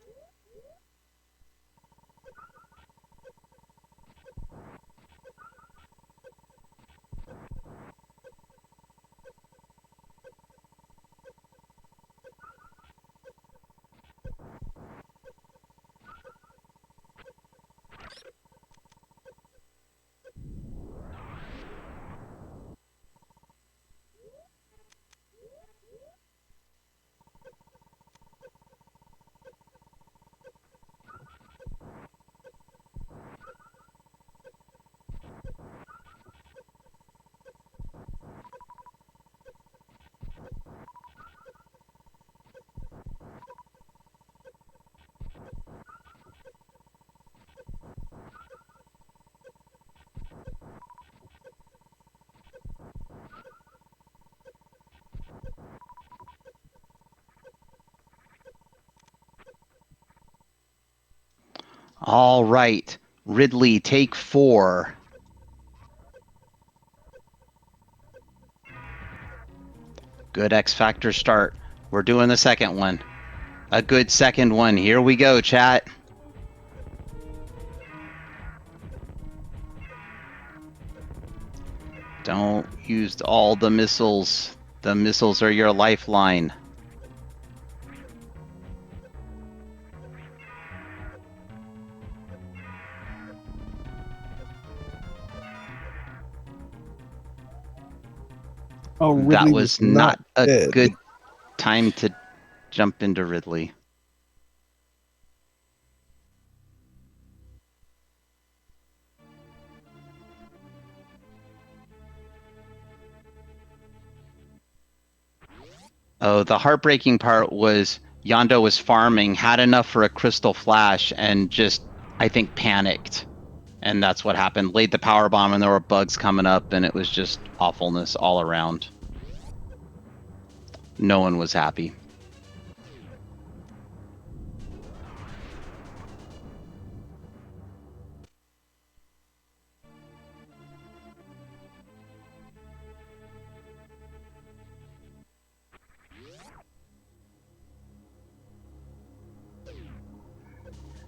All right, Ridley, take 4. Good X Factor start. We're doing the second one. A good second one. Here we go, chat. Don't use all the missiles. The missiles are your lifeline. Oh, That Ridley was not a dead. good time to jump into Ridley. Oh, the heartbreaking part was Yondo was farming, had enough for a crystal flash, and just, I think, panicked. And that's what happened. Laid the power bomb, and there were bugs coming up, and it was just awfulness all around. No one was happy.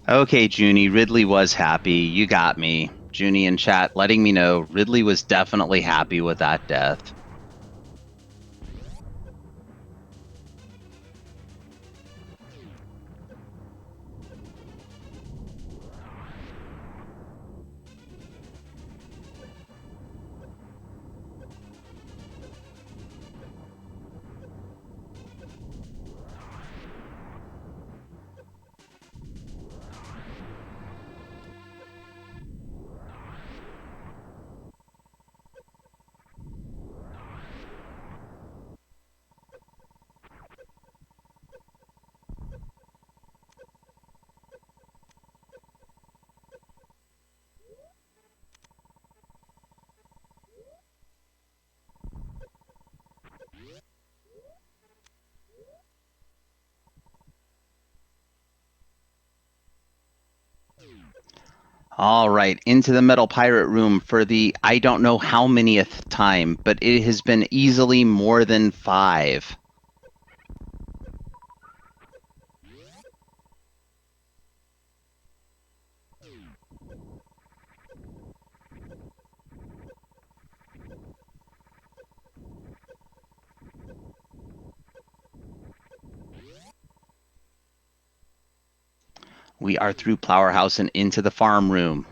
Okay, Junie, Ridley was happy. You got me. Junie in chat letting me know Ridley was definitely happy with that death. All right, into the Metal Pirate Room for the I don't know how manyth time, but it has been easily more than 5. We are through Plower House and into the farm room.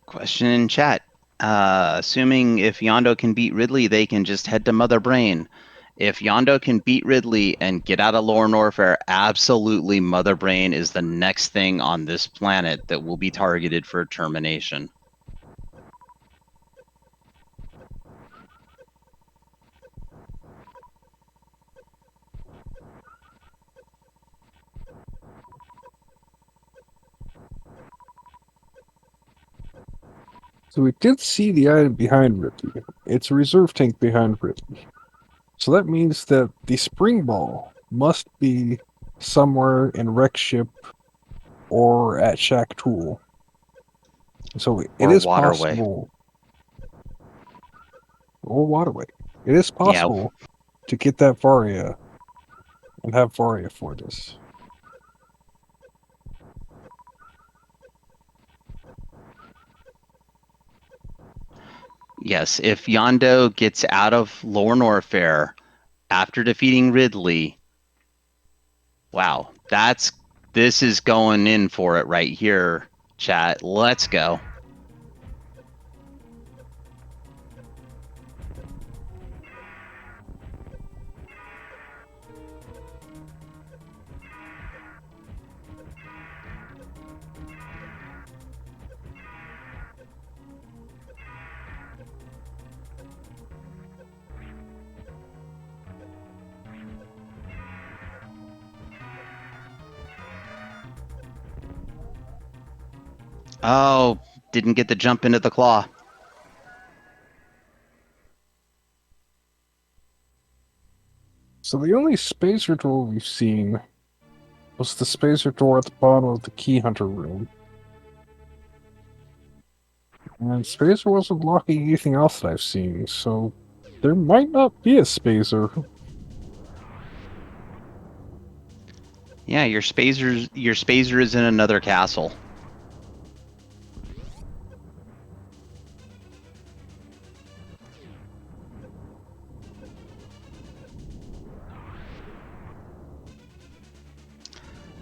Question in chat. Assuming if Yondo can beat Ridley, they can just head to Mother Brain. If Yondo can beat Ridley and get out of Lore Norfair, absolutely Mother Brain is the next thing on this planet that will be targeted for termination. So we did see the item behind Ridley. It's a reserve tank behind Ridley. So that means that the spring ball must be somewhere in Wreck Ship or at Shack Tool. So it Or is Waterway. possible. Or Waterway. It is Yeah. possible to get that Varia and have Varia for this. Yes, if Yondo gets out of Lore Norfair after defeating Ridley, wow, this is going in for it right here, chat. Let's go. Oh, didn't get the jump into the claw. So the only spacer door we've seen was the spacer door at the bottom of the Key Hunter room. And spacer wasn't blocking anything else that I've seen, so there might not be a spacer. Yeah, your spazer is in another castle.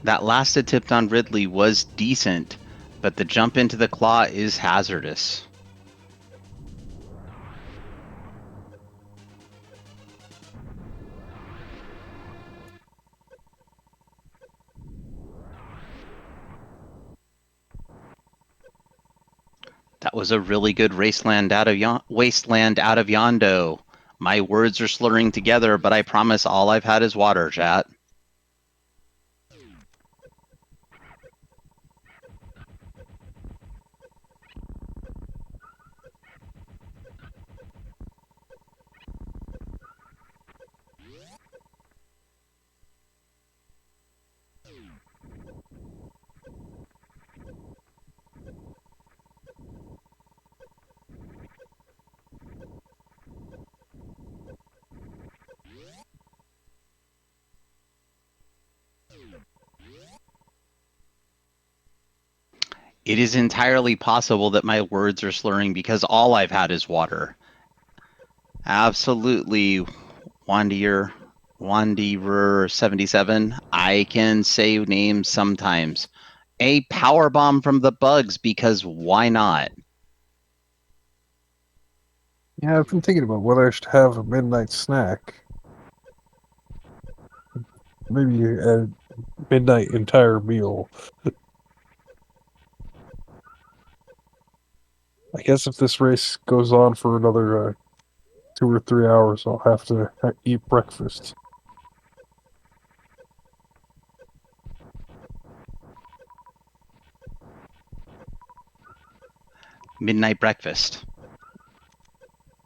That last attempt on Ridley was decent, but the jump into the claw is hazardous. That was a really good wasteland out of Yondo. My words are slurring together, but I promise all I've had is water, chat. It is entirely possible that my words are slurring because all I've had is water. Absolutely, Wanderer77. I can say names sometimes. A power bomb from the bugs because why not? Yeah, I've been thinking about whether I should have a midnight snack. Maybe a midnight entire meal. I guess if this race goes on for another 2 or 3 hours, I'll have to eat breakfast. Midnight breakfast.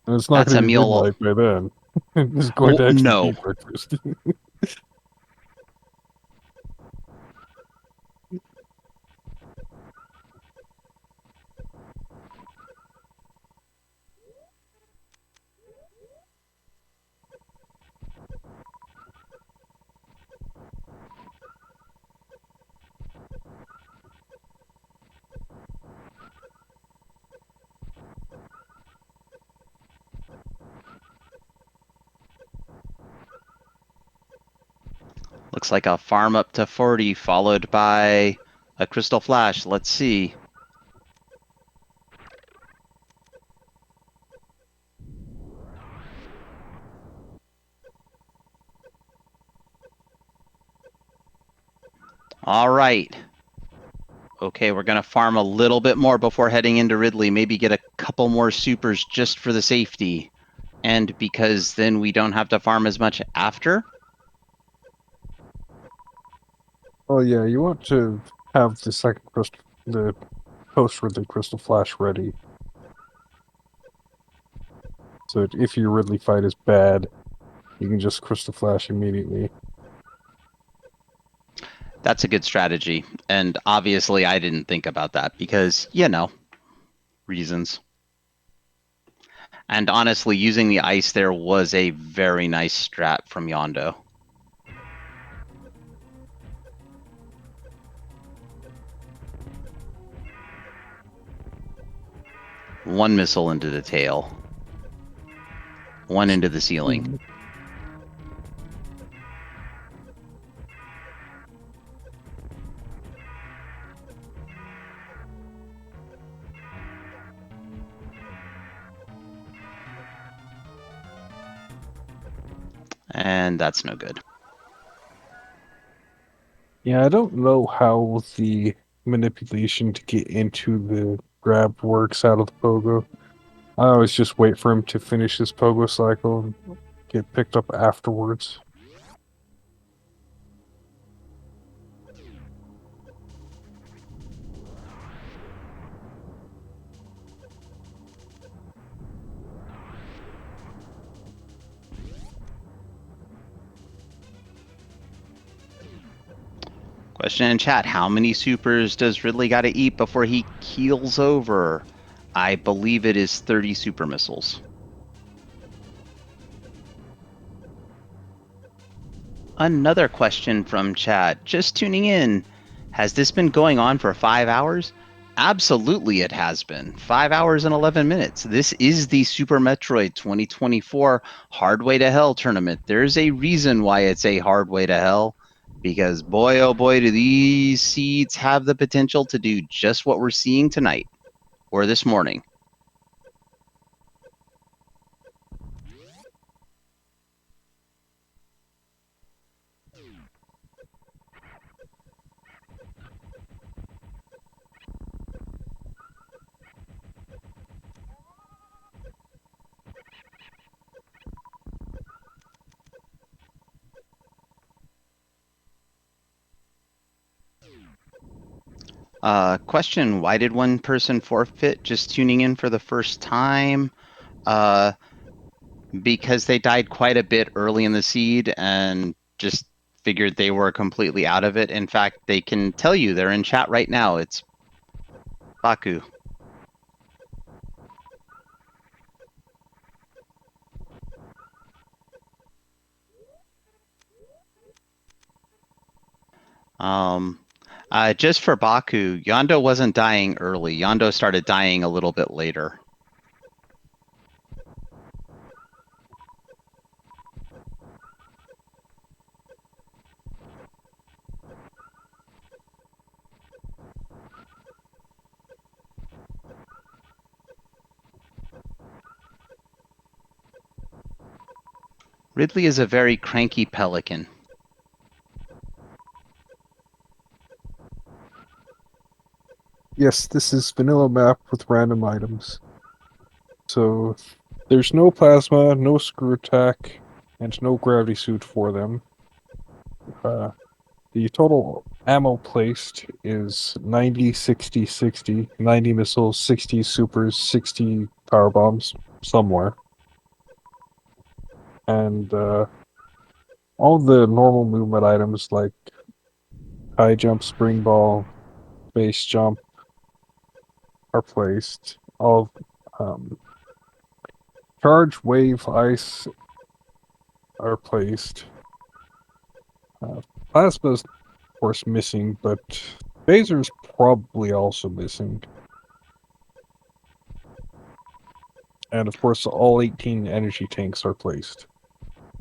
And it's not That's going a to be meal. midnight by then. It's going to actually No. be breakfast. Looks like a farm up to 40, followed by a crystal flash. Let's see. All right. Okay, we're going to farm a little bit more before heading into Ridley. Maybe get a couple more supers just for the safety. And because then we don't have to farm as much after. Oh yeah, you want to have the post-Ridley Crystal Flash ready. So that if your Ridley fight is bad, you can just Crystal Flash immediately. That's a good strategy. And obviously I didn't think about that because, you know, reasons. And honestly, using the ice there was a very nice strat from Yondo. One missile into the tail. One into the ceiling. And that's no good. Yeah, I don't know how the manipulation to get into the grab works out of the pogo. I always just wait for him to finish his pogo cycle and get picked up afterwards. Question in chat, how many supers does Ridley got to eat before he keels over? I believe it is 30 super missiles. Another question from chat, just tuning in. Has this been going on for 5 hours? Absolutely it has been. 5 hours and 11 minutes. This is the Super Metroid 2024 Hardway to Hell tournament. There's a reason why it's a Hardway to Hell. Because boy, oh boy, do these seeds have the potential to do just what we're seeing tonight or this morning. Question, why did one person forfeit just tuning in for the first time? Because they died quite a bit early in the seed and just figured they were completely out of it. In fact, they can tell you they're in chat right now. It's Baku. Just for Baku, Yondo wasn't dying early. Yondo started dying a little bit later. Ridley is a very cranky pelican. Yes, this is vanilla map with random items. So there's no plasma, no screw attack, and no gravity suit for them. The total ammo placed is 90, 60, 60, 90 missiles, 60 supers, 60 power bombs, somewhere. And all the normal movement items like high jump, spring ball, base jump are placed. All charge, wave, ice are placed. Plasma is, of course, missing, but phaser's probably also missing. And of course, all 18 energy tanks are placed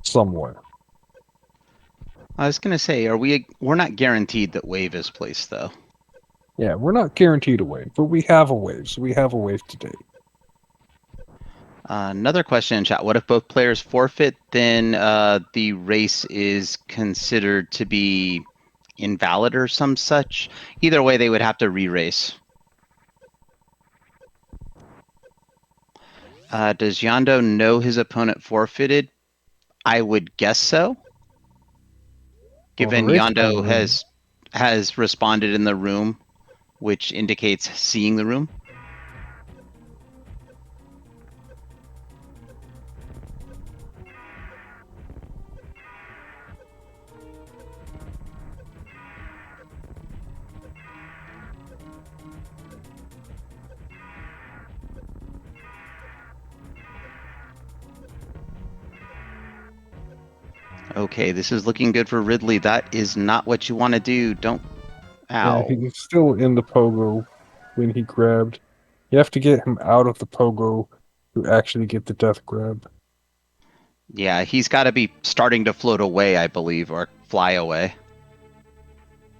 somewhere. I was gonna say, we're not guaranteed that wave is placed though. Yeah, we're not guaranteed a wave, but we have a wave, so we have a wave today. Another question in chat. What if both players forfeit? Then the race is considered to be invalid or some such. Either way, they would have to re-race. Does Yondo know his opponent forfeited? I would guess so. Given Yondo has responded in the room, which indicates seeing the room. Okay, this is looking good for Ridley. That is not what you want to do. Don't. Ow. Yeah, he's still in the pogo when he grabbed. You have to get him out of the pogo to actually get the death grab. Yeah, he's got to be starting to float away, I believe, or fly away.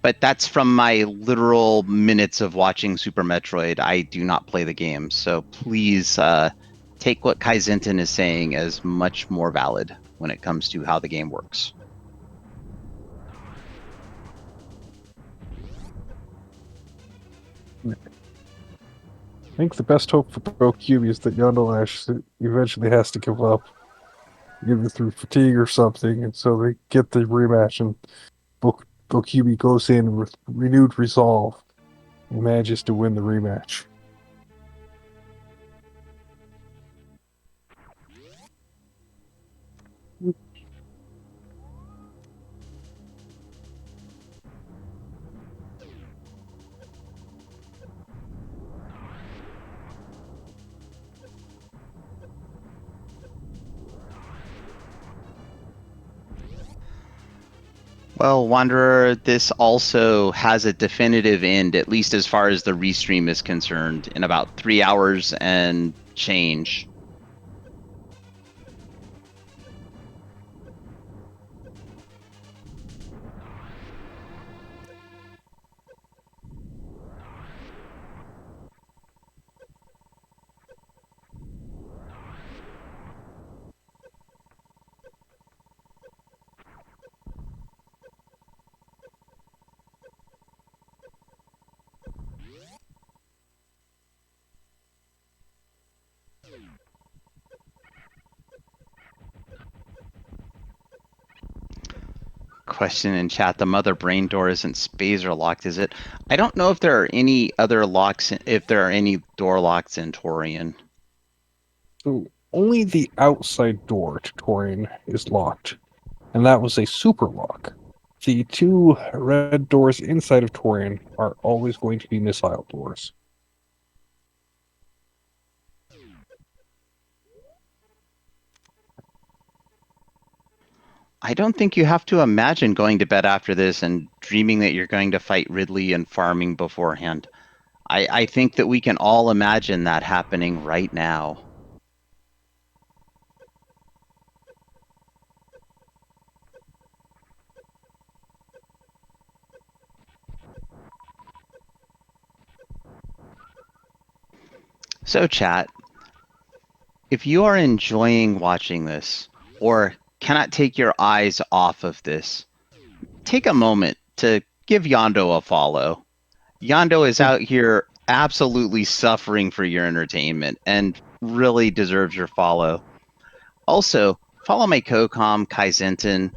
But that's from my literal minutes of watching Super Metroid. I do not play the game, so please take what Kai Zenton is saying as much more valid when it comes to how the game works. I think the best hope for Bokyubi is that Yondolash eventually has to give up, either through fatigue or something, and so they get the rematch, and Bokyubi goes in with renewed resolve and manages to win the rematch. Well, Wanderer, this also has a definitive end, at least as far as the restream is concerned, in about 3 hours and change. Question in chat: the mother brain door isn't spacer locked, is it? I don't know if there are any other locks, if there are any door locks in Torian. So only the outside door to Torian is locked, and that was a super lock. The two red doors inside of Torian are always going to be missile doors. I don't think you have to imagine going to bed after this and dreaming that you're going to fight Ridley and farming beforehand. I think that we can all imagine that happening right now. So, chat, if you are enjoying watching this or cannot take your eyes off of this, take a moment to give Yondo a follow. Yondo is out here absolutely suffering for your entertainment and really deserves your follow. Also, follow my co-com Kaizenton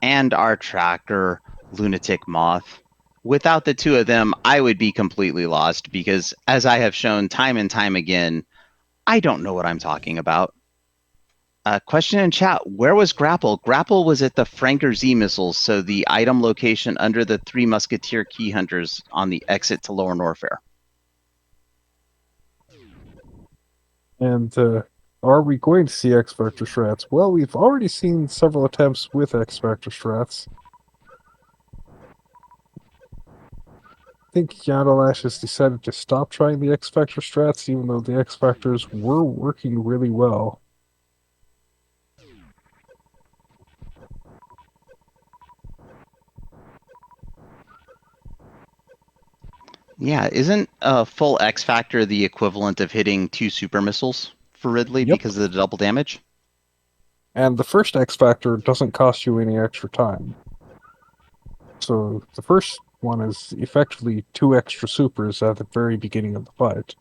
and our tracker Lunatic Moth. Without the two of them, I would be completely lost because, as I have shown time and time again, I don't know what I'm talking about. Question in chat, where was Grapple? Grapple was at the Franker Z missiles, so the item location under the Three Musketeer Key Hunters on the exit to Lower Norfair. And are we going to see X Factor strats? Well, we've already seen several attempts with X Factor strats. I think Yondolash has decided to stop trying the X Factor strats, even though the X Factors were working really well. Yeah, isn't a full X Factor the equivalent of hitting 2 super missiles for Ridley Yep. because of the double damage? And the first X Factor doesn't cost you any extra time. So the first one is effectively 2 extra supers at the very beginning of the fight.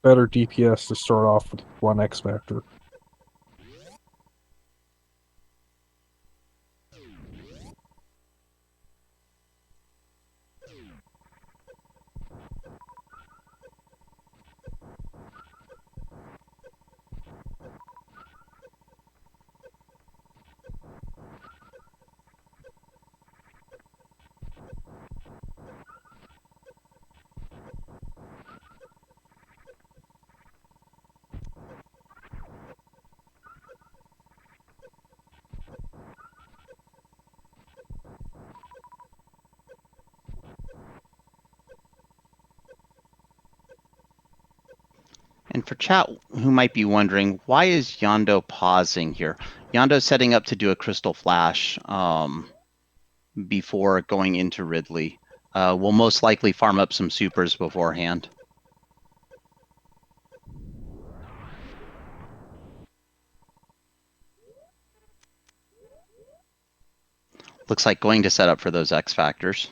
Better DPS to start off with 1 X Factor. And for chat who might be wondering, why is Yondo pausing here? Yondo's setting up to do a Crystal Flash before going into Ridley. We'll most likely farm up some supers beforehand. Looks like going to set up for those X Factors.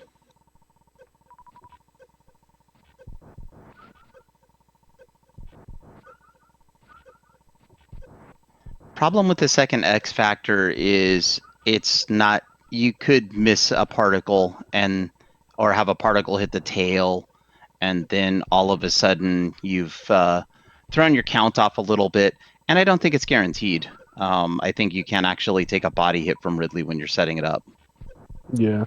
Problem with the second X Factor is it's not, you could miss a particle and or have a particle hit the tail, and then all of a sudden you've thrown your count off a little bit, and I don't think it's guaranteed. I think you can actually take a body hit from Ridley when you're setting it up. Yeah.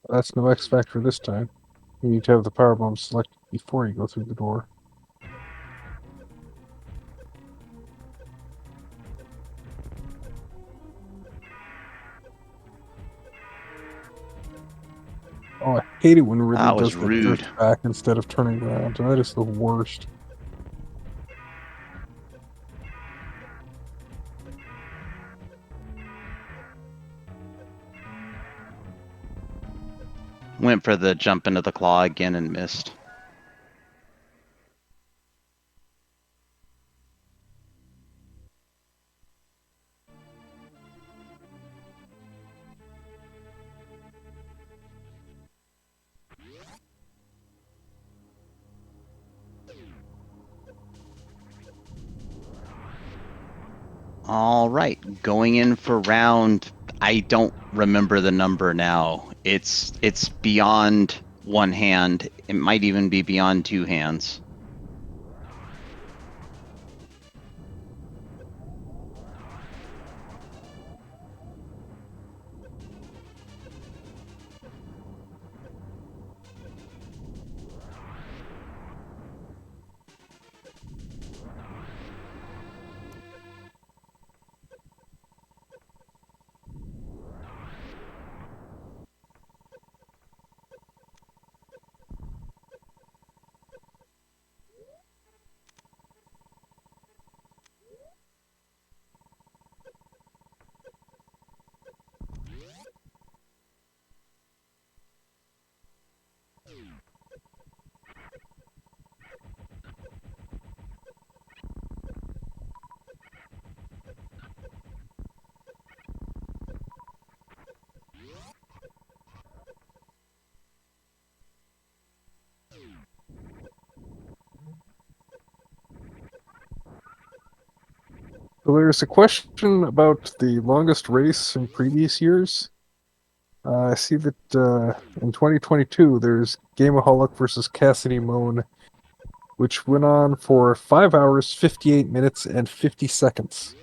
That's no X Factor this time. You need to have the power bomb selected before you go through the door. Oh, I hate it when Ridley That was does the rude. drift back instead of turning around. That is the worst. Went for the jump into the claw again and missed. All right, going in for round, I don't remember the number now. It's beyond one hand. It might even be beyond two hands. So there's a question about the longest race in previous years. I see that in 2022 there's Gameaholic versus Cassidy Moan, which went on for 5 hours, 58 minutes, and 50 seconds.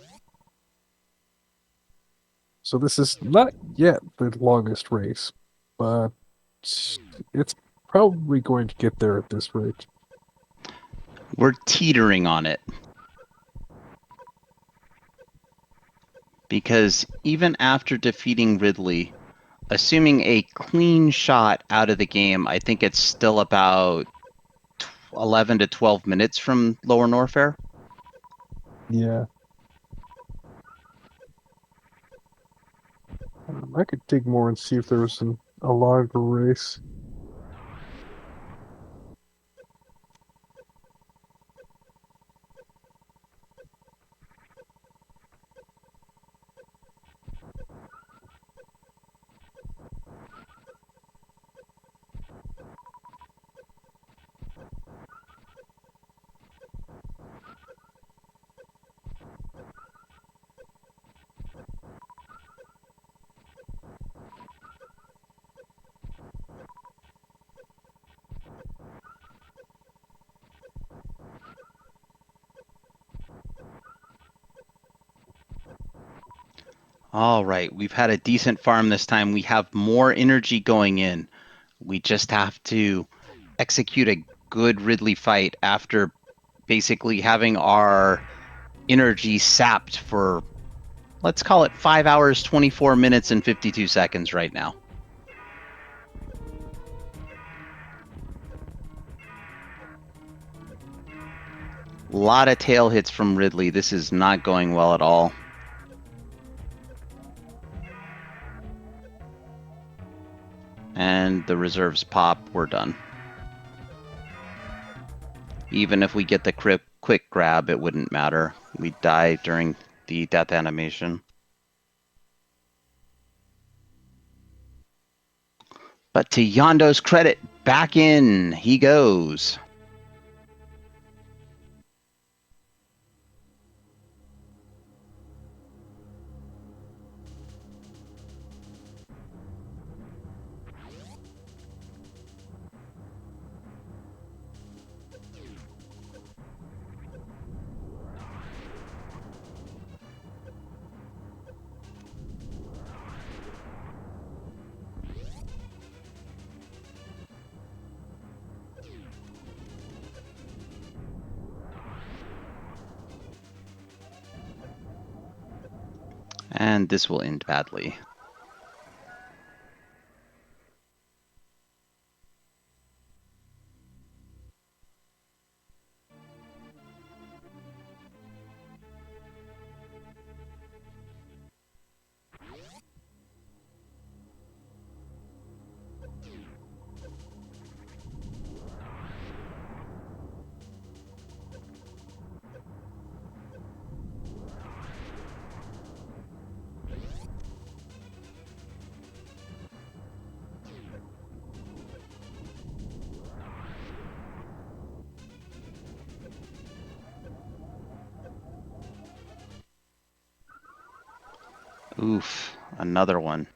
So this is not yet the longest race, but it's probably going to get there at this rate. We're teetering on it. Because even after defeating Ridley, assuming a clean shot out of the game, I think it's still about 11 to 12 minutes from Lower Norfair. Yeah. I could dig more and see if there was a longer race. All right, we've had a decent farm this time. We have more energy going in. We just have to execute a good Ridley fight after basically having our energy sapped for, let's call it 5 hours, 24 minutes, and 52 seconds right now. A lot of tail hits from Ridley. This is not going well at all. And the reserves pop, we're done. Even if we get the quick grab, it wouldn't matter. We'd die during the death animation. But to Yondo's credit, back in he goes. And this will end badly. Oof, another one.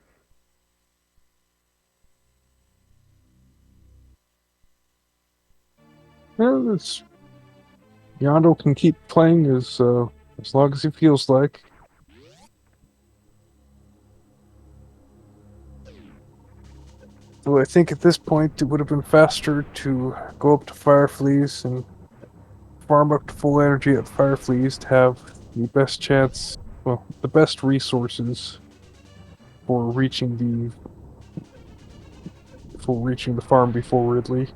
Well, it's Yondo can keep playing as long as he feels like. Though I think at this point it would have been faster to go up to Fireflies and farm up to full energy at Fireflies to have the best chance, well, the best resources for reaching the farm before Ridley.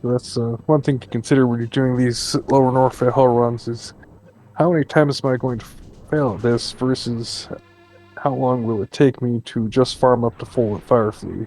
So that's one thing to consider when you're doing these lower Norfair hull runs is how many times am I going to fail at this versus how long will it take me to just farm up to full at Firefly.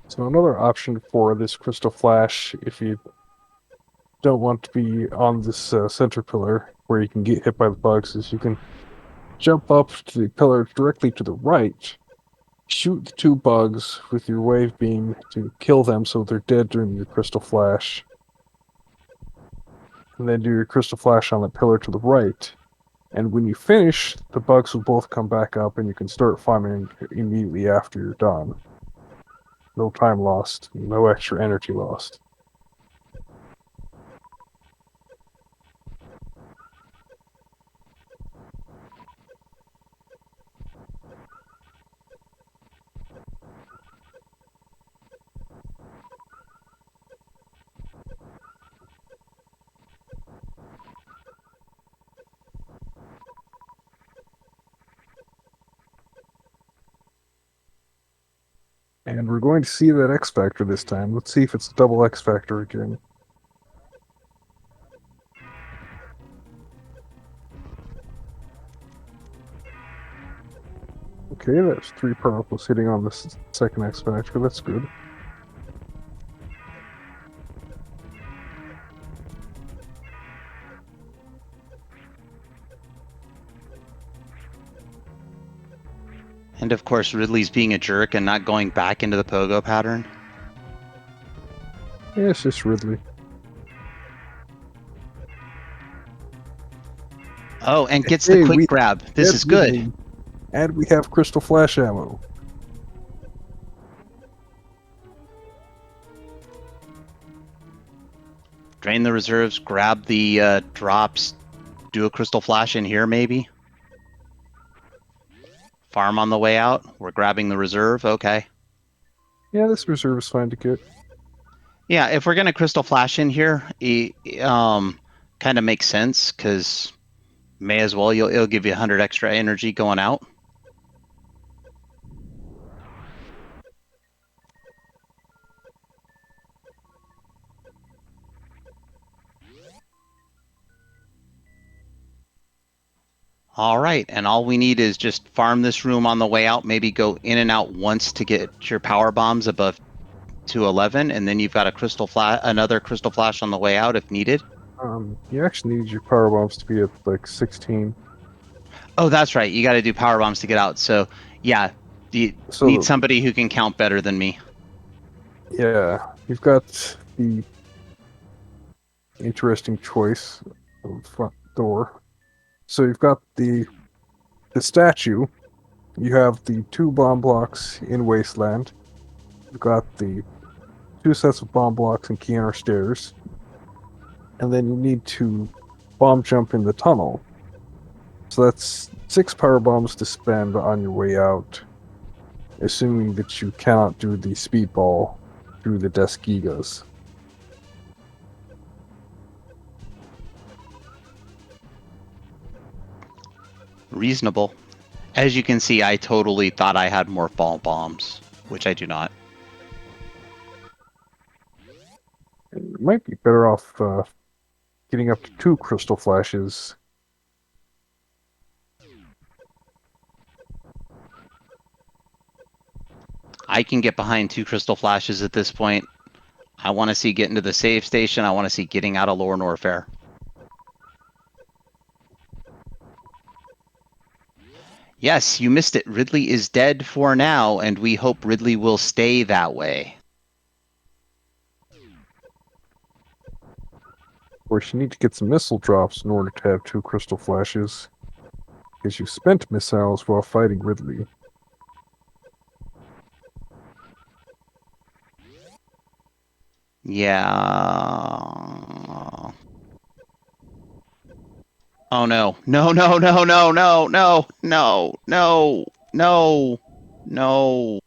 So another option for this crystal flash, if you don't want to be on this center pillar where you can get hit by the bugs, is you can jump up to the pillar directly to the right, shoot the 2 bugs with your wave beam to kill them so they're dead during your crystal flash, and then do your crystal flash on the pillar to the right. And when you finish, the bugs will both come back up and you can start farming immediately after you're done. No time lost, no extra energy lost. And we're going to see that X Factor this time. Let's see if it's a double X Factor again. Okay, that's 3 particles hitting on the second X Factor. That's good. And of course, Ridley's being a jerk and not going back into the pogo pattern. Yeah, it's just Ridley. Oh, and gets the quick grab. This is good. Ridley. And we have crystal flash ammo. Drain the reserves, grab the drops, do a crystal flash in here maybe. Farm on the way out. We're grabbing the reserve. Okay. Yeah, this reserve is fine to get. Yeah, if we're going to crystal flash in here, kind of makes sense because may as well. It'll give you 100 extra energy going out. All right, and all we need is just farm this room on the way out, maybe go in and out once to get your power bombs above 211, and then you've got another crystal flash on the way out if needed. You actually need your power bombs to be at like 16. Oh, that's right. You got to do power bombs to get out. So, yeah, you need somebody who can count better than me. Yeah, you've got the interesting choice of the front door. So you've got the statue. You have the 2 bomb blocks in Wasteland. You've got the 2 sets of bomb blocks in Keanu Stairs. And then you need to bomb jump in the tunnel. So that's 6 power bombs to spend on your way out, assuming that you cannot do the speedball through the Deskigas. Reasonable. As you can see, I totally thought I had more fall bombs, which I do not. You might be better off getting up to 2 crystal flashes. I can get behind 2 crystal flashes at this point. I want to see getting to the save station. I want to see getting out of Lower Norfair. Yes, you missed it. Ridley is dead for now, and we hope Ridley will stay that way. Of course, you need to get some missile drops in order to have 2 crystal flashes, because you spent missiles while fighting Ridley. Yeah. Oh no. No, no, no, no, no, no, no, no, no, no.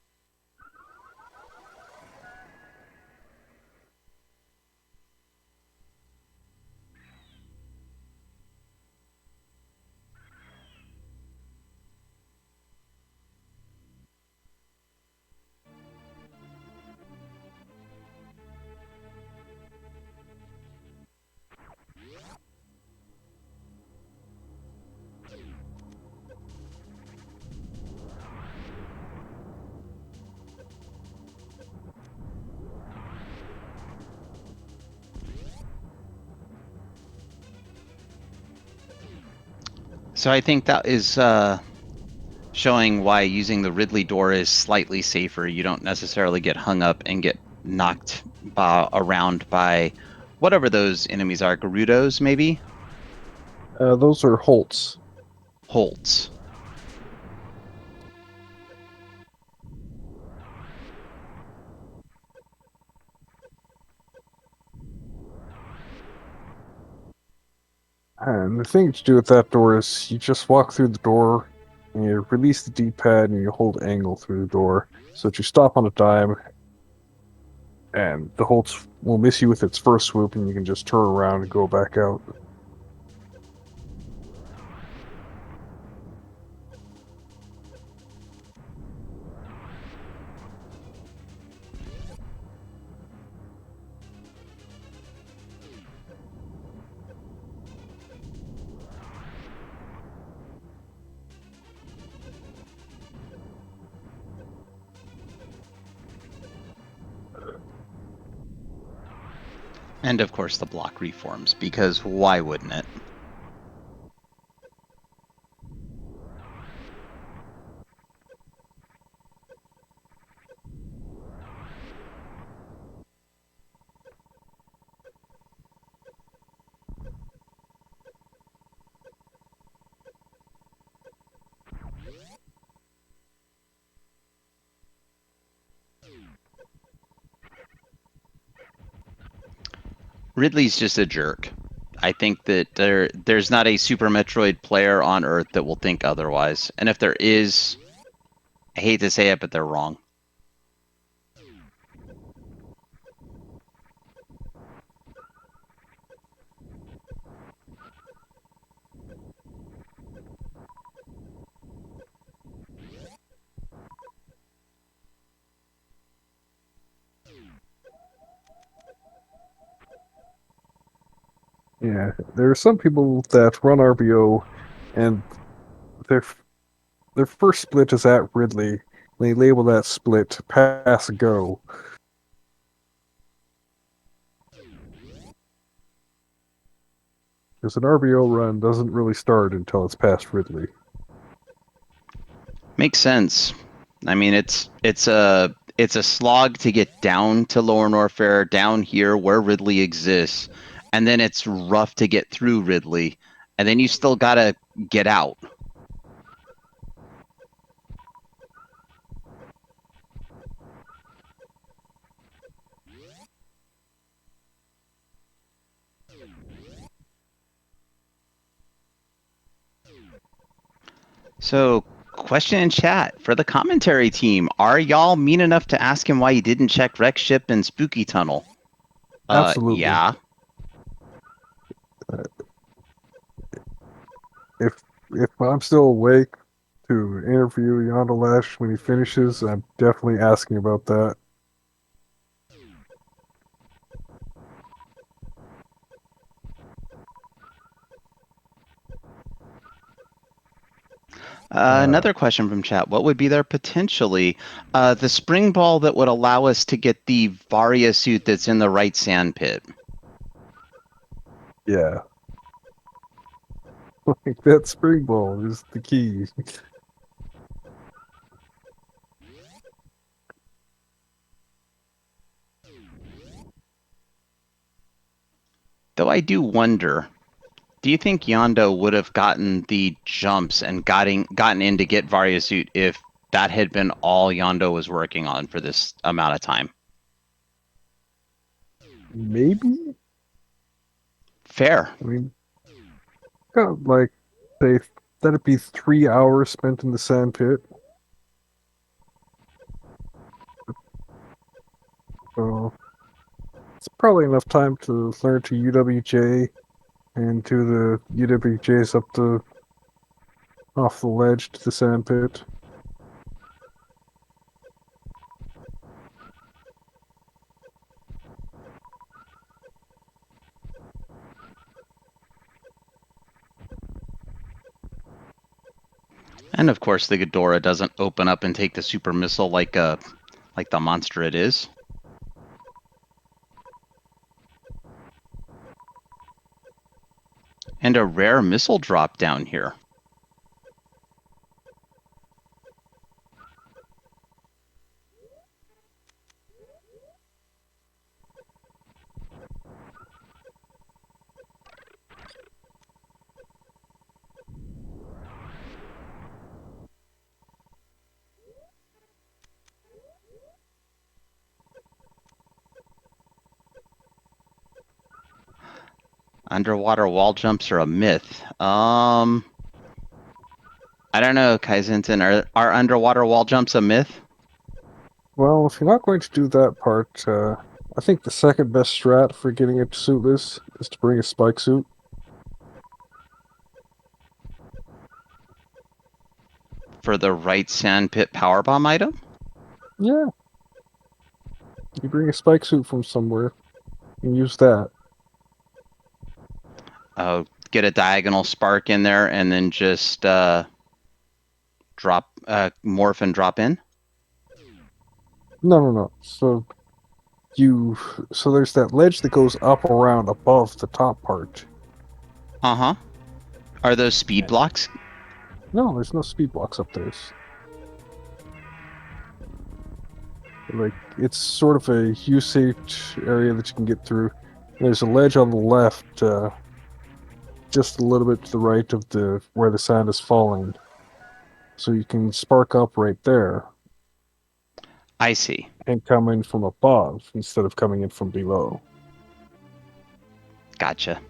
So I think that is showing why using the Ridley door is slightly safer. You don't necessarily get hung up and get knocked around by whatever those enemies are. Gerudos, maybe? Those are Holts. Holts. And the thing to do with that door is you just walk through the door, and you release the D-pad, and you hold angle through the door, so that you stop on a dime, and the Holtz will miss you with its first swoop, and you can just turn around and go back out. And of course the block reforms, because why wouldn't it? Ridley's just a jerk. I think that there's not a Super Metroid player on Earth that will think otherwise. And if there is, I hate to say it, but they're wrong. Yeah, there are some people that run RBO, and their their first split is at Ridley. They label that split pass go. Because an RBO run doesn't really start until it's past Ridley. Makes sense. I mean, it's a slog to get down to Lower Norfair, down here where Ridley exists, and then it's rough to get through Ridley, and then you still gotta get out. So, question in chat for the commentary team: are y'all mean enough to ask him why he didn't check Wreck Ship and Spooky Tunnel? Absolutely. Yeah. If I'm still awake to interview Yondolash when he finishes, I'm definitely asking about that. Another question from chat: what would be there potentially? The spring ball that would allow us to get the Varia suit that's in the right sand pit. Yeah. Like that spring ball is the key. Though I do wonder, do you think Yondo would have gotten the jumps and gotten in to get Varia suit if that had been all Yondo was working on for this amount of time? Maybe? Fair. I mean, kind of like, say, that'd be 3 hours spent in the sand pit. So, it's probably enough time to learn to UWJ and to the UWJs up the off the ledge to the sand pit. And of course, the Ghidorah doesn't open up and take the super missile like the monster it is. And a rare missile drop down here. Underwater wall jumps are a myth. I don't know, Kaizenton. Are underwater wall jumps a myth? Well, if you're not going to do that part, I think the second best strat for getting it suitless is to bring a spike suit. For the right sandpit powerbomb item? Yeah. You bring a spike suit from somewhere and use that. Get a diagonal spark in there and then just drop morph and drop in. No. So there's that ledge that goes up around above the top part. Uh-huh. Are those speed blocks? No, there's no speed blocks up there. Like, it's sort of a U-shaped area that you can get through. There's a ledge on the left, just a little bit to the right of the where the sand is falling. So you can spark up right there I see. and come in from above instead of coming in from below. Gotcha.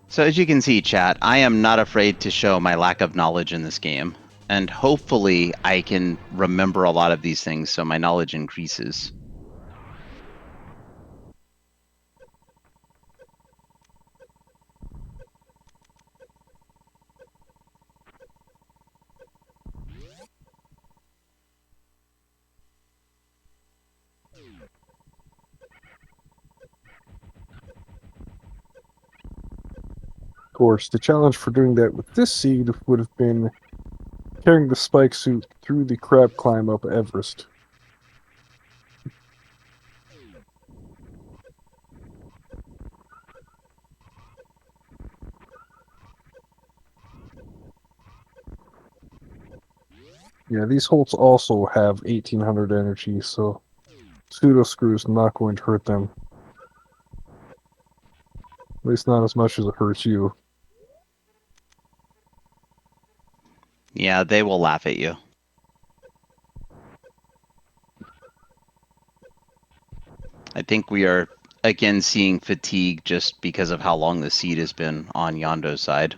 So as you can see, chat, I am not afraid to show my lack of knowledge in this game. And hopefully I can remember a lot of these things so my knowledge increases. Of course, the challenge for doing that with this seed would have been carrying the spike suit through the crab climb up Everest. Yeah, these holds also have 1800 energy, so pseudo screw is not going to hurt them. At least not as much as it hurts you. Yeah, they will laugh at you. I think we are again seeing fatigue just because of how long the seed has been on Yondo's side.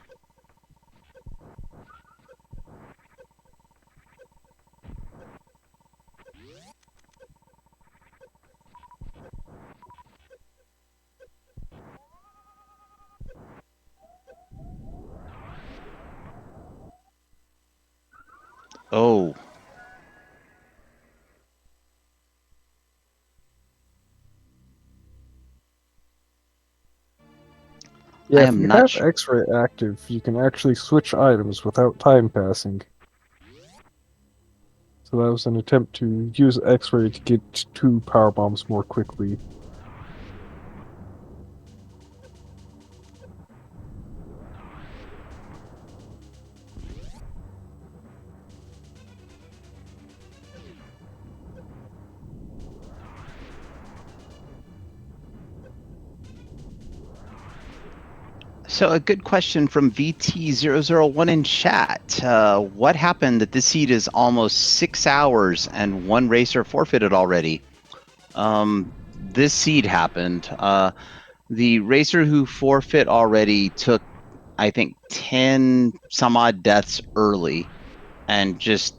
Oh, Yeah, I if am you not have sure. X-ray active, you can actually switch items without time passing. So that was an attempt to use X-ray to get 2 power bombs more quickly. So a good question from VT001 in chat. What happened that this seed is almost 6 hours and one racer forfeited already? This seed happened. The racer who forfeit already took, I think, 10 some odd deaths early and just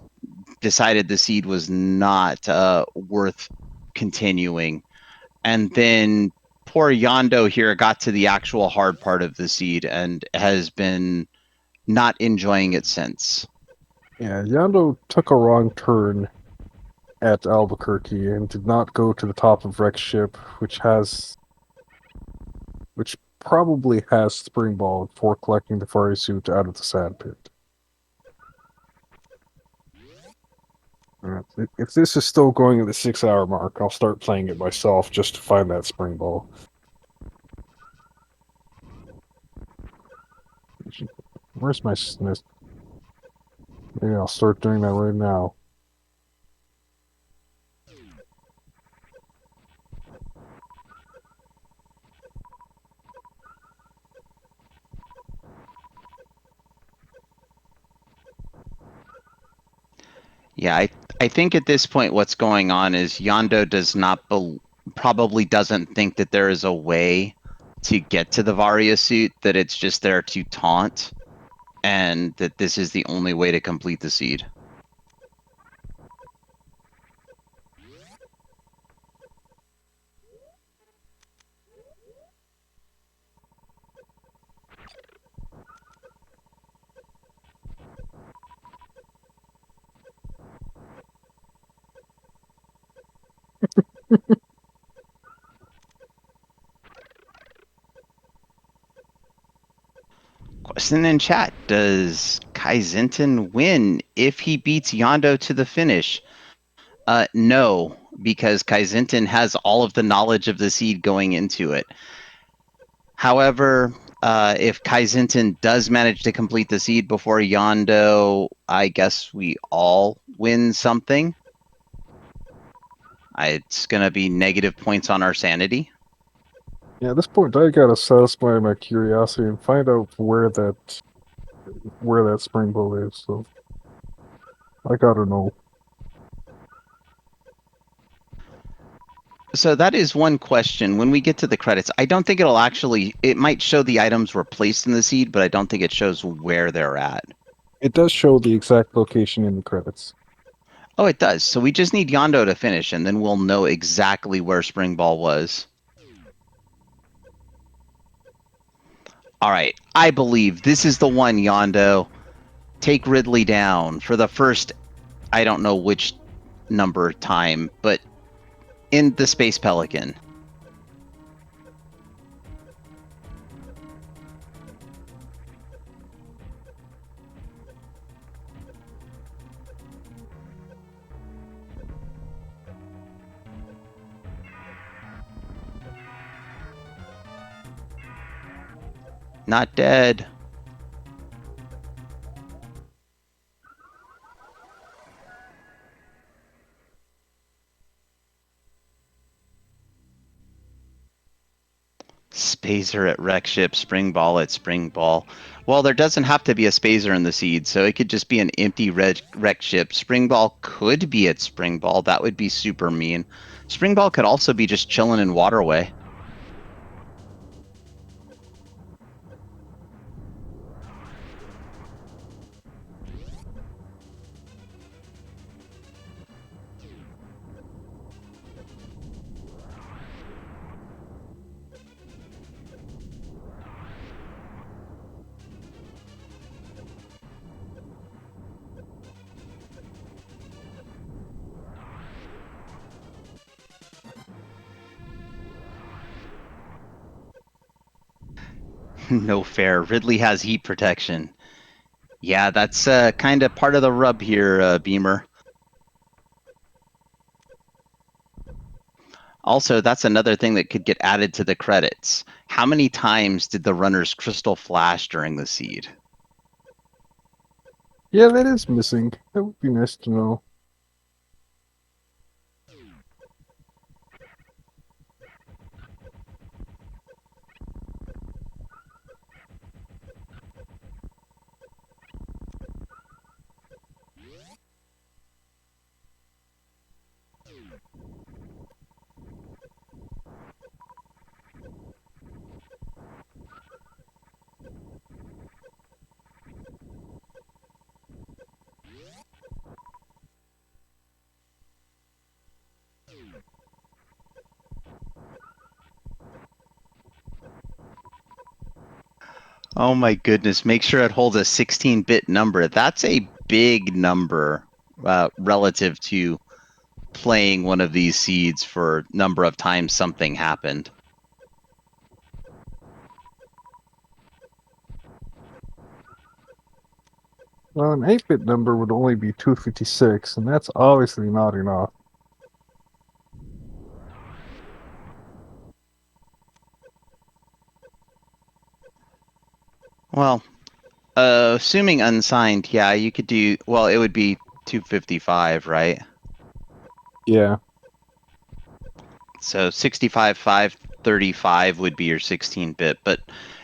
decided the seed was not worth continuing. And then poor Yondo here got to the actual hard part of the seed and has been not enjoying it since. Yeah, Yando took a wrong turn at Albuquerque and did not go to the top of Rex ship, which probably has Spring Ball for collecting the furry suit out of the sand pit. If this is still going at the 6-hour mark, I'll start playing it myself just to find that Spring Ball. Where's my Smith? Maybe I'll start doing that right now. Yeah, I think at this point what's going on is Yondo does not probably doesn't think that there is a way to get to the Varia suit, that it's just there to taunt, and that this is the only way to complete the seed. Question in chat: does Kaizentin win if he beats Yondo to the finish? No, because Kaizentin has all of the knowledge of the seed going into it. However, if Kaizentin does manage to complete the seed before Yondo, I guess we all win something. It's going to be negative points on our sanity. Yeah, at this point, I gotta satisfy my curiosity and find out where that spring bowl is. So I gotta know. So that is one question. When we get to the credits, I don't think it'll actually, it might show the items were placed in the seed, but I don't think it shows where they're at. It does show the exact location in the credits. Oh, it does. So we just need Yondo to finish, and then we'll know exactly where Spring Ball was. All right. I believe this is the one, Yondo. Take Ridley down for the first, I don't know which number time, but in the Space Pelican. Not dead. Spazer at Wreck Ship, Spring Ball at Spring Ball. Well, there doesn't have to be a Spazer in the seed, so it could just be an empty Wreck Ship. Spring Ball could be at Spring Ball. That would be super mean. Spring Ball could also be just chilling in Waterway. No fair. Ridley has heat protection. Yeah, that's kind of part of the rub here, Beamer. Also, that's another thing that could get added to the credits. How many times did the runners crystal flash during the seed? Yeah, that is missing. That would be nice to know. Oh my goodness, make sure it holds a 16-bit number. That's a big number relative to playing one of these seeds for number of times something happened. Well, an 8-bit number would only be 256, and that's obviously not enough. Well, Assuming unsigned, yeah, you could do. Well, it would be 255, right? Yeah. So 65, 535 would be your 16-bit. But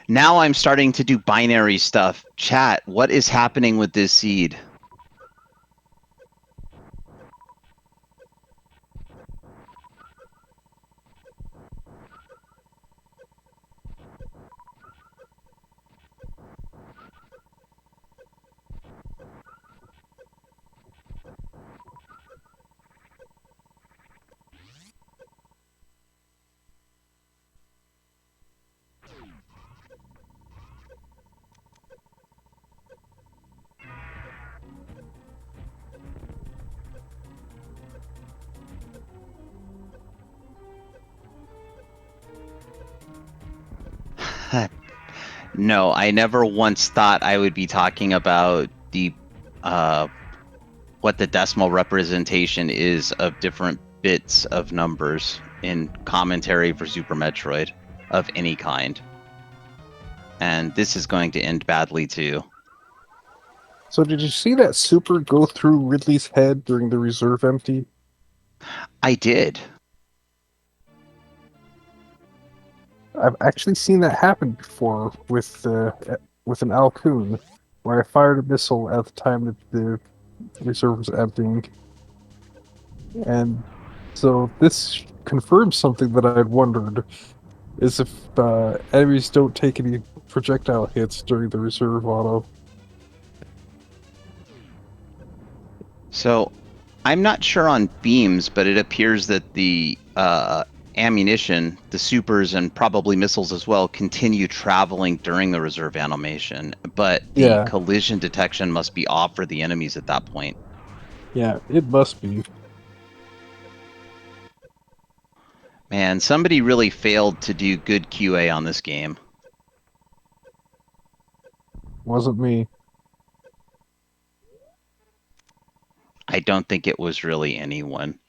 now I'm starting to do binary stuff. Chat, what is happening with this seed? No, I never once thought I would be talking about the what the decimal representation is of different bits of numbers in commentary for Super Metroid of any kind. And this is going to end badly too. So did you see that super go through Ridley's head during the reserve empty? I did. I've actually seen that happen before with an Alcoon, where I fired a missile at the time that the reserve was emptying, and so this confirms something that I'd wondered: is if enemies don't take any projectile hits during the reserve auto. So I'm not sure on beams, but it appears that the ammunition, the supers, and probably missiles as well, continue traveling during the reserve animation. But the Yeah, collision detection must be off for the enemies at that point. yeah, it must be. Man, somebody really failed to do good QA on this game. Wasn't me. I don't think it was really anyone.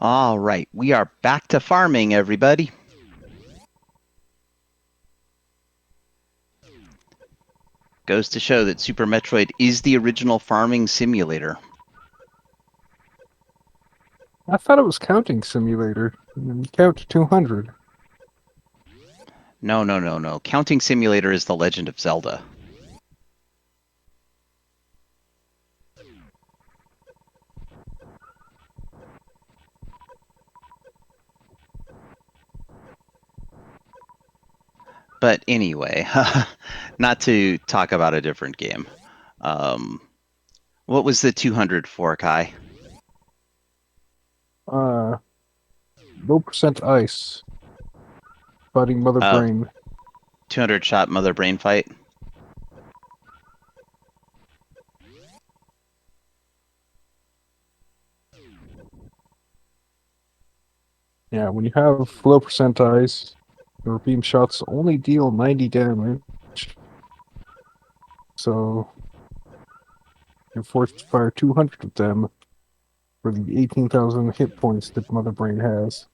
All right, we are back to farming, everybody. Goes to show that Super Metroid is the original farming simulator. I thought it was counting simulator. You count to 200. No, no, no, no. Counting simulator is The Legend of Zelda. But anyway, not to talk about a different game. What was the 200 for, Kai? Uh, Low percent ice. Fighting Mother Brain. 200 shot Mother Brain fight? Yeah, when you have low percent ice, your beam shots only deal 90 damage. So you're forced to fire 200 of them for the 18,000 hit points that Mother Brain has.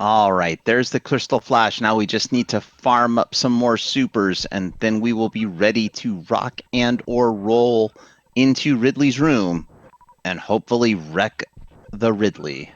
All right, there's the Crystal Flash. Now we just need to farm up some more supers, and then we will be ready to rock and or roll into Ridley's room and hopefully wreck the Ridley.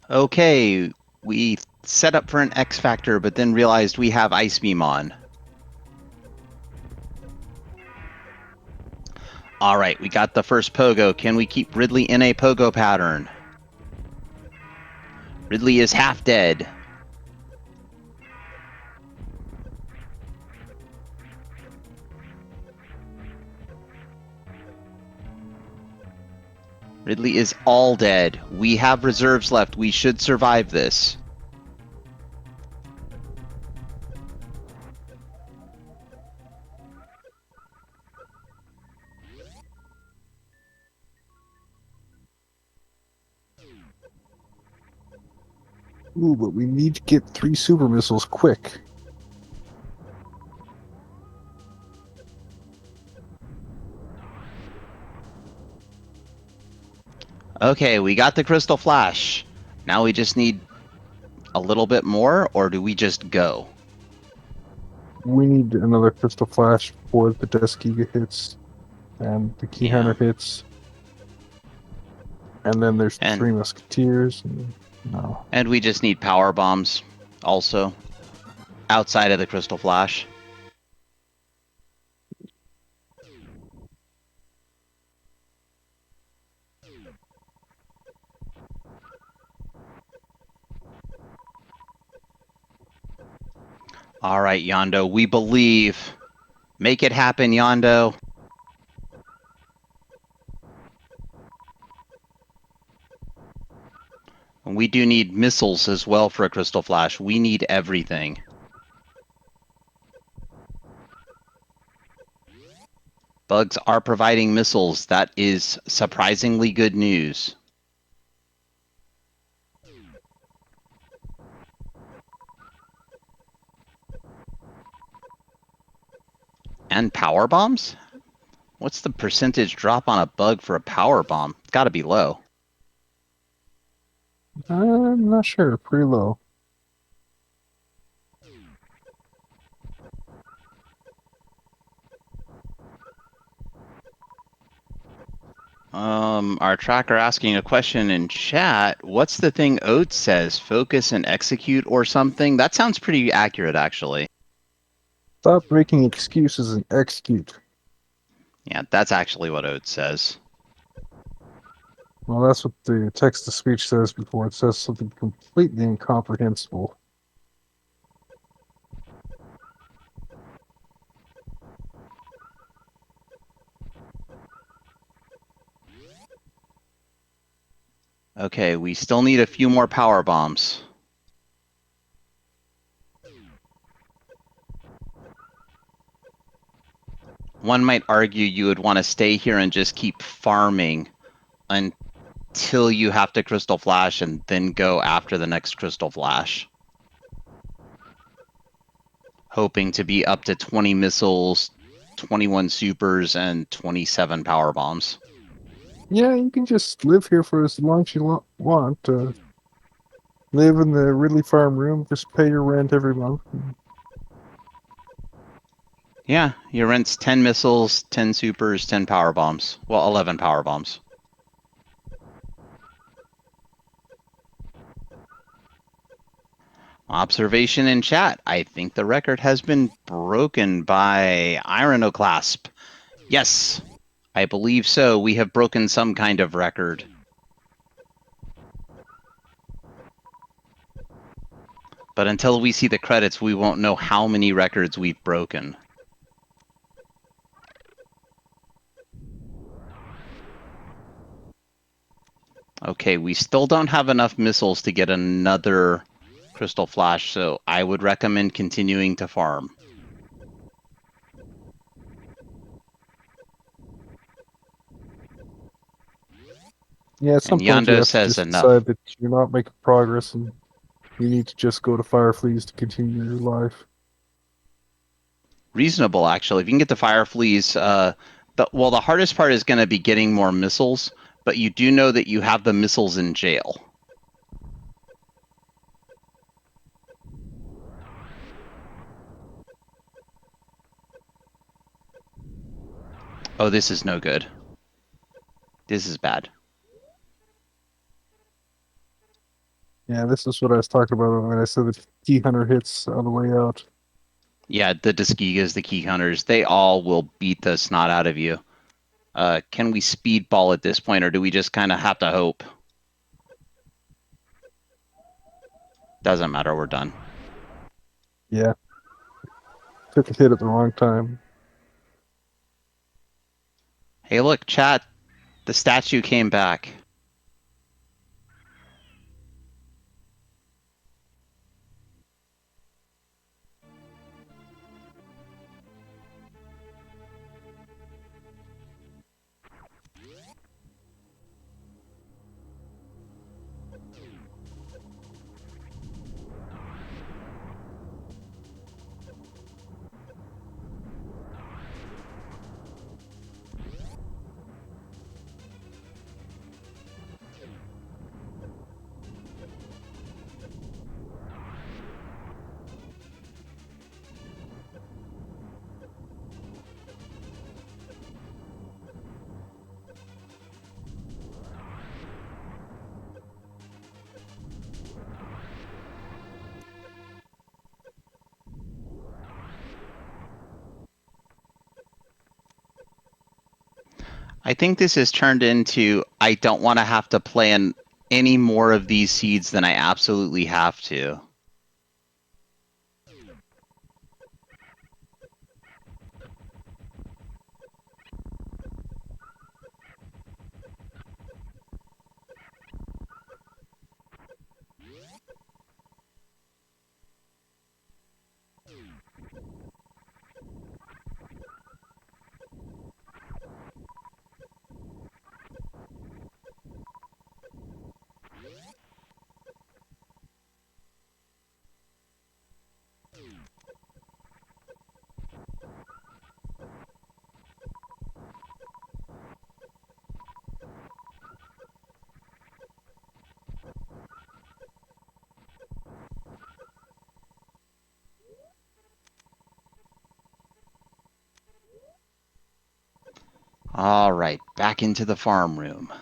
Okay, we set up for an X Factor, but then realized we have Ice Beam on. All right, we got the first pogo. Can we keep Ridley in a pogo pattern? Ridley is half dead. Ridley is all dead. We have reserves left. We should survive this. Ooh, but we need to get 3 super missiles quick. Okay, we got the Crystal Flash. Now we just need a little bit more, or do we just go? We need another Crystal Flash for the Deskiga hits and the Key Hunter hits. And then there's the 3 Musketeers. No. And we just need power bombs also, outside of the Crystal Flash. All right, Yondo, we believe. Make it happen, Yondo. And we do need missiles as well for a Crystal Flash. We need everything. Bugs are providing missiles. That is surprisingly good news. And power bombs? What's the percentage drop on a bug for a power bomb? It's got to be low. I'm not sure. Pretty low. Our tracker asking a question in chat. What's the thing Oates says? Focus and execute or something? That sounds pretty accurate, actually. Stop making excuses and execute. Yeah, that's actually what Oates says. Well, that's what the text-to-speech says before it says something completely incomprehensible. Okay, we still need a few more power bombs. One might argue you would want to stay here and just keep farming until you have to Crystal Flash and then go after the next Crystal Flash. Hoping to be up to 20 missiles, 21 supers, and 27 power bombs. Yeah, you can just live here for as long as you want. Live in the Ridley Farm room, just pay your rent every month. Yeah, your rent's 10 missiles, 10 supers, 10 power bombs. Well, 11 power bombs. Observation in chat. I think the record has been broken by Ironoclasp. Yes, I believe so. We have broken some kind of record. But until we see the credits, we won't know how many records we've broken. Okay, we still don't have enough missiles to get another Crystal Flash, so I would recommend continuing to farm. Yeah, at some And point you Yondo have to says just enough. decide that you're not making progress and you need to just go to Fireflies to continue your life. Reasonable, actually. If you can get the Fire Fleas, the hardest part is going to be getting more missiles, but you do know that you have the missiles in jail. Oh, this is no good. This is bad. Yeah, this is what I was talking about when I said the key hunter hits on the way out. Yeah, the Tuskegee, the key hunters, they all will beat the snot out of you. Can we speedball at this point, or do we just kind of have to hope? Doesn't matter, we're done. Yeah. Took a hit at the wrong time. Hey, look, chat. The statue came back. I think this has turned into I don't want to have to plan any more of these seeds than I absolutely have to. All right, back into the farm room.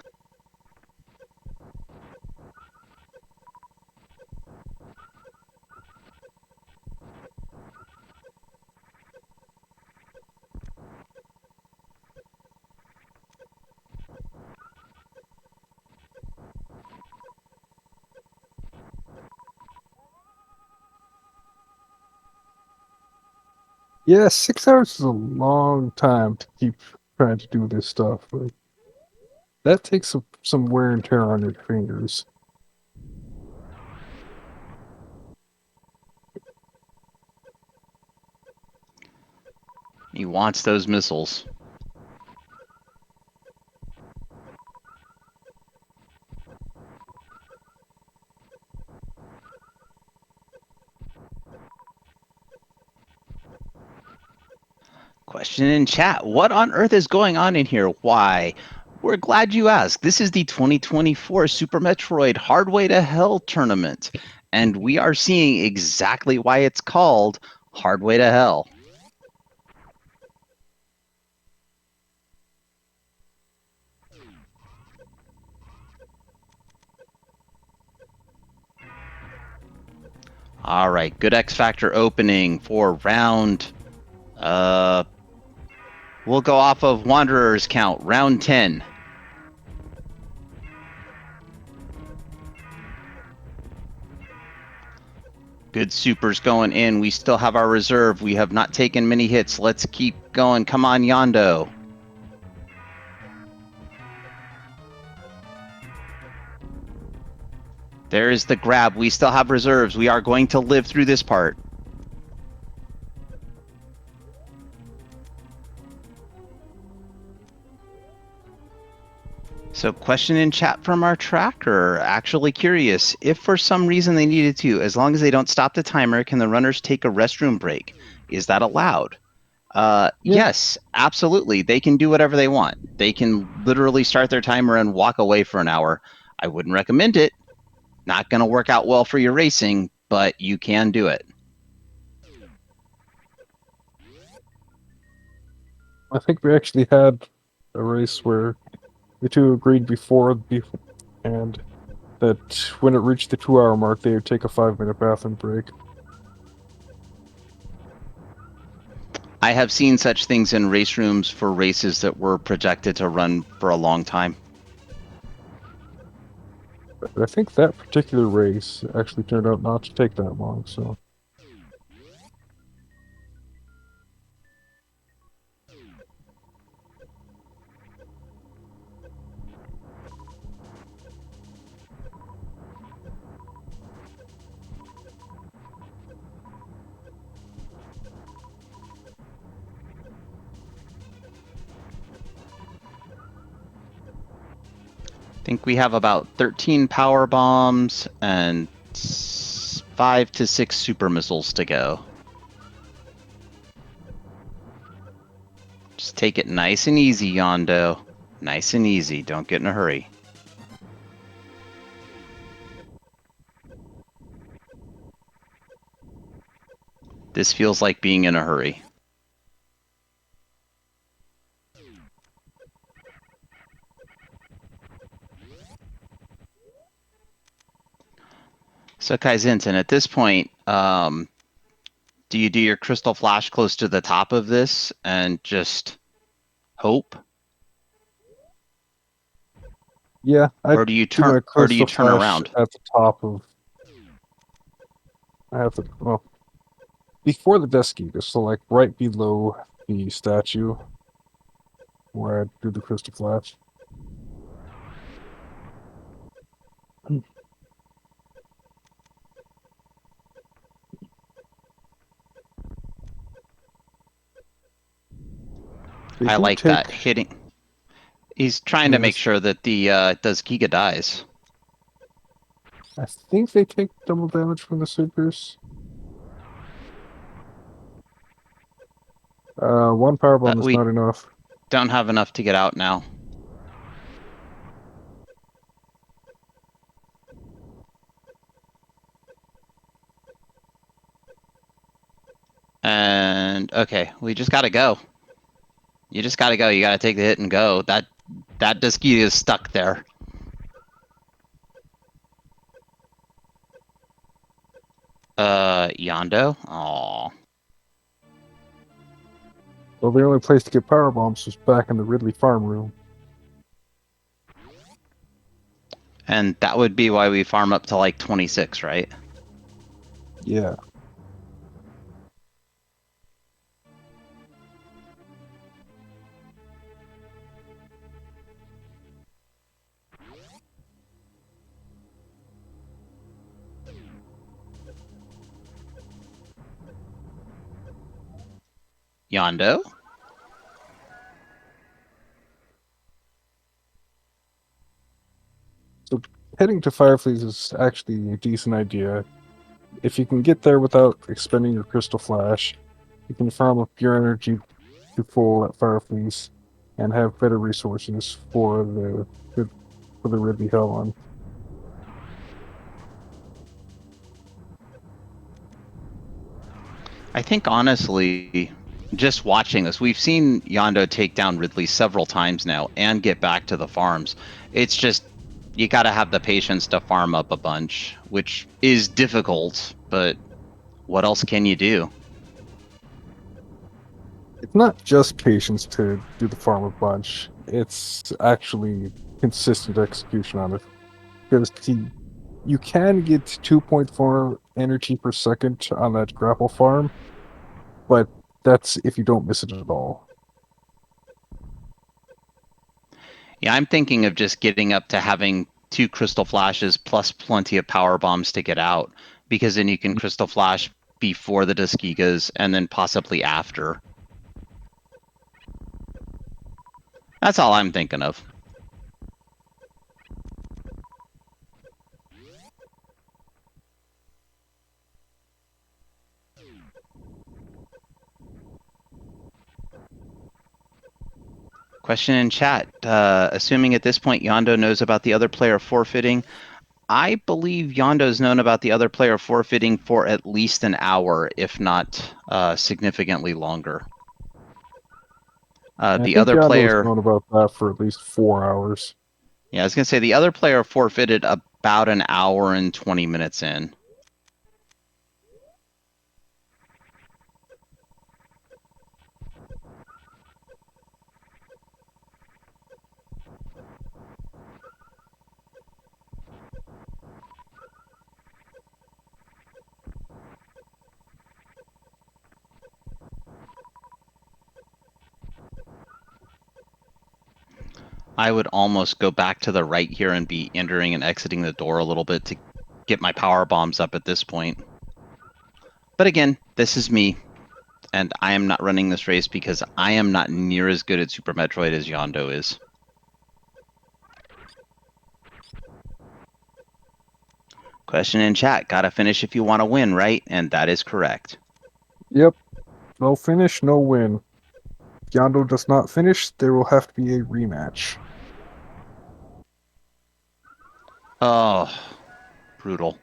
Yeah, 6 hours is a long time to keep trying to do this stuff. Like, that takes some wear and tear on your fingers. He wants those missiles. Question in chat. What on earth is going on in here? Why? We're glad you asked. This is the 2024 Super Metroid Hardway to Hell tournament, and we are seeing exactly why it's called Hardway to Hell. All right, good X Factor opening for round. We'll go off of Wanderer's count, round 10. Good supers going in. We still have our reserve. We have not taken many hits. Let's keep going. Come on, Yondo. There is the grab. We still have reserves. We are going to live through this part. So, question in chat from our tracker. Actually curious. If for some reason they needed to, as long as they don't stop the timer, can the runners take a restroom break? Is that allowed? Yeah. Yes, absolutely. They can do whatever they want. They can literally start their timer and walk away for an hour. I wouldn't recommend it. Not going to work out well for your racing, but you can do it. I think we actually had a race where the two agreed before, and that when it reached the 2-hour mark, they would take a 5-minute bathroom break. I have seen such things in race rooms for races that were projected to run for a long time. But I think that particular race actually turned out not to take that long, so... I think we have about 13 power bombs and 5 to 6 super missiles to go. Just take it nice and easy, Yondo. Nice and easy. Don't get in a hurry. This feels like being in a hurry. So Kaizenton, at this point, do you do your crystal flash close to the top of this and just hope? Yeah, Or do you turn around? at the top of... I have to... well... before the desk eater, so like right below the statue where I do the crystal flash. I like that hitting. He's trying to make sure that the does Giga dies. I think they take double damage from the supers. One power bomb is We not enough. don't have enough to get out now. And okay, we just gotta go. You just gotta go. You gotta take the hit and go. That Dusky is stuck there. Yondo? Aww. Well, the only place to get power bombs was back in the Ridley farm room. And that would be why we farm up to like 26, right? Yeah. Yondo? So heading to Fireflies is actually a decent idea. If you can get there without expending your crystal flash, you can farm up your energy to full at Fireflies and have better resources for the Ridley Hell one. I think honestly, just watching this, we've seen Yondo take down Ridley several times now and get back to the farms. It's just, you gotta have the patience to farm up a bunch, which is difficult, but what else can you do? It's not just patience to do the farm a bunch, it's actually consistent execution on it. Because you can get 2.4 energy per second on that grapple farm, but that's if you don't miss it at all. Yeah, I'm thinking of just getting up to having 2 crystal flashes plus plenty of power bombs to get out, because then you can crystal flash before the Duskigas and then possibly after. That's all I'm thinking of. Question in chat. Assuming at this point Yondo knows about the other player forfeiting, I believe Yondo's known about the other player forfeiting for at least an hour, if not significantly longer. The other player known about that for at least 4 hours. Yeah, I was going to say the other player forfeited about an hour and 20 minutes in. I would almost go back to the right here and be entering and exiting the door a little bit to get my power bombs up at this point. But again, this is me, and I am not running this race because I am not near as good at Super Metroid as Yondo is. Question in chat, gotta finish if you want to win, right? And that is correct. Yep. No finish, no win. If Yondo does not finish, there will have to be a rematch. Oh, brutal.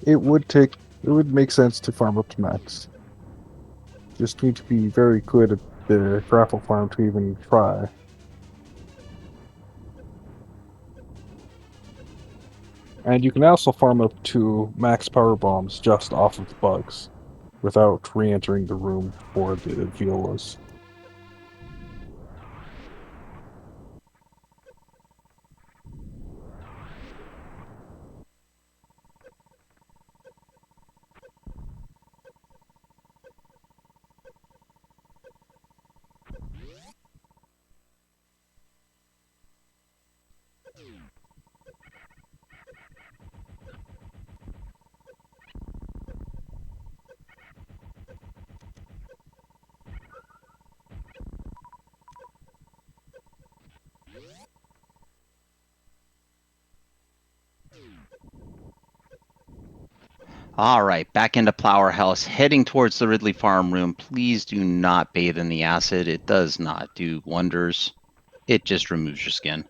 It would make sense to farm up to max. Just need to be very good at the grapple farm to even try. And you can also farm up to max power bombs just off of the bugs, without re-entering the room for the violas. All right, back into Plower House, heading towards the Ridley Farm room. Please do not bathe in the acid. It does not do wonders. It just removes your skin.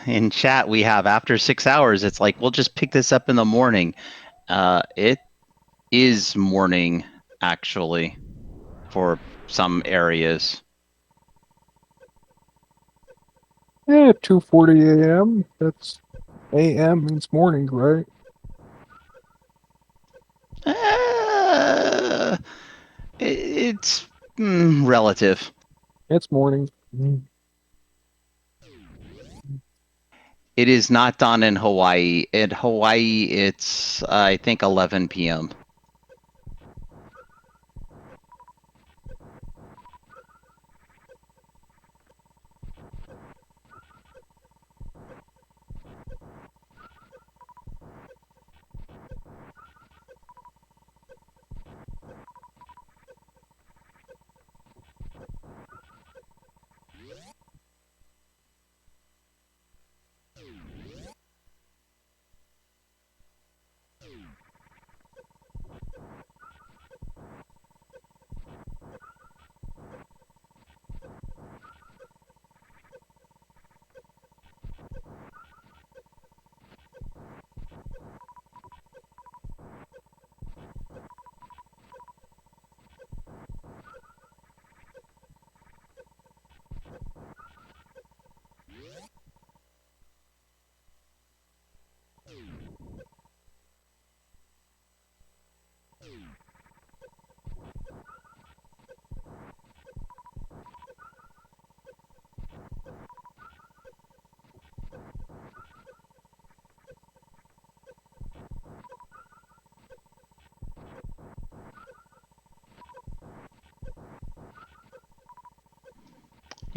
In chat, we have after 6 hours. It's like, we'll just pick this up in the morning. It is morning, actually, for some areas. 2:40 a.m. That's a.m. means morning, right? It's relative. It's morning. It is not dawn in Hawaii. In Hawaii, it's, I think, 11 p.m.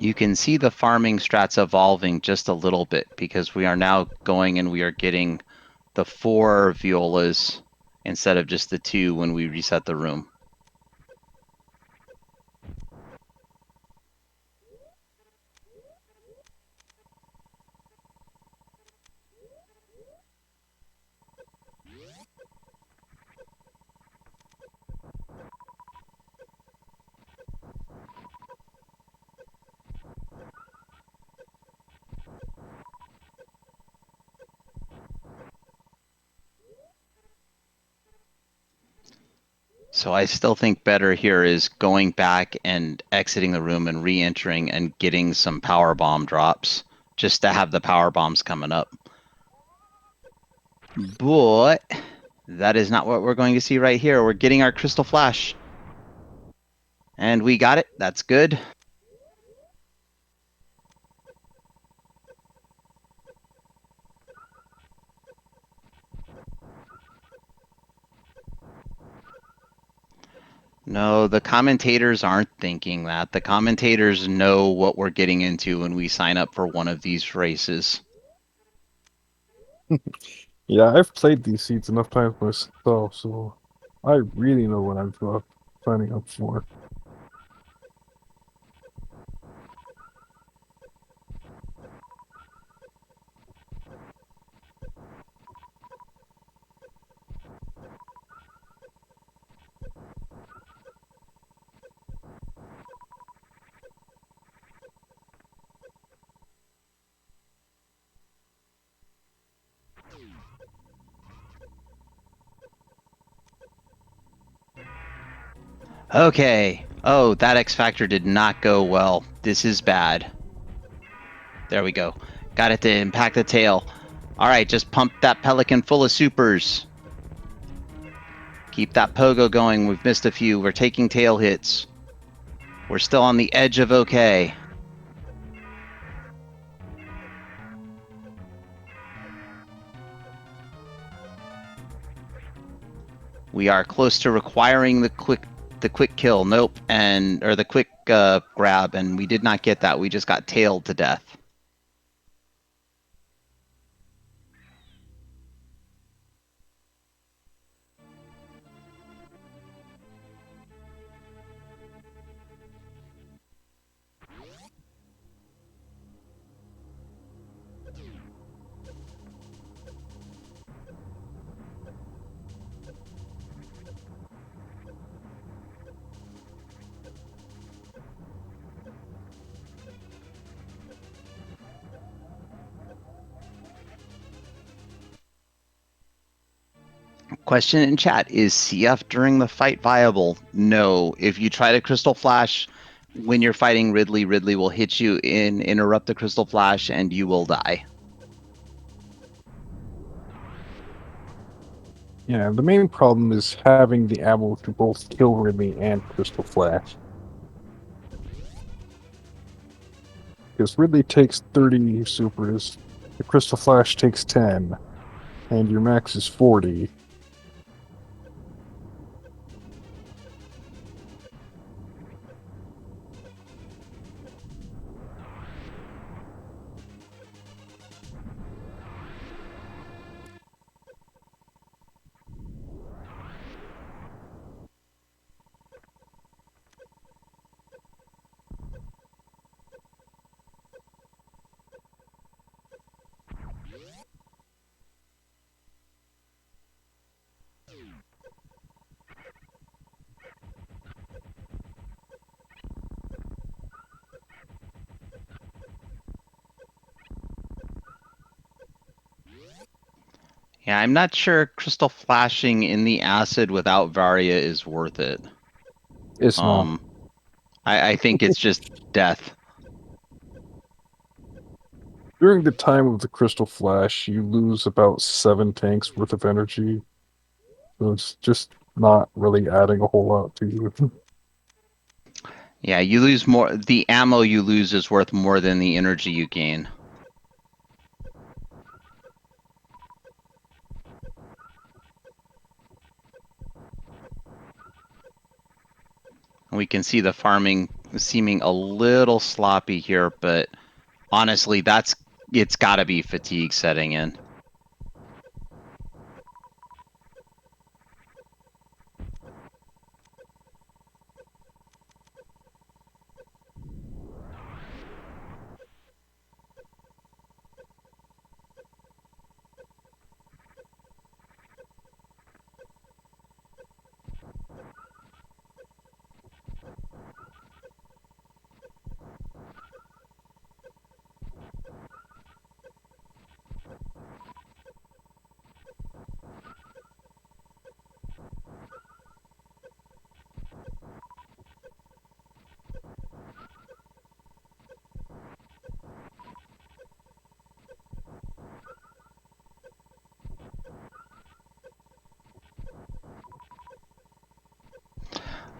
You can see the farming strats evolving just a little bit because we are now going and we are getting the 4 violas instead of just the 2 when we reset the room. So I still think better here is going back and exiting the room and re-entering and getting some power bomb drops just to have the power bombs coming up. But that is not what we're going to see right here. We're getting our crystal flash. And we got it. That's good. No, the commentators aren't thinking that. The commentators know what we're getting into when we sign up for one of these races. Yeah, I've played these seeds enough times myself, so I really know what I'm signing up for. Okay. Oh, that X Factor did not go well. This is bad. There we go. Got it to impact the tail. All right, just pump that Pelican full of supers. Keep that pogo going. We've missed a few. We're taking tail hits. We're still on the edge of okay. We are close to requiring the quick kill. Nope, or the quick grab, and we did not get that. We just got tailed to death. Question in chat, is CF during the fight viable? No. If you try to Crystal Flash when you're fighting Ridley, Ridley will hit you interrupt the Crystal Flash, and you will die. Yeah, the main problem is having the ammo to both kill Ridley and Crystal Flash. Because Ridley takes 30 supers, the Crystal Flash takes 10, and your max is 40. Yeah, I'm not sure Crystal Flashing in the acid without Varia is worth it. It's not. I think it's just death. During the time of the Crystal Flash, you lose about 7 tanks worth of energy. So it's just not really adding a whole lot to you. Yeah, you lose more. The ammo you lose is worth more than the energy you gain. We can see the farming seeming a little sloppy here, but honestly, it's got to be fatigue setting in.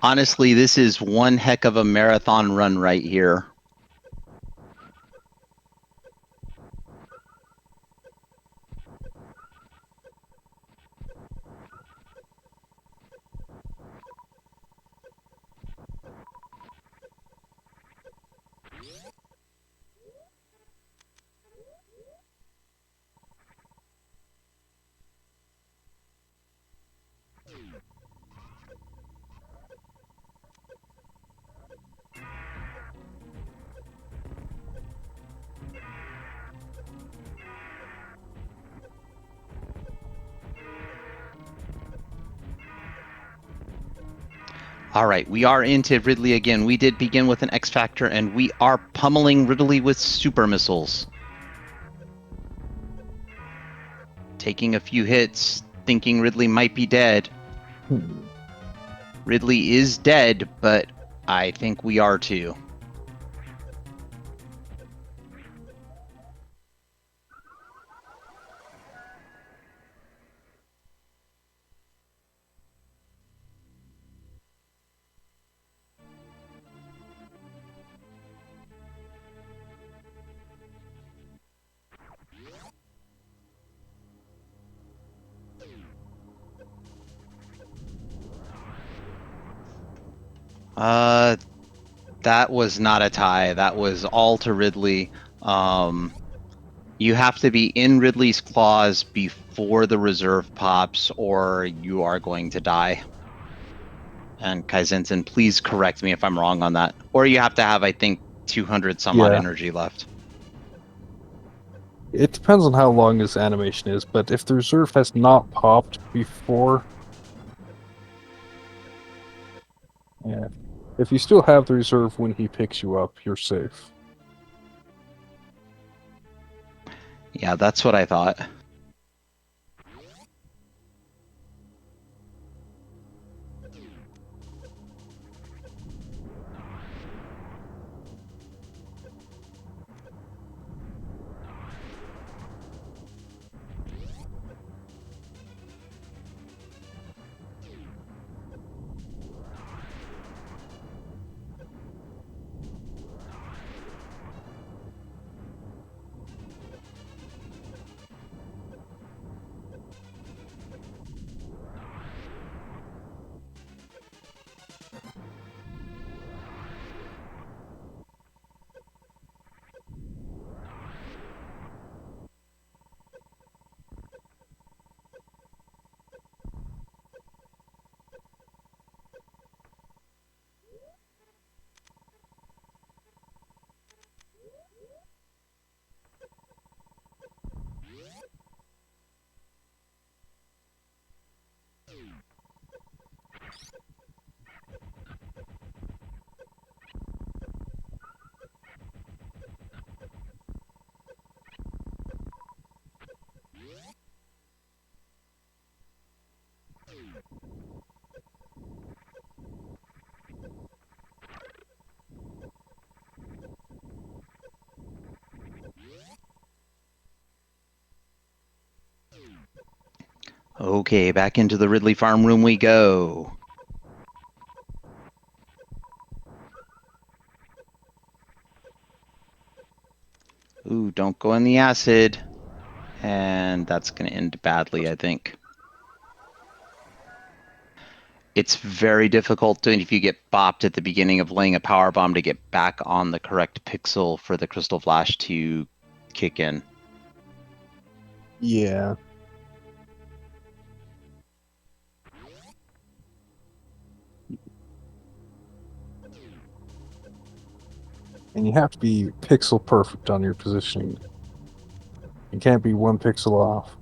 Honestly, this is one heck of a marathon run right here. All right, we are into Ridley again. We did begin with an X Factor, and we are pummeling Ridley with super missiles. Taking a few hits, thinking Ridley might be dead. Ridley is dead, but I think we are too. That was not a tie. That was all to Ridley. You have to be in Ridley's claws before the reserve pops, or you are going to die. And Kaizensen, please correct me if I'm wrong on that. Or you have to have, I think, 200 some odd energy left. It depends on how long his animation is, but if the reserve has not popped before... Yeah. If you still have the reserve when he picks you up, you're safe. Yeah, that's what I thought. Okay, back into the Ridley farm room we go. Ooh, don't go in the acid. And that's going to end badly, I think. It's very difficult to, if you get bopped at the beginning of laying a power bomb, to get back on the correct pixel for the crystal flash to kick in. Yeah. And you have to be pixel perfect on your positioning. You can't be 1 pixel off.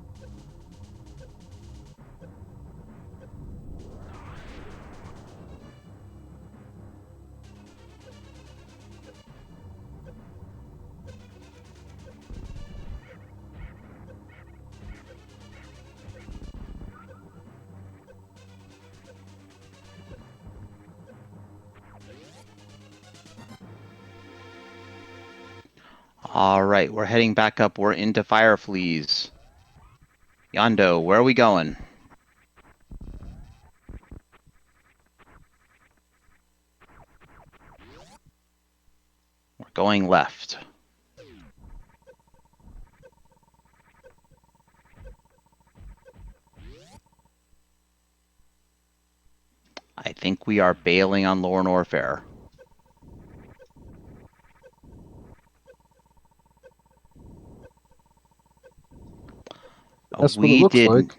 All right, we're heading back up. We're into Fire Fleas. Yondo, where are we going? We're going left. I think we are bailing on Lorne Orfair. That's what it looks like.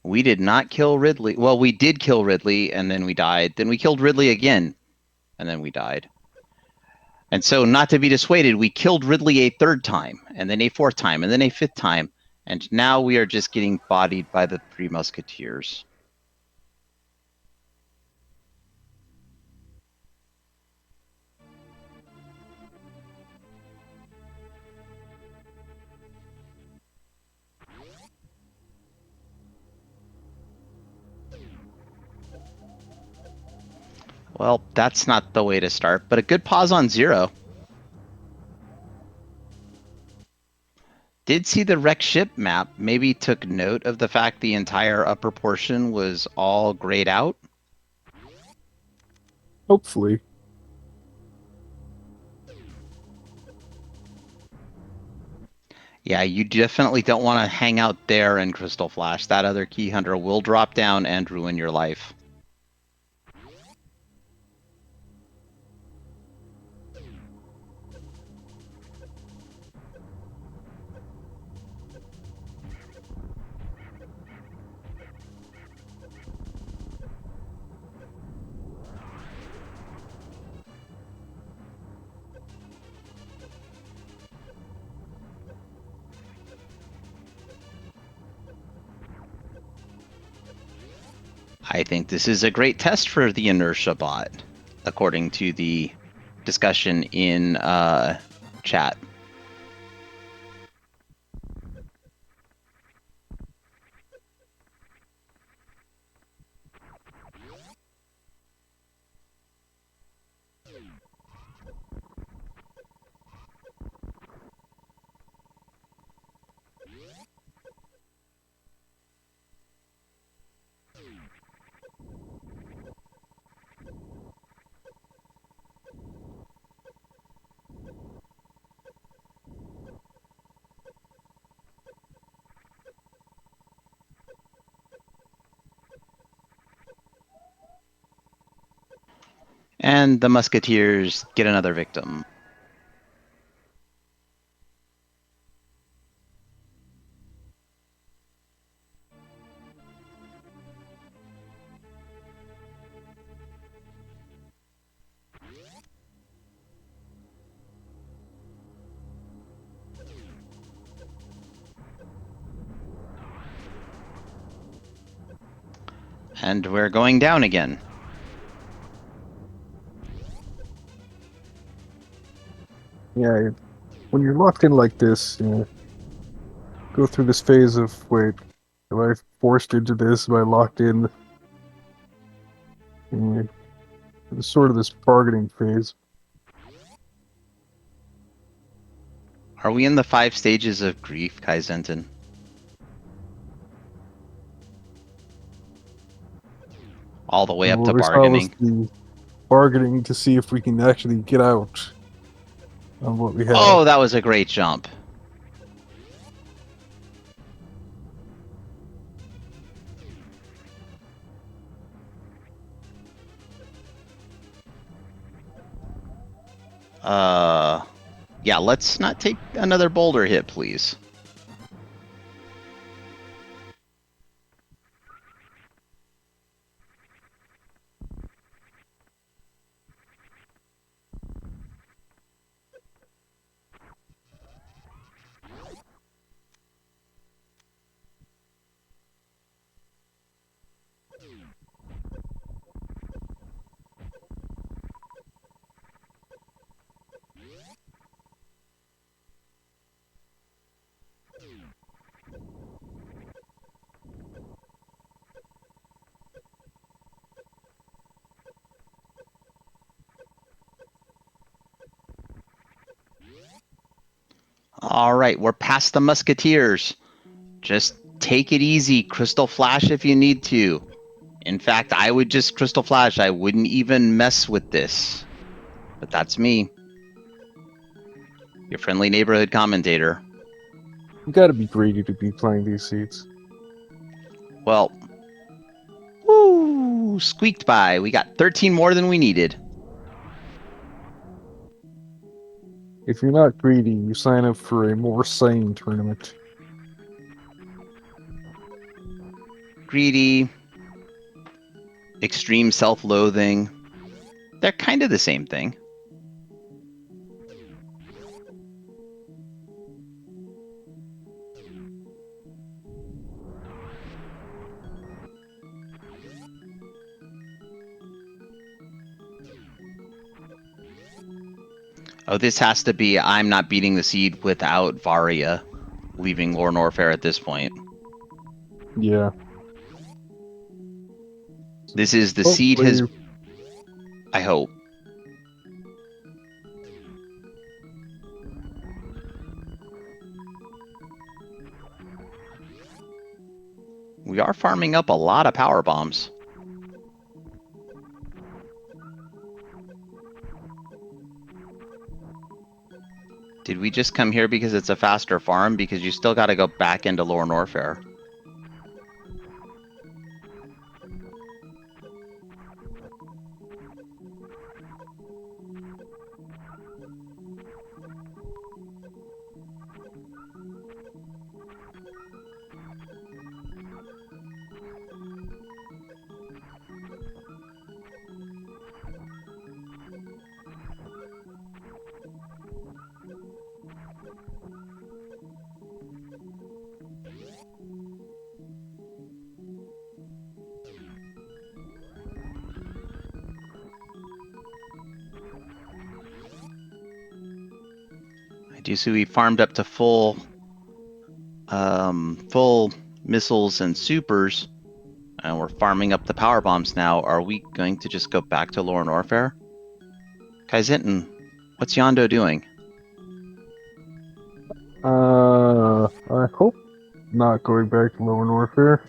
We did not kill Ridley. Well, we did kill Ridley, and then we died. Then we killed Ridley again, and then we died. And so, not to be dissuaded, we killed Ridley a 3rd time, and then a 4th time, and then a 5th time. And now we are just getting bodied by the 3 Musketeers. Well, that's not the way to start, but a good pause on 0. Did see the wreck ship map, maybe took note of the fact the entire upper portion was all grayed out. Hopefully. Yeah, you definitely don't want to hang out there in Crystal Flash. That other key hunter will drop down and ruin your life. I think this is a great test for the inertia bot, according to the discussion in chat. And the Musketeers get another victim. And we're going down again. Yeah, when you're locked in like this, go through this phase of, wait, am I forced into this? Am I locked in? It's sort of this bargaining phase. Are we in the 5 stages of grief, Kaizenton? All the way up to What we saw was bargaining. the bargaining to see if we can actually get out on what we have. Oh, that was a great jump. Yeah, let's not take another boulder hit, please. All right, we're past the musketeers. Just take it easy, Crystal Flash if you need to. In fact, I would just Crystal Flash. I wouldn't even mess with this. But that's me. Your friendly neighborhood commentator. You gotta be greedy to be playing these seeds. Well, woo, squeaked by. We got 13 more than we needed. If you're not greedy, you sign up for a more sane tournament. Greedy, extreme self-loathing. They're kind of the same thing. Oh, this has to be I'm not beating the seed without Varia leaving Lore Norfair at this point. Yeah. This is the seed has... Hopefully- I hope. We are farming up a lot of power bombs. Did we just come here because it's a faster farm? Because you still got to go back into Lore Norfair. I do see we farmed up to full missiles and supers. And we're farming up the power bombs now. Are we going to just go back to Lore Norfair? Kaizentin, what's Yondo doing? I hope not going back to Lower Norfair.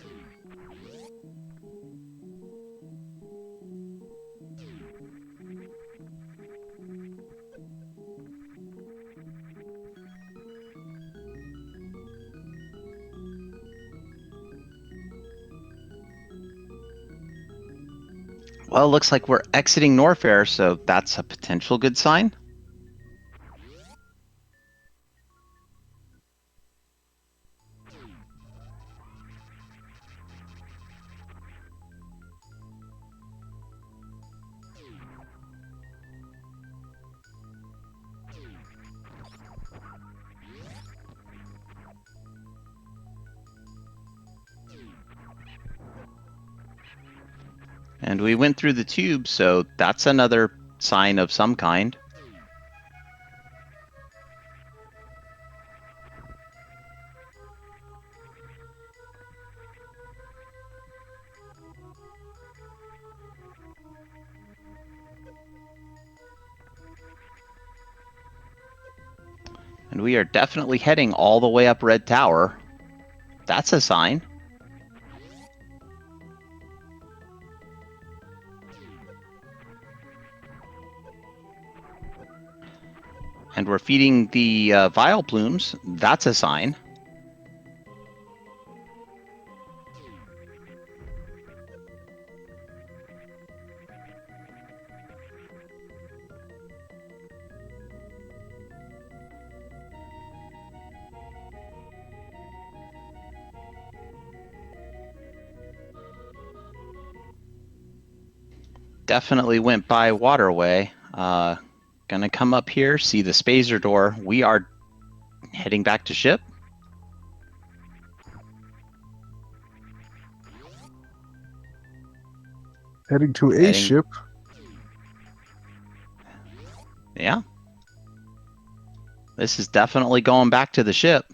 Well, it looks like we're exiting Norfair, so that's a potential good sign. And we went through the tube, so that's another sign of some kind. And we are definitely heading all the way up Red Tower. That's a sign. And we're feeding the vial plumes. That's a sign. definitely went by waterway. Gonna come up here, see the spacer door. We are heading back to ship. Heading to a Heading- ship. Yeah. This is definitely going back to the ship.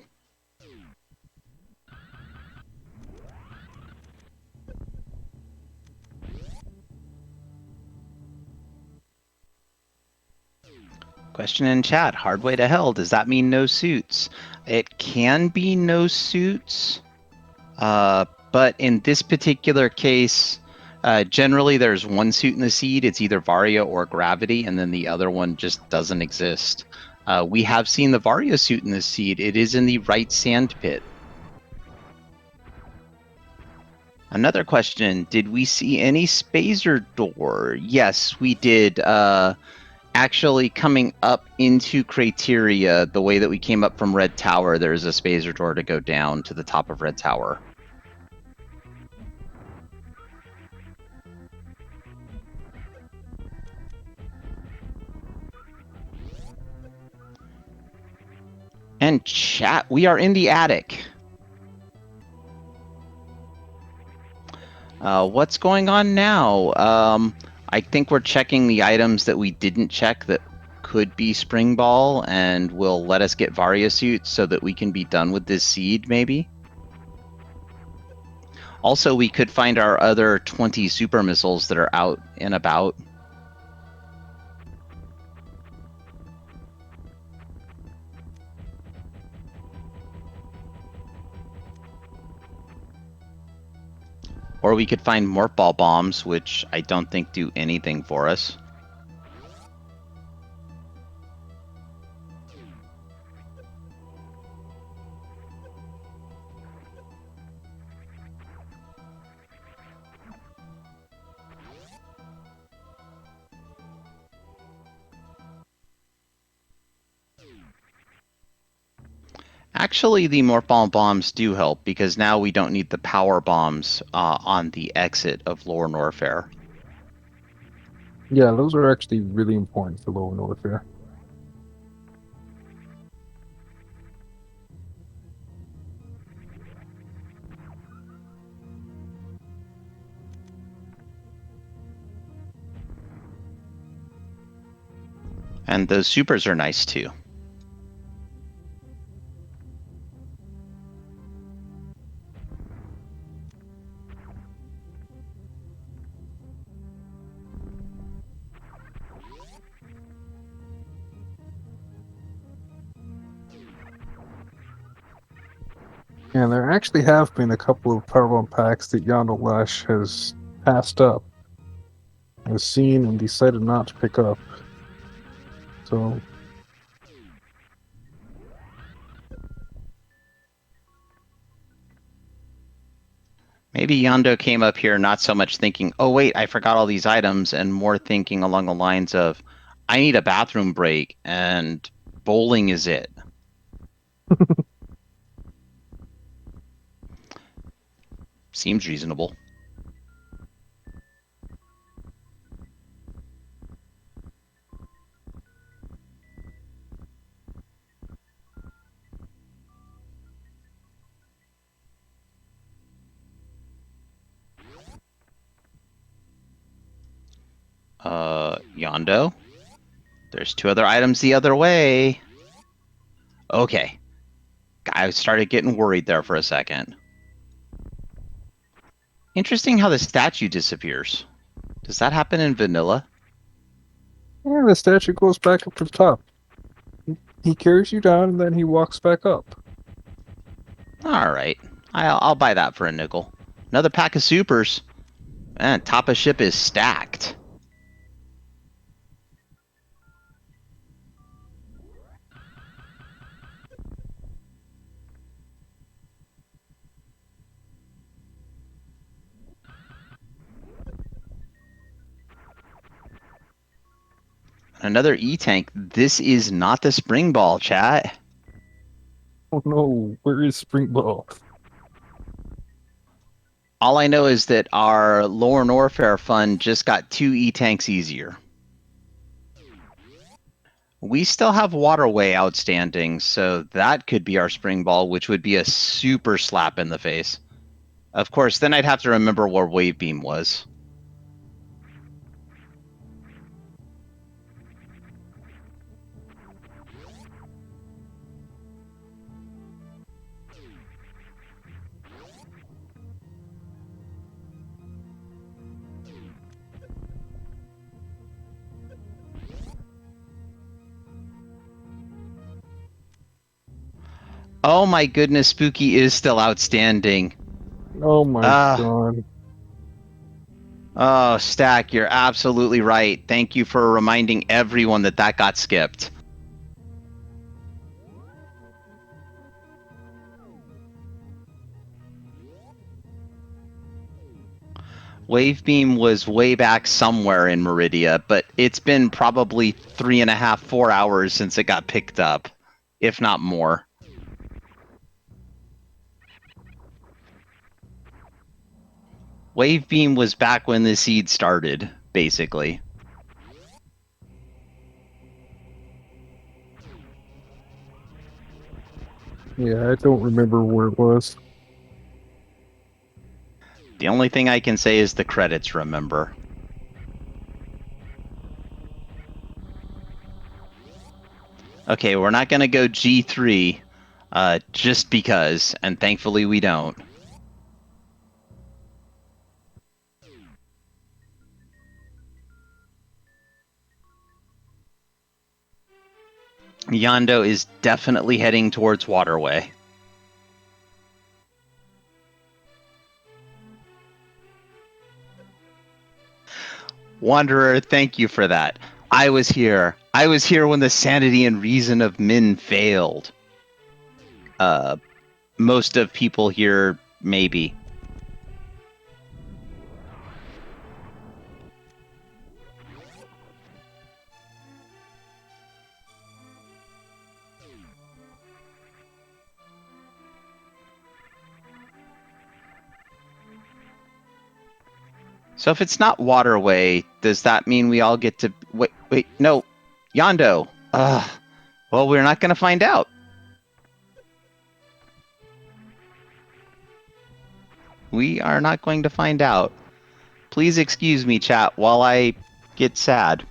Question in chat, Hardway to Hell, does that mean no suits? It can be no suits, but in this particular case, generally there's one suit in the seed. It's either Varia or Gravity, and then the other one just doesn't exist. We have seen the Varia suit in the seed. It is in the right sand pit. Another question, did we see any spacer door? Yes, we did. Actually, coming up into Crateria, the way that we came up from Red Tower, there's a spacer door to go down to the top of Red Tower. And chat, we are in the attic. What's going on now? I think we're checking the items that we didn't check that could be Spring Ball and will let us get Varia suits so that we can be done with this seed, maybe? Also, we could find our other 20 super missiles that are out and about. Or we could find Morph Ball bombs, which I don't think do anything for us. Actually, the Morph Ball bombs do help, because now we don't need the power bombs on the exit of Lower Norfair. Yeah, those are actually really important for Lower Norfair. And those supers are nice too. And there actually have been a couple of power bomb packs that Yondolash has passed up, has seen and decided not to pick up. So Maybe Yondo came up here not so much thinking, oh wait, I forgot all these items, and more thinking along the lines of, I need a bathroom break, and bowling is it. Seems reasonable. Yondo? There's two other items the other way. Okay. I started getting worried there for a second. Interesting how the statue disappears. Does that happen in vanilla? yeah, the statue goes back up to the top. He carries you down and then he walks back up. Alright. I'll buy that for a nickel. Another pack of supers. Man, top of ship is stacked. Another E-tank. This is not the spring ball, chat. Oh no, where is Spring Ball? All I know is that our Lower Norfair fund just got 2 E-tanks easier. We still have Waterway outstanding, so that could be our spring ball, which would be a super slap in the face. Of course, then I'd have to remember where Wave Beam was. Oh my goodness, Spooky is still outstanding. Oh my god. Oh, Stack, you're absolutely right. Thank you for reminding everyone that that got skipped. Wavebeam was way back somewhere in Meridia, but it's been probably 3.5, 4 hours since it got picked up, if not more. Wavebeam was back when the seed started, basically. Yeah, I don't remember where it was. The only thing I can say is the credits remember. Okay, we're not going to go G3 just because, and thankfully we don't. Yondo is definitely heading towards Waterway. Wanderer, thank you for that. I was here. I was here when the sanity and reason of men failed. Most of people here, maybe. So if it's not Waterway, does that mean we all get to... Wait, no. Yondo. Well, we're not going to find out. We are not going to find out. Please excuse me, chat, while I get sad.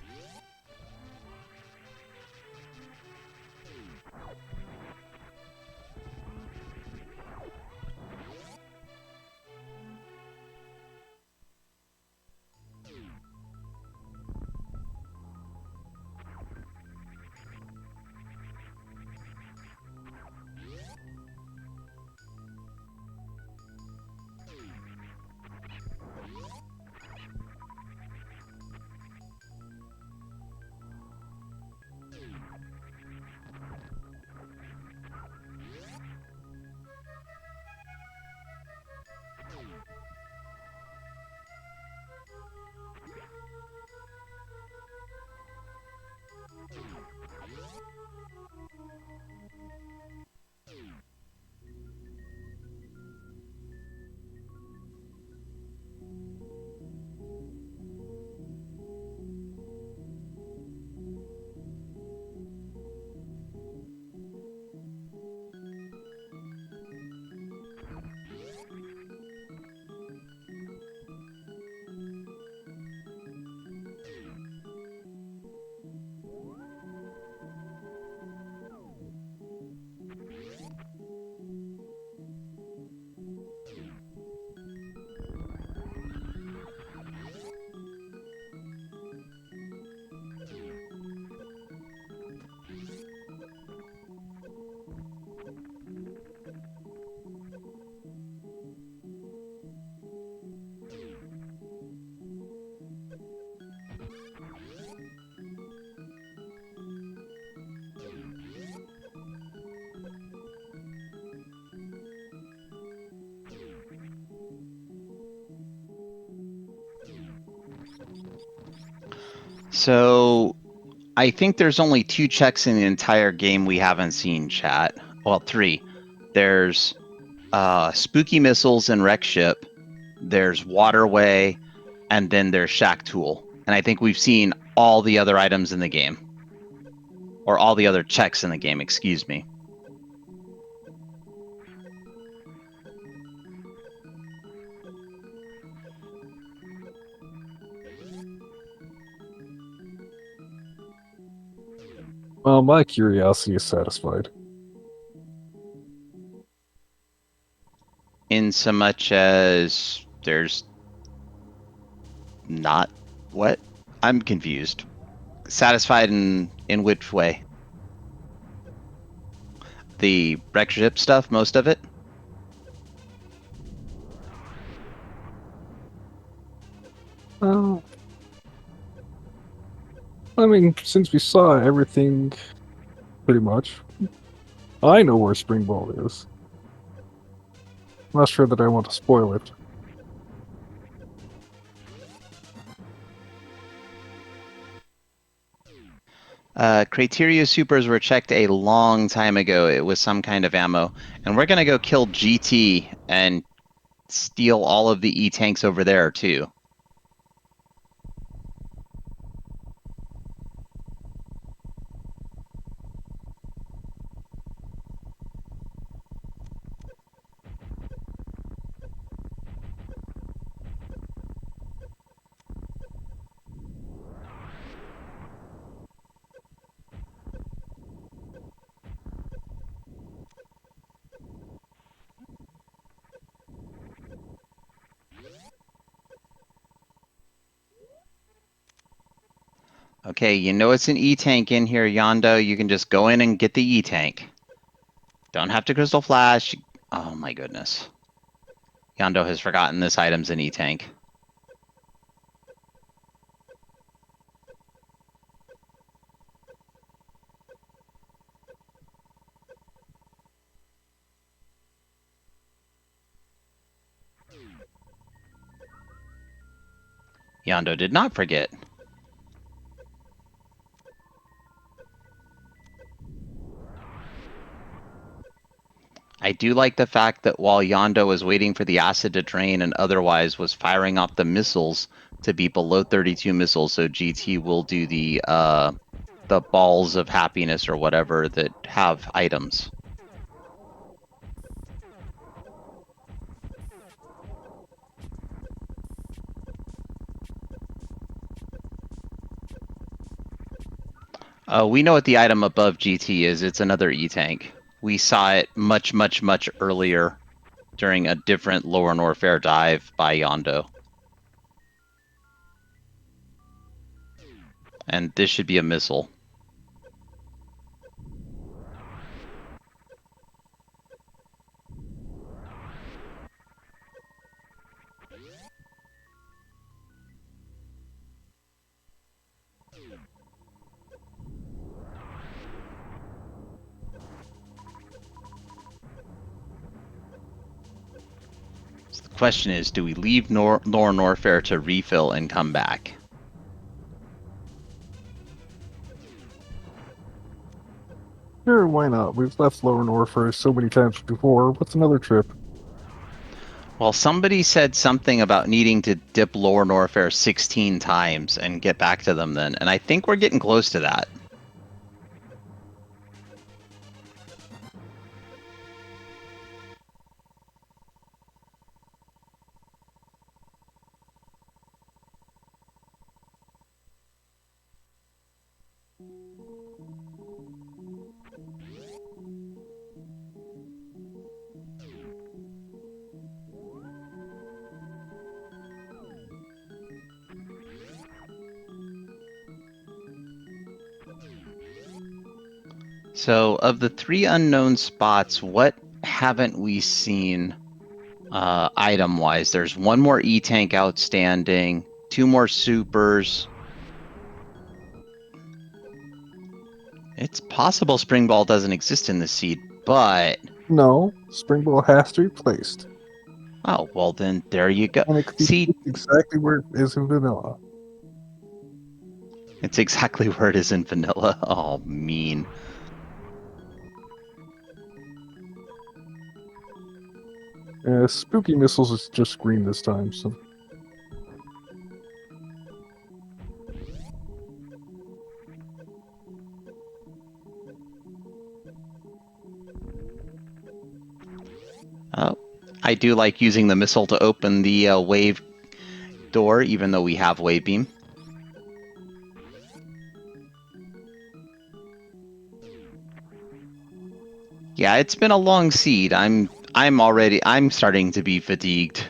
So, I think there's only 2 checks in the entire game we haven't seen, chat. Well, 3. There's Spooky Missiles and Wreck Ship, there's Waterway, and then there's Shack Tool. And I think we've seen all the other items in the game. Or all the other checks in the game, excuse me. Well, my curiosity is satisfied. In so much as there's not what? I'm confused. Satisfied in which way? The wreck ship stuff, most of it? Uh, I mean, since we saw everything, pretty much, I know where Spring Ball is. I'm not sure that I want to spoil it. Criteria Supers were checked a long time ago. It was some kind of ammo. And we're going to go kill GT and steal all of the E-tanks over there, too. Okay, you know it's an E-tank in here, Yondo. You can just go in and get the E-tank. Don't have to Crystal Flash. Oh my goodness. Yondo has forgotten this item's an E-tank. Yondo did not forget. I do like the fact that while Yondo was waiting for the acid to drain and otherwise was firing off the missiles to be below 32 missiles, so GT will do the balls of happiness or whatever that have items. We know what the item above GT is. It's another E-tank. We saw it much, much, much earlier during a different Lower Norfair dive by Yondo. And this should be a missile. So the question is, do we leave Lower Norfair to refill and come back? Sure, why not? We've left Lower Norfair so many times before. What's another trip? Well, somebody said something about needing to dip Lower Norfair 16 times and get back to them then, and I think we're getting close to that. So, of the 3 unknown spots, what haven't we seen item-wise? There's 1 more E-tank outstanding, 2 more supers. It's possible Spring Ball doesn't exist in the seed, but... No, Spring Ball has to be placed. Oh, well then, there you go. And it could See, be exactly where it is in vanilla. it's exactly where it is in vanilla. Oh, mean. Spooky Missiles is just green this time, so... Oh, I do like using the missile to open the wave door, even though we have wave beam. Yeah, it's been a long seed. I'm starting to be fatigued.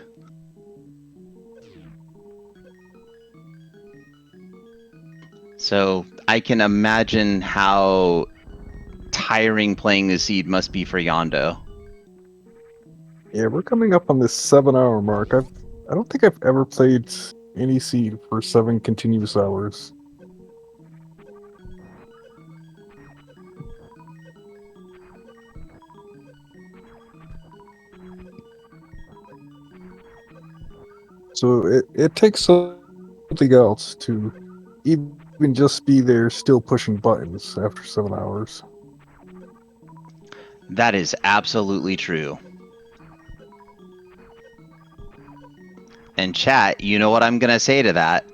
So I can imagine how tiring playing the seed must be for Yondo. Yeah, we're coming up on this 7-hour mark. I don't think I've ever played any seed for 7 continuous hours. So it takes something else to even just be there still pushing buttons after 7 hours. That is absolutely true. And chat, you know what I'm going to say to that.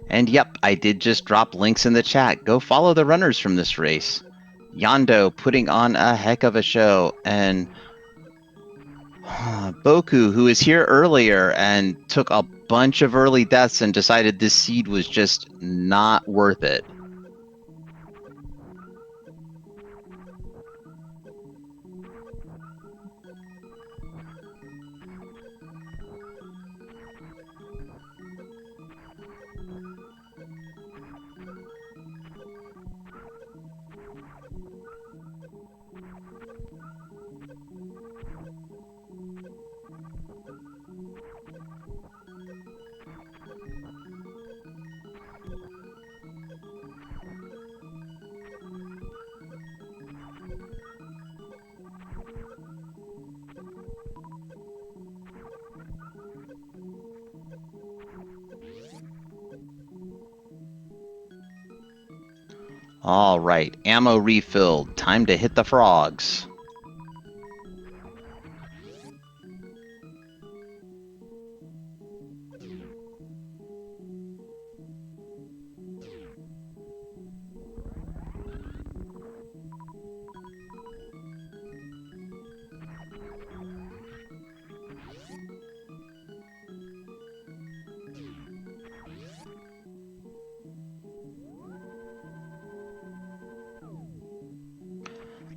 And yep, I did just drop links in the chat. Go follow the runners from this race. Yondo putting on a heck of a show, and Boku, who was here earlier and took a bunch of early deaths and decided this seed was just not worth it. All right, ammo refilled. Time to hit the frogs.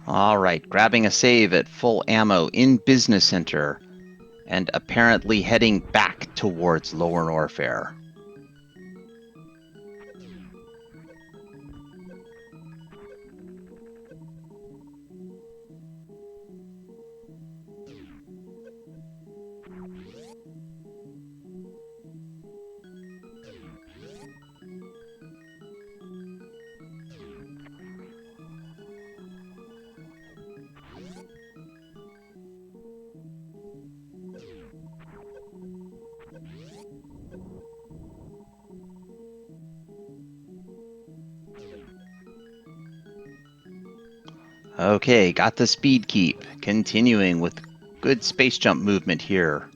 All right, grabbing a save at full ammo in Business Center, and apparently heading back towards Lower Norfair. Okay, got the speed keep. Continuing with good space jump movement here.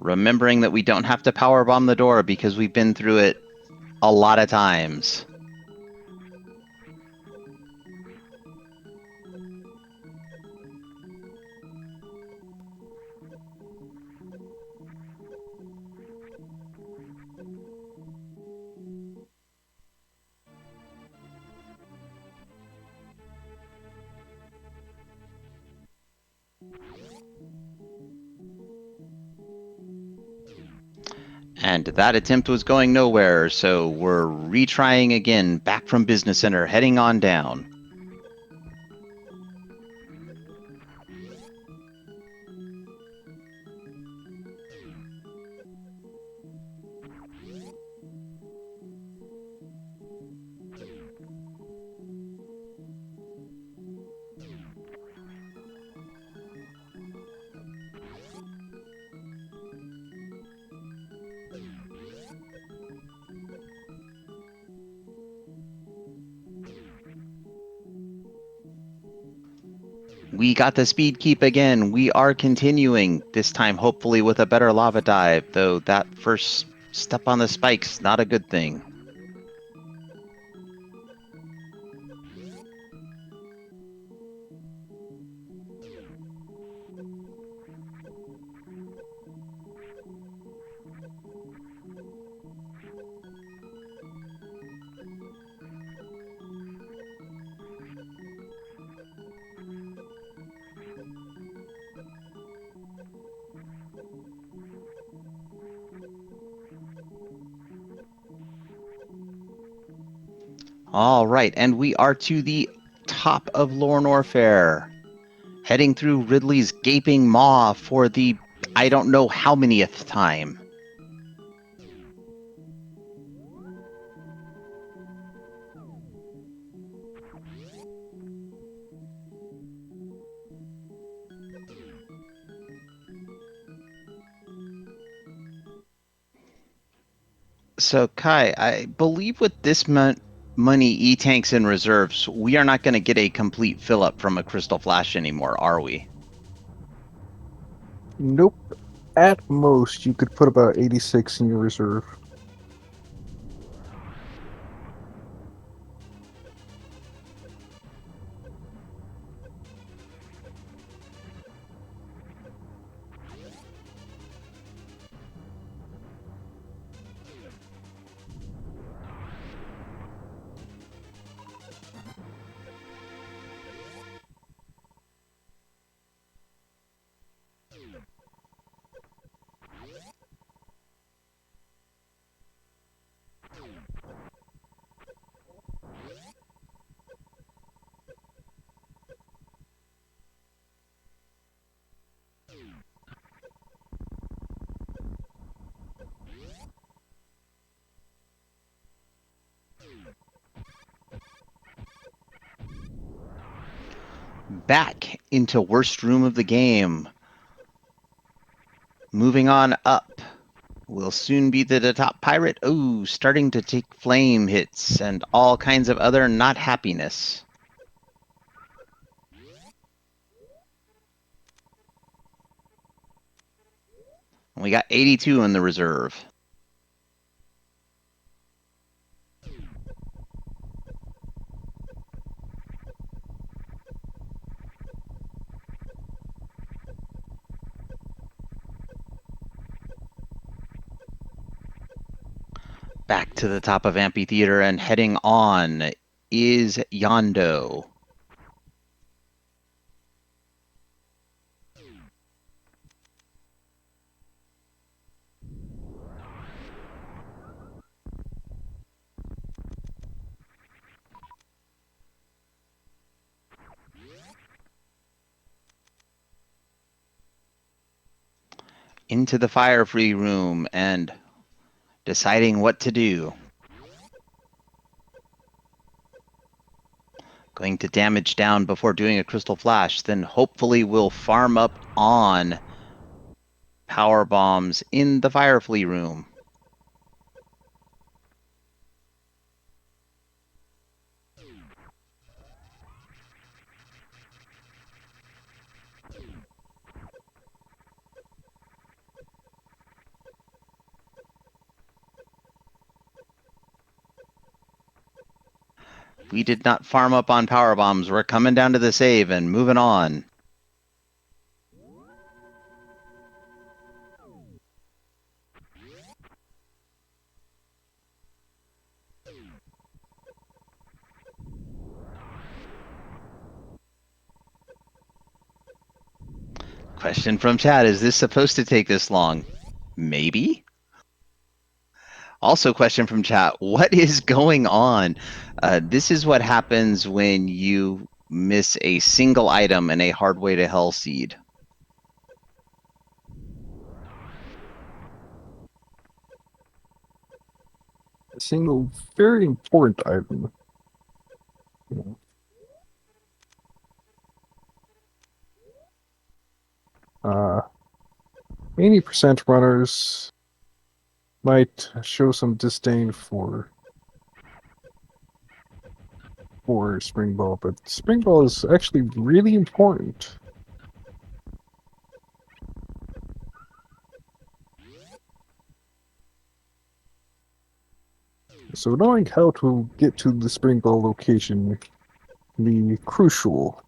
Remembering that we don't have to power bomb the door because we've been through it a lot of times. And that attempt was going nowhere, so we're retrying again, back from Business Center, heading on down. We got the speed keep again. We are continuing, this time hopefully with a better lava dive, though that first step on the spike's not a good thing. All right, and we are to the top of Lornor Fair, heading through Ridley's gaping maw for the I don't know how manyth time. So, Kai, I believe with this money, E-tanks, and reserves, we are not going to get a complete fill-up from a Crystal Flash anymore, are we? Nope. At most, you could put about 86 in your reserve. Back into worst room of the game. Moving on up. We'll soon be the top pirate. Oh, starting to take flame hits and all kinds of other not happiness. We got 82 in the reserve. Back to the top of Amphitheater and heading on is Yondo. Into the fire-free room and deciding what to do. Going to damage down before doing a Crystal Flash, then hopefully we'll farm up on power bombs in the fire-free room. We did not farm up on power bombs. We're coming down to the save and moving on. Question from chat, is this supposed to take this long? Maybe? Also, question from chat, what is going on? This is what happens when you miss a single item in a Hardway to Hell seed. A single very important item. You know. 80% runners might show some disdain for for Spring Ball, but Spring Ball is actually really important. So knowing how to get to the Spring Ball location will be crucial.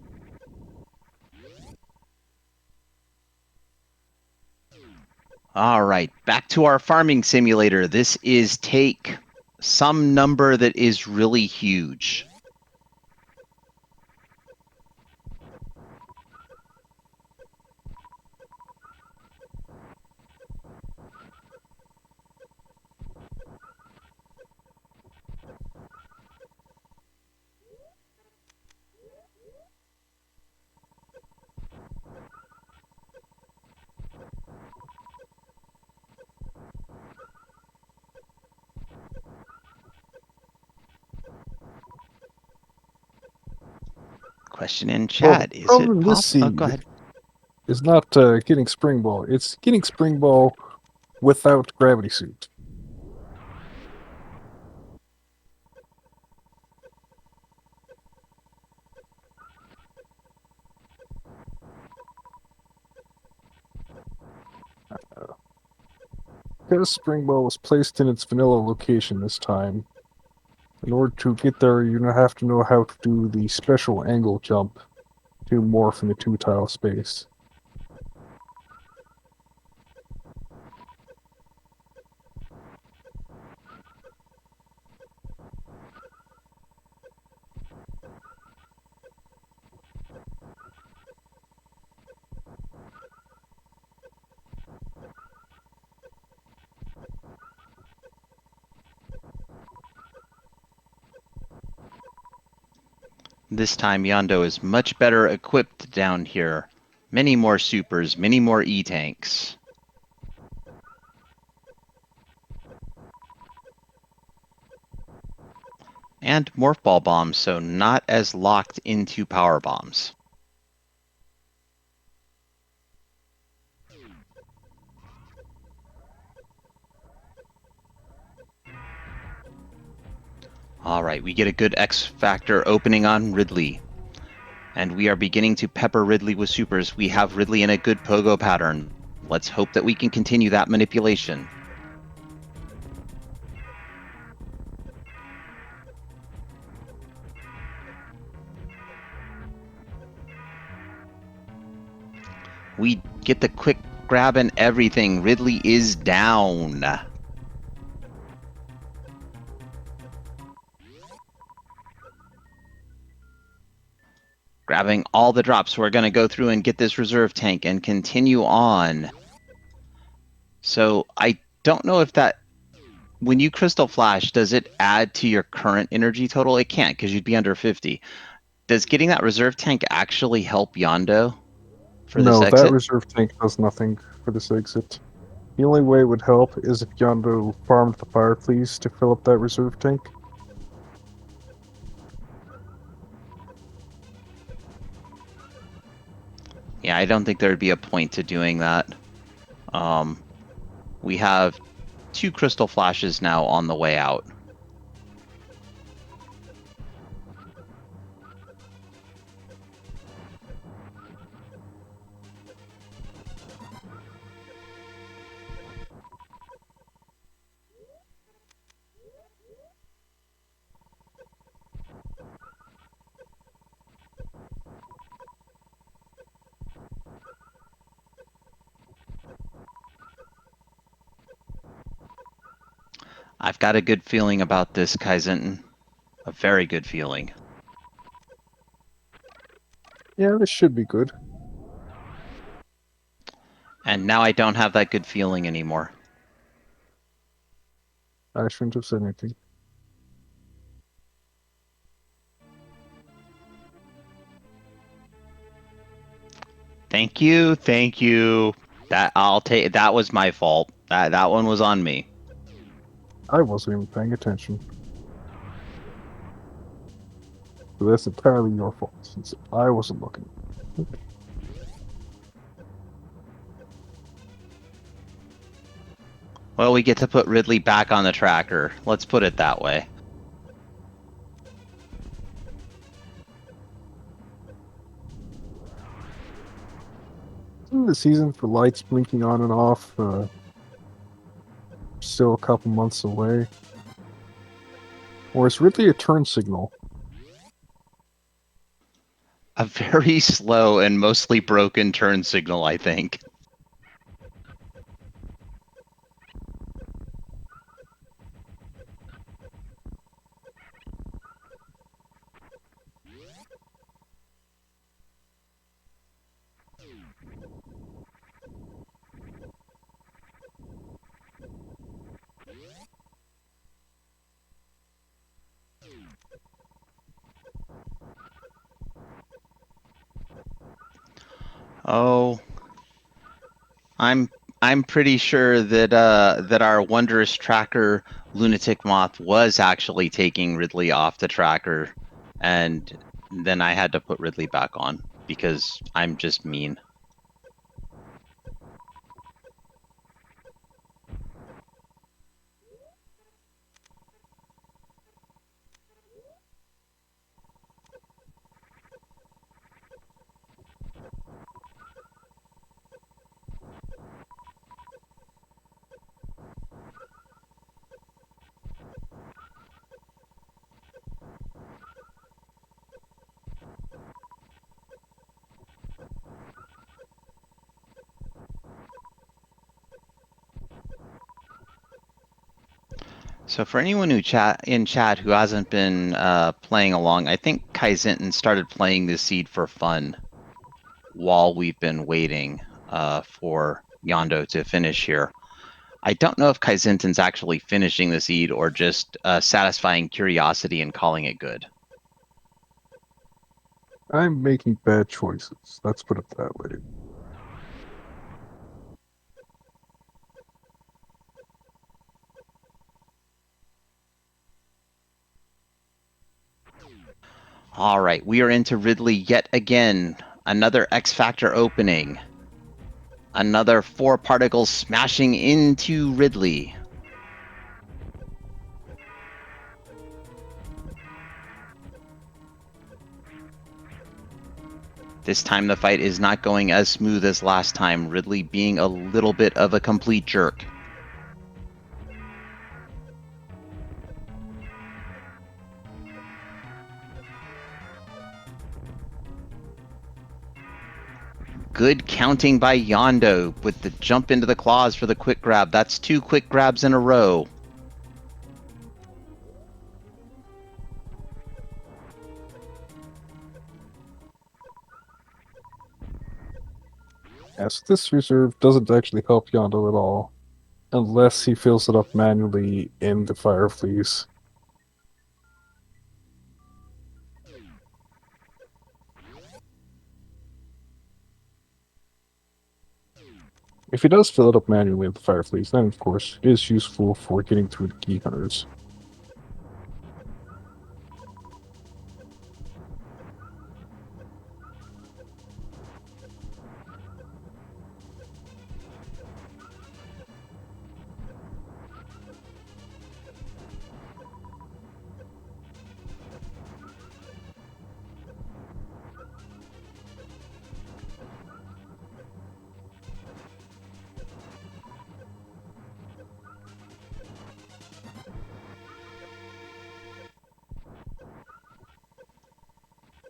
All right, back to our farming simulator. This is take some number that is really huge. Question in chat, is it problem this possible? Oh, go seed ahead. is not getting Spring Ball. It's getting Spring Ball without Gravity Suit. Because Spring Ball was placed in its vanilla location this time, in order to get there, you have to know how to do the special angle jump to morph in the 2-tile space. This time Yondo is much better equipped down here. Many more supers, many more E-tanks. And morph ball bombs, so not as locked into power bombs. All right, we get a good X Factor opening on Ridley. And we are beginning to pepper Ridley with supers. We have Ridley in a good pogo pattern. Let's hope that we can continue that manipulation. We get the quick grab and everything. Ridley is down. Grabbing all the drops. We're going to go through and get this reserve tank and continue on. So I don't know if that... When you Crystal Flash, does it add to your current energy total? It can't, because you'd be under 50. Does getting that reserve tank actually help Yondo for this No, that exit? reserve tank does nothing for this exit. The only way it would help is if Yondo farmed the Fire Fleas to fill up that reserve tank. Yeah, I don't think there'd be a point to doing that. We have 2 Crystal Flashes now on the way out. I've got a good feeling about this, Kaizen. A very good feeling. Yeah, this should be good. And now I don't have that good feeling anymore. I shouldn't have said anything. Thank you, thank you. That was my fault. That one was on me. I wasn't even paying attention. So that's entirely your fault, since I wasn't looking. Well, we get to put Ridley back on the tracker. Let's put it that way. The season for lights blinking on and off, still a couple months away. Or is Ridley a turn signal? A very slow and mostly broken turn signal, I think. Oh, I'm pretty sure that that our wondrous tracker Lunatic Moth was actually taking Ridley off the tracker, and then I had to put Ridley back on because I'm just mean. So for anyone who chat who hasn't been playing along, I think Kaizenton started playing this seed for fun while we've been waiting for Yondo to finish here. I don't know if Kaizenton's actually finishing the seed or just satisfying curiosity and calling it good. I'm making bad choices. Let's put it that way. All right, we are into Ridley yet again. Another X Factor opening. Another 4 particles smashing into Ridley. This time the fight is not going as smooth as last time, Ridley being a little bit of a complete jerk. Good counting by Yondo with the jump into the claws for the quick grab. That's 2 quick grabs in a row. Yes, this reserve doesn't actually help Yondo at all, unless he fills it up manually in the Fire Fleece. If he does fill it up manually with the Fire Fleece, then of course it is useful for getting through the key hunters.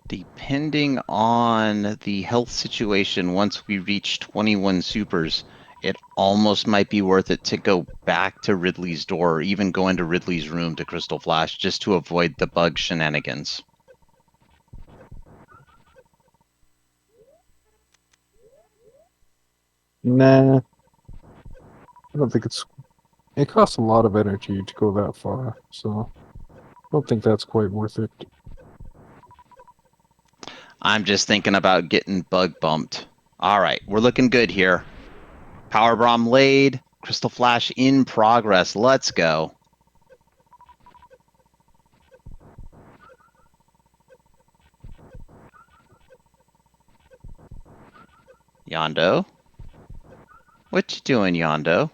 Depending on the health situation, once we reach 21 supers, it almost might be worth it to go back to Ridley's door or even go into Ridley's room to Crystal Flash just to avoid the bug shenanigans. Nah, I don't think it's... It costs a lot of energy to go that far, so I don't think that's quite worth it. I'm just thinking about getting bug bumped. All right, we're looking good here. Power Bomb laid, Crystal Flash in progress. Let's go. Yondo? What you doing, Yondo?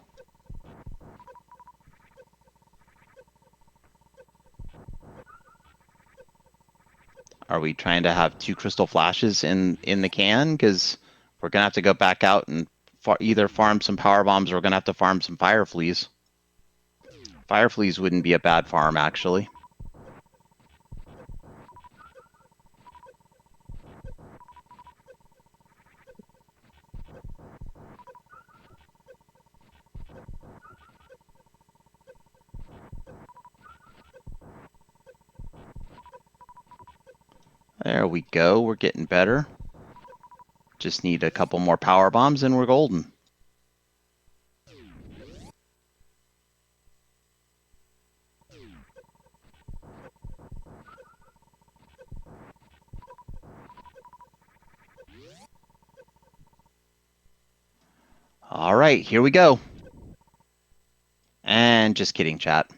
Are we trying to have 2 Crystal Flashes in the can? Because We're gonna have to go back out and either farm some power bombs or we're gonna have to farm some fire fleas. Fire fleas wouldn't be a bad farm, actually. There we go. We're getting better. Just need a couple more power bombs and we're golden. All right, here we go. And just kidding, chat.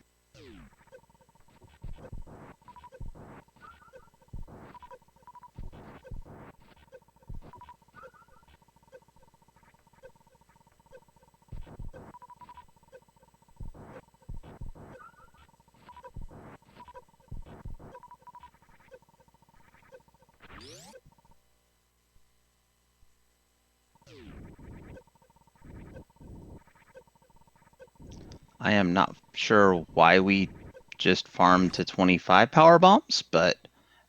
I am not sure why we just farmed to 25 power bombs, but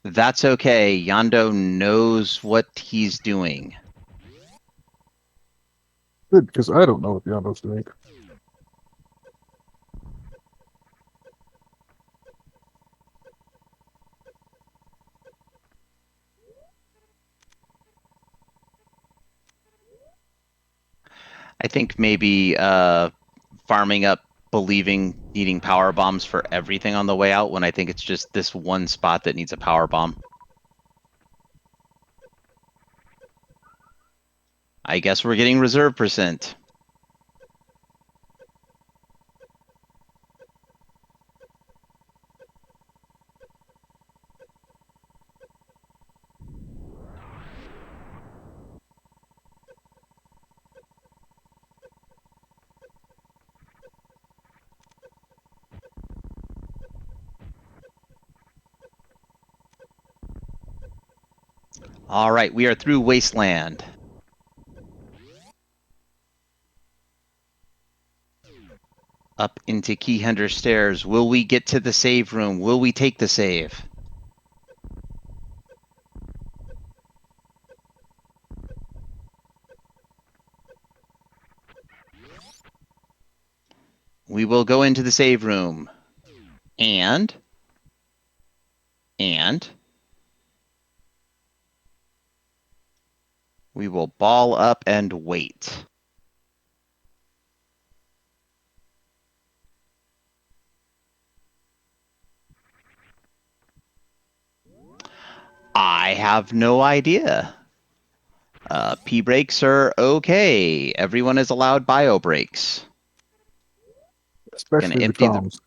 that's okay. Yondo knows what he's doing. Good, because I don't know what the Yondo's doing. I think maybe farming up, believing needing power bombs for everything on the way out, when I think it's just this one spot that needs a power bomb. I guess we're getting reserve percent. All right, we are through Wasteland. Up into Key Hunter Stairs. Will we get to the save room? Will we take the save? We will go into the save room. And we will ball up and wait. I have no idea. P breaks are okay. Everyone is allowed bio breaks. Especially the empty toms.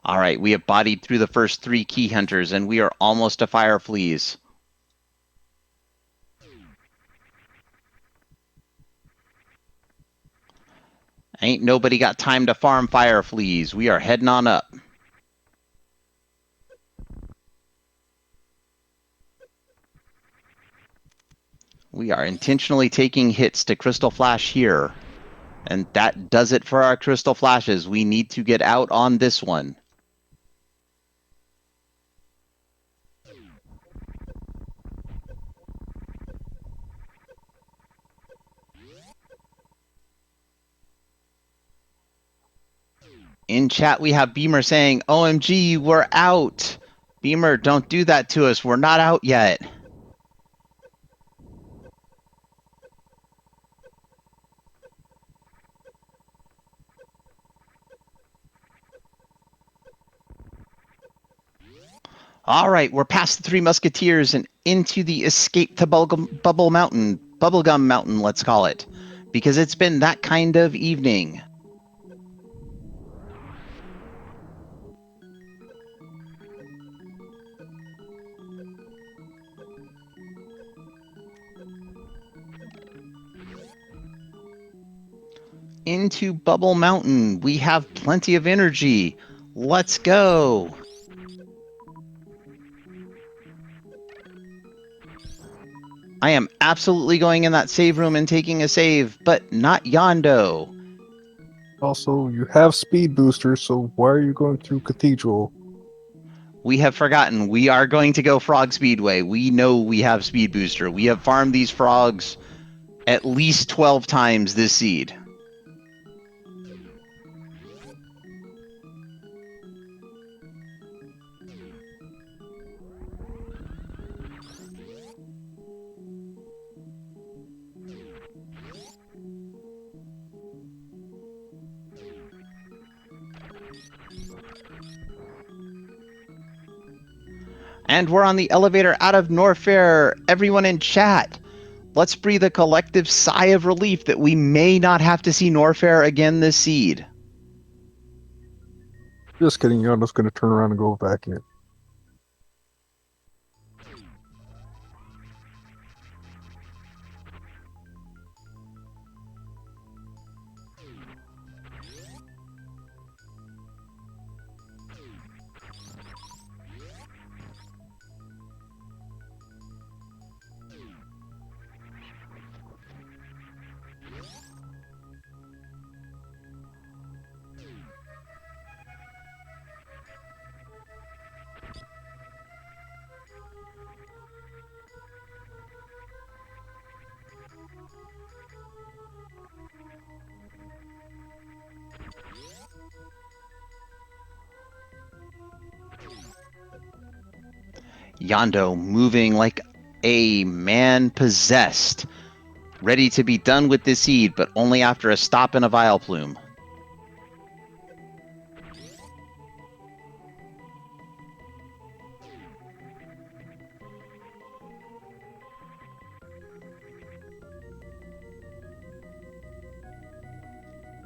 All right, we have bodied through the first 3 key hunters, and we are almost to fire fleas. Ain't nobody got time to farm fire fleas. We are heading on up. We are intentionally taking hits to Crystal Flash here. And that does it for our Crystal Flashes. We need to get out on this one. In chat, we have Beamer saying, OMG, we're out. Beamer, don't do that to us. We're not out yet. All right, we're past the 3 Musketeers and into the escape to Bubblegum Mountain, let's call it, because it's been that kind of evening. into Bubble Mountain. We have plenty of energy. Let's go. I am absolutely going in that save room and taking a save, but not Yondo. Also, you have speed boosters, so why are you going through Cathedral? We have forgotten. We are going to go Frog Speedway. We know we have Speed Booster. We have farmed these frogs at least 12 times this seed. And we're on the elevator out of Norfair. Everyone in chat, let's breathe a collective sigh of relief that we may not have to see Norfair again this seed. Just kidding, Yondo's going to turn around and go back in. Yondo moving like a man possessed, ready to be done with this seed, but only after a stop in a Vileplume.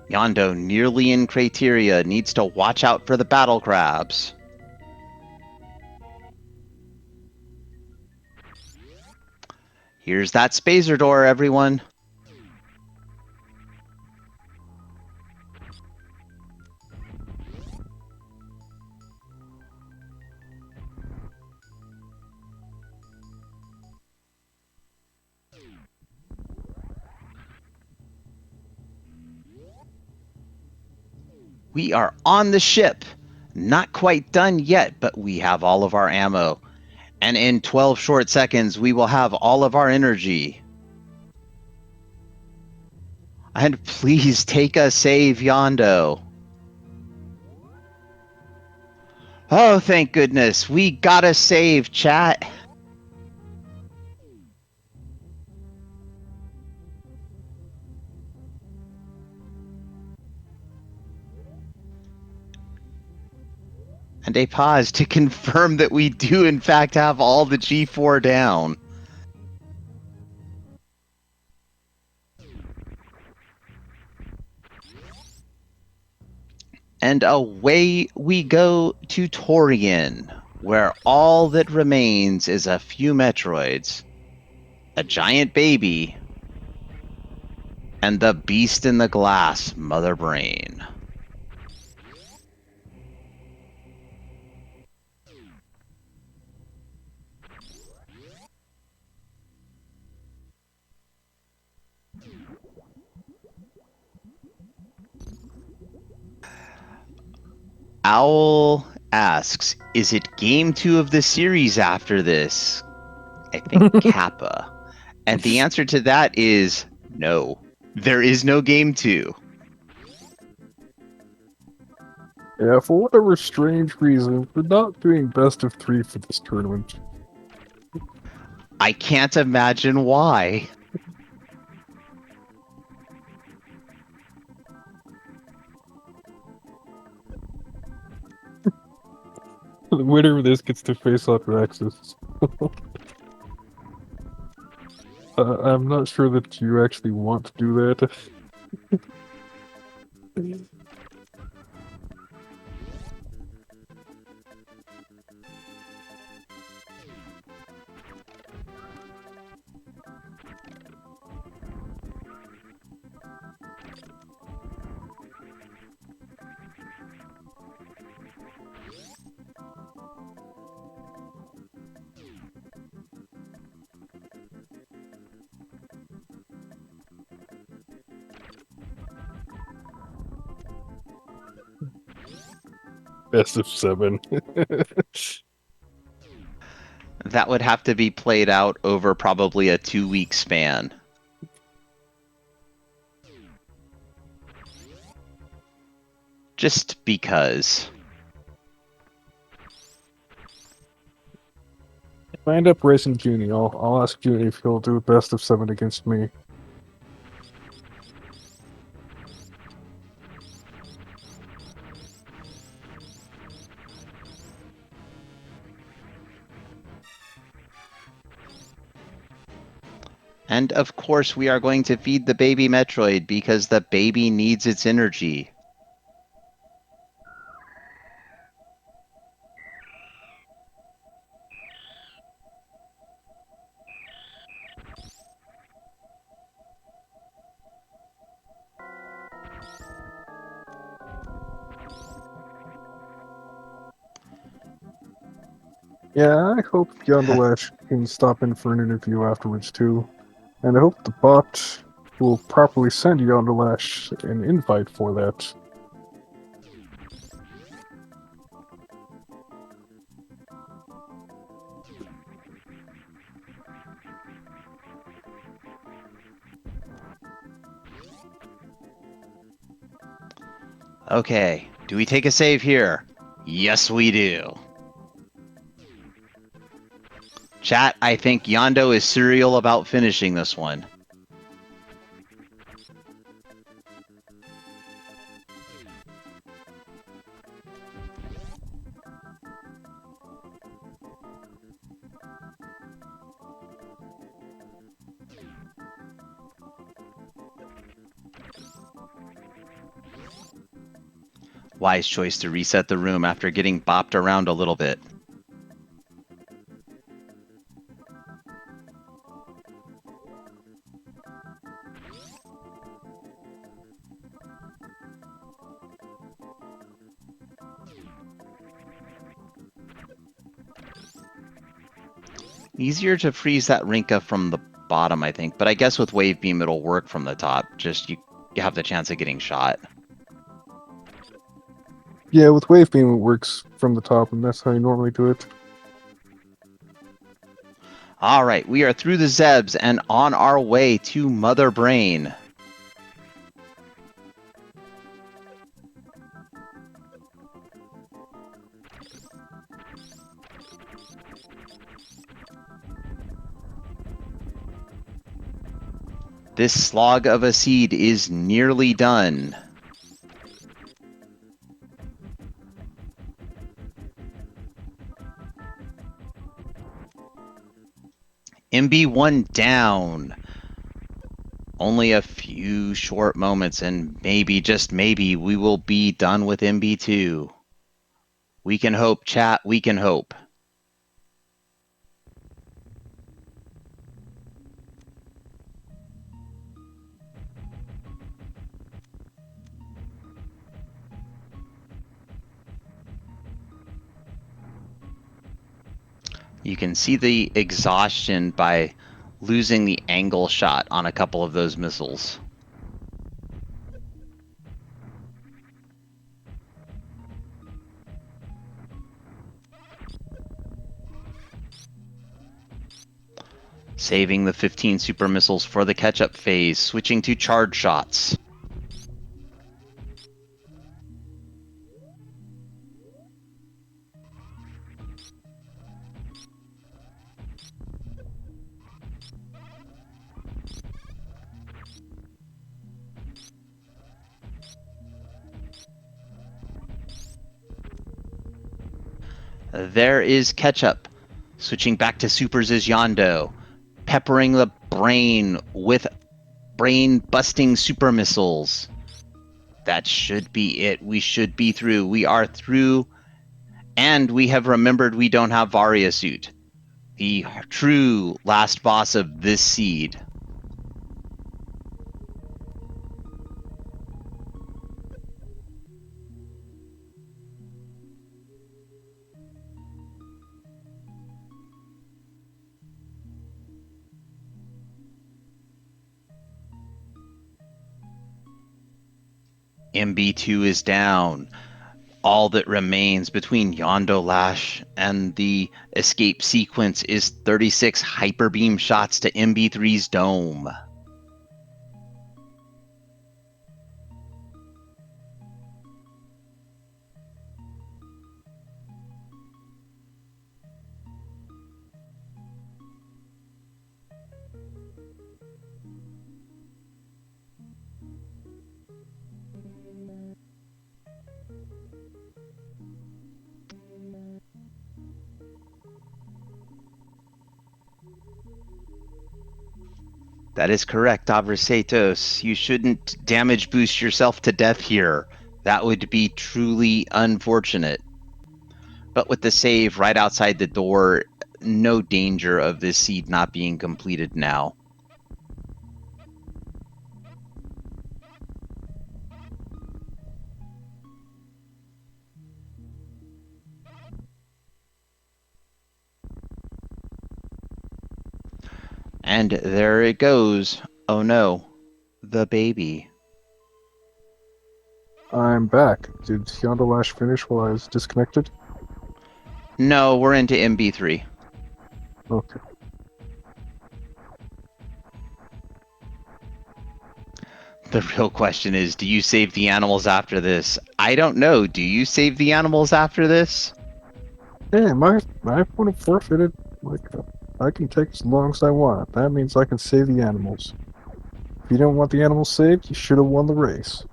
Yondo, nearly in Crateria, needs to watch out for the battle crabs. Here's that spacer door, everyone. We are on the ship. Not quite done yet, but we have all of our ammo. And in 12 short seconds, we will have all of our energy. And please take a save, Yondo. Oh, thank goodness. We got a save, chat. And a pause to confirm that we do, in fact, have all the G4 down. And away we go to Torian, where all that remains is a few Metroids, a giant baby, and the beast in the glass, Mother Brain. Owl asks, is it game 2 of the series after this? I think Kappa. And the answer to that is no. There is no game 2. Yeah, for whatever strange reason, we're not doing best of 3 for this tournament. I can't imagine why. The winner of this gets to face off Raxus. I'm not sure that you actually want to do that. Best of 7. That would have to be played out over probably a 2-week span. Just because. If I end up racing Junie, I'll ask Junie if he'll do a best of 7 against me. And of course, we are going to feed the baby Metroid because the baby needs its energy. Yeah, I hope Yondolash can stop in for an interview afterwards too. And I hope the bot will properly send Yondolash an invite for that. Okay, do we take a save here? Yes, we do. Chat, I think Yondo is serial about finishing this one. Wise choice to reset the room after getting bopped around a little bit. Easier to freeze that Rinka from the bottom, I think, but I guess with Wave Beam it'll work from the top. Just you have the chance of getting shot. Yeah, with Wave Beam it works from the top, and that's how you normally do it. All right, we are through the Zebs and on our way to Mother Brain. This slog of a seed is nearly done. MB1 down. Only a few short moments, and maybe, just maybe, we will be done with MB2. We can hope, chat, we can hope. You can see the exhaustion by losing the angle shot on a couple of those missiles. Saving the 15 super missiles for the catch-up phase, switching to charge shots. There is Ketchup. Switching back to supers is Yondo. Peppering the brain with brain-busting super missiles. That should be it. We should be through. We are through. And we have remembered we don't have Varia suit. The true last boss of this seed. MB2 is down. All that remains between Yondolash and the escape sequence is 36 hyperbeam shots to MB3's dome. That is correct, Abracetos. You shouldn't damage boost yourself to death here. That would be truly unfortunate. But with the save right outside the door, no danger of this seed not being completed now. And there it goes. Oh no, the baby. I'm back. Did Yondolash finish while I was disconnected? No, we're into MB3. Okay. The real question is, do you save the animals after this? I don't know. Do you save the animals after this? Hey, my would have forfeited. Like, I can take as long as I want. That means I can save the animals. If you don't want the animals saved, you should have won the race.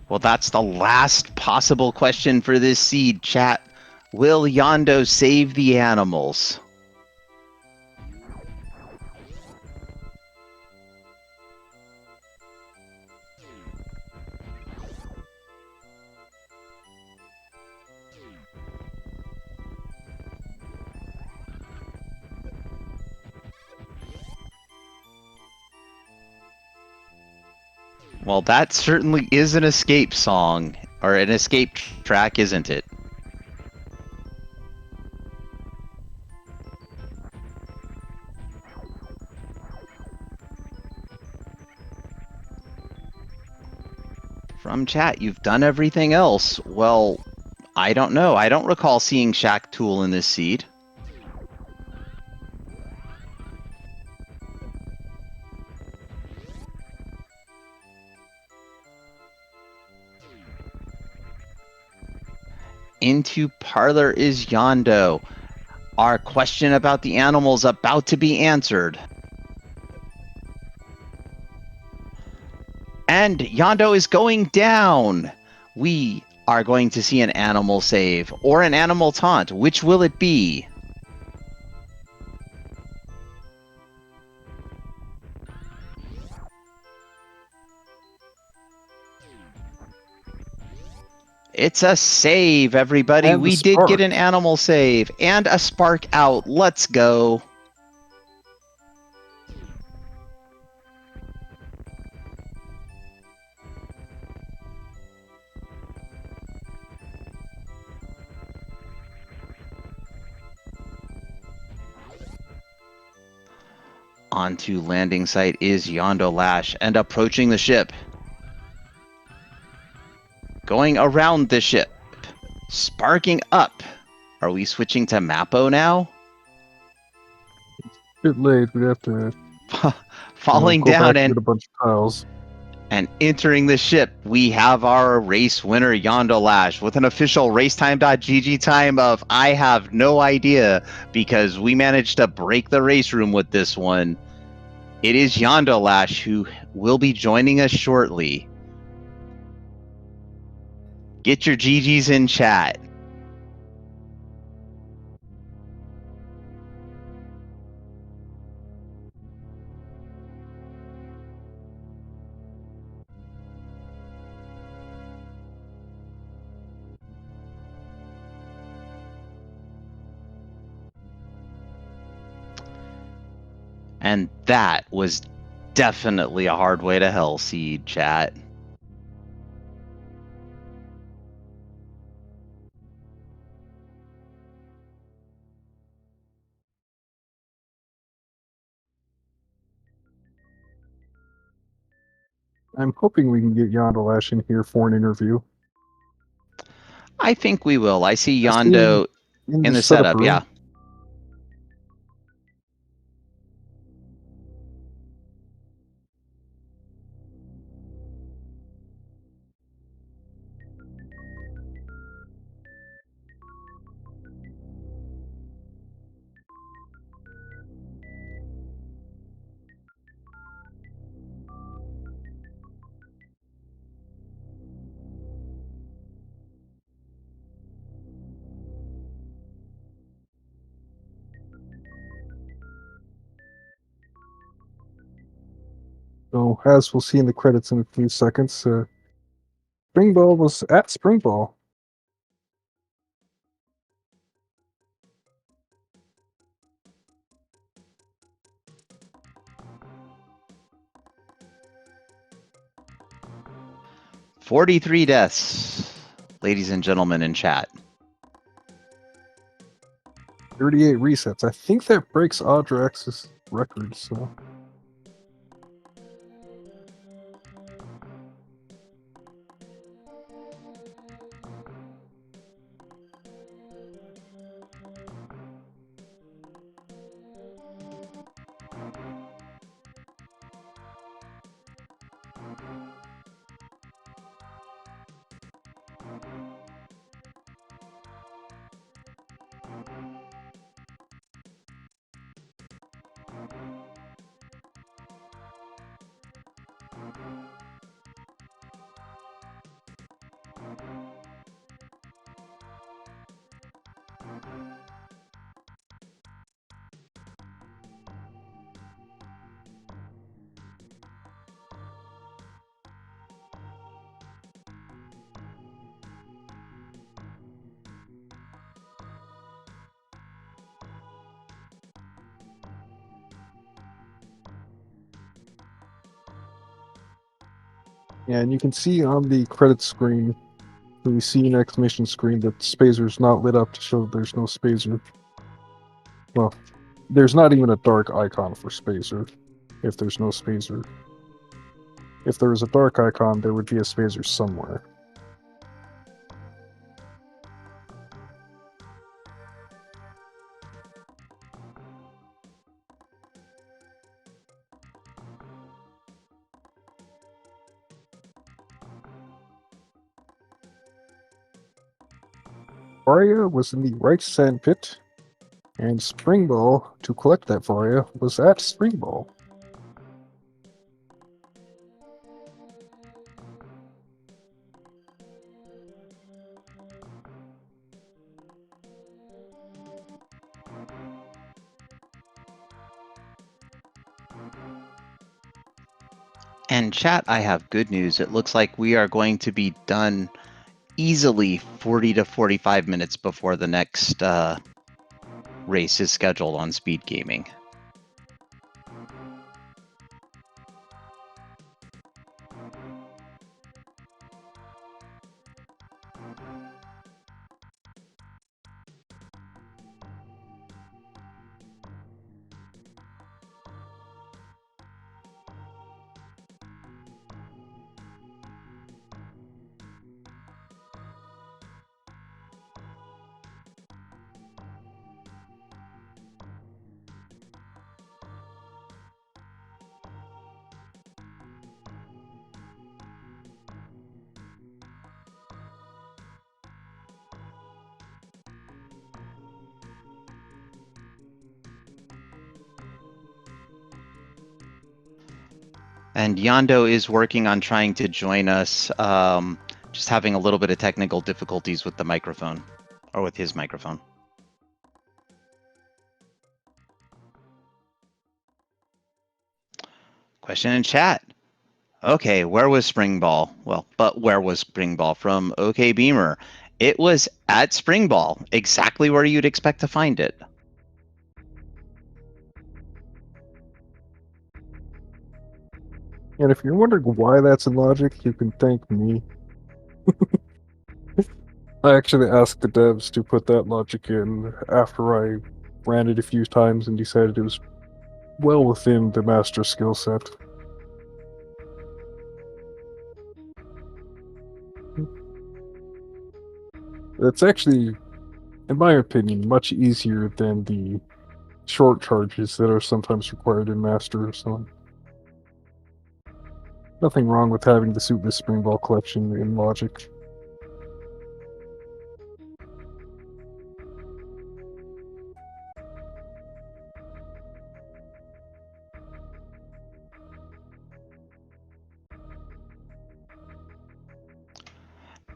Well, that's the last possible question for this seed, chat. Will Yondo save the animals? Well, that certainly is an escape song, or an escape track, isn't it? From chat, you've done everything else. Well, I don't know. I don't recall seeing Shack Tool in this seed. Into Parlor is Yondo. Our question about the animals about to be answered. And Yondo is going down. We are going to see an animal save or an animal taunt. Which will it be? It's a save, everybody. And the We did get spark. an animal save and a spark out. Let's go. Onto landing site is Yondolash and approaching the ship. Going around the ship. Sparking up. Are we switching to Mappo now? Bit late. We'd have to Falling go down back and and get a bunch of tiles. And entering the ship, we have our race winner, Yondolash, with an official racetime.gg time of I have no idea, because we managed to break the race room with this one. It is Yondolash who will be joining us shortly. Get your GGs in chat. And that was definitely a hard way to hell, Seed chat. I'm hoping we can get Yondolash in here for an interview. I think we will. I see I see him Yondo in the setup, room. yeah. So, as we'll see in the credits in a few seconds, Springball was at Springball. "43 deaths, ladies and gentlemen in chat. 38 resets. I think that breaks Audrax's record, so... Yeah, and you can see on the credits screen, when you see an exclamation screen, that Spazer's not lit up to show there's no Spazer. Well, there's not even a dark icon for Spazer, if there's no Spazer. If there was a dark icon, there would be a Spazer somewhere. Varia was in the right sand pit, and Springball, to collect that Varia, was at Springball. And chat, I have good news. It looks like we are going to be done easily 40 to 45 minutes before the next race is scheduled on SpeedGaming. And Yondo is working on trying to join us, just having a little bit of technical difficulties with the microphone, or with his microphone. Question in chat. Okay, where was Springball? Well, but where was Springball from OK Beamer? It was at Springball, exactly where you'd expect to find it. And if you're wondering why that's in logic, you can thank me. I actually asked the devs to put that logic in after I ran it a few times and decided it was well within the master skill set. It's actually, in my opinion, much easier than the short charges that are sometimes required in Master or so. Nothing wrong with having the Suitless Spring Ball collection in Logic.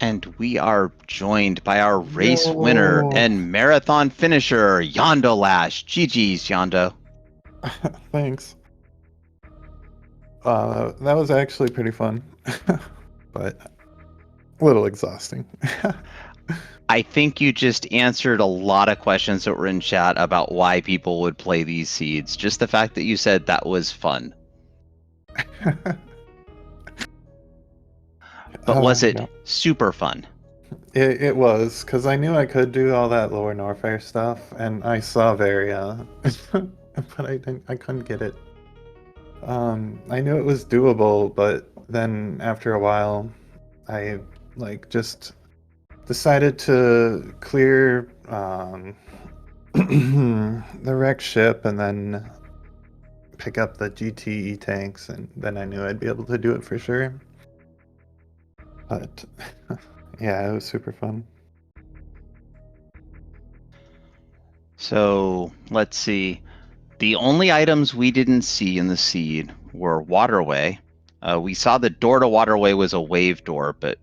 And we are joined by our race winner and marathon finisher, Yondolash. GG's, Yondo. Thanks. That was actually pretty fun, but a little exhausting. I think you just answered a lot of questions that were in chat about why people would play these seeds. Just the fact that you said that was fun. But was it super fun? It was, because I knew I could do all that Lower Norfair stuff, and I saw Varia, but I couldn't get it. I knew it was doable, but then after a while, I just decided to clear the wreck ship and then pick up the GTE tanks, and then I knew I'd be able to do it for sure. But yeah, it was super fun. So let's see. The only items we didn't see in the seed were Waterway. We saw the door to Waterway was a wave door, but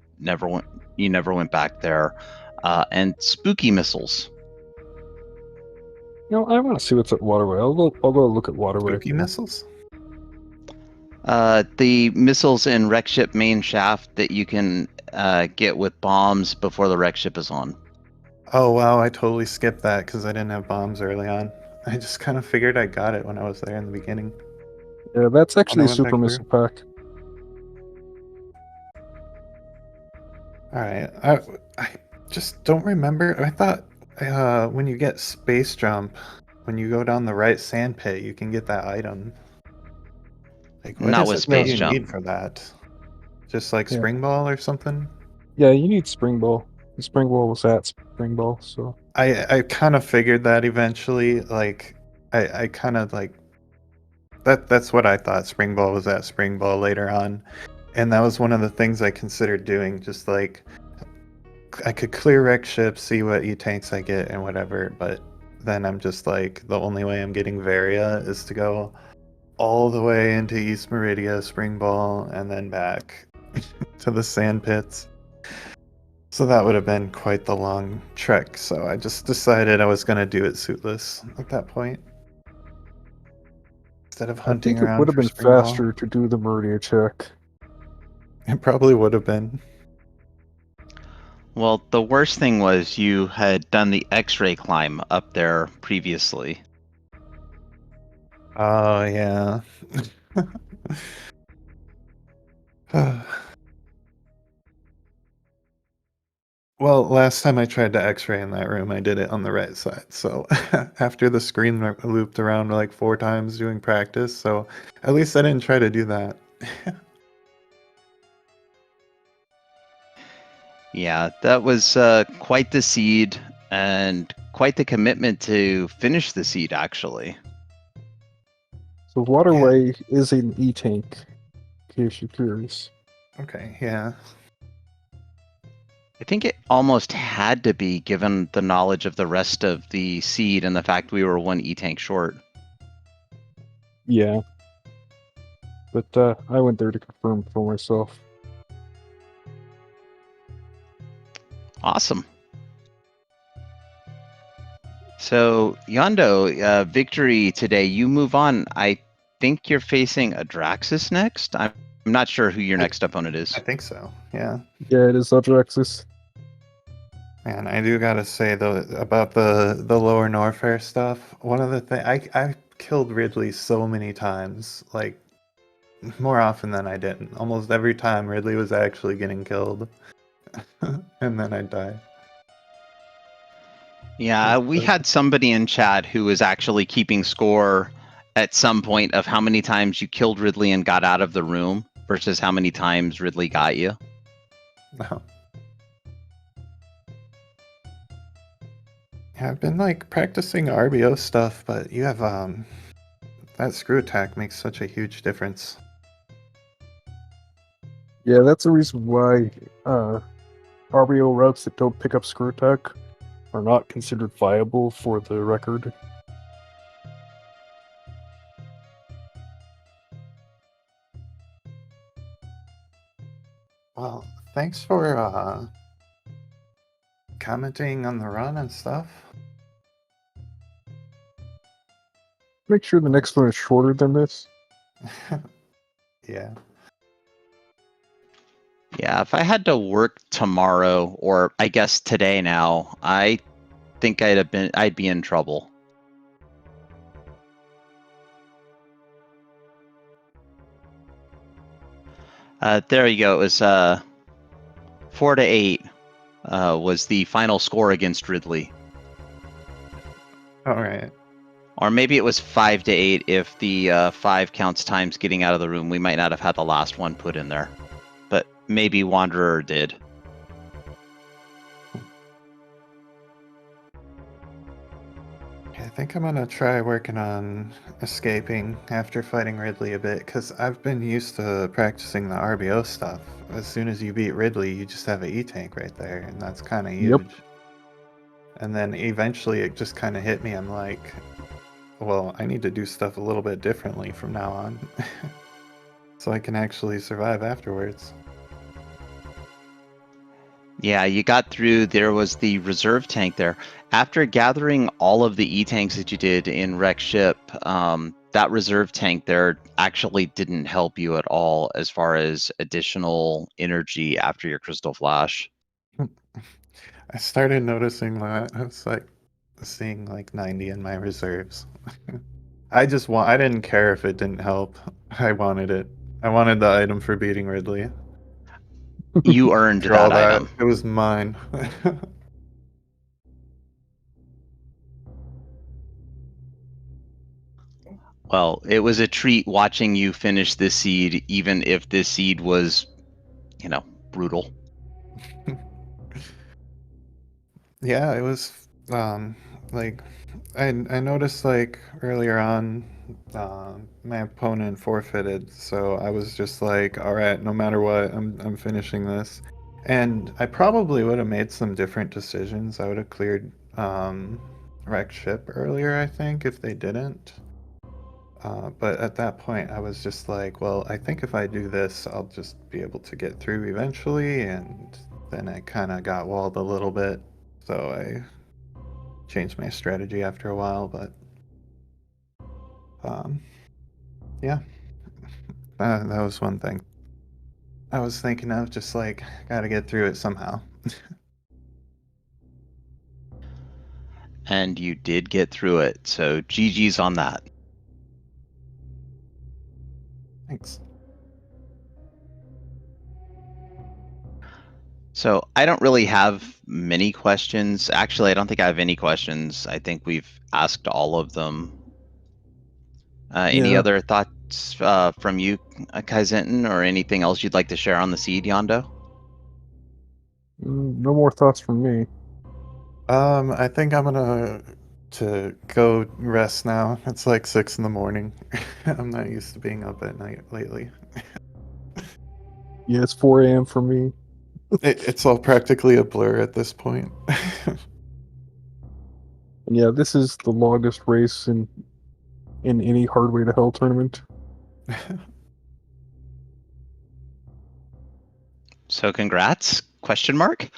you never went back there. And spooky missiles. You know, I want to see what's at Waterway. I'll go look at Waterway. Spooky missiles? The missiles in wreck ship main shaft that you can get with bombs before the wreck ship is on. Oh wow, I totally skipped that because I didn't have bombs early on. I just kind of figured I got it when I was there in the beginning. Yeah, that's actually a went back super missile pack. Alright, I just don't remember. I thought when you get space jump, when you go down the right sand pit, you can get that item. Like, what Not is with it space that you jump. need for that? Just like Yeah. spring ball or something? Yeah, you need Spring Ball. The Spring Ball was at Spring Ball, so... I kind of figured that eventually. Like, I kind of like... That's what I thought Spring Ball was at Spring Ball later on. And that was one of the things I considered doing. Just like, I could clear wreck ships, see what E-tanks I get and whatever, but then I'm just like, the only way I'm getting Varia is to go all the way into East Meridia, Spring Ball, and then back to the sand pits. So that would have been quite the long trek, so I just decided I was going to do it suitless at that point. Instead of I hunting think it around would have for been Spring Ball. faster to do the Meridia check. It probably would have been. Well, the worst thing was you had done the X-ray climb up there previously. Oh, yeah. Well, last time I tried to X-ray in that room, I did it on the right side. So after the screen looped around like 4 times doing practice, so at least I didn't try to do that. Yeah, that was quite the seed and quite the commitment to finish the seed, actually. So Waterway is an E-tank, in case you're curious. Okay, yeah. I think it almost had to be, given the knowledge of the rest of the seed and the fact we were 1 E-tank short. Yeah. But I went there to confirm for myself. Awesome. So, Yondo, victory today. You move on. I think you're facing Adraxis next. I'm not sure who your next opponent is. I think so, yeah. Yeah, it is Adraxis. Man, I do gotta say though about the lower Norfair stuff. One of the things I killed Ridley so many times, like more often than I didn't. Almost every time Ridley was actually getting killed, and then I'd die. Yeah, we had somebody in chat who was actually keeping score at some point of how many times you killed Ridley and got out of the room versus how many times Ridley got you. No. I've been like practicing RBO stuff, but you have that screw attack makes such a huge difference. Yeah, that's the reason why RBO routes that don't pick up screw attack are not considered viable for the record. Well, thanks for commenting on the run and stuff. Make sure the next one is shorter than this. Yeah. Yeah, if I had to work tomorrow, or I guess today now, I think I'd be in trouble. There you go. It was 4-8 was the final score against Ridley. All right. Or maybe it was 5-8 if the 5 counts times getting out of the room. We might not have had the last one put in there. But maybe Wanderer did. I think I'm gonna try working on escaping after fighting Ridley a bit, because I've been used to practicing the RBO stuff. As soon as you beat Ridley, you just have an E-tank right there, and that's kind of huge. Yep. And then eventually it just kind of hit me. I'm like, well, I need to do stuff a little bit differently from now on. So I can actually survive afterwards. Yeah, you got through. There was the reserve tank there. After gathering all of the E-tanks that you did in Wreck Ship, that reserve tank there actually didn't help you at all as far as additional energy after your Crystal Flash. I started noticing that. I was like seeing like 90 in my reserves. I didn't care if it didn't help. I wanted it. I wanted the item for beating Ridley. You earned After all that that, item. it was mine. Well, it was a treat watching you finish this seed, even if this seed was, brutal. Yeah, it was like I noticed like earlier on my opponent forfeited, so I was just like, all right, no matter what, I'm finishing this. And I probably would have made some different decisions. I would have cleared wrecked ship earlier, I think, if they didn't. But at that point, I was just like, well, I think if I do this, I'll just be able to get through eventually. And then I kind of got walled a little bit. So I changed my strategy after a while. But yeah, that was one thing. I was thinking of just like, gotta get through it somehow. And you did get through it, so GG's on that. Thanks. So I don't really have many questions. Actually, I don't think I have any questions. I think we've asked all of them. Any Yeah. other thoughts from you, Kaizentin, or anything else you'd like to share on the seed, Yondo? No more thoughts from me. I think I'm gonna to go rest now. It's like 6 in the morning. I'm not used to being up at night lately. Yeah, it's 4 a.m. for me. It's all practically a blur at this point. And yeah, this is the longest race in any Hardway to Hell tournament. So congrats? Question mark?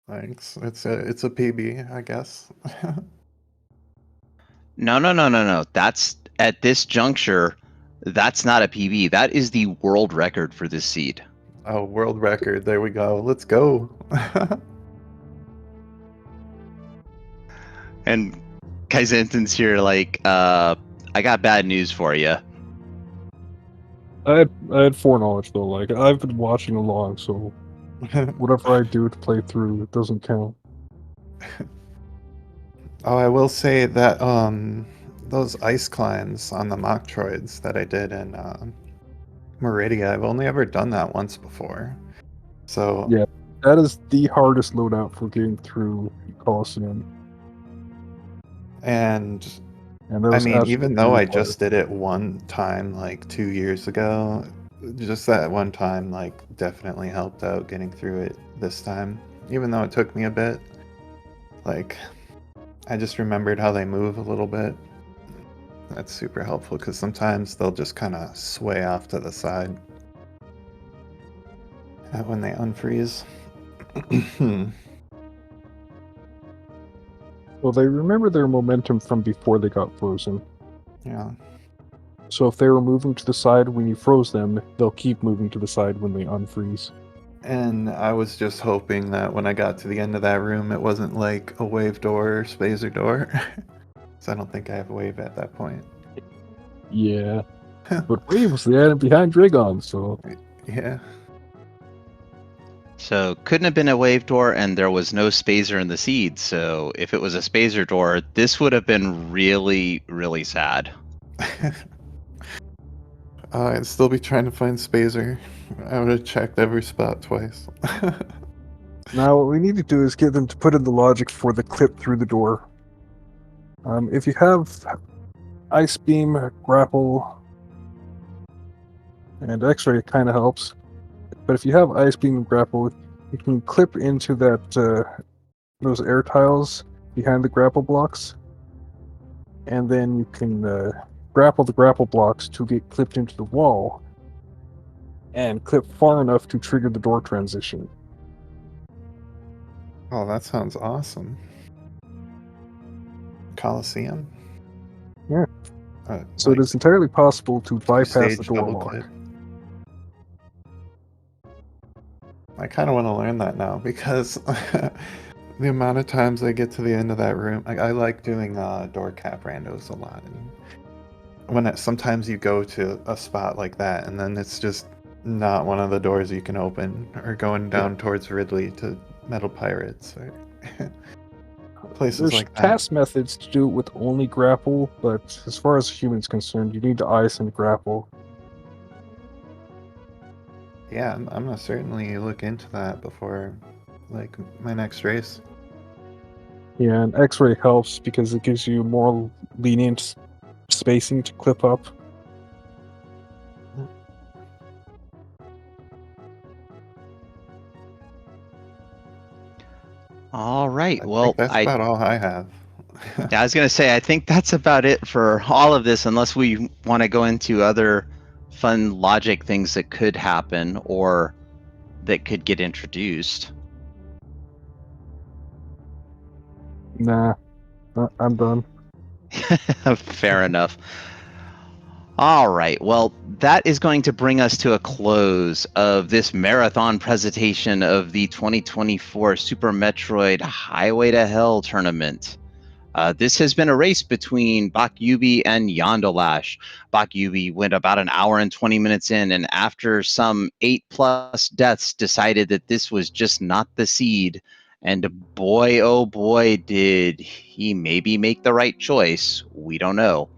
Thanks. It's a PB, I guess. No. That's at this juncture. That's not a PB. That is the world record for this seed. Oh, world record. There we go. Let's go. And Kaizentin's here like, I got bad news for you. I had foreknowledge though. Like I've been watching along, so whatever I do to play through, it doesn't count. Oh, I will say that those ice climbs on the Metroids that I did in Meridia, I've only ever done that once before. So Yeah, that is the hardest loadout for getting through Coliseum. And And that I was mean, even though absolutely I required. just did it one time like 2 years ago, just that one time like definitely helped out getting through it this time. Even though it took me a bit, like I just remembered how they move a little bit. That's super helpful because sometimes they'll just kind of sway off to the side when they unfreeze. Well, they remember their momentum from before they got frozen. Yeah. So if they were moving to the side when you froze them, they'll keep moving to the side when they unfreeze. And I was just hoping that when I got to the end of that room, it wasn't like a wave door or spacer door. So I don't think I have wave at that point. Yeah. But Wave was there behind Dragon, so... Yeah. So couldn't have been a wave door, and there was no spacer in the seed. So if it was a spacer door, this would have been really, really sad. I'd still be trying to find spacer. I would have checked every spot twice. Now what we need to do is get them to put in the logic for the clip through the door. If you have Ice Beam, Grapple, and X-Ray, it kind of helps. But if you have Ice Beam and Grapple, you can clip into that those air tiles behind the grapple blocks, and then you can grapple the grapple blocks to get clipped into the wall, and clip far enough to trigger the door transition. Oh, that sounds awesome. Coliseum? Yeah. So it is entirely possible to bypass the door lock. Clip. I kind of want to learn that now because the amount of times I get to the end of that room, I like doing door cap randos a lot. And sometimes you go to a spot like that, and then it's just not one of the doors you can open, or going down towards Ridley to Metal Pirates, or places There's like that. task methods to do it with only grapple, but as far as humans concerned, you need to ice and grapple. Yeah, I'm gonna certainly look into that before, like, my next race. Yeah, and X-ray helps because it gives you more lenient spacing to clip up. All right. I Well, think that's about all I have. Yeah, I was going to say, I think that's about it for all of this, unless we want to go into other fun logic things that could happen or that could get introduced. Nah, I'm done. Fair enough. All right. Well, that is going to bring us to a close of this marathon presentation of the 2024 Super Metroid Highway to Hell tournament. This has been a race between Bokyubi and Yondolash. Bokyubi went about an hour and 20 minutes in, and after some 8+ deaths, decided that this was just not the seed. And boy, oh boy, did he maybe make the right choice. We don't know.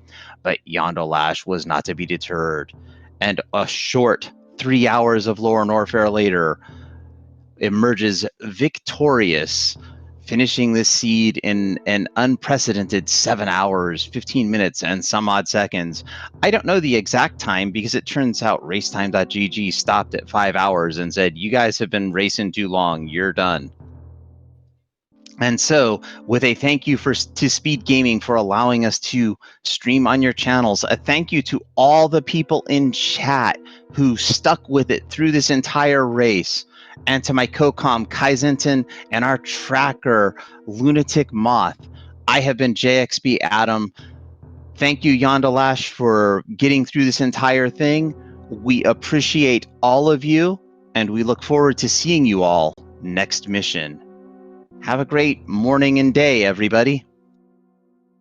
But Yondolash was not to be deterred. And a short 3 hours of lore and warfare later, emerges victorious, finishing this seed in an unprecedented 7 hours, 15 minutes, and some odd seconds. I don't know the exact time because it turns out racetime.gg stopped at 5 hours and said, you guys have been racing too long, you're done. And so, with a thank you to SpeedGaming for allowing us to stream on your channels, a thank you to all the people in chat who stuck with it through this entire race, and to my co-com Kaizenton and our tracker Lunatic Moth. I have been JXB Adam. Thank you, Yondolash, for getting through this entire thing. We appreciate all of you, and we look forward to seeing you all next mission. Have a great morning and day, everybody.